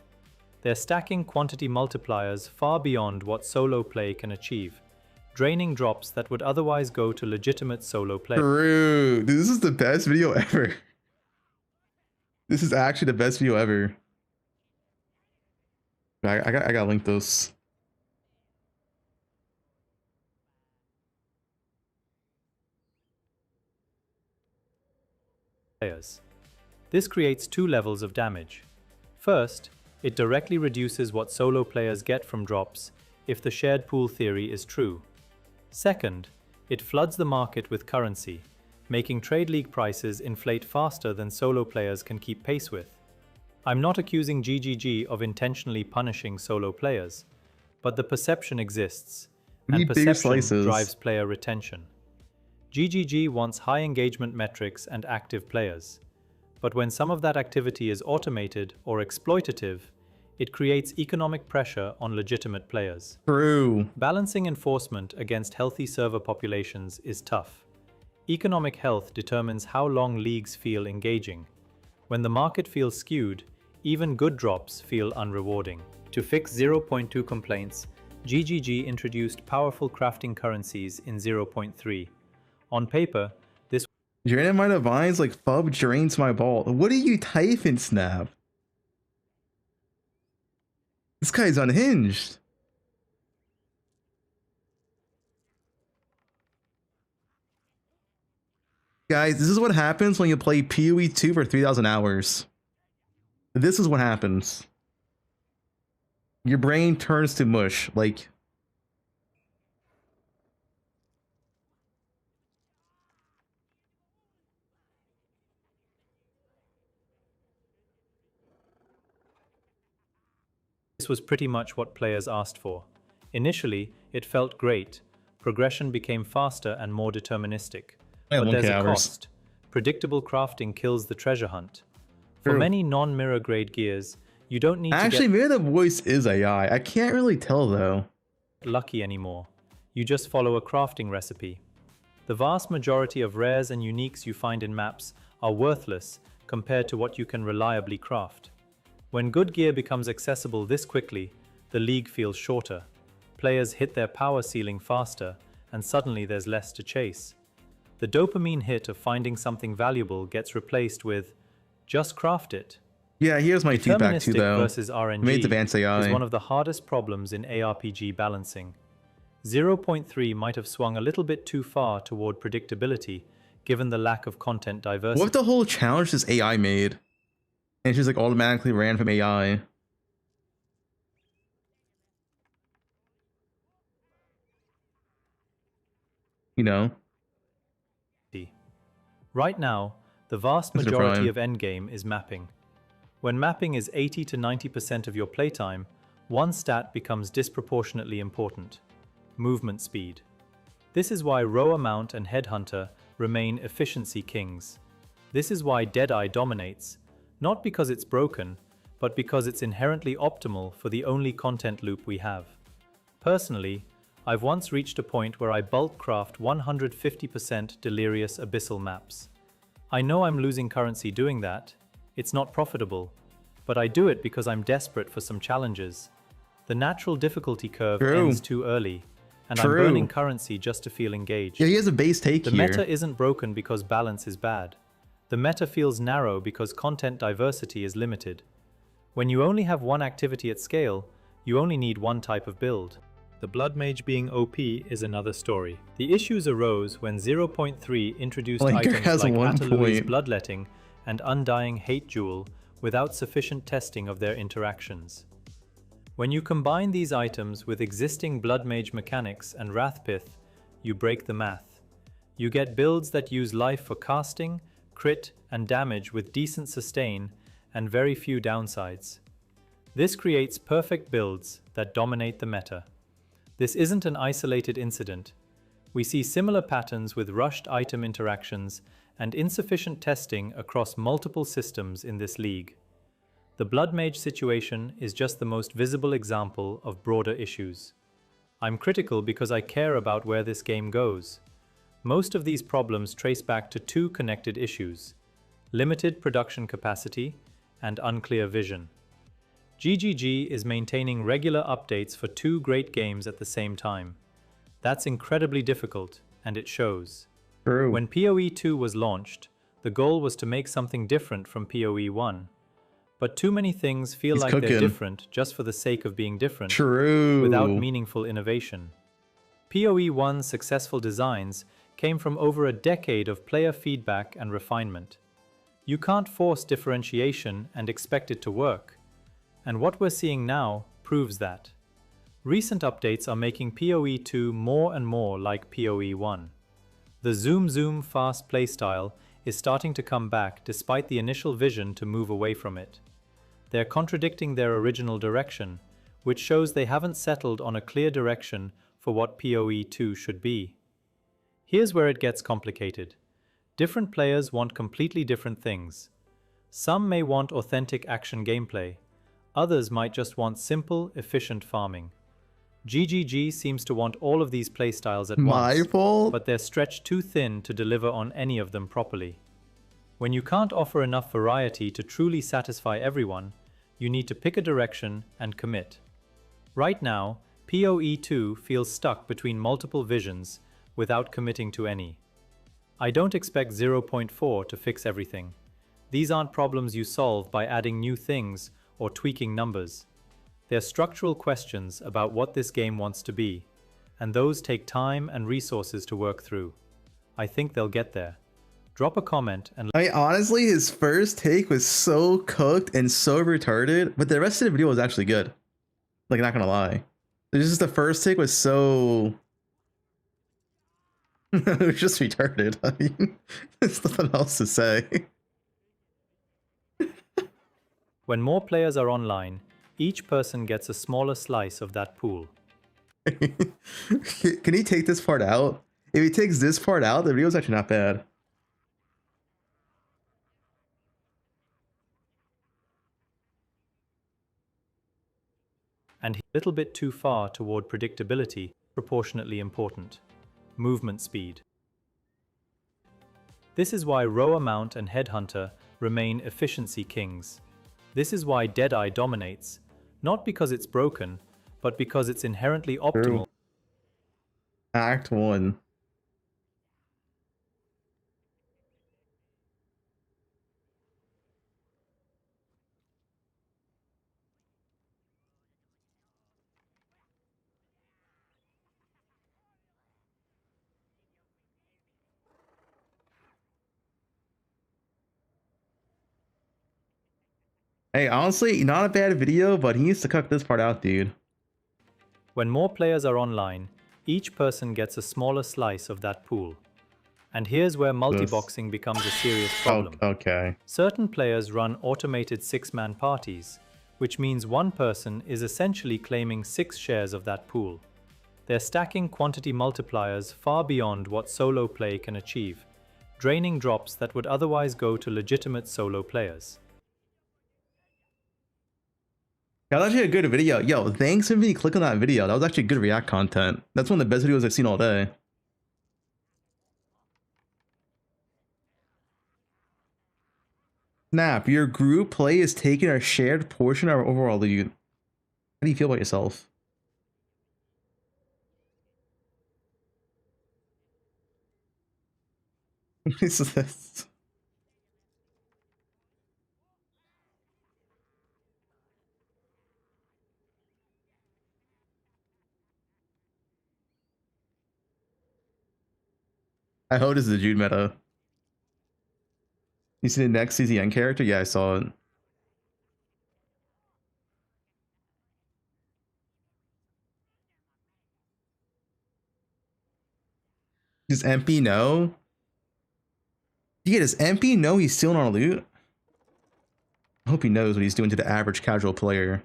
They're stacking quantity multipliers far beyond what solo play can achieve, draining drops that would otherwise go to legitimate solo play. True. Dude, this is the best video ever. This is actually the best video ever. I gotta link those. This creates 2 levels of damage. First, it directly reduces what solo players get from drops if the shared pool theory is true. Second, it floods the market with currency, making trade league prices inflate faster than solo players can keep pace with. I'm not accusing GGG of intentionally punishing solo players, but the perception exists, and perception drives player retention. GGG wants high engagement metrics and active players, but when some of that activity is automated or exploitative, it creates economic pressure on legitimate players. True. Balancing enforcement against healthy server populations is tough. Economic health determines how long leagues feel engaging. When the market feels skewed, even good drops feel unrewarding. To fix 0.2 complaints, GGG introduced powerful crafting currencies in 0.3. On paper, this Draining my divines like Fub drains my ball. What are you typing, Snap? This guy's unhinged. Guys, this is what happens when you play PoE 2 for 3,000 hours. This is what happens. Your brain turns to mush, like... This was pretty much what players asked for. Initially, it felt great. Progression became faster and more deterministic. But there's a cost. Predictable crafting kills the treasure hunt. For many non-mirror grade gears, you don't need to get Mirror the voice is AI. I can't really tell though. Lucky anymore. You just follow a crafting recipe. The vast majority of rares and uniques you find in maps are worthless compared to what you can reliably craft. When good gear becomes accessible this quickly, the league feels shorter. Players hit their power ceiling faster, and suddenly there's less to chase. The dopamine hit of finding something valuable gets replaced with, just craft it. Yeah, here's my feedback too, Deterministic though. versus RNG Made advanced AI. is one of the hardest problems in ARPG balancing. 0.3 might have swung a little bit too far toward predictability, given the lack of content diversity. What if the whole challenge is AI made? And it's just like automatically ran from AI? You know? Right now, the vast majority of Endgame is mapping. When mapping is 80 to 90% of your playtime, one stat becomes disproportionately important: movement speed. This is why Rower Mount and Headhunter remain efficiency kings. This is why Deadeye dominates, not because it's broken, but because it's inherently optimal for the only content loop we have. Personally, I've once reached a point where I bulk craft 150% delirious abyssal maps. I know I'm losing currency doing that. It's not profitable, but I do it because I'm desperate for some challenges. The natural difficulty curve ends too early, and I'm burning currency just to feel engaged. Yeah, he has a base take here. The meta isn't broken because balance is bad. The meta feels narrow because content diversity is limited. When you only have one activity at scale, you only need one type of build. The Blood Mage being OP is another story. The issues arose when 0.3 introduced items like Atalui's Bloodletting and Undying Hate Jewel without sufficient testing of their interactions. When you combine these items with existing Blood Mage mechanics and Wrathpith, you break the math. You get builds that use life for casting, crit, and damage with decent sustain and very few downsides. This creates perfect builds that dominate the meta. This isn't an isolated incident. We see similar patterns with rushed item interactions and insufficient testing across multiple systems in this league. The Blood Mage situation is just the most visible example of broader issues. I'm critical because I care about where this game goes. Most of these problems trace back to two connected issues: limited production capacity and unclear vision. GGG is maintaining regular updates for two great games at the same time. That's incredibly difficult, and it shows. When PoE2 was launched, the goal was to make something different from PoE1. But too many things feel like they're different just for the sake of being different, without meaningful innovation. PoE1's successful designs came from over a decade of player feedback and refinement. You can't force differentiation and expect it to work. And what we're seeing now proves that. Recent updates are making PoE2 more and more like PoE1. The zoom fast playstyle is starting to come back despite the initial vision to move away from it. They're contradicting their original direction, which shows they haven't settled on a clear direction for what PoE2 should be. Here's where it gets complicated. Different players want completely different things. Some may want authentic action gameplay. Others might just want simple, efficient farming. GGG seems to want all of these playstyles at once, but they're stretched too thin to deliver on any of them properly. When you can't offer enough variety to truly satisfy everyone, you need to pick a direction and commit. Right now, PoE2 feels stuck between multiple visions without committing to any. I don't expect 0.4 to fix everything. These aren't problems you solve by adding new things or tweaking numbers. They're structural questions about what this game wants to be, and those take time and resources to work through. I think they'll get there. Drop a comment and... honestly, his first take was so cooked and so retarded, but the rest of the video was actually good. Like, not gonna lie. It's just the first take was so... it was just retarded. I mean, there's nothing else to say. When more players are online, each person gets a smaller slice of that pool. Can he take this part out? If he takes this part out, the video's actually not bad. And a little bit too far toward predictability, proportionately important. Movement speed. This is why Rower Mount and Headhunter remain efficiency kings. This is why Deadeye dominates, not because it's broken, but because it's inherently optimal. Act 1. Hey, honestly, not a bad video, but he needs to cut this part out, dude. When more players are online, each person gets a smaller slice of that pool. And here's where multi-boxing becomes a serious problem. Okay. Certain players run automated 6-man parties, which means one person is essentially claiming 6 shares of that pool. They're stacking quantity multipliers far beyond what solo play can achieve, draining drops that would otherwise go to legitimate solo players. That was actually a good video. Yo, thanks for clicking on that video. That was actually good React content. That's one of the best videos I've seen all day. Snap, your group play is taking a shared portion of our overall loot. How do you feel about yourself? What is this? I hope this is the Jude meta. You see the next CZN character? Yeah, I saw it. Does MP know? Yeah, does MP know he's stealing our loot? I hope he knows what he's doing to the average casual player.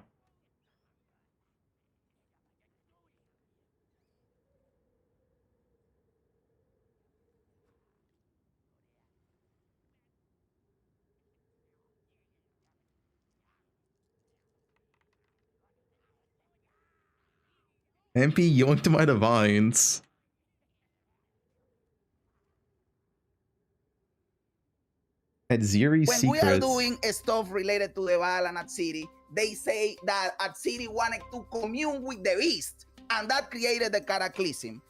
MP yoinked my divines. At Ziri When secrets. we are doing stuff related to the Val and At City, they say that At City wanted to commune with the beast, and that created the cataclysm.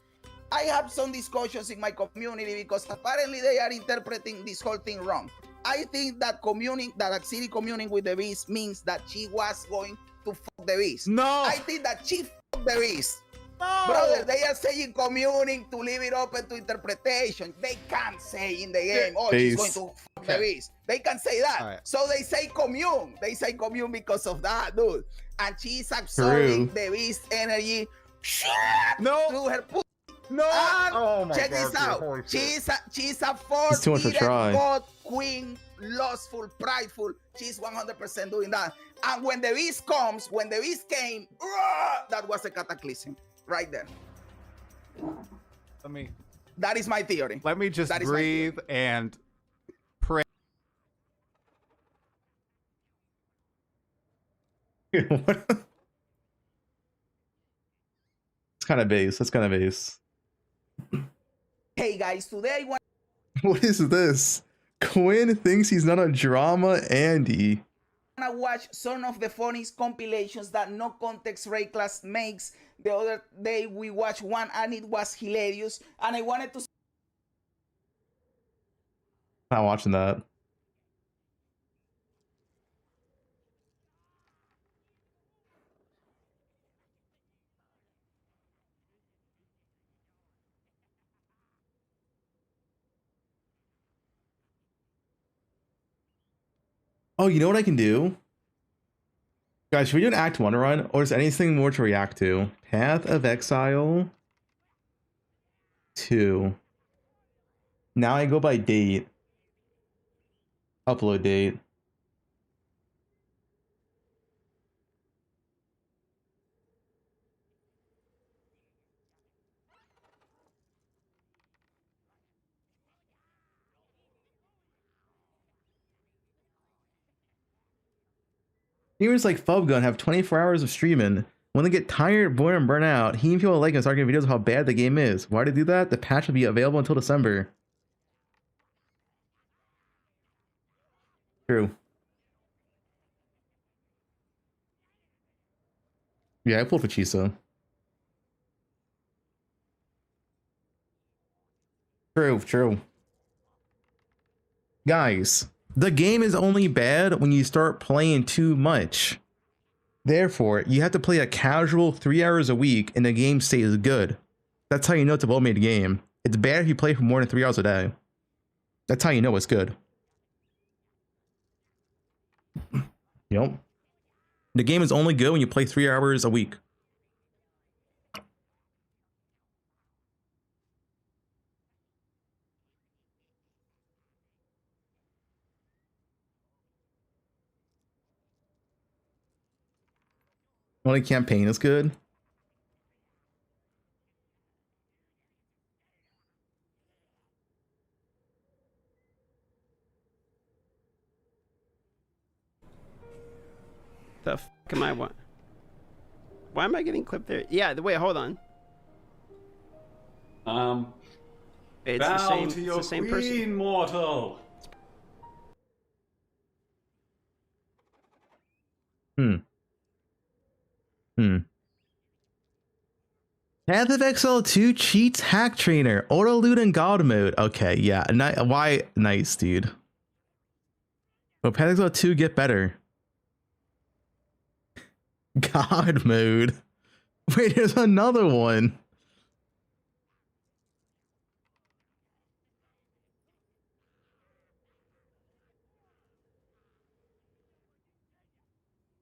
I have some discussions in my community because apparently they are interpreting this whole thing wrong. I think that At City communing with the beast means that she was going to fuck the beast. No! I think that she fucked the beast. No! Brother, they are saying communing to leave it open to interpretation. They can't say in the game, oh, she's going to fuck the beast. They can say that. Right. So they say commune. They say commune because of that, dude. And she's absorbing the beast energy through her pussy. No! And oh my check God, this out. She's a fourth god, queen, lustful, prideful. She's 100% doing that. And when the beast comes, when the beast came, that was a cataclysm right there. That is my theory. Let me just breathe and pray. It's kind of base. That's kind of base. Hey guys, today I want. What is this? Quinn thinks he's not a drama Andy. I watch some of the funniest compilations that No Context Ray Class makes. The other day we watched one and it was hilarious, and I wanted to. Not watching that. Oh, you know what I can do? Guys, should we do an Act 1 run? Or is anything more to react to? Path of Exile 2. Now I go by date. Upload date. Streamers like Fubgun have 24 hours of streaming. When they get tired, bored, and burn out, he and people like us start getting videos of how bad the game is. Why to do that? The patch will be available until December. True. Yeah, I pulled for Chisa. True. Guys, the game is only bad when you start playing too much. Therefore, you have to play a casual 3 hours a week and the game stays good. That's how you know it's a well-made game. It's bad if you play for more than 3 hours a day. That's how you know it's good. Yep. The game is only good when you play 3 hours a week. Only campaign is good. The f am I what? Why am I getting clipped there? Yeah, wait, hold on. It's the same, to your it's the same queen, person. mortal. Path of Exile 2 cheats hack trainer, auto loot and god mode. Okay, yeah. Why? Nice, dude. But Path of Exile 2 get better. God mode. Wait, there's another one.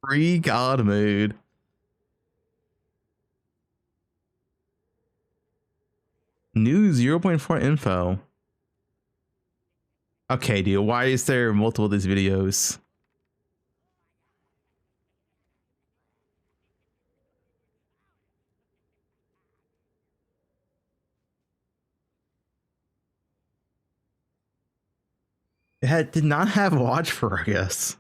Free god mode. New 0.4 info. Okay, dude, why is there multiple of these videos? It did not have watch progress.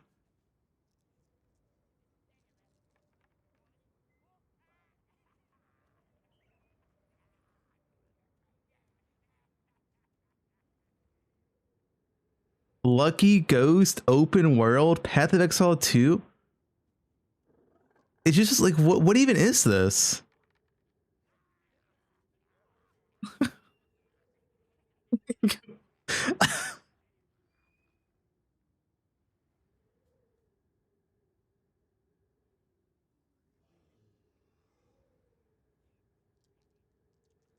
Lucky Ghost open world Path of Exile 2. It's just like what even is this?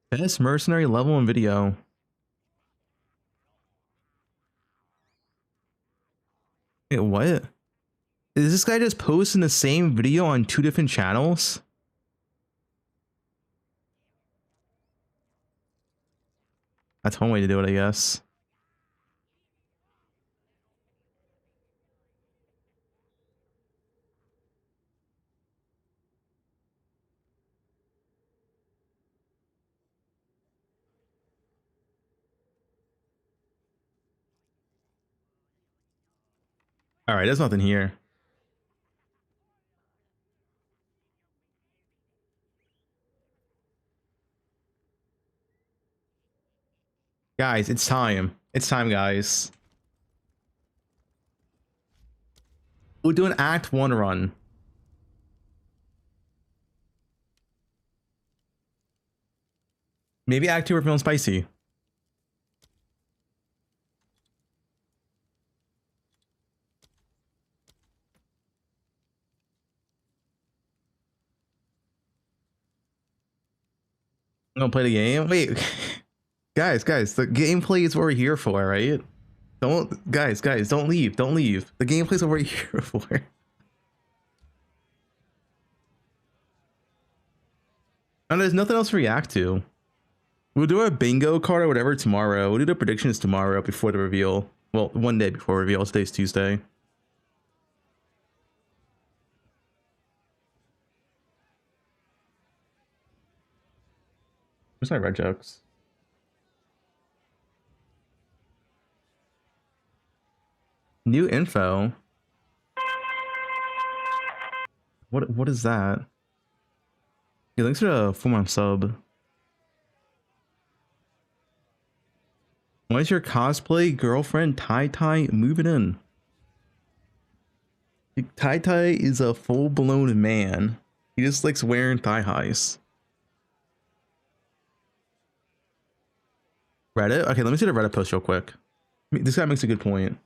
Best mercenary level in video. Wait, what? Is this guy just posting the same video on 2 different channels? That's one way to do it, I guess. All right, there's nothing here. Guys, it's time. It's time, guys. We'll do an Act 1 run. Maybe Act 2 we're feeling spicy. I'm gonna play the game. Wait, guys, the gameplay is what we're here for, right? Guys, don't leave. The gameplay is what we're here for. And there's nothing else to react to. We'll do our bingo card or whatever tomorrow. We'll do the predictions tomorrow before the reveal. Well, one day before reveal. Today's Tuesday. Where's my red jokes? New info. What is that? Yeah, thanks for the 4-month sub. Why is your cosplay girlfriend Tai moving in? Tai is a full-blown man. He just likes wearing thigh highs. Reddit? Okay, let me see the Reddit post real quick. I mean, this guy makes a good point.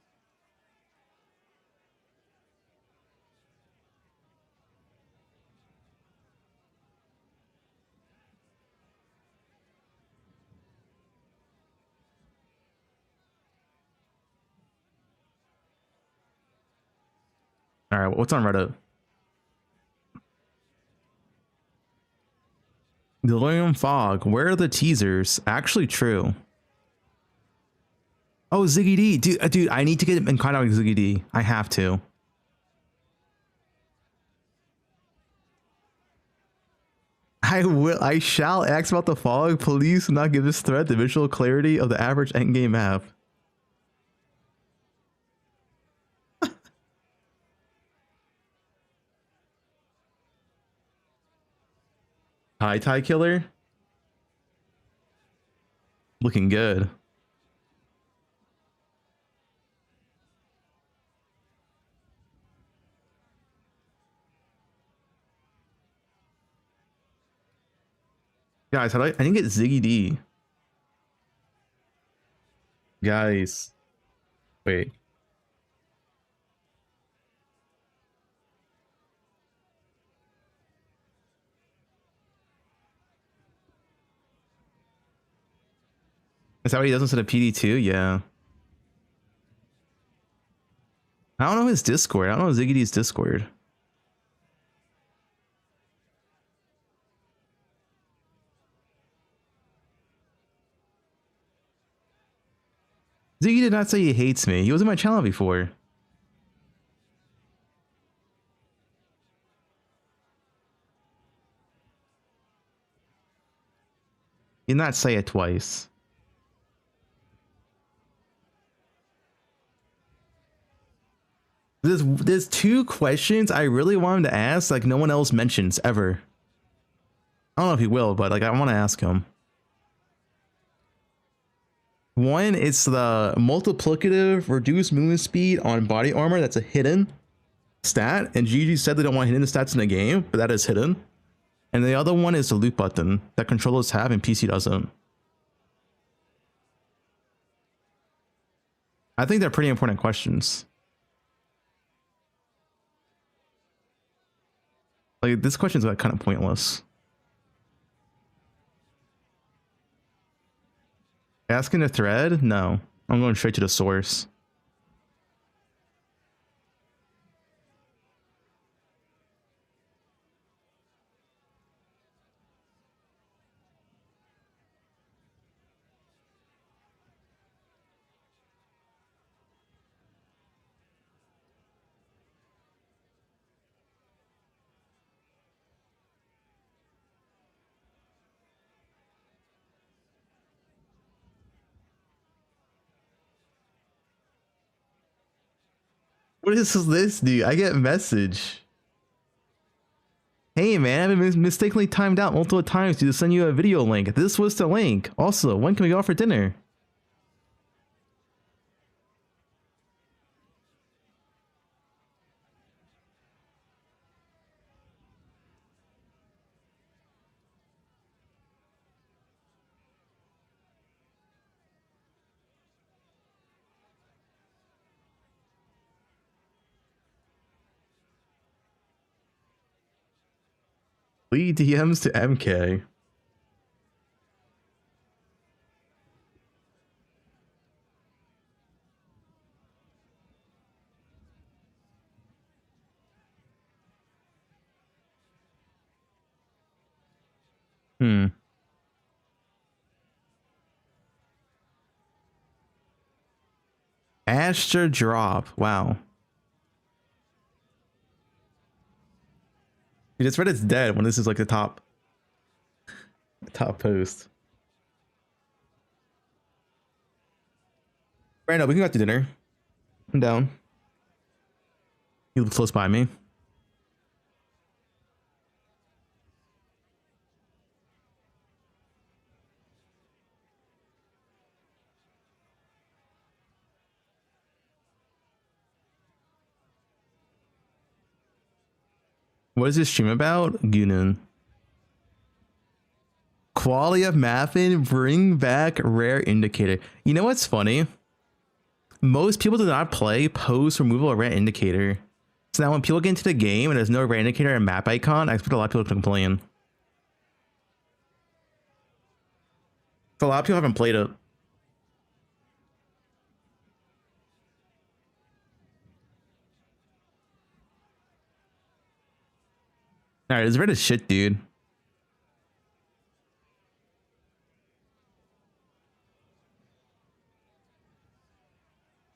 All right, what's on Reddit? Delirium Fog. Where are the teasers? Actually true. Oh, Ziggy D. Dude, I need to get in contact with Ziggy D. I have to. I shall ask about the fog. Please do not give this thread the visual clarity of the average endgame map. High tie killer. Looking good. Guys, how do I didn't get Ziggy D. Guys. Wait. Is that what he does instead of PD2? Yeah. I don't know his Discord. I don't know Ziggy D's Discord. Ziggy did not say he hates me. He was in my channel before. He did not say it twice. There's two questions I really want him to ask, like no one else mentions ever. I don't know if he will, but like I want to ask him. One, it's the multiplicative reduced movement speed on body armor. That's a hidden stat, and GG said they don't want hidden stats in the game, but that is hidden. And the other one is the loot button that controllers have and PC doesn't. I think they're pretty important questions. Like this question's like kind of pointless. Asking a thread? No. I'm going straight to the source. What is this, dude? I get a message. Hey man, I've been mistakenly timed out multiple times to send you a video link. This was the link. Also, when can we go out for dinner? Lead DMs to MK. Astra drop. Wow. Dude, this Reddit's dead when this is like the top post. Brando, we can go out to dinner. I'm down. You live close by me. What is this stream about? Gunun. Quality of mapping, bring back rare indicator. You know what's funny? Most people do not play pose removal or rare indicator. So now when people get into the game and there's no rare indicator and map icon, I expect a lot of people to complain. So a lot of people haven't played it. Alright, it's red as shit, dude.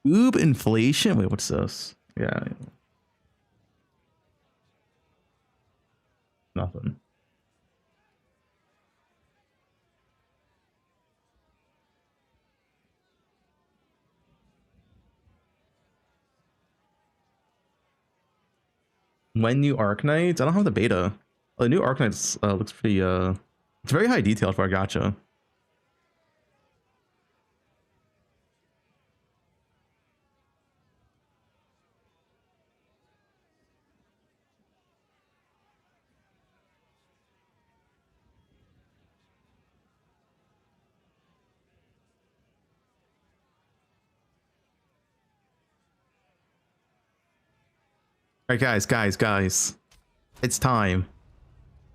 Oob inflation? Wait, what's this? Yeah. Nothing. When new Arknights? I don't have the beta. Oh, the new Arknights looks pretty it's very high detail for a gacha. Alright, guys. It's time.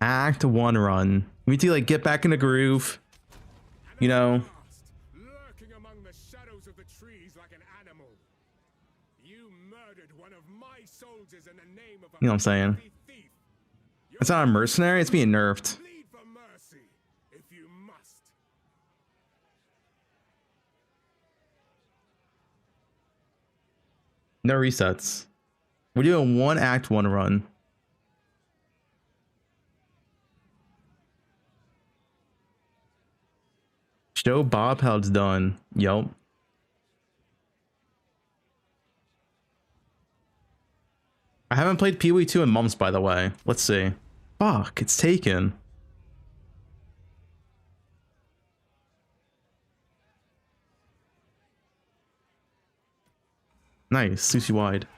Act 1 run. We need to like get back in the groove. You know. Lurking among the shadows of the trees like an animal. You murdered one of my soldiers in the name of a You know what I'm saying? It's not a mercenary, it's being nerfed. plead for mercy if you must. No resets. We're doing one act 1 run. Show Bob how it's done. Yup. I haven't played PoE 2 in months, by the way. Let's see. Fuck, it's taken. Nice, sushi wide.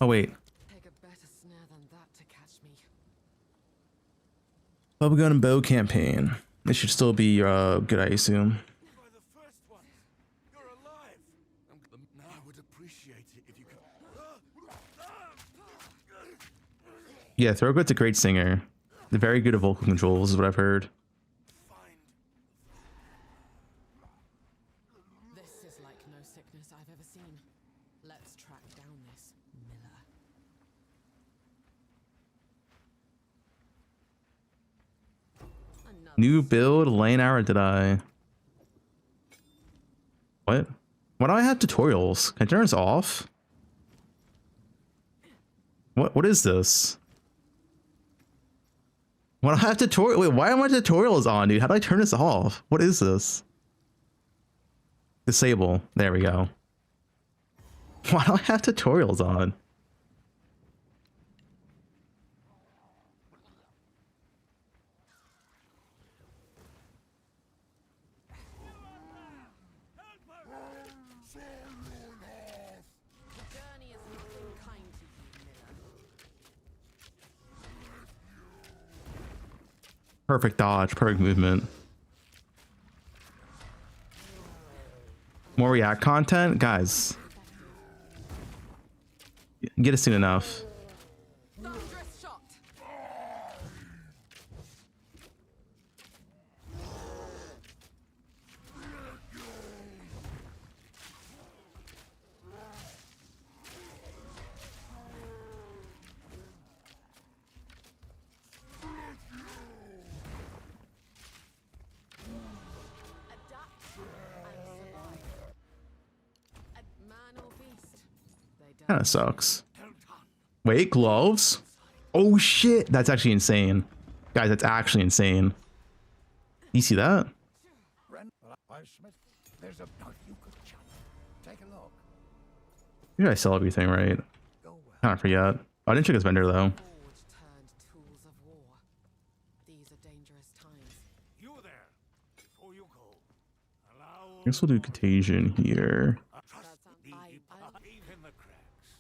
Oh wait. Fubgun and bow campaign. It should still be good, I assume. Yeah, Throgood's a great singer. They're very good at vocal controls, is what I've heard. This is like no sickness I've ever seen. Let's track down this Miller. New build, lane hour, Deadeye. What? Why do I have tutorials? Can I turn this off? What is this? Why do I have tutorial? Wait, why are my tutorials on, dude? How do I turn this off? What is this? Disable. There we go. Why do I have tutorials on? Perfect dodge, perfect movement. More React content? Guys. Get it soon enough. Kind of sucks. Wait, gloves? Oh shit, that's actually insane. Guys, that's actually insane. You see that? Maybe I sell everything, right? Kind of forget. Oh, I didn't check his vendor though. guess we'll do Contagion here.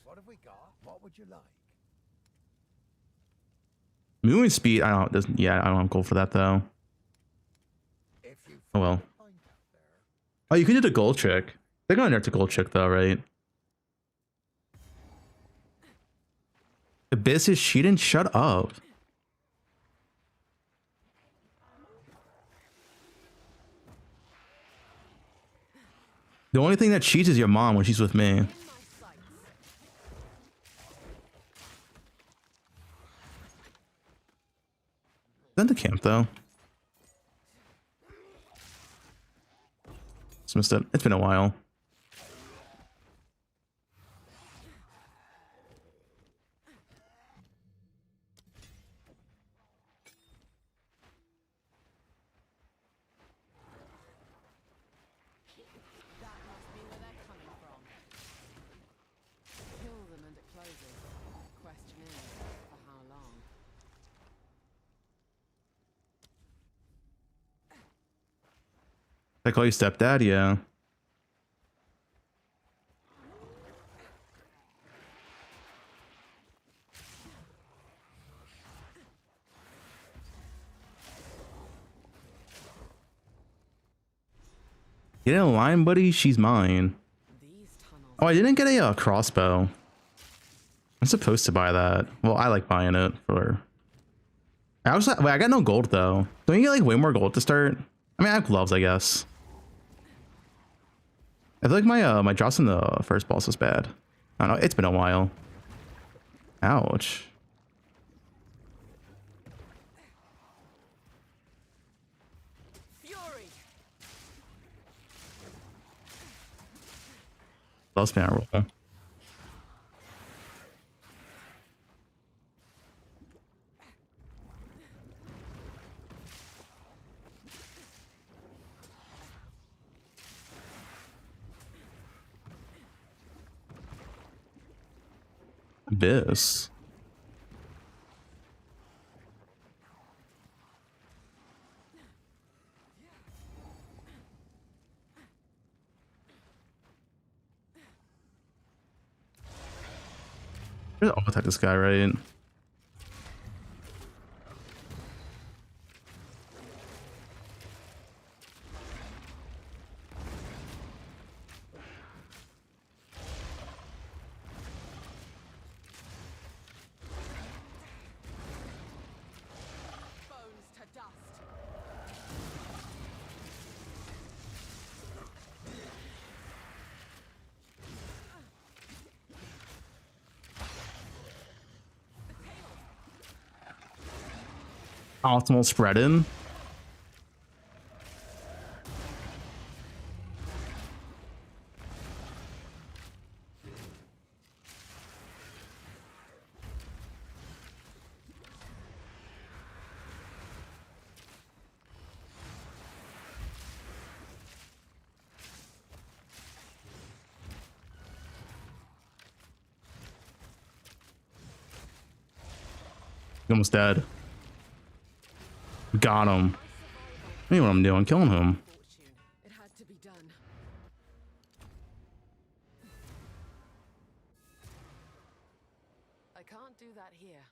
What have we got? What would you like? Movement speed, I don't doesn't yeah, I don't have gold for that though. Oh well. Oh, you could do the gold trick. They're gonna nerf the gold trick though, right? Abyss is cheating? Shut up. The only thing that cheats is your mom when she's with me. Is that the camp though? Just missed it. It's been a while. I call you stepdad, yeah. Get in line, buddy. She's mine. Oh, I didn't get a crossbow. I'm supposed to buy that. Well, I like buying it for. I was wait, I got no gold though. Don't you get like way more gold to start? I mean, I have gloves, I guess. I feel like my drops in the first boss was bad. I don't know. It's been a while. Ouch. Lost man roll. Abyss. I'll attack this guy, right? Optimal spread in. Almost dead. Got him. I know what I'm doing, killing him. It had to be done. I can't do that here.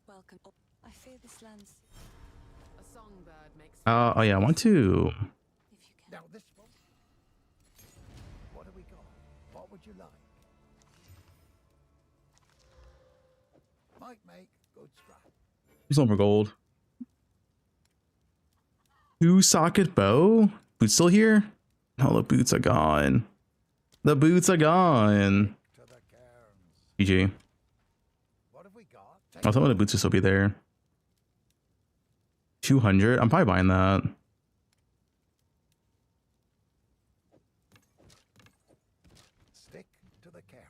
Welcome. I fear this land's a songbird makes. Oh yeah, I want to. Now this one. What have we got? What would you like? Might make good scrap. He's on for gold. 2-socket bow? Boots still here? No, the boots are gone. The boots are gone. GG. I thought the boots would still be there. 200? I'm probably buying that. Stick to the cairns.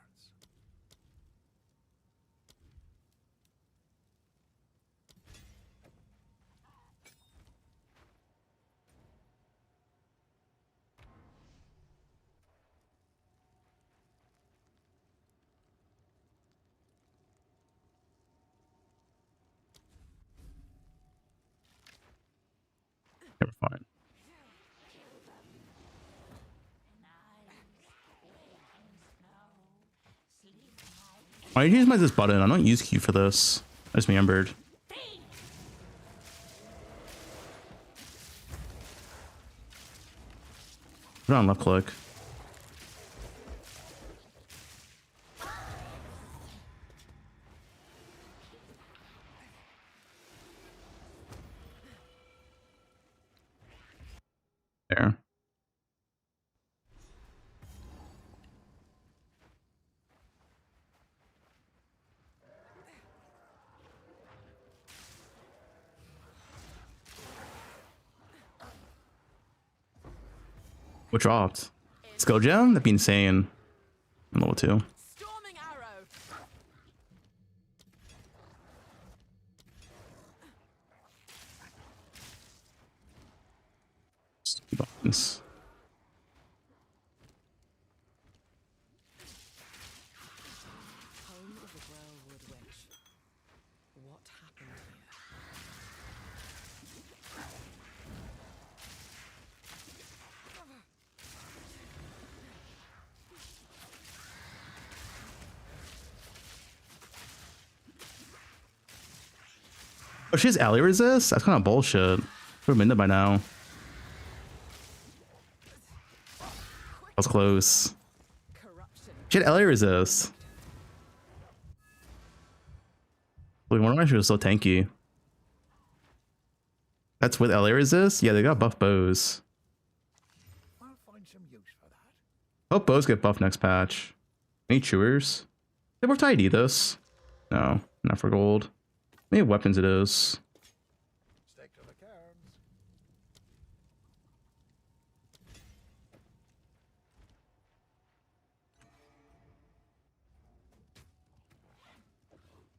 Never fine. Why did you use this button? I don't use Q for this. I just remembered. Put it on left click. There. What dropped? Skill gem? That'd be insane. On level 2. Buttons. Home of the Grellwood Witch. What happened here? Oh, she has ally resist? That's kind of bullshit. Would have been it by now. That was close. She had ally resist. Wait, wonder why she was so tanky. That's with ally resist? Yeah, they got buff bows. I'll find some use for that. Hope bows get buffed next patch. Any chewers? They worth to ID this. No, not for gold. Maybe weapons it is. Stick to the cairns.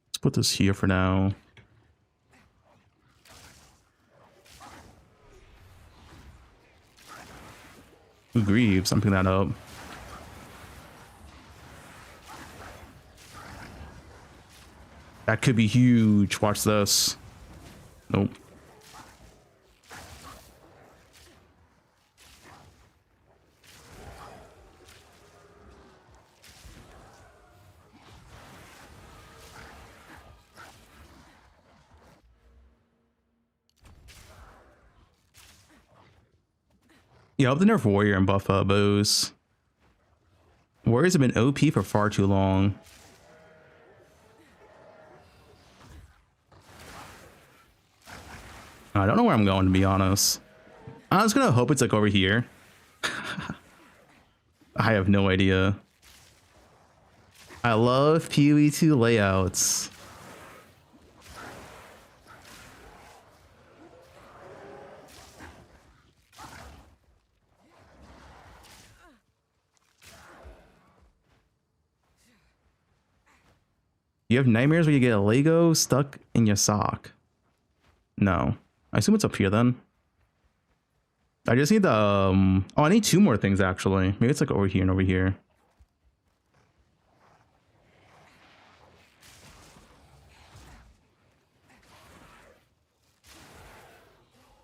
Let's put this here for now. Who grieves? I'm picking that up. That could be huge. Watch this. Nope. Yeah, up the nerf warrior and buff bows. Warriors have been OP for far too long. I don't know where I'm going, to be honest. I was gonna hope it's like over here. I have no idea. I love PoE2 layouts. You have nightmares where you get a Lego stuck in your sock? No. I assume it's up here then. I just need the oh, I need 2 more things actually. Maybe it's like over here and over here.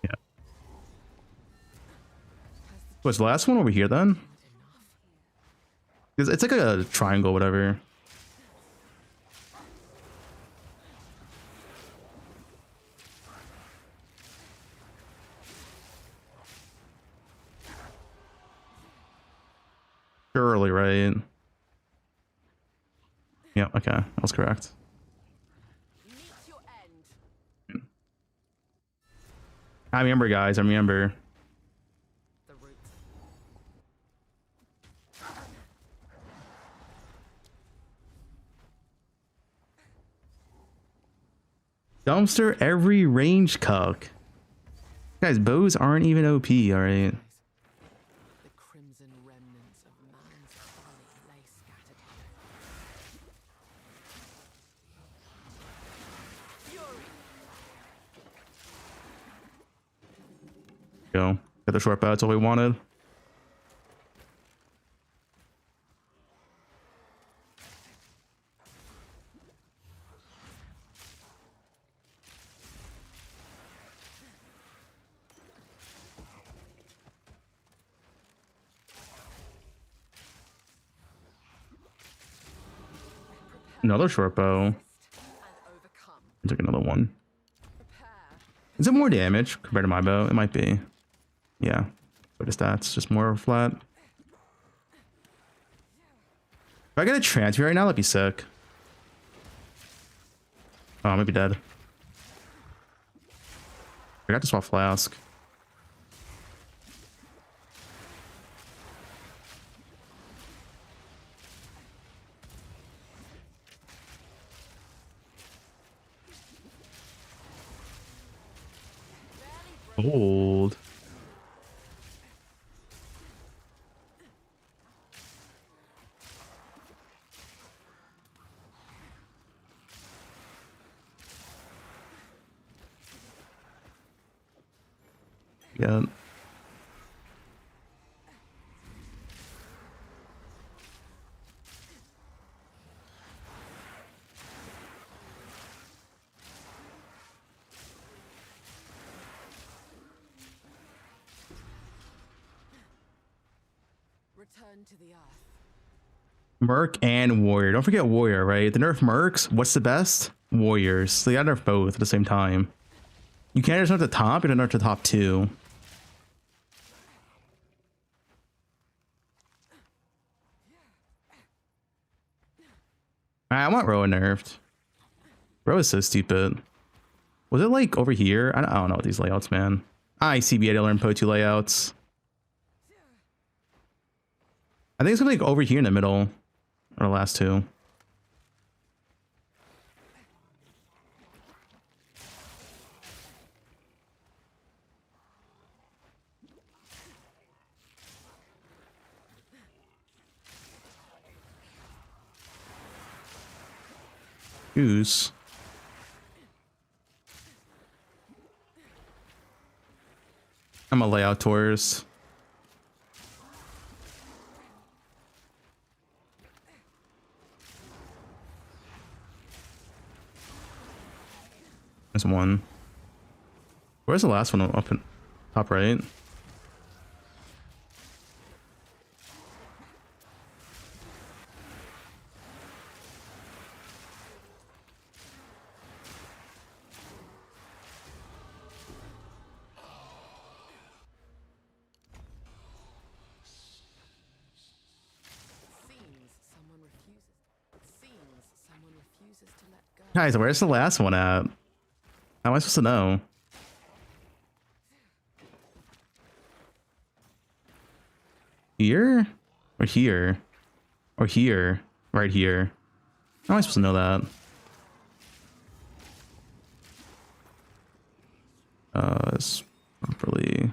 Yeah. What's the last one over here then? It's like a triangle, whatever. Surely, right? Yeah, okay, that was correct. I remember, guys, I remember. Dumpster every range cuck. Guys, bows aren't even OP, alright? The crimson remnants of man's folly lay scattered here. Go. Got the short bow, that's all we wanted. Another short bow. I took another one. Is it more damage compared to my bow? It might be. Yeah. But the stats just more flat. If I get a transfer right now, that'd be sick. Oh, I might be dead. I got to swap flask. Old. Yeah. Return to the earth. Merc and Warrior. Don't forget Warrior, right? The nerf Mercs, what's the best? Warriors. So they gotta nerf both at the same time. You can't just nerf the top, you gotta nerf the top two. I want Roa nerfed. Roa is so stupid. Was it like over here? I don't know what these layouts, man. I CB had to learn poe2 layouts. I think it's gonna be like over here in the middle. Or the last two. Goose. I'm a layout tours. There's one. Where's the last one? Up in top right. Guys, where's the last one at? How am I supposed to know? Here? Or here? Or here? Right here. How am I supposed to know that? It's properly...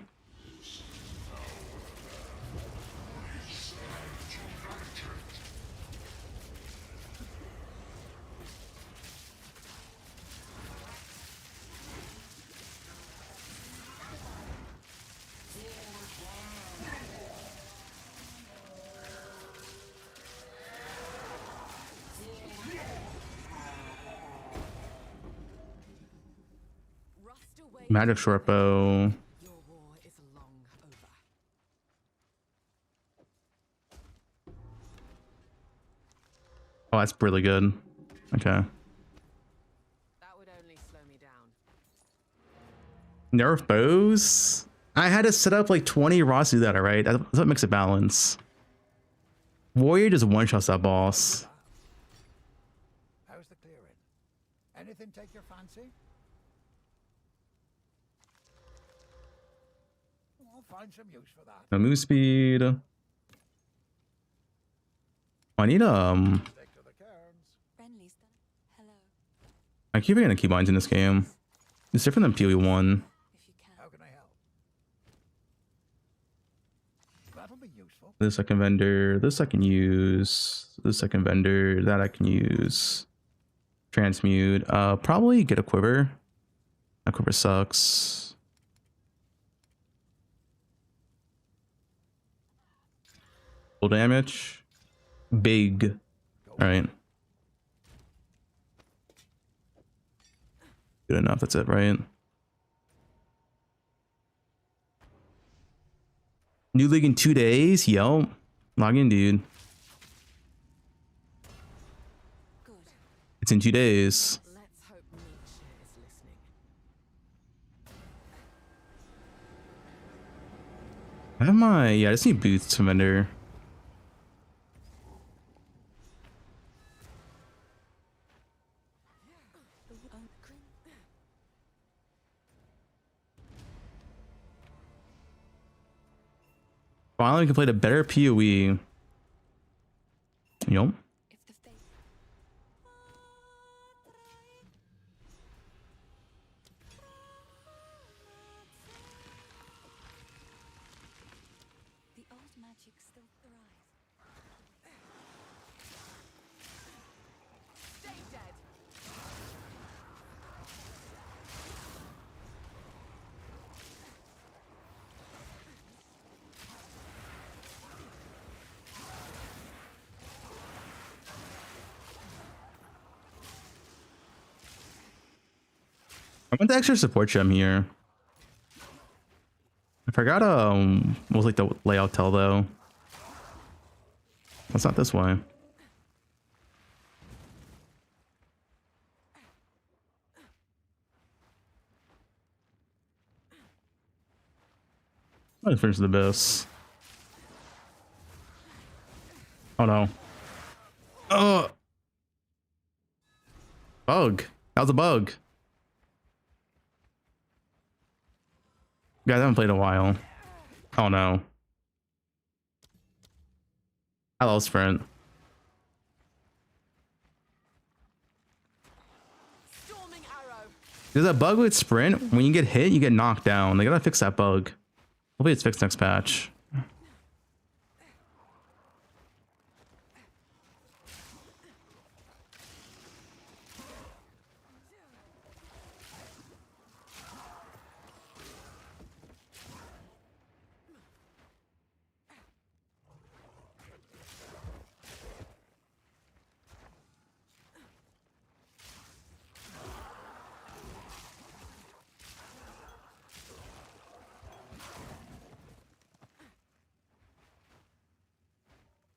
Magic short bow. Oh, that's really good. Okay. That would only slow me down. Nerf bows? I had to set up like 20 Ross to do that, alright? That's what makes it balance. Warrior just one-shots that boss. How's the clearing? Anything take your fancy? We'll find some use for that. No move speed. I need I keep getting keybinds in this game. It's different than PoE 1. How can I help? That'll be useful. This I can vendor. This I can use. This I can vendor. That I can use. Transmute. Probably get a quiver. That quiver sucks. Full damage. Big. Alright. Good enough, that's it, right? New league in 2 days? Yo. Log in, dude. It's in 2 days. Let's hope nature is listening. I have my, yeah, I just need boots to vendor. Finally, we can play the better PoE. Yup. The old magic still thrives. Stay dead. I want the extra support gem here. I forgot what was like the layout tell though. That's not this way. Let's finish the abyss. Oh no. Oh, bug. That was a bug. Guys, I haven't played in a while. Oh no. I love sprint. Storming arrow. There's a bug with sprint. When you get hit, you get knocked down. They gotta fix that bug. Hopefully it's fixed next patch.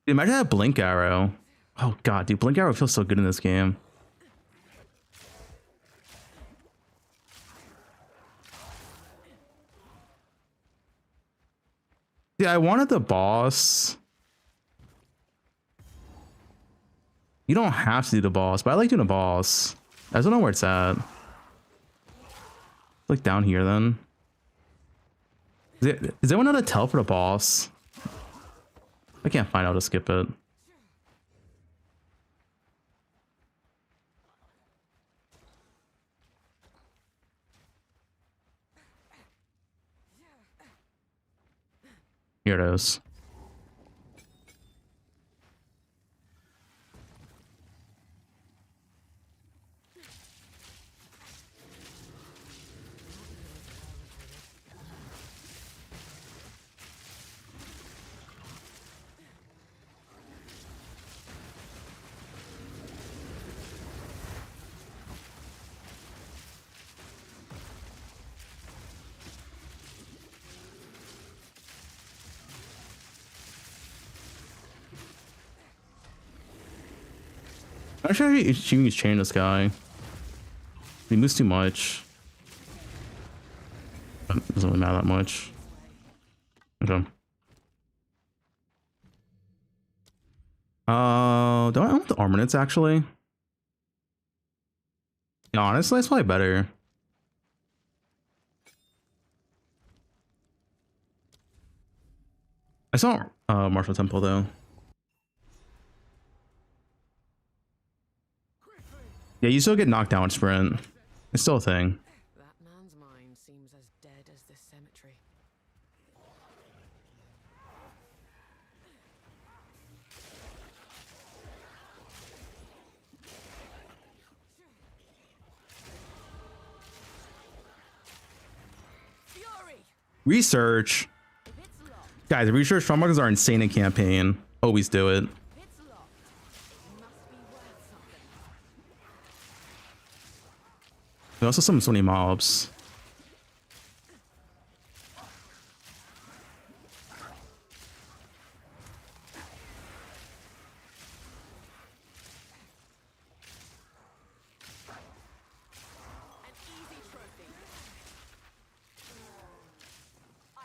Dude, imagine that blink arrow. Oh god, dude, blink arrow feels so good in this game. Yeah, I wanted the boss. You don't have to do the boss, but I like doing the boss. I just don't know where it's at. Like down here then. Is anyone know to tell for the boss? I can't find out to skip it. Here it is. I'm sure she can chain this guy. He moves too much. Doesn't really matter that much. Okay. Do I want the armaments actually? Yeah, honestly, it's probably better. I saw Martial Temple though. Yeah, you still get knocked down with sprint. It's still a thing. That man's mind seems as dead as this cemetery. Fury. Research. Guys, the research strongboxes are insane in campaign. Always do it. There's also so many mobs.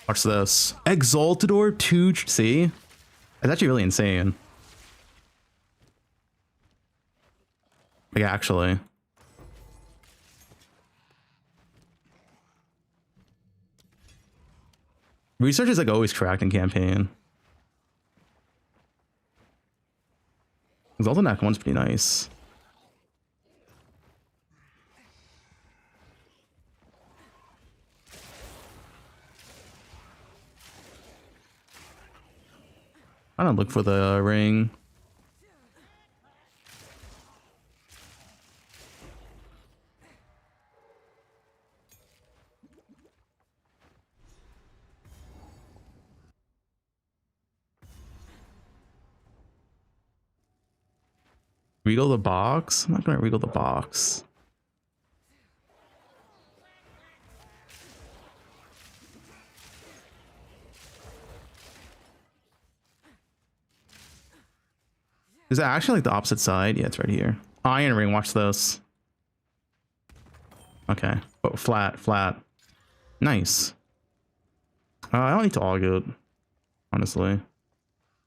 Watch this. Exalted Orb 2. See? It's actually really insane. Like, actually. Research is like always cracked in campaign. Exalted Act 1's pretty nice. I don't look for the ring. Regal the box? I'm not gonna regal the box. Is it actually like the opposite side? Yeah, it's right here. Iron ring, watch this. Okay. Oh, flat, flat. Nice. I don't need to all good, honestly.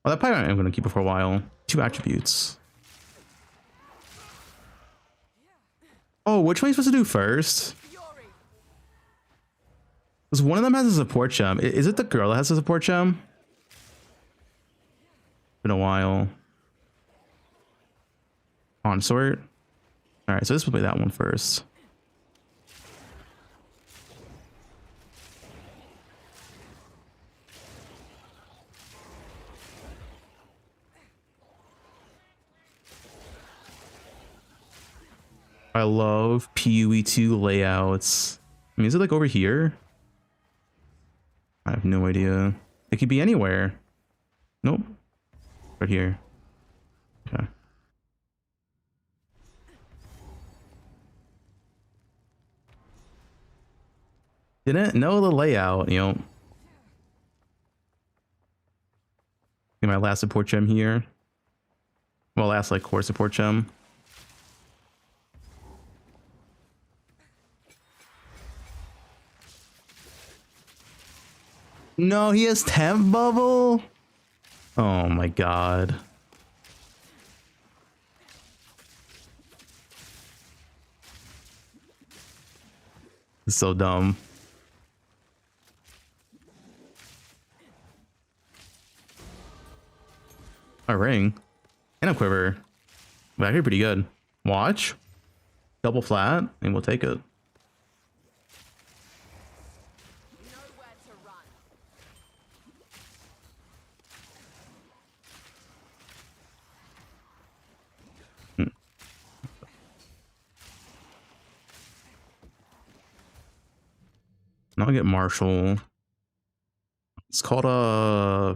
Oh, that probably I'm gonna keep it for a while. 2 attributes. Oh, which one are you supposed to do first? Because one of them has a support gem. Is it the girl that has a support gem? Been a while. Consort. Alright, so this will be that one first. I love PoE2 layouts. I mean, is it like over here? I have no idea. It could be anywhere. Nope. Right here. Okay. Didn't know the layout, you know. Get my last support gem here. Well, last like core support gem. No, he has temp bubble. Oh my god. It's so dumb. A ring and a quiver. But actually pretty good. Watch. Double flat and we'll take it. Now I get Marshall. It's called a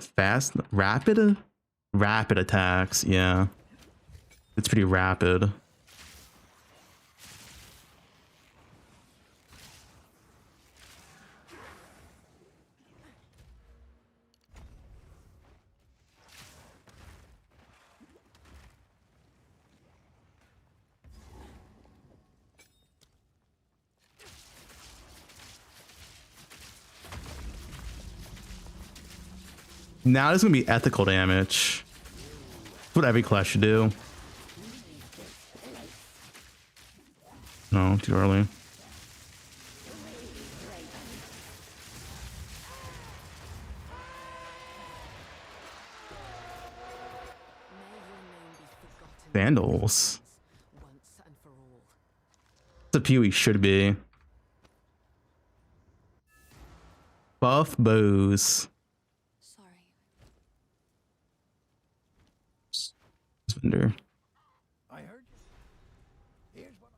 rapid attacks. Yeah, it's pretty rapid. Now there's gonna be ethical damage. That's what every class should do. No, too early. Vandals. The PoE should be. Buff bows. Vendor. I heard you. Here's what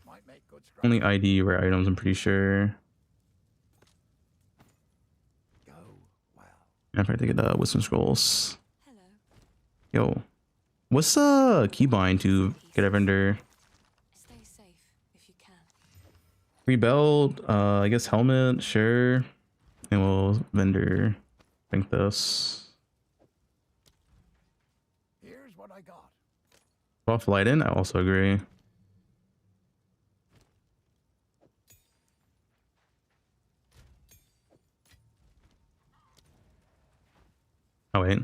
might make good scrap. Only ID rare items, I'm pretty sure. Go well. I forgot to get wisdom scrolls. Yo, what's the keybind to get a vendor? Stay safe if you can. Rebuild, I guess helmet, sure. And we'll vendor. I think this. Here's what I got. Buff Lighten, I also agree. Oh wait.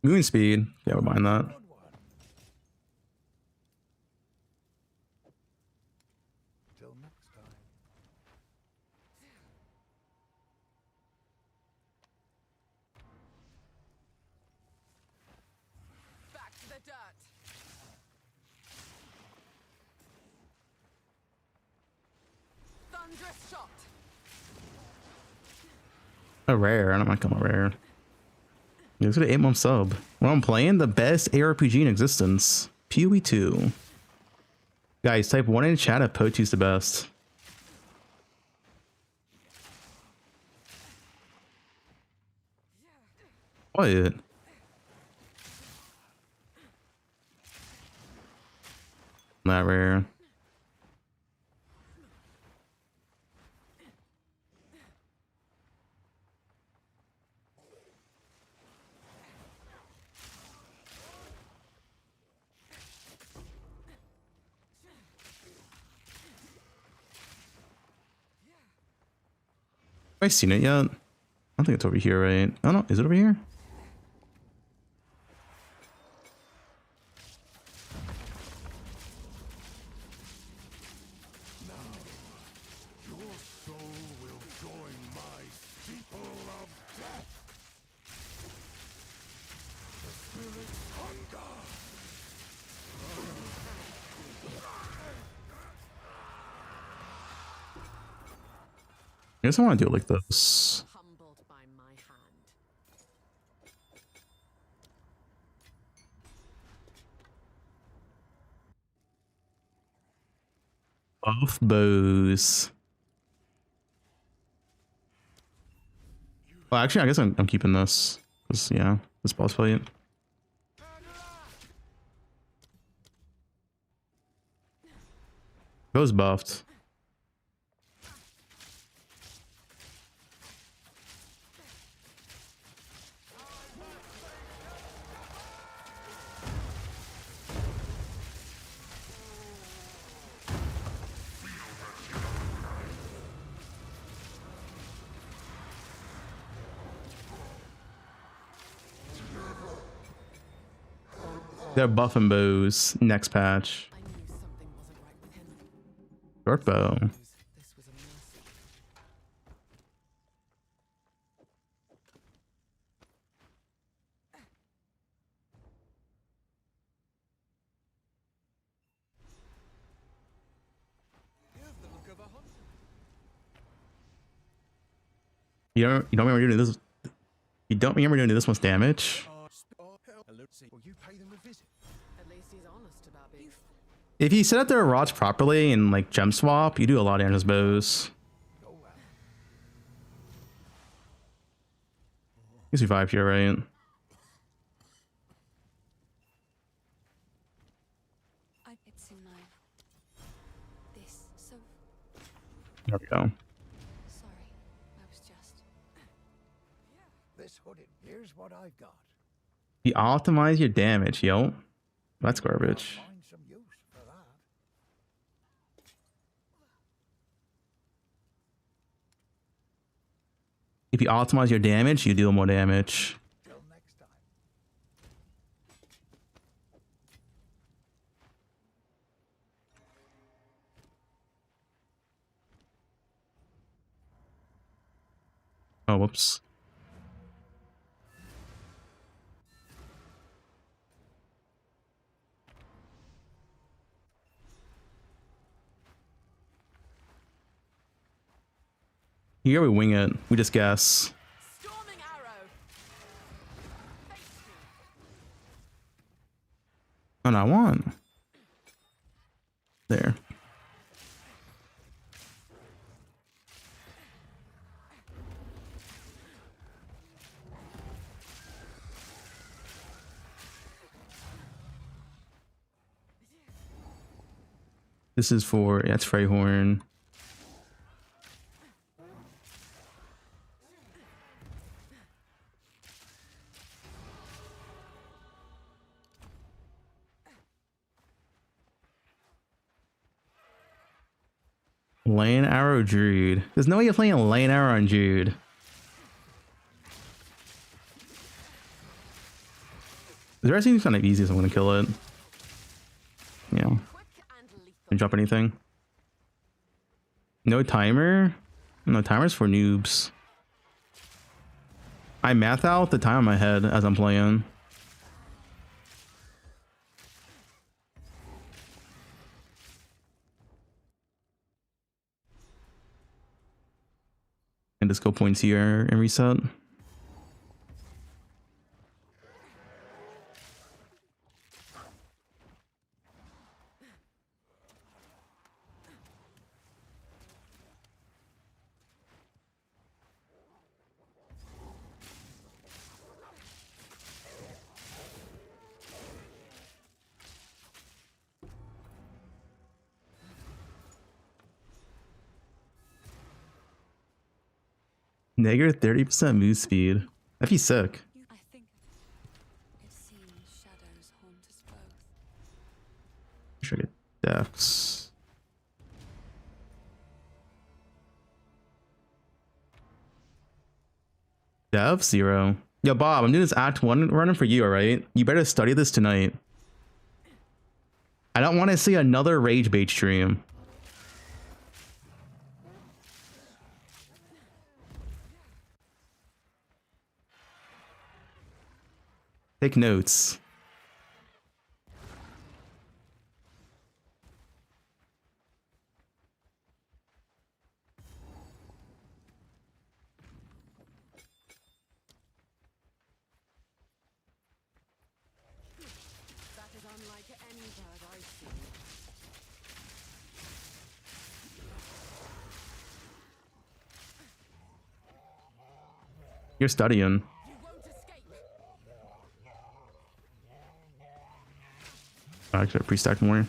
Moving speed. Yeah, we'll mind that. Till next time. Back to the dirt. Thunderous shot. A rare. I don't mind coming rare. He's got an 8-month sub. Well, I'm playing the best ARPG in existence. PoE2. Guys, type 1 in chat if poe2's the best. What? Not rare. Have I seen it yet? I don't think it's over here, right? Oh no, is it over here? Your soul will join my steeple of death. The spirit's hunger. I guess I want to do it like this. Humbled by my hand. Both bows. Well, actually, I guess I'm keeping this. 'Cause, yeah, this boss fight. Goes buffed. They're buffing bows next patch. Short bow. You don't remember doing this? You don't remember doing this much damage? Will you pay them a visit? At least he's honest about being. If you set up their rods properly and like gem swap, you do a lot of damage with bows. You survive here, right? It's in my this so There we go. sorry. I was just This hooded. Here's what I've got. You optimize your damage, yo. That's garbage. Find some use for that. If you optimize your damage, you deal more damage. Till next time. Oh, whoops. Here we wing it. We just guess. Storming arrow. Oh no, I won. There. This is for, yeah, it's Freyhorn. Lane Arrow Druid. There's no way you're playing Lane Arrow on Druid. The rest seems kind of easy, so I'm gonna kill it. Yeah. Didn't drop anything. No timer? No timers for noobs. I math out the time in my head as I'm playing. And just go points here and reset. Negative 30% move speed. That'd be sick. I think it seems shadows haunt us both. Should get deaths. Dev 0. Yo, Bob, I'm doing this Act 1 running for you, alright? You better study this tonight. I don't want to see another Rage Bait stream. Take notes. That is unlike any bird I've seen. You're studying. I should have pre-stacked more.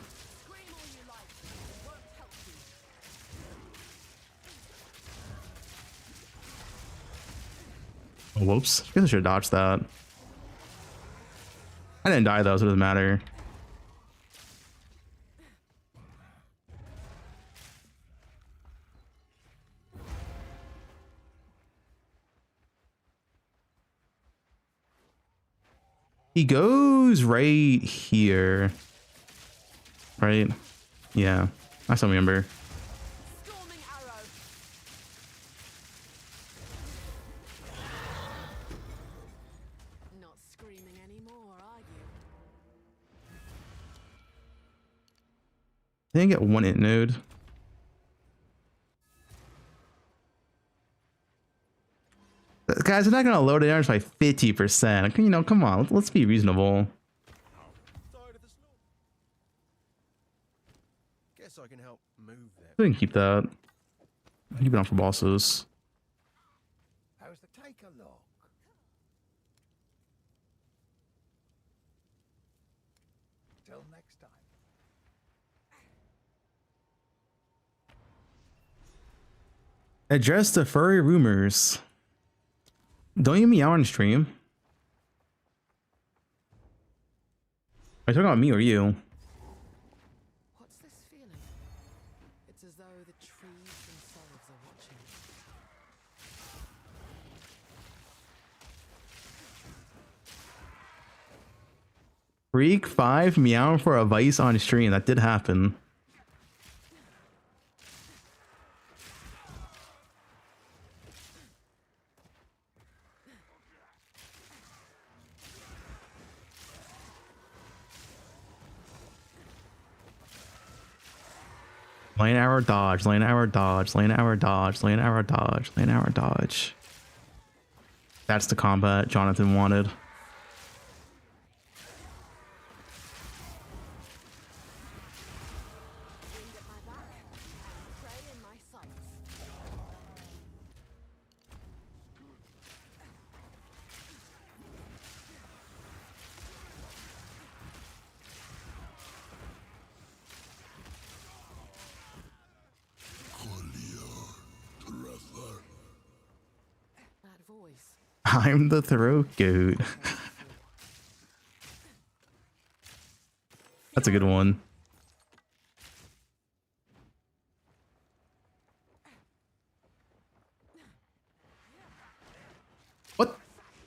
Oh, whoops. I guess I should have dodged that. I didn't die though, so it doesn't matter. He goes right here. Right? Yeah. I still remember. Not screaming anymore, are you? I didn't get one int node. Guys, we're not gonna load it damage by 50%. You know, come on, let's be reasonable. Guess I can help move them. We can keep that. Keep it on for bosses. How's the take a look? Till next time. Address the furry rumors. Don't you meow on stream? Are you talking about me or you? What's this feeling? It's as though the trees themselves are watching. Freak 5 meowing for advice on stream. That did happen. Lane arrow dodge, lane arrow dodge, lane arrow dodge, lane arrow dodge, lane arrow dodge. That's the combat Jonathan wanted. I'm the throat goat. That's a good one.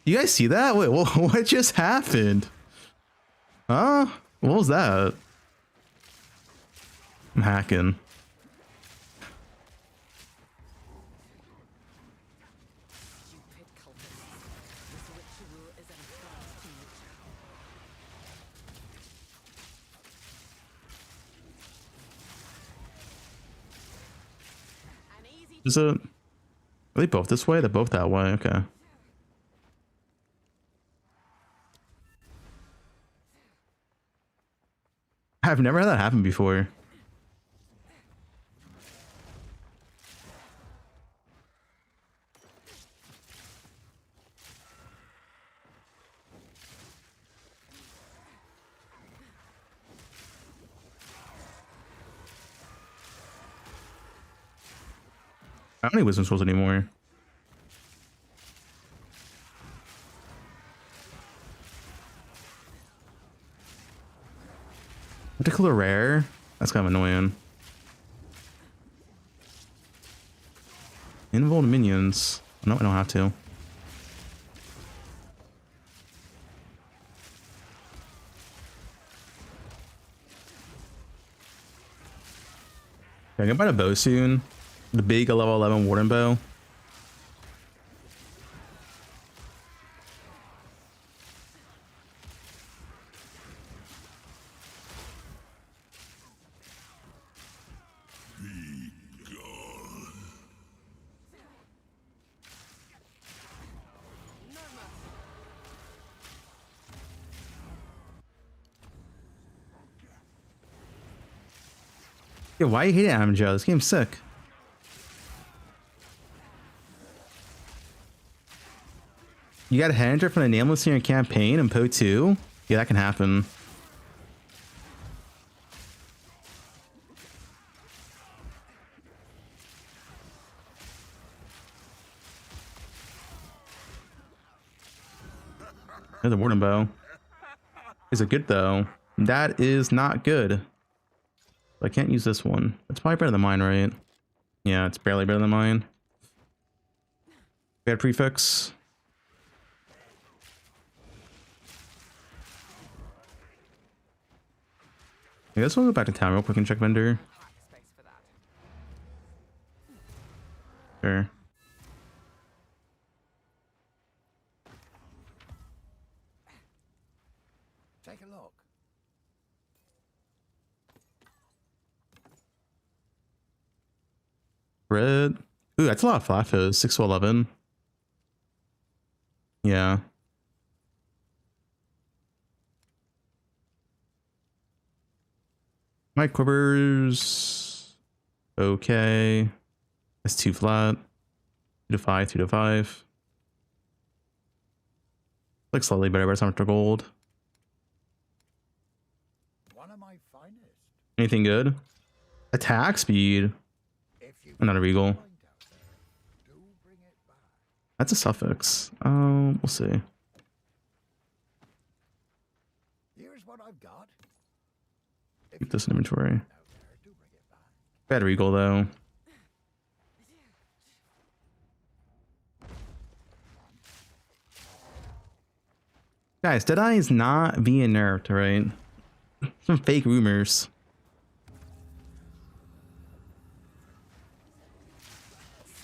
You guys see that? Wait, what just happened? Huh? What was that? I'm hacking. Is it? Are they both this way? They're both that way. Okay. I've never had that happen before. I don't need wisdom scrolls anymore. Particular rare? That's kind of annoying. Invuln minions. No, I don't have to. Yeah, I'm gonna buy a bow soon. The big level 11 Warden bow. Yeah, why you hate it, Joe? This game's sick. You got a Headhunter from the Nameless in your campaign in poe2? Yeah, that can happen. There's a Warden bow. Is it good though? That is not good. I can't use this one. It's probably better than mine, right? Yeah, it's barely better than mine. Bad prefix. I guess we'll go back to town real quick and check vendor. Sure. Take a look. Red. Ooh, that's a lot of flaffos. 6 to 11. Yeah. My quivers. Okay. That's 2 flat. 2 to 5, 2 to 5. Like slightly better, but it's not for gold. One of my finest. Anything good? Attack speed. Another Regal. That's a suffix. We'll see. Here's what I've got. Keep this in inventory. Bad Regal though. Guys, Deadeye is not being nerfed, right? Some fake rumors.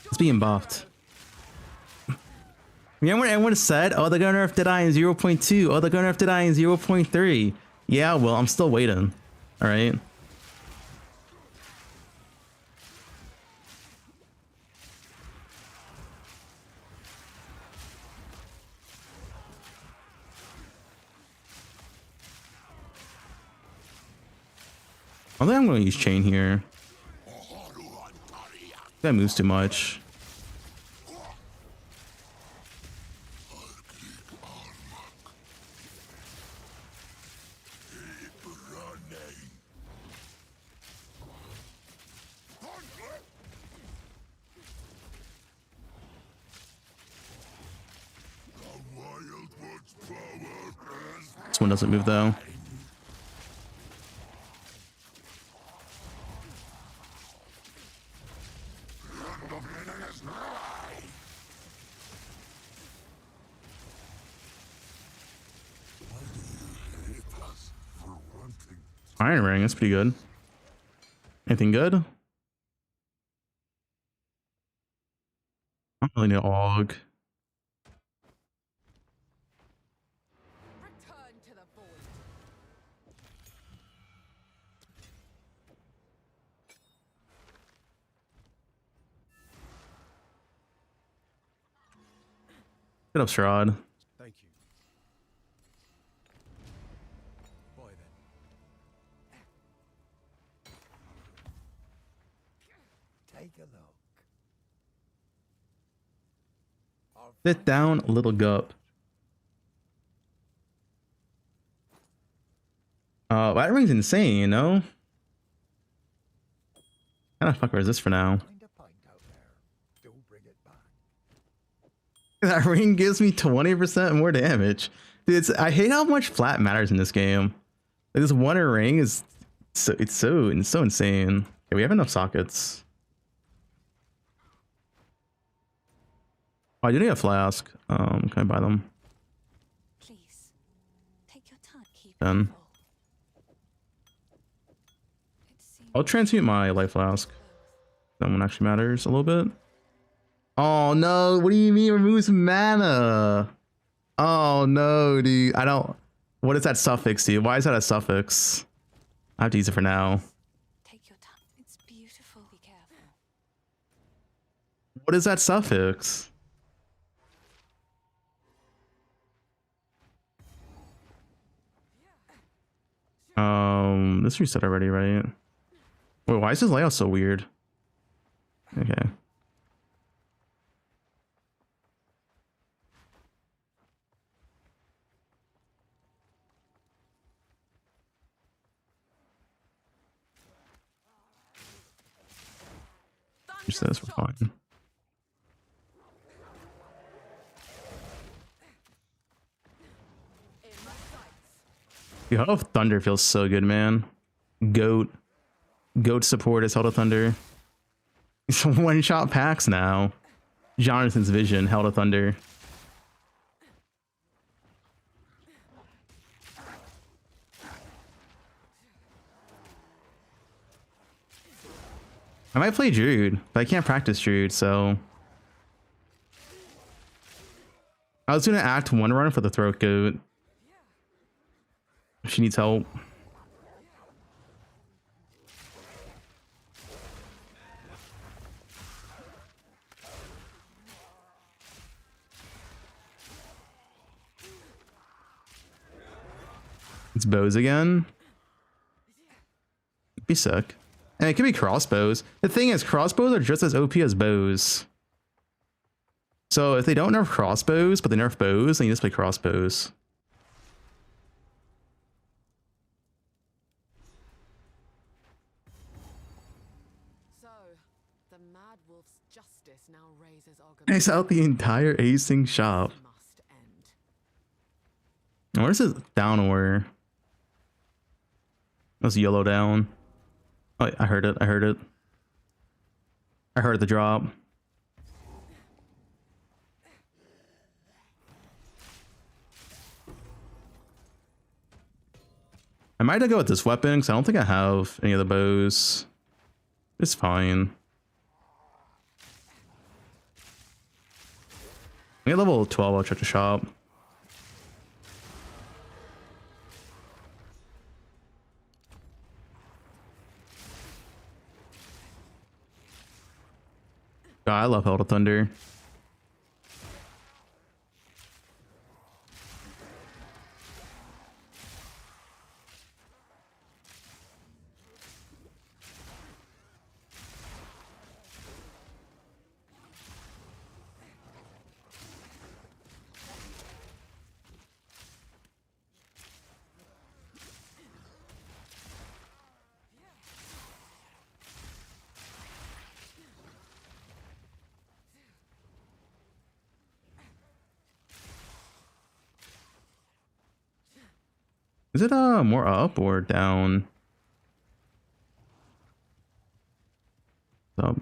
It's being buffed. Remember when everyone said, oh, they're gonna nerf Deadeye in 0.2. Oh, they're gonna nerf Deadeye in 0.3. Yeah, well, I'm still waiting. Alright. I think I'm gonna use chain here. That moves too much. This one doesn't move though. Iron Ring, that's pretty good. Anything good? I don't really need Og. Get up, Strahd. Thank you. Boy, then. Take a look. Sit down, little gup. That ring's insane, you know? How the fuck is this for now? That ring gives me 20% more damage. Dude, I hate how much flat matters in this game. Like this one ring is it's so insane. Okay, we have enough sockets. Oh, I do need a flask. Can I buy them? Please, take your time. Keep Then I'll transmute my life flask. That one actually matters a little bit. Oh no, what do you mean removes mana? Oh no, dude. I don't. What is that suffix, dude? Why is that a suffix? I have to use it for now. Take your time. It's beautiful. Be careful. What is that suffix? This reset already, right? Wait, why is this layout so weird? Okay. Just this, we're fine. Dude, Heart of Thunder feels so good, man. Goat support is Heart of Thunder. It's one-shot packs now. Jonathan's Vision, Held of Thunder. I might play Druid, but I can't practice Druid, so I was gonna Act 1 run for the Throat Goat. She needs help. It's bows again. Be sick. And it could be crossbows. The thing is, crossbows are just as OP as bows. So if they don't nerf crossbows, but they nerf bows, then you just play crossbows. So, the Mad Wolf's justice now raises Nice out the entire acing shop. Where's this downward? That's yellow down. Oh, I heard it. I heard it. I heard the drop. I might have to go with this weapon because I don't think I have any of the bows. It's fine. I get level 12, I'll check the shop. God, I love Held of Thunder. Is it more up or down? Up.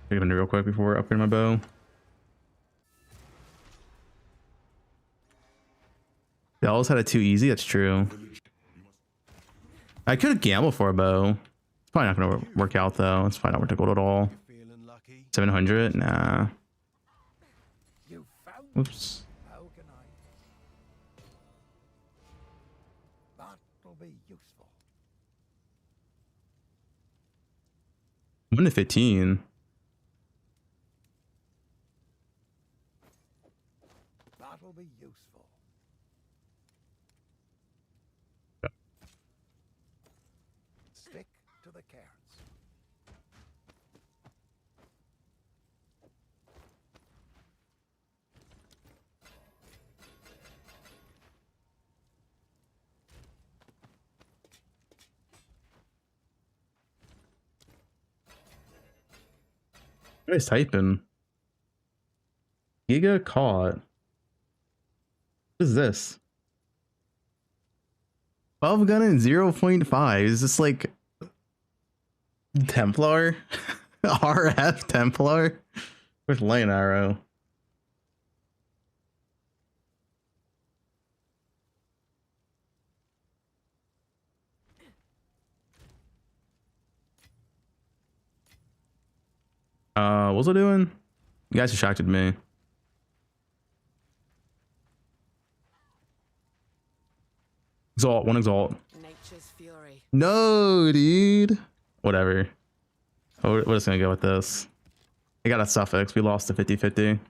Take it under real quick before upgrading my bow. They always had it too easy, that's true. I could gamble for a bow. It's probably not gonna work out though. It's probably not worth the gold at all. 700? Nah. Oops. That'll be useful. 1 to 15. That'll be useful. Stick to the carrots. What is typing? Giga caught. What is this? Fubgun in 0.5. Is this like Templar? RF Templar? With light arrow. What was I doing? You guys distracted me. Exalt, one exalt. Nature's fury. No, dude. Whatever. We're just gonna go with this. I got a suffix. We lost to 50-50.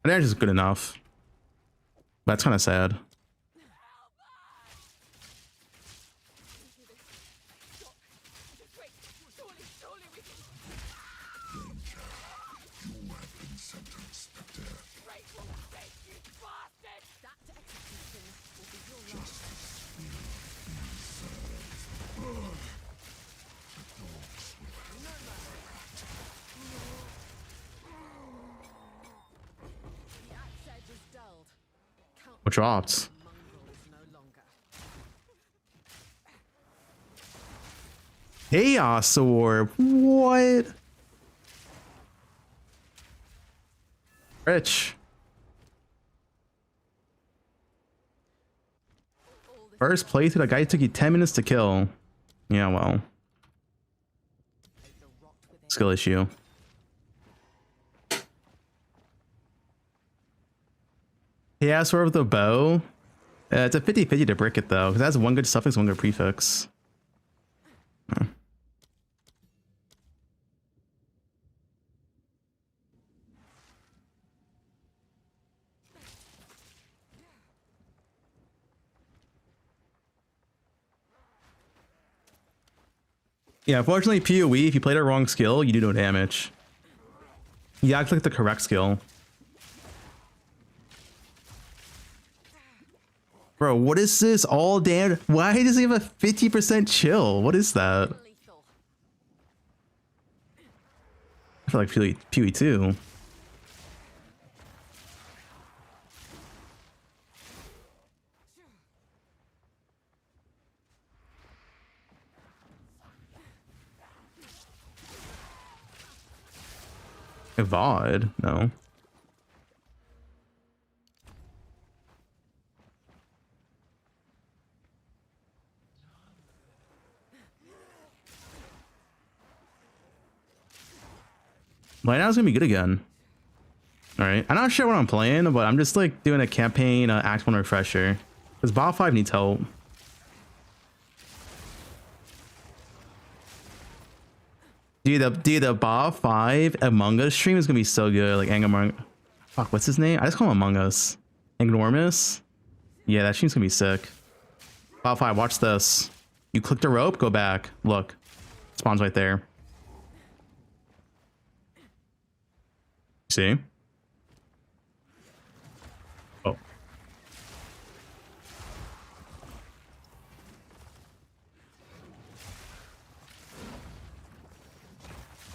I think it's just good enough. That's kind of sad. What dropped? Chaos Orb. What? Rich. First playthrough, that guy took you 10 minutes to kill. Yeah, well. Skill issue. He asked for the bow. It's a 50-50 to brick it though, because it has one good suffix, one good prefix. Oh. Yeah, unfortunately, PoE, if you play the wrong skill, you do no damage. You gotta click the correct skill. Bro, what is this? All damn. Why does he have a 50% chill? What is that? I feel like PoE 2. VOD? No. Right now it's gonna be good again. All right, I'm not sure what I'm playing, but I'm just like doing a campaign Act 1 refresher because Bot 5 needs help. Dude, the Bot 5 Among Us stream is gonna be so good. Like fuck, what's his name? I just call him Among Us. Enormous. Yeah, that stream's gonna be sick. Bot 5, watch this. You click the rope, go back. Look, spawns right there. See? Oh.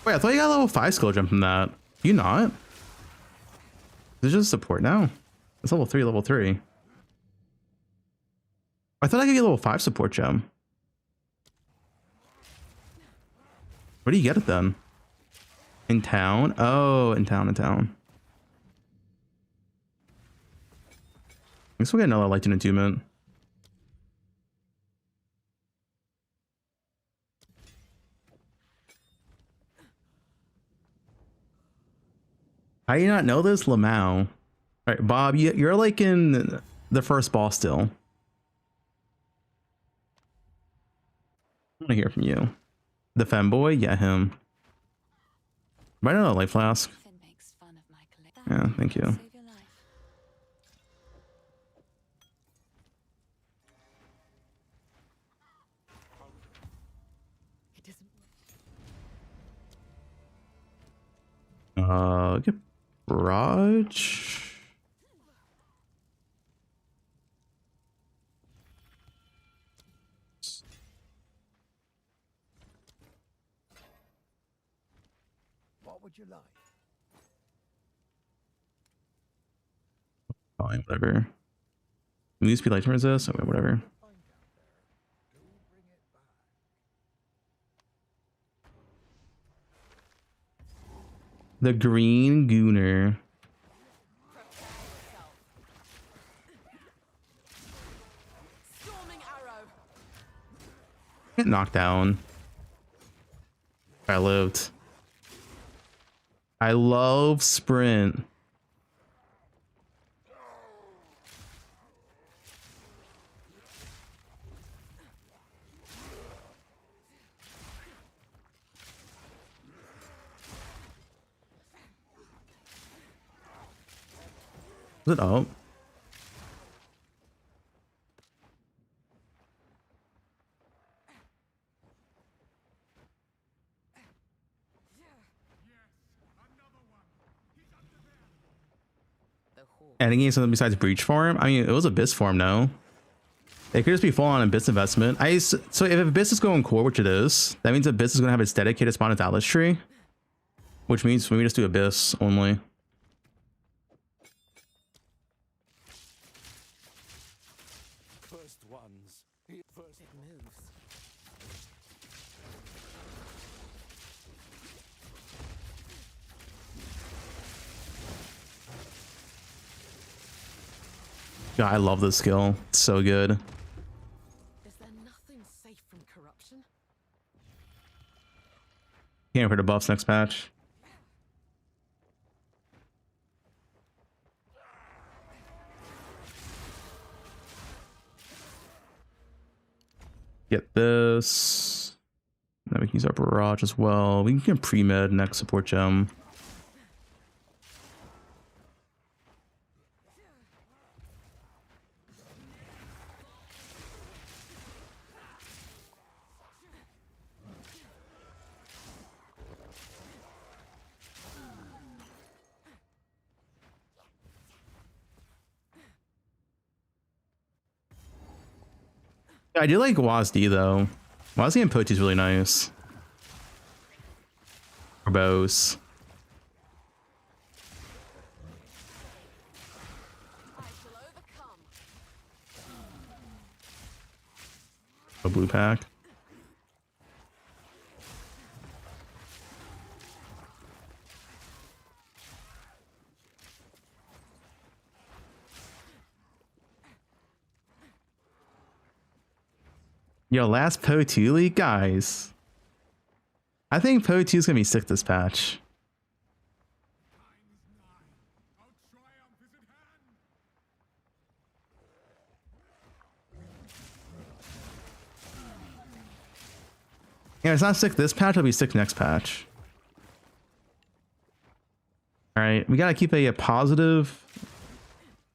Wait, I thought you got a level 5 skill jump from that. You not? Is it just support now? It's level 3, level 3. I thought I could get level 5 support gem. Where do you get it then? In town? Oh, in town. guess we'll get another Lightning Attunement. How do you not know this? Lamau. All right, Bob, you're like in the first boss still. I want to hear from you. The femboy? Yeah, him. Right on a life flask. Yeah, thank you. Get barrage. What would you like? Fine, whatever. New speed light turns this. Okay, whatever. The green gooner. Get knocked down. I lived. I love sprint. Is it up? Endgame something besides breach farm? I mean, it was abyss farm, no? It could just be full on abyss investment. So if abyss is going core, which it is, that means abyss is going to have its dedicated spawn its atlas tree, which means we just do abyss only. First ones. First it moves. God, I love this skill. It's so good. Is there nothing safe from corruption? Can't wait for the buffs next patch. Get this. Then we can use our barrage as well. We can get pre-med next support gem. I do like WASD though. WASD and poe2 is really nice. Or bows. A blue pack. Yo, last poe2 league, guys. I think poe2 is gonna be sick this patch. Yeah, it's not sick this patch, it'll be sick next patch. Alright, we gotta keep a positive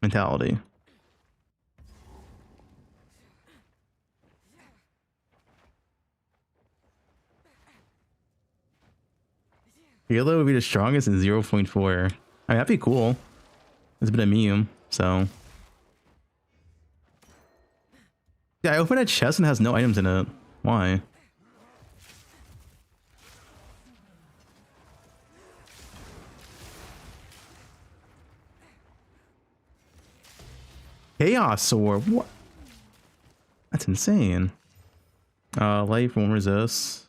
mentality. Halo would be the strongest in 0.4. I mean, that'd be cool. It's been a meme, so. Yeah, I opened a chest and has no items in it. Why? Chaos sword. What? That's insane. Life won't resist.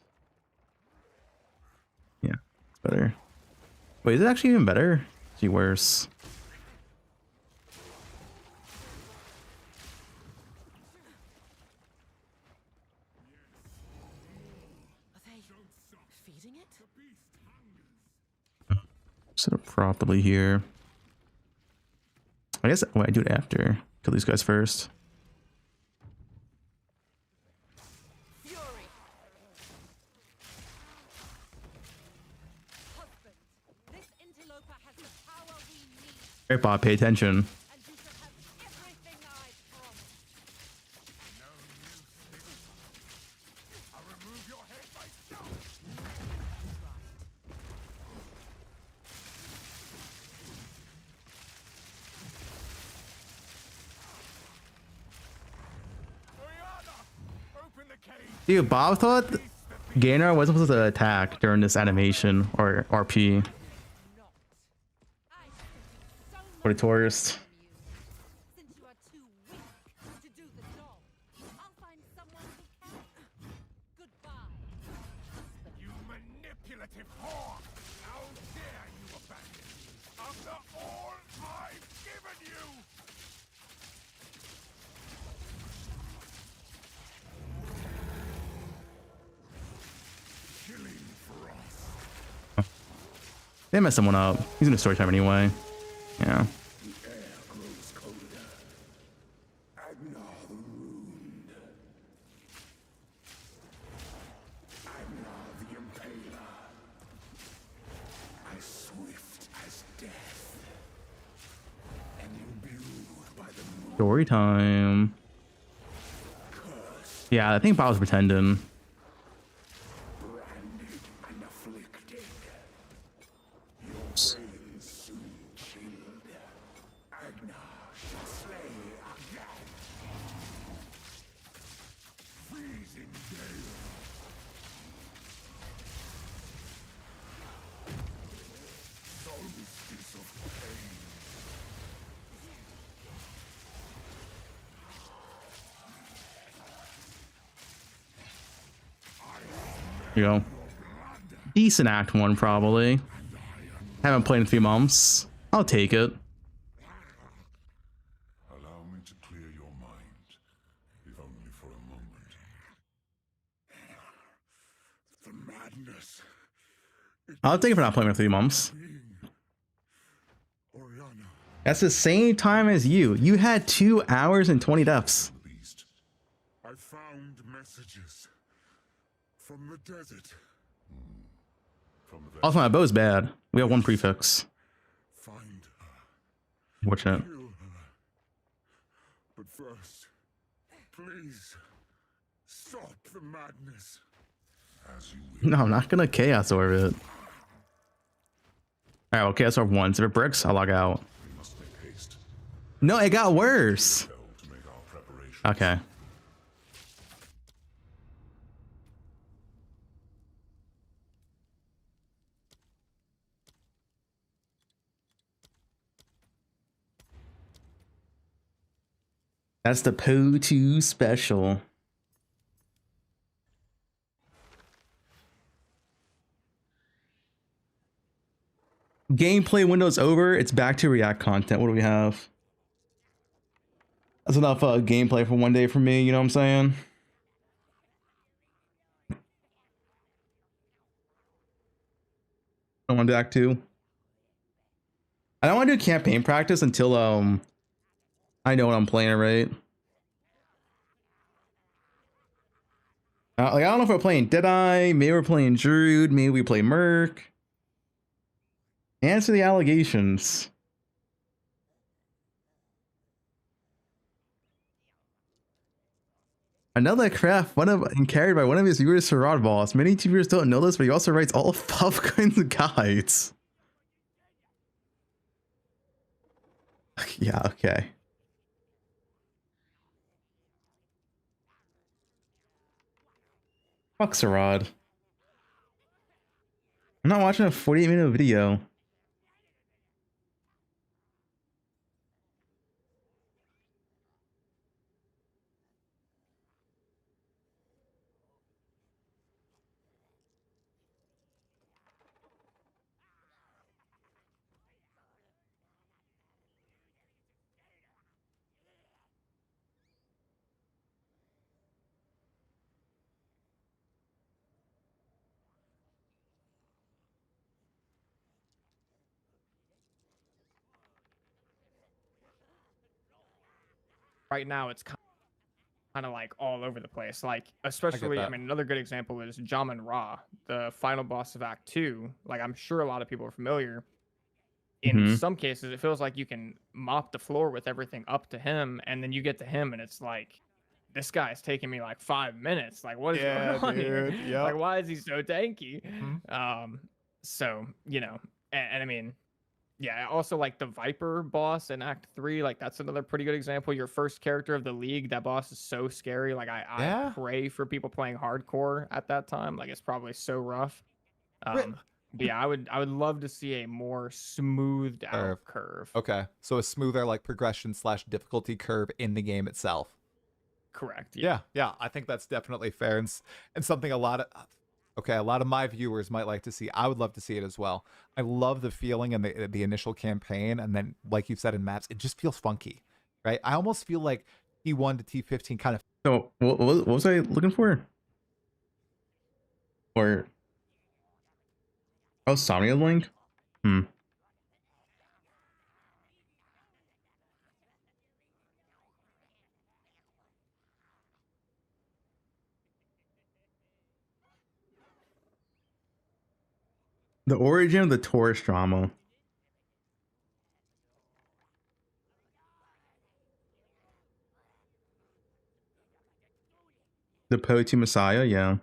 Yeah, it's better. Wait, is it actually even better? Gee, worse. feeding it? Set up properly here. I guess I do it after. Kill these guys first. Alright, Bob, pay attention. Dude, Bob thought Gainer wasn't supposed to attack during this animation or RP. For the tourist. You manipulative whore! How dare you abandon me after all I've given you! Killing frost. They messed someone up. He's in a story time anyway. Yeah. The air grows colder. Agnar the Ruined. Agnar the Impaler. As swift as death. And imbued by the moon. Story time. Yeah, I think Bob was pretending. Branded and afflicted. Your brains soon chilled. Agnar shall slay again. Freezing gale. Solstice of pain. You know, decent Act 1 probably. Haven't played in 3 months. I'll take it. Allow me to clear your mind, if only for a moment. The madness. I'll take it for not playing for 3 months. That's the same time as you. You had 2 hours and 20 deaths. I found messages from the desert. Also, my bow's bad. We have 1 prefix. Find Watch it. kill her. But first, please stop the madness. As you No, I'm not gonna Chaos Orb it. Alright, well, Chaos Orb once. If it bricks, I'll log out. No, it got worse. Okay. That's the poe2 special. Gameplay window's over. It's back to React content. What do we have? That's enough gameplay for one day for me. You know what I'm saying? I want to do Act 2. I don't want to do campaign practice until I know what I'm playing, right? Like, I don't know if we're playing Deadeye, maybe we're playing Druid, maybe we play Merc. Answer the allegations. Another craft carried by one of his viewers, Sarad Boss. Many viewers don't know this, but he also writes all of Fubgun's guides. Yeah, okay. Fuck Sarad. I'm not watching a 48-minute video. right now it's kind of like all over the place. Like, especially, I mean, another good example is Jamin Ra, the final boss of Act 2. Like, I'm sure a lot of people are familiar. In some cases, it feels like you can mop the floor with everything up to him, and then you get to him, and it's like, this guy's taking me like 5 minutes. Like, what is going on here? Like, why is he so tanky? So, you know, and I mean, yeah, also like the Viper boss in Act 3, like that's another pretty good example. Your first character of the league, that boss is so scary. Like I pray for people playing hardcore at that time. Like it's probably so rough. But yeah, I would love to see a more smoothed out curve. Okay, so a smoother like progression / difficulty curve in the game itself. Correct. Yeah, I think that's definitely fair and something a lot of my viewers might like to see. I would love to see it as well. I love the feeling and the initial campaign, and then like you said in maps, it just feels funky, right? I almost feel like T1 to T15 kind of. So what was I looking for? Or Sonya Link? The origin of the Taurus drama. The poe2 Messiah, yeah.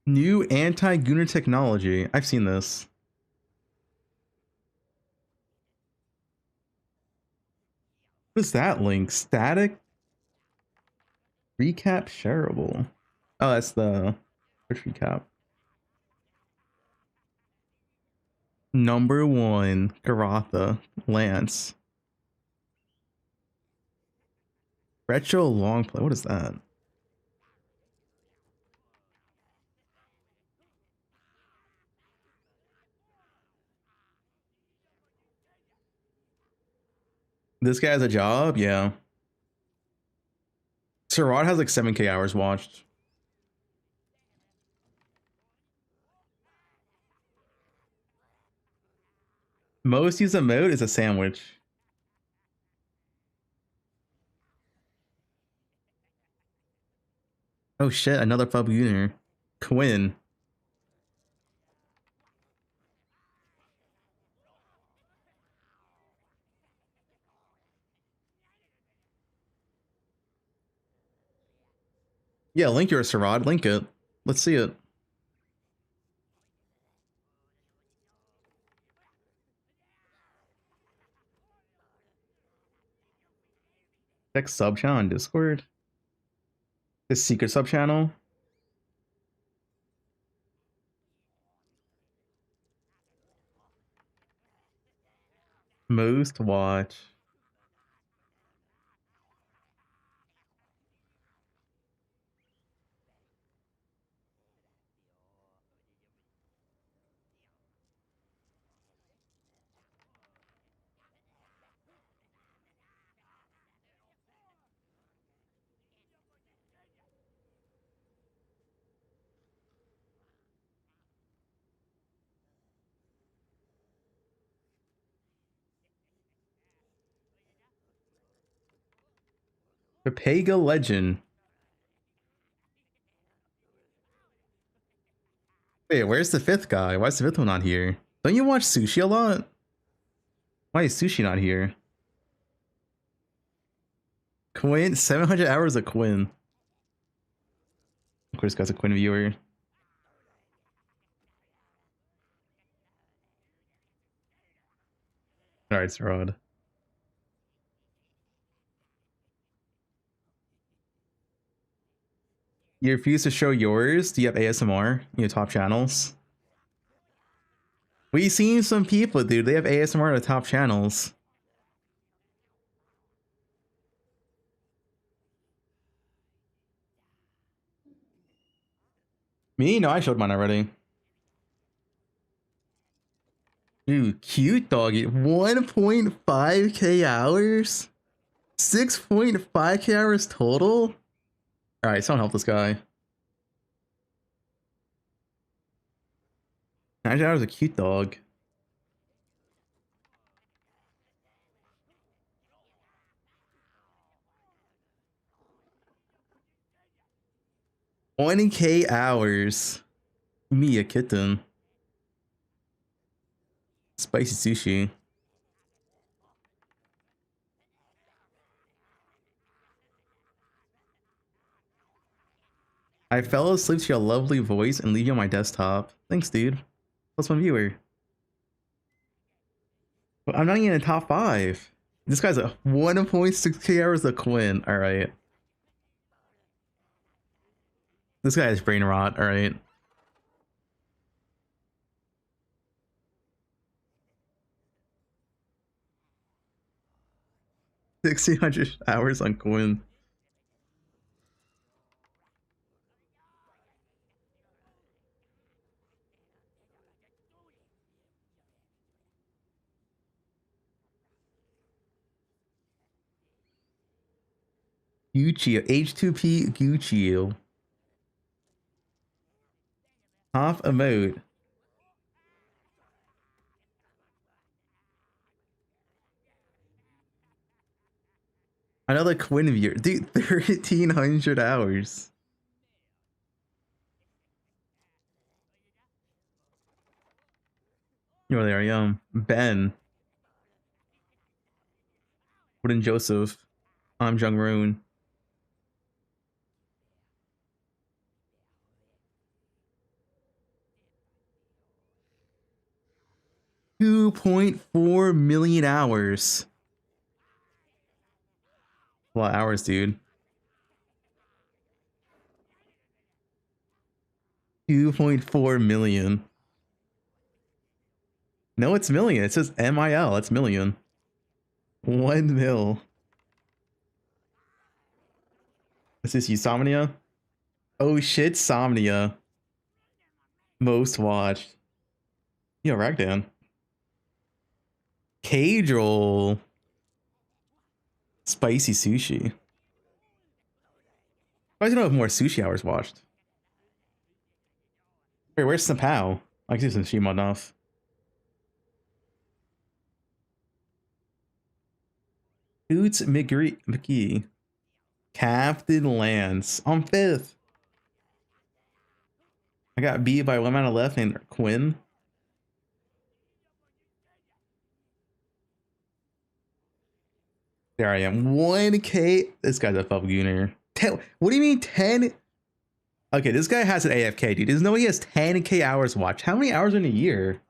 New anti-Gunner technology. I've seen this. What is that link? Static recap shareable. Oh, that's the recap. Number 1, Karatha, Lance. Retro long play. What is that? This guy has a job? Yeah. Sarad has like 7K hours watched. Most used emote is a sandwich. Oh shit, another Fubgun. Quinn. Yeah, link your Sarad. Link it. Let's see it. Check sub channel on Discord. His secret sub channel. Most watch. Pepega Legend. Wait, where's the 5th guy? Why is the 5th one not here? Don't you watch Sushi a lot? Why is Sushi not here? Quinn, 700 hours of Quinn. Of course, guy's a Quinn viewer. Alright, Sarad. You refuse to show yours? Do you have ASMR in your top channels? We've seen some people, dude. They have ASMR in the top channels. Me? No, I showed mine already. Dude, cute doggy. 1.5k hours? 6.5k hours total? Alright, someone help this guy. 90 hours a cute dog. $20k hours. Me a kitten. Spicy sushi. I fell asleep to your lovely voice and leave you on my desktop. Thanks, dude. Plus one viewer. But I'm not even in the top 5. This guy's a 1.6k hours of Quinn. Alright. This guy has brain rot. Alright. $1,600 hours on Quinn. Gucci, H2P Gucci. Half emote. Another Quinn viewer. Dude, 1,300 hours. You know, there I am. Ben. Wooden Joseph. I'm Jung Roon. $2.4 million hours. A lot of hours, dude. 2.4 million. No, it's million. It says MIL. It's million. 1 mil. Is this Insomnia? Oh shit, Somnia. Most watched. Yo, Ragdan. Cage roll. Spicy sushi. I don't have more sushi hours watched. Wait, where's Sapow? I can see some Shima enough. Boots McGee. Captain Lance on 5th. I got beat by 1 man on left and Quinn. There I am. 1k. This guy's a Fubgunner. 10. What do you mean 10? Okay, this guy has an AFK, dude. There's no way he has 10k hours watched. How many hours in a year?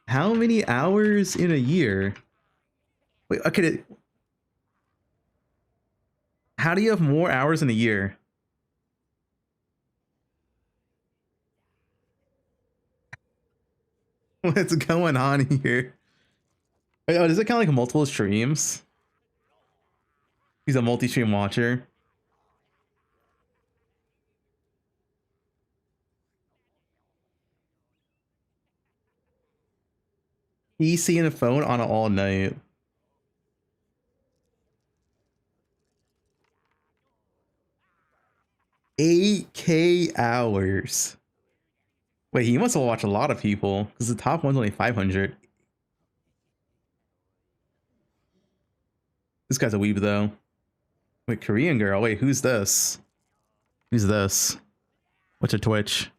How many hours in a year? Wait, okay. How do you have more hours in a year? What's going on here? Oh, does it count like multiple streams? He's a multi-stream watcher. PC and a phone on all night. $8k hours. Wait, he must have watched a lot of people because the top one's only 500. This guy's a weeb though. Wait, Korean girl. Wait, who's this? Who's this? What's her Twitch?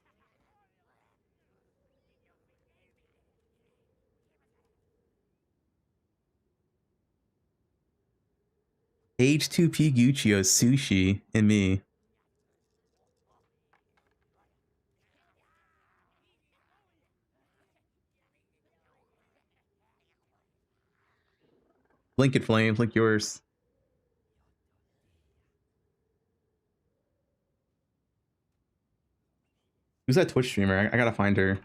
H2P Guccio, Sushi, and me. Blink it, Flame. Blink yours. Who's that Twitch streamer? I gotta find her.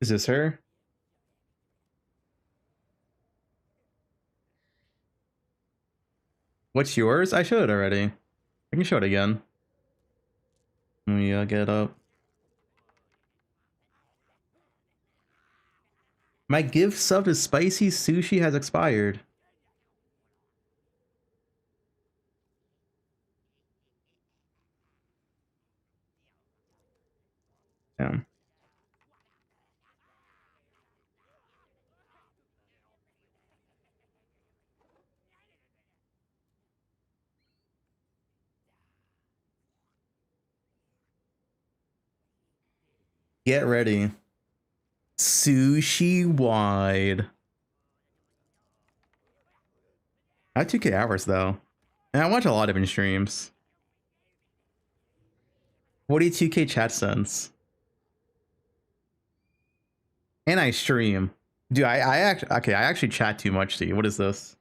Is this her? What's yours? I showed it already. I can show it again. Let me get up. My gift sub to Spicy Sushi has expired. Damn. Get ready. Sushi wide. I have 2K hours though. And I watch a lot of different streams. 42K chat cents. And I stream. Dude, I actually chat too much to you. What is this?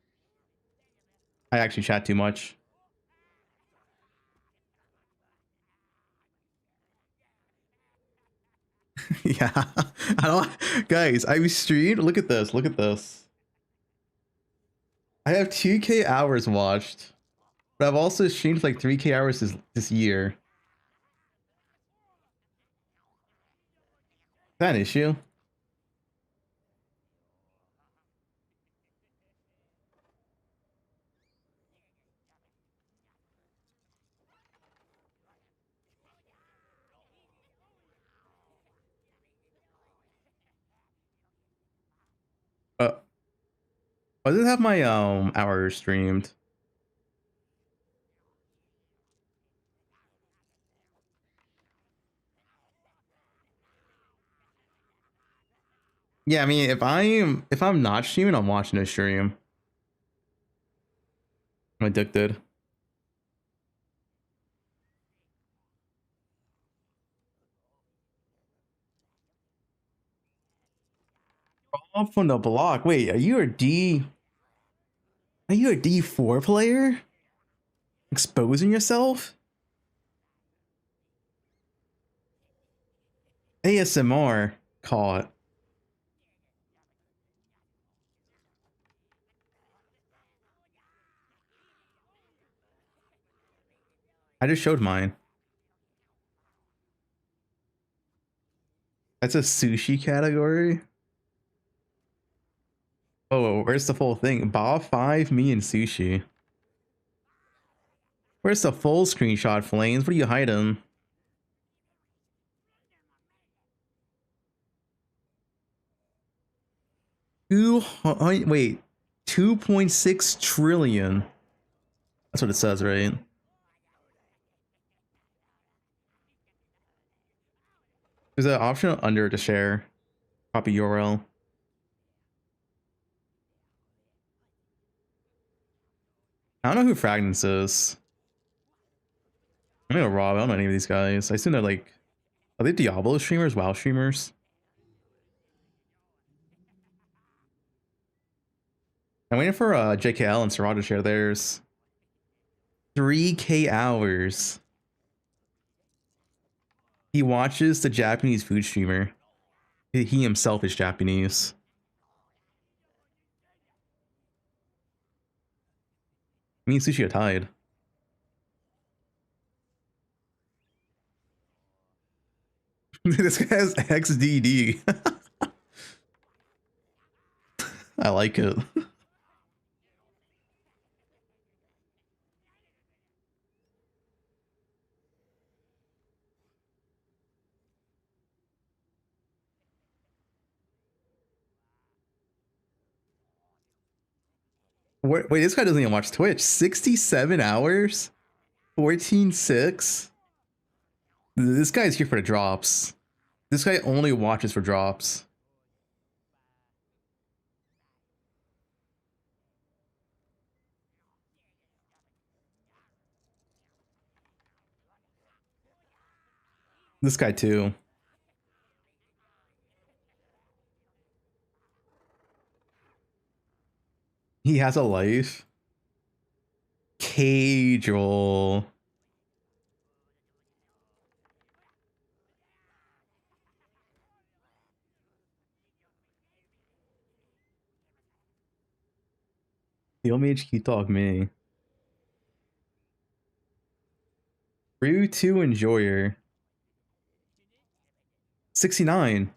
I actually chat too much. Yeah. I don't guys, I streamed. Look at this. Look at this. I have 2K hours watched. But I've also streamed like 3K hours this year. Is that an issue? I didn't have my hours streamed. Yeah, I mean, if I'm not streaming, I'm watching a stream. I'm addicted. Up from the block. Wait, are you a D4 player? Exposing yourself? ASMR caught. I just showed mine. That's a sushi category. Oh, where's the full thing? Bob 5, me, and sushi. Where's the full screenshot, Flames? What are you hiding? Wait, 2.6 trillion. That's what it says, right? There's an option under to share. Copy URL. I don't know who Fragments is. I'm gonna go Rob. I don't know any of these guys. I assume they're like, are they Diablo streamers? WoW streamers? I'm waiting for JKL and Siraj to share theirs. 3K hours. He watches the Japanese food streamer. He himself is Japanese. Me and Sushi are tied. This guy has XDD. I like it. Wait, this guy doesn't even watch Twitch. 67 hours? 14.6? This guy's here for the drops. This guy only watches for drops. This guy too. He has a life. Casual. The only HQ dog me. Brew2 Enjoyer. 69.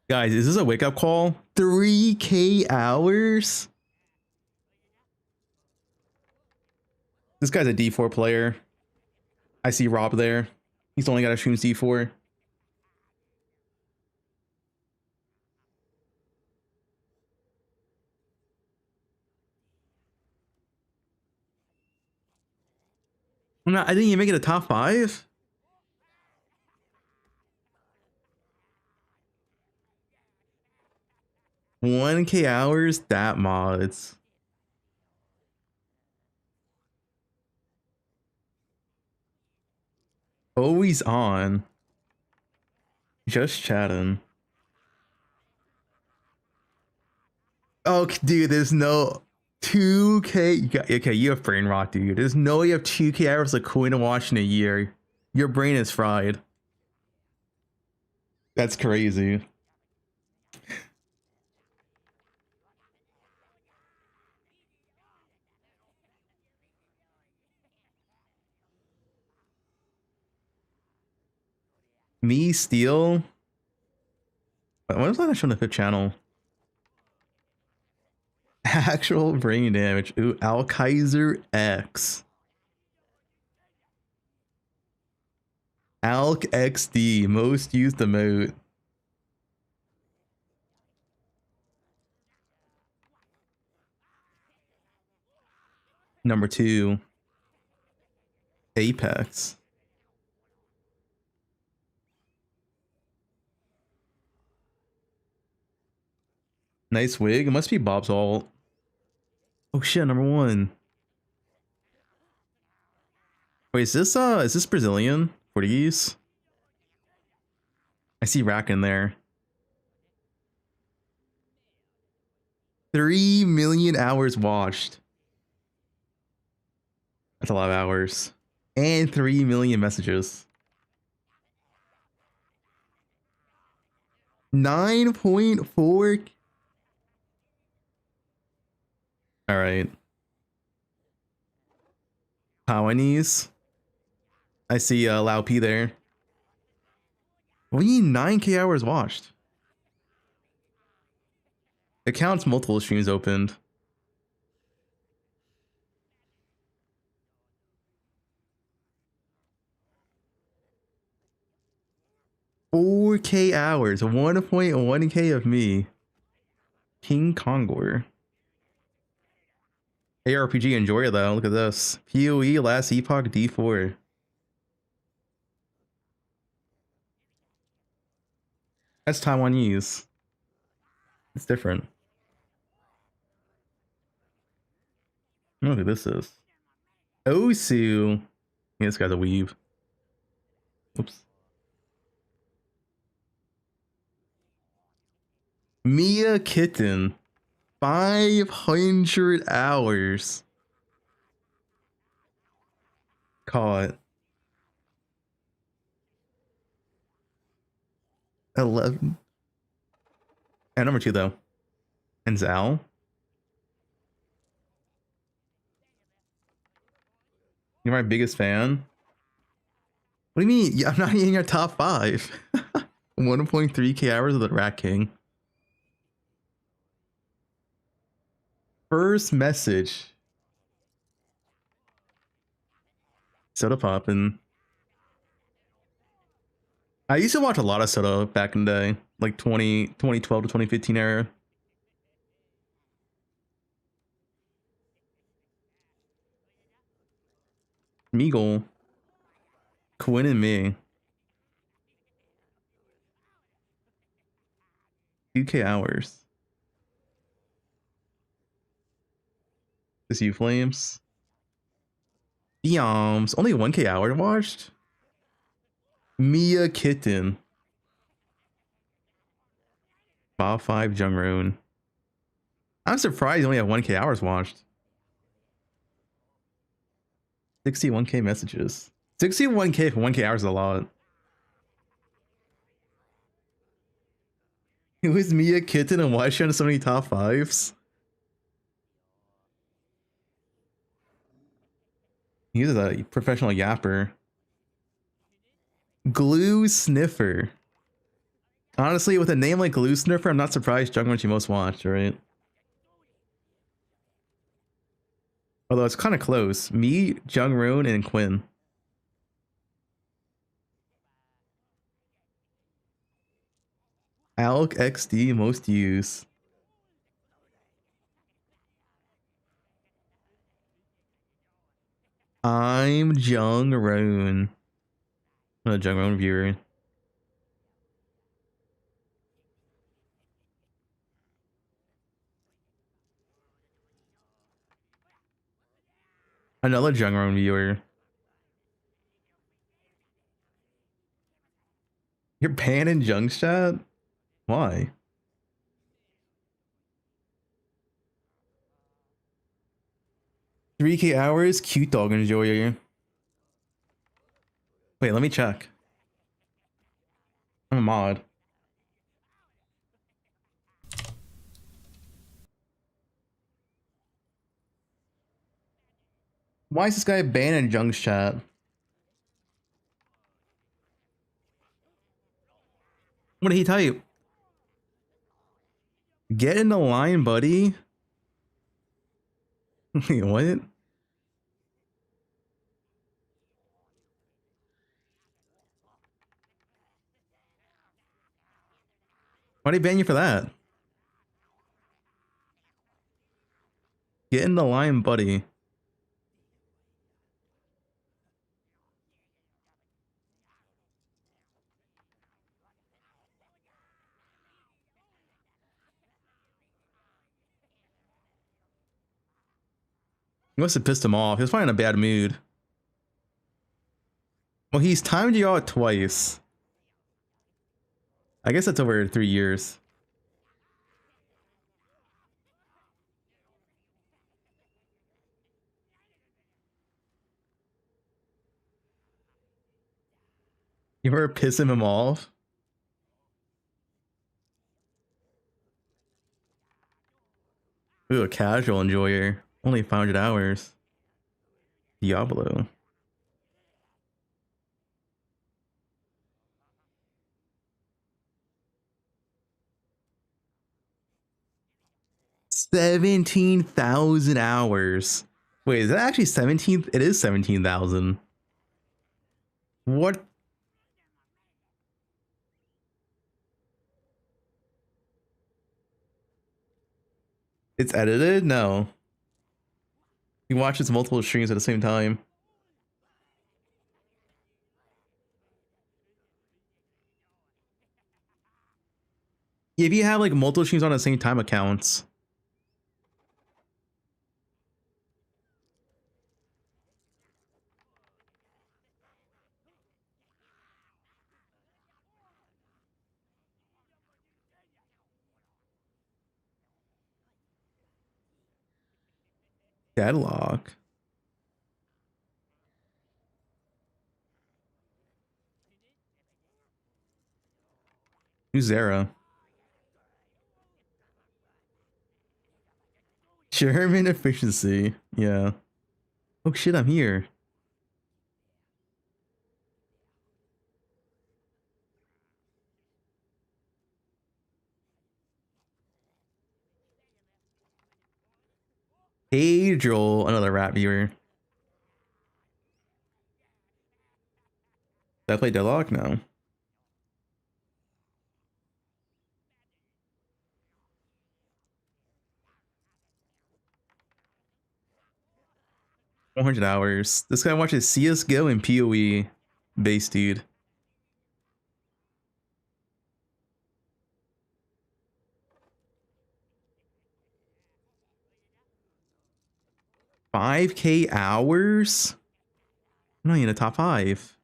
Guys, is this a wake up call? 3K hours? This guy's a D4 player. I see Rob there. He's only got to stream D4. I didn't even make it a top 5. $1K hours, that mods. Always on. Just chatting. Oh, dude, there's no 2K. Okay, you have brain rot, dude. There's no way you have 2K hours of coin to watch in a year. Your brain is fried. That's crazy. Me steal. When was that on the 5th channel? Actual brain damage. Ooh, Alkaiser X. Alk XD, most used emote. Number 2. Apex. Nice wig. It must be Bob's alt. Oh shit, number 1. Wait, is this Brazilian? Portuguese? I see Rack in there. 3 million hours watched. That's a lot of hours. And 3 million messages. 9.4. All right. Taiwanese. I see Lao P there. We need 9K hours watched. It counts multiple streams opened. $4K hours. 1.1K of me. King Kongor. ARPG enjoyer though. Look at this. PoE last epoch D4. That's Taiwanese. It's different. I don't know who this is. Osu. Yeah, this guy's a weeb. Oops. Mia Kitten. 500 hours. Caught. 11. And number 2 though. And Zal. You're my biggest fan. What do you mean? Yeah, I'm not in your top 5. 1.3K hours of the Rat King. First message. Soda poppin'. I used to watch a lot of Soda back in the day, like 2012 to 2015 era. Meagle. Quinn and me. 2K hours. This you flames. Bioms. Only 1K hour watched. Mia Kitten. Bob 5 Jungroon. I'm surprised you only have 1K hours watched. 61K messages. 61K for 1K hours is a lot. Who is Mia Kitten and why is she on so many top 5s? He's a professional yapper. Glue Sniffer. Honestly, with a name like Loose Nerfer, I'm not surprised Jung went you most watched, right? Although it's kind of close. Me, Jung Roon, and Quinn. Alk XD most used. I'm Jung Roon. I'm a Jung Roon viewer. Another Jung Roon viewer. You're banning Jung's chat? Why? $3K hours, cute dog enjoyer. Wait, let me check. I'm a mod. Why is this guy banning Jung's chat? What did he type? Get in the line, buddy. Wait, what? Why'd he ban you for that? Get in the line, buddy. You must have pissed him off. He was probably in a bad mood. Well, he's timed you out twice. I guess that's over 3 years. You ever pissing him off? Ooh, a casual enjoyer. Only 500 hours. Diablo. $17,000 hours. Wait, is that actually 17? It is 17,000. What? It's edited? No. He watches multiple streams at the same time. If you have like multiple streams on the same time, accounts. Deadlock. Who's Zara? German efficiency. Yeah. Oh shit, I'm here. Hey Joel, another rap viewer. Did I play Deadlock? No. $100. This guy watches CSGO and PoE base, dude. $5K hours? I'm not even in the top 5.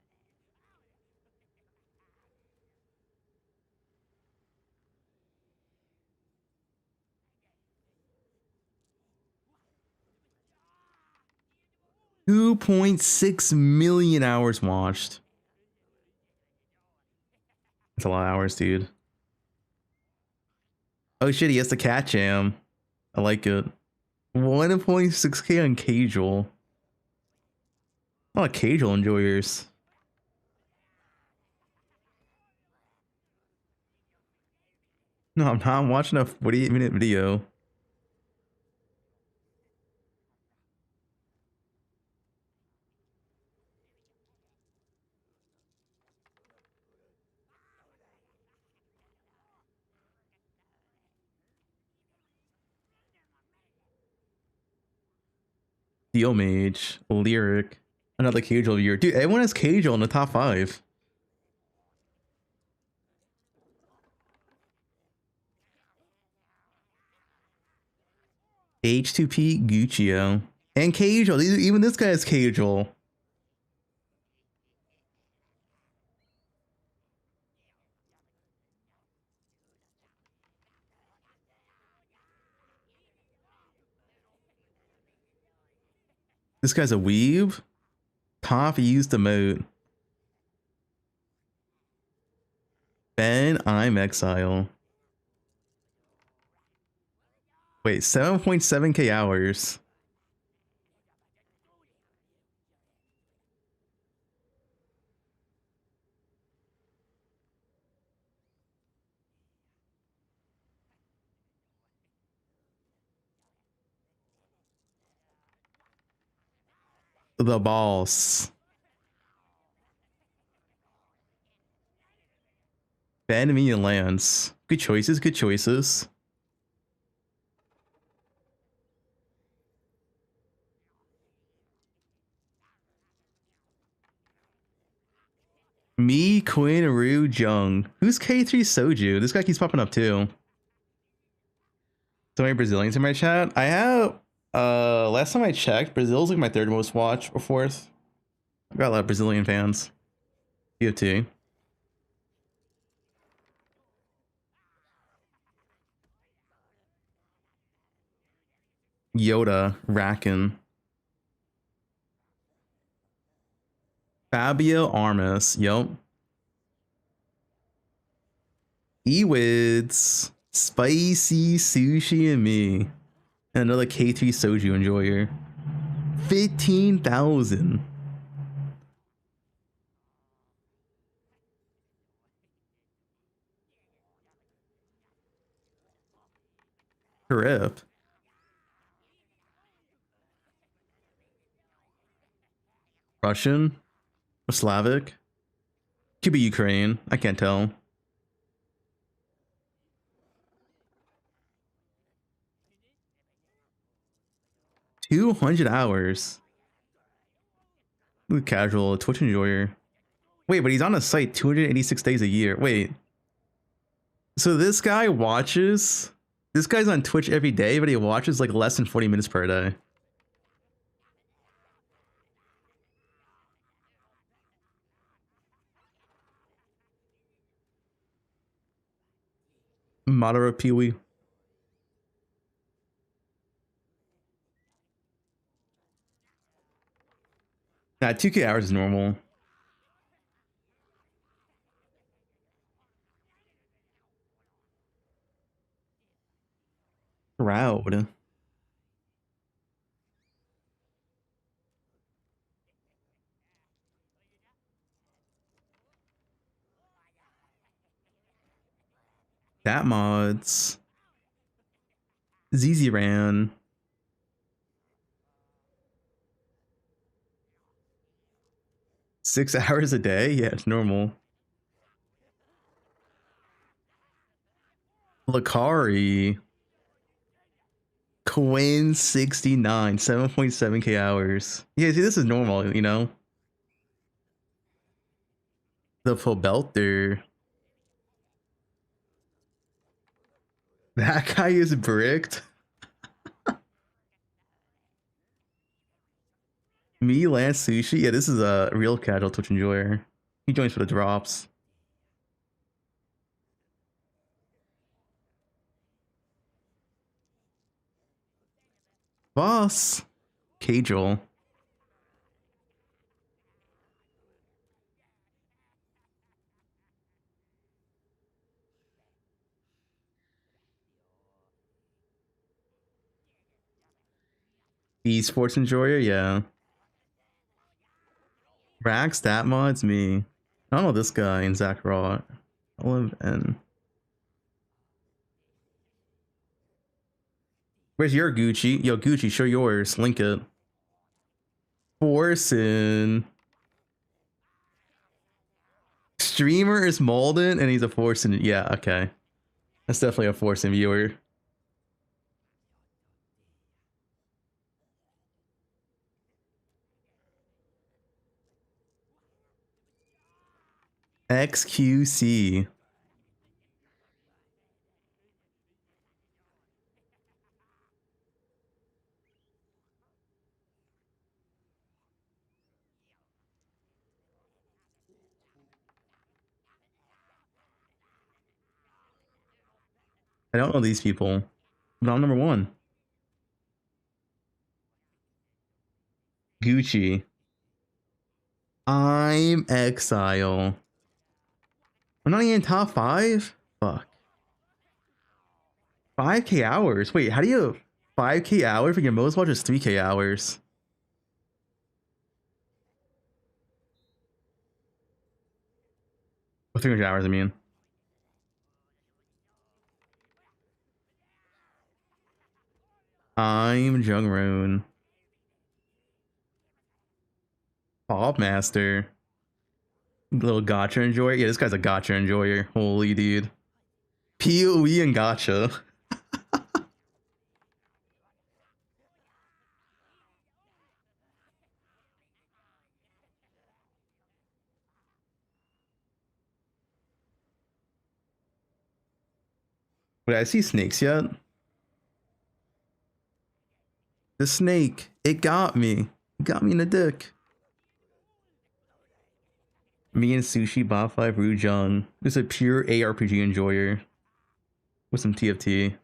$2.6 million hours watched. That's a lot of hours, dude. Oh shit, he has to catch him. I like it. 1.6K on casual. A lot of casual enjoyers. No, I'm not. I'm watching a 48-minute video. Steel Mage, Lyric, another casual viewer. Dude, everyone has casual in the top 5. H2P, Guccio, and casual. Even this guy is casual. This guy's a weeb. Top used emote. Ben, I'm exile. Wait, 7.7k hours. The boss. Ben, me, and Lance. Good choices, good choices. Me, Quinn, Rue, Jung. Who's K3 Soju? This guy keeps popping up too. So many Brazilians in my chat. I have last time I checked, Brazil's like my 3rd most watched or 4th. I've got a lot of Brazilian fans. PO2. Yoda, Racken. Fabio Armas, yup. Ewids, Spicy Sushi and me. And another K3 Soju enjoyer. 15,000. Rip. Russian? Or Slavic? Could be Ukraine. I can't tell. $200 hours. Ooh, casual Twitch enjoyer. Wait, but he's on a site 286 days a year. Wait. So this guy watches. This guy's on Twitch every day, but he watches like less than 40 minutes per day. Moderate PoE. Nah, 2k hours is normal. Proud. That mods. ZZ ran. Six hours a day? Yeah, it's normal. Lakari. Quinn 69, 7.7k hours. Yeah, see, this is normal, you know? The full belter. That guy is bricked. Me, Lance Sushi. Yeah, this is a real casual Twitch enjoyer. He joins for the drops. Boss. Casual. Esports enjoyer, yeah. Rack stat mods, me. I don't know this guy in Zach Raw. Olive and Where's your Gucci? Yo, Gucci, show yours. Link it. Forsen. Streamer is Malden and he's a Forsen. Yeah, okay. That's definitely a Forsen viewer. XQC. I don't know these people, but I'm number one. Gucci. I'm Exile. I'm not even top 5? Fuck. 5k hours? Wait, how do you 5k hours for your most watch is 3k hours? Or 300 hours, I mean. I'm Jungroon. Pop Master. Little gotcha enjoyer. Yeah, this guy's a gotcha enjoyer. Holy dude. PoE and gotcha. Wait, I see snakes yet? The snake. It got me. It got me in the dick. Me and Sushi, Bob 5, Rujung. Just a pure ARPG enjoyer. With some TFT.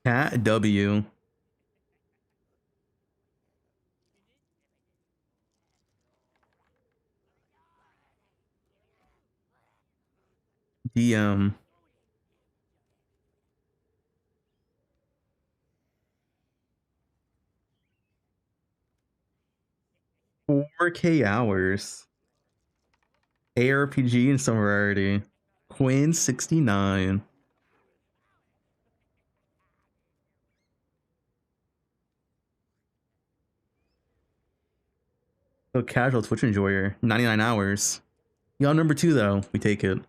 Cat W. DM. $4k hours. ARPG and some rarity. Quinn 69. So casual Twitch enjoyer. 99 hours. Y'all number 2 though. We take it.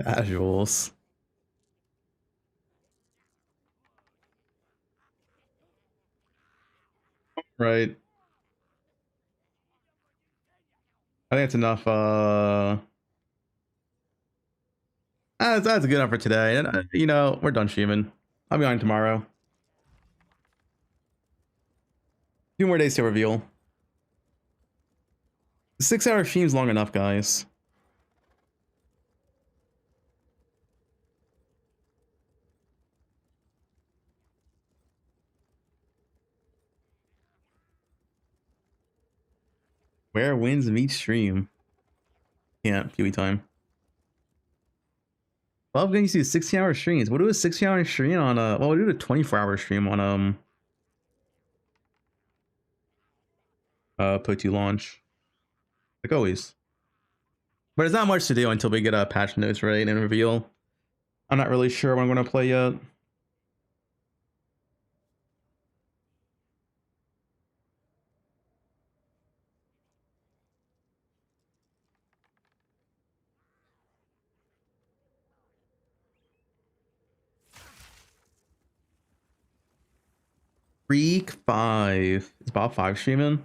Casuals. Right. I think it's enough. That's good enough for today. And you know, we're done streaming. I'll be on tomorrow. 2 more days to reveal. 6-hour stream's long enough, guys. Where wins of each stream? Yeah, PoE time. Fubgun used to do 16-hour streams. We'll do a 16-hour stream on well, we'll do a 24-hour stream on poe2 launch. Like always. But it's not much to do until we get a patch notes, right? And reveal. I'm not really sure what I'm gonna play yet. Freak 5. Is Bob 5 streaming?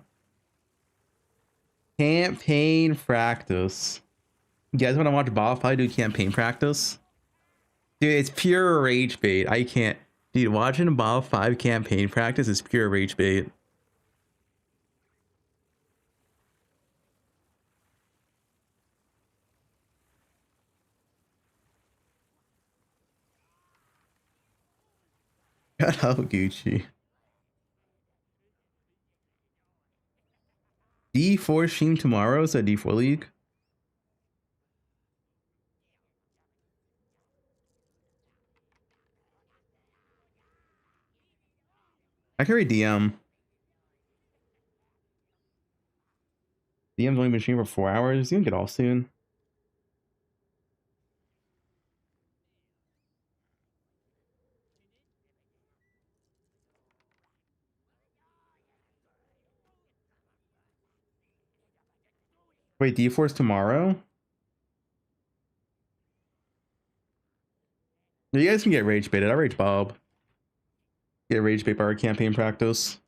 Campaign practice. You guys want to watch Bob 5 do campaign practice? Dude, it's pure rage bait. I can't. Dude, watching Bob 5 campaign practice is pure rage bait. Shut up, Gucci. D4 stream tomorrow? Is that D4 League? I carry DM. DM's only been streaming for 4 hours. He's gonna get off soon. Wait, D4's tomorrow? You guys can get rage baited. I rage Bob. Get rage bait by our campaign practice.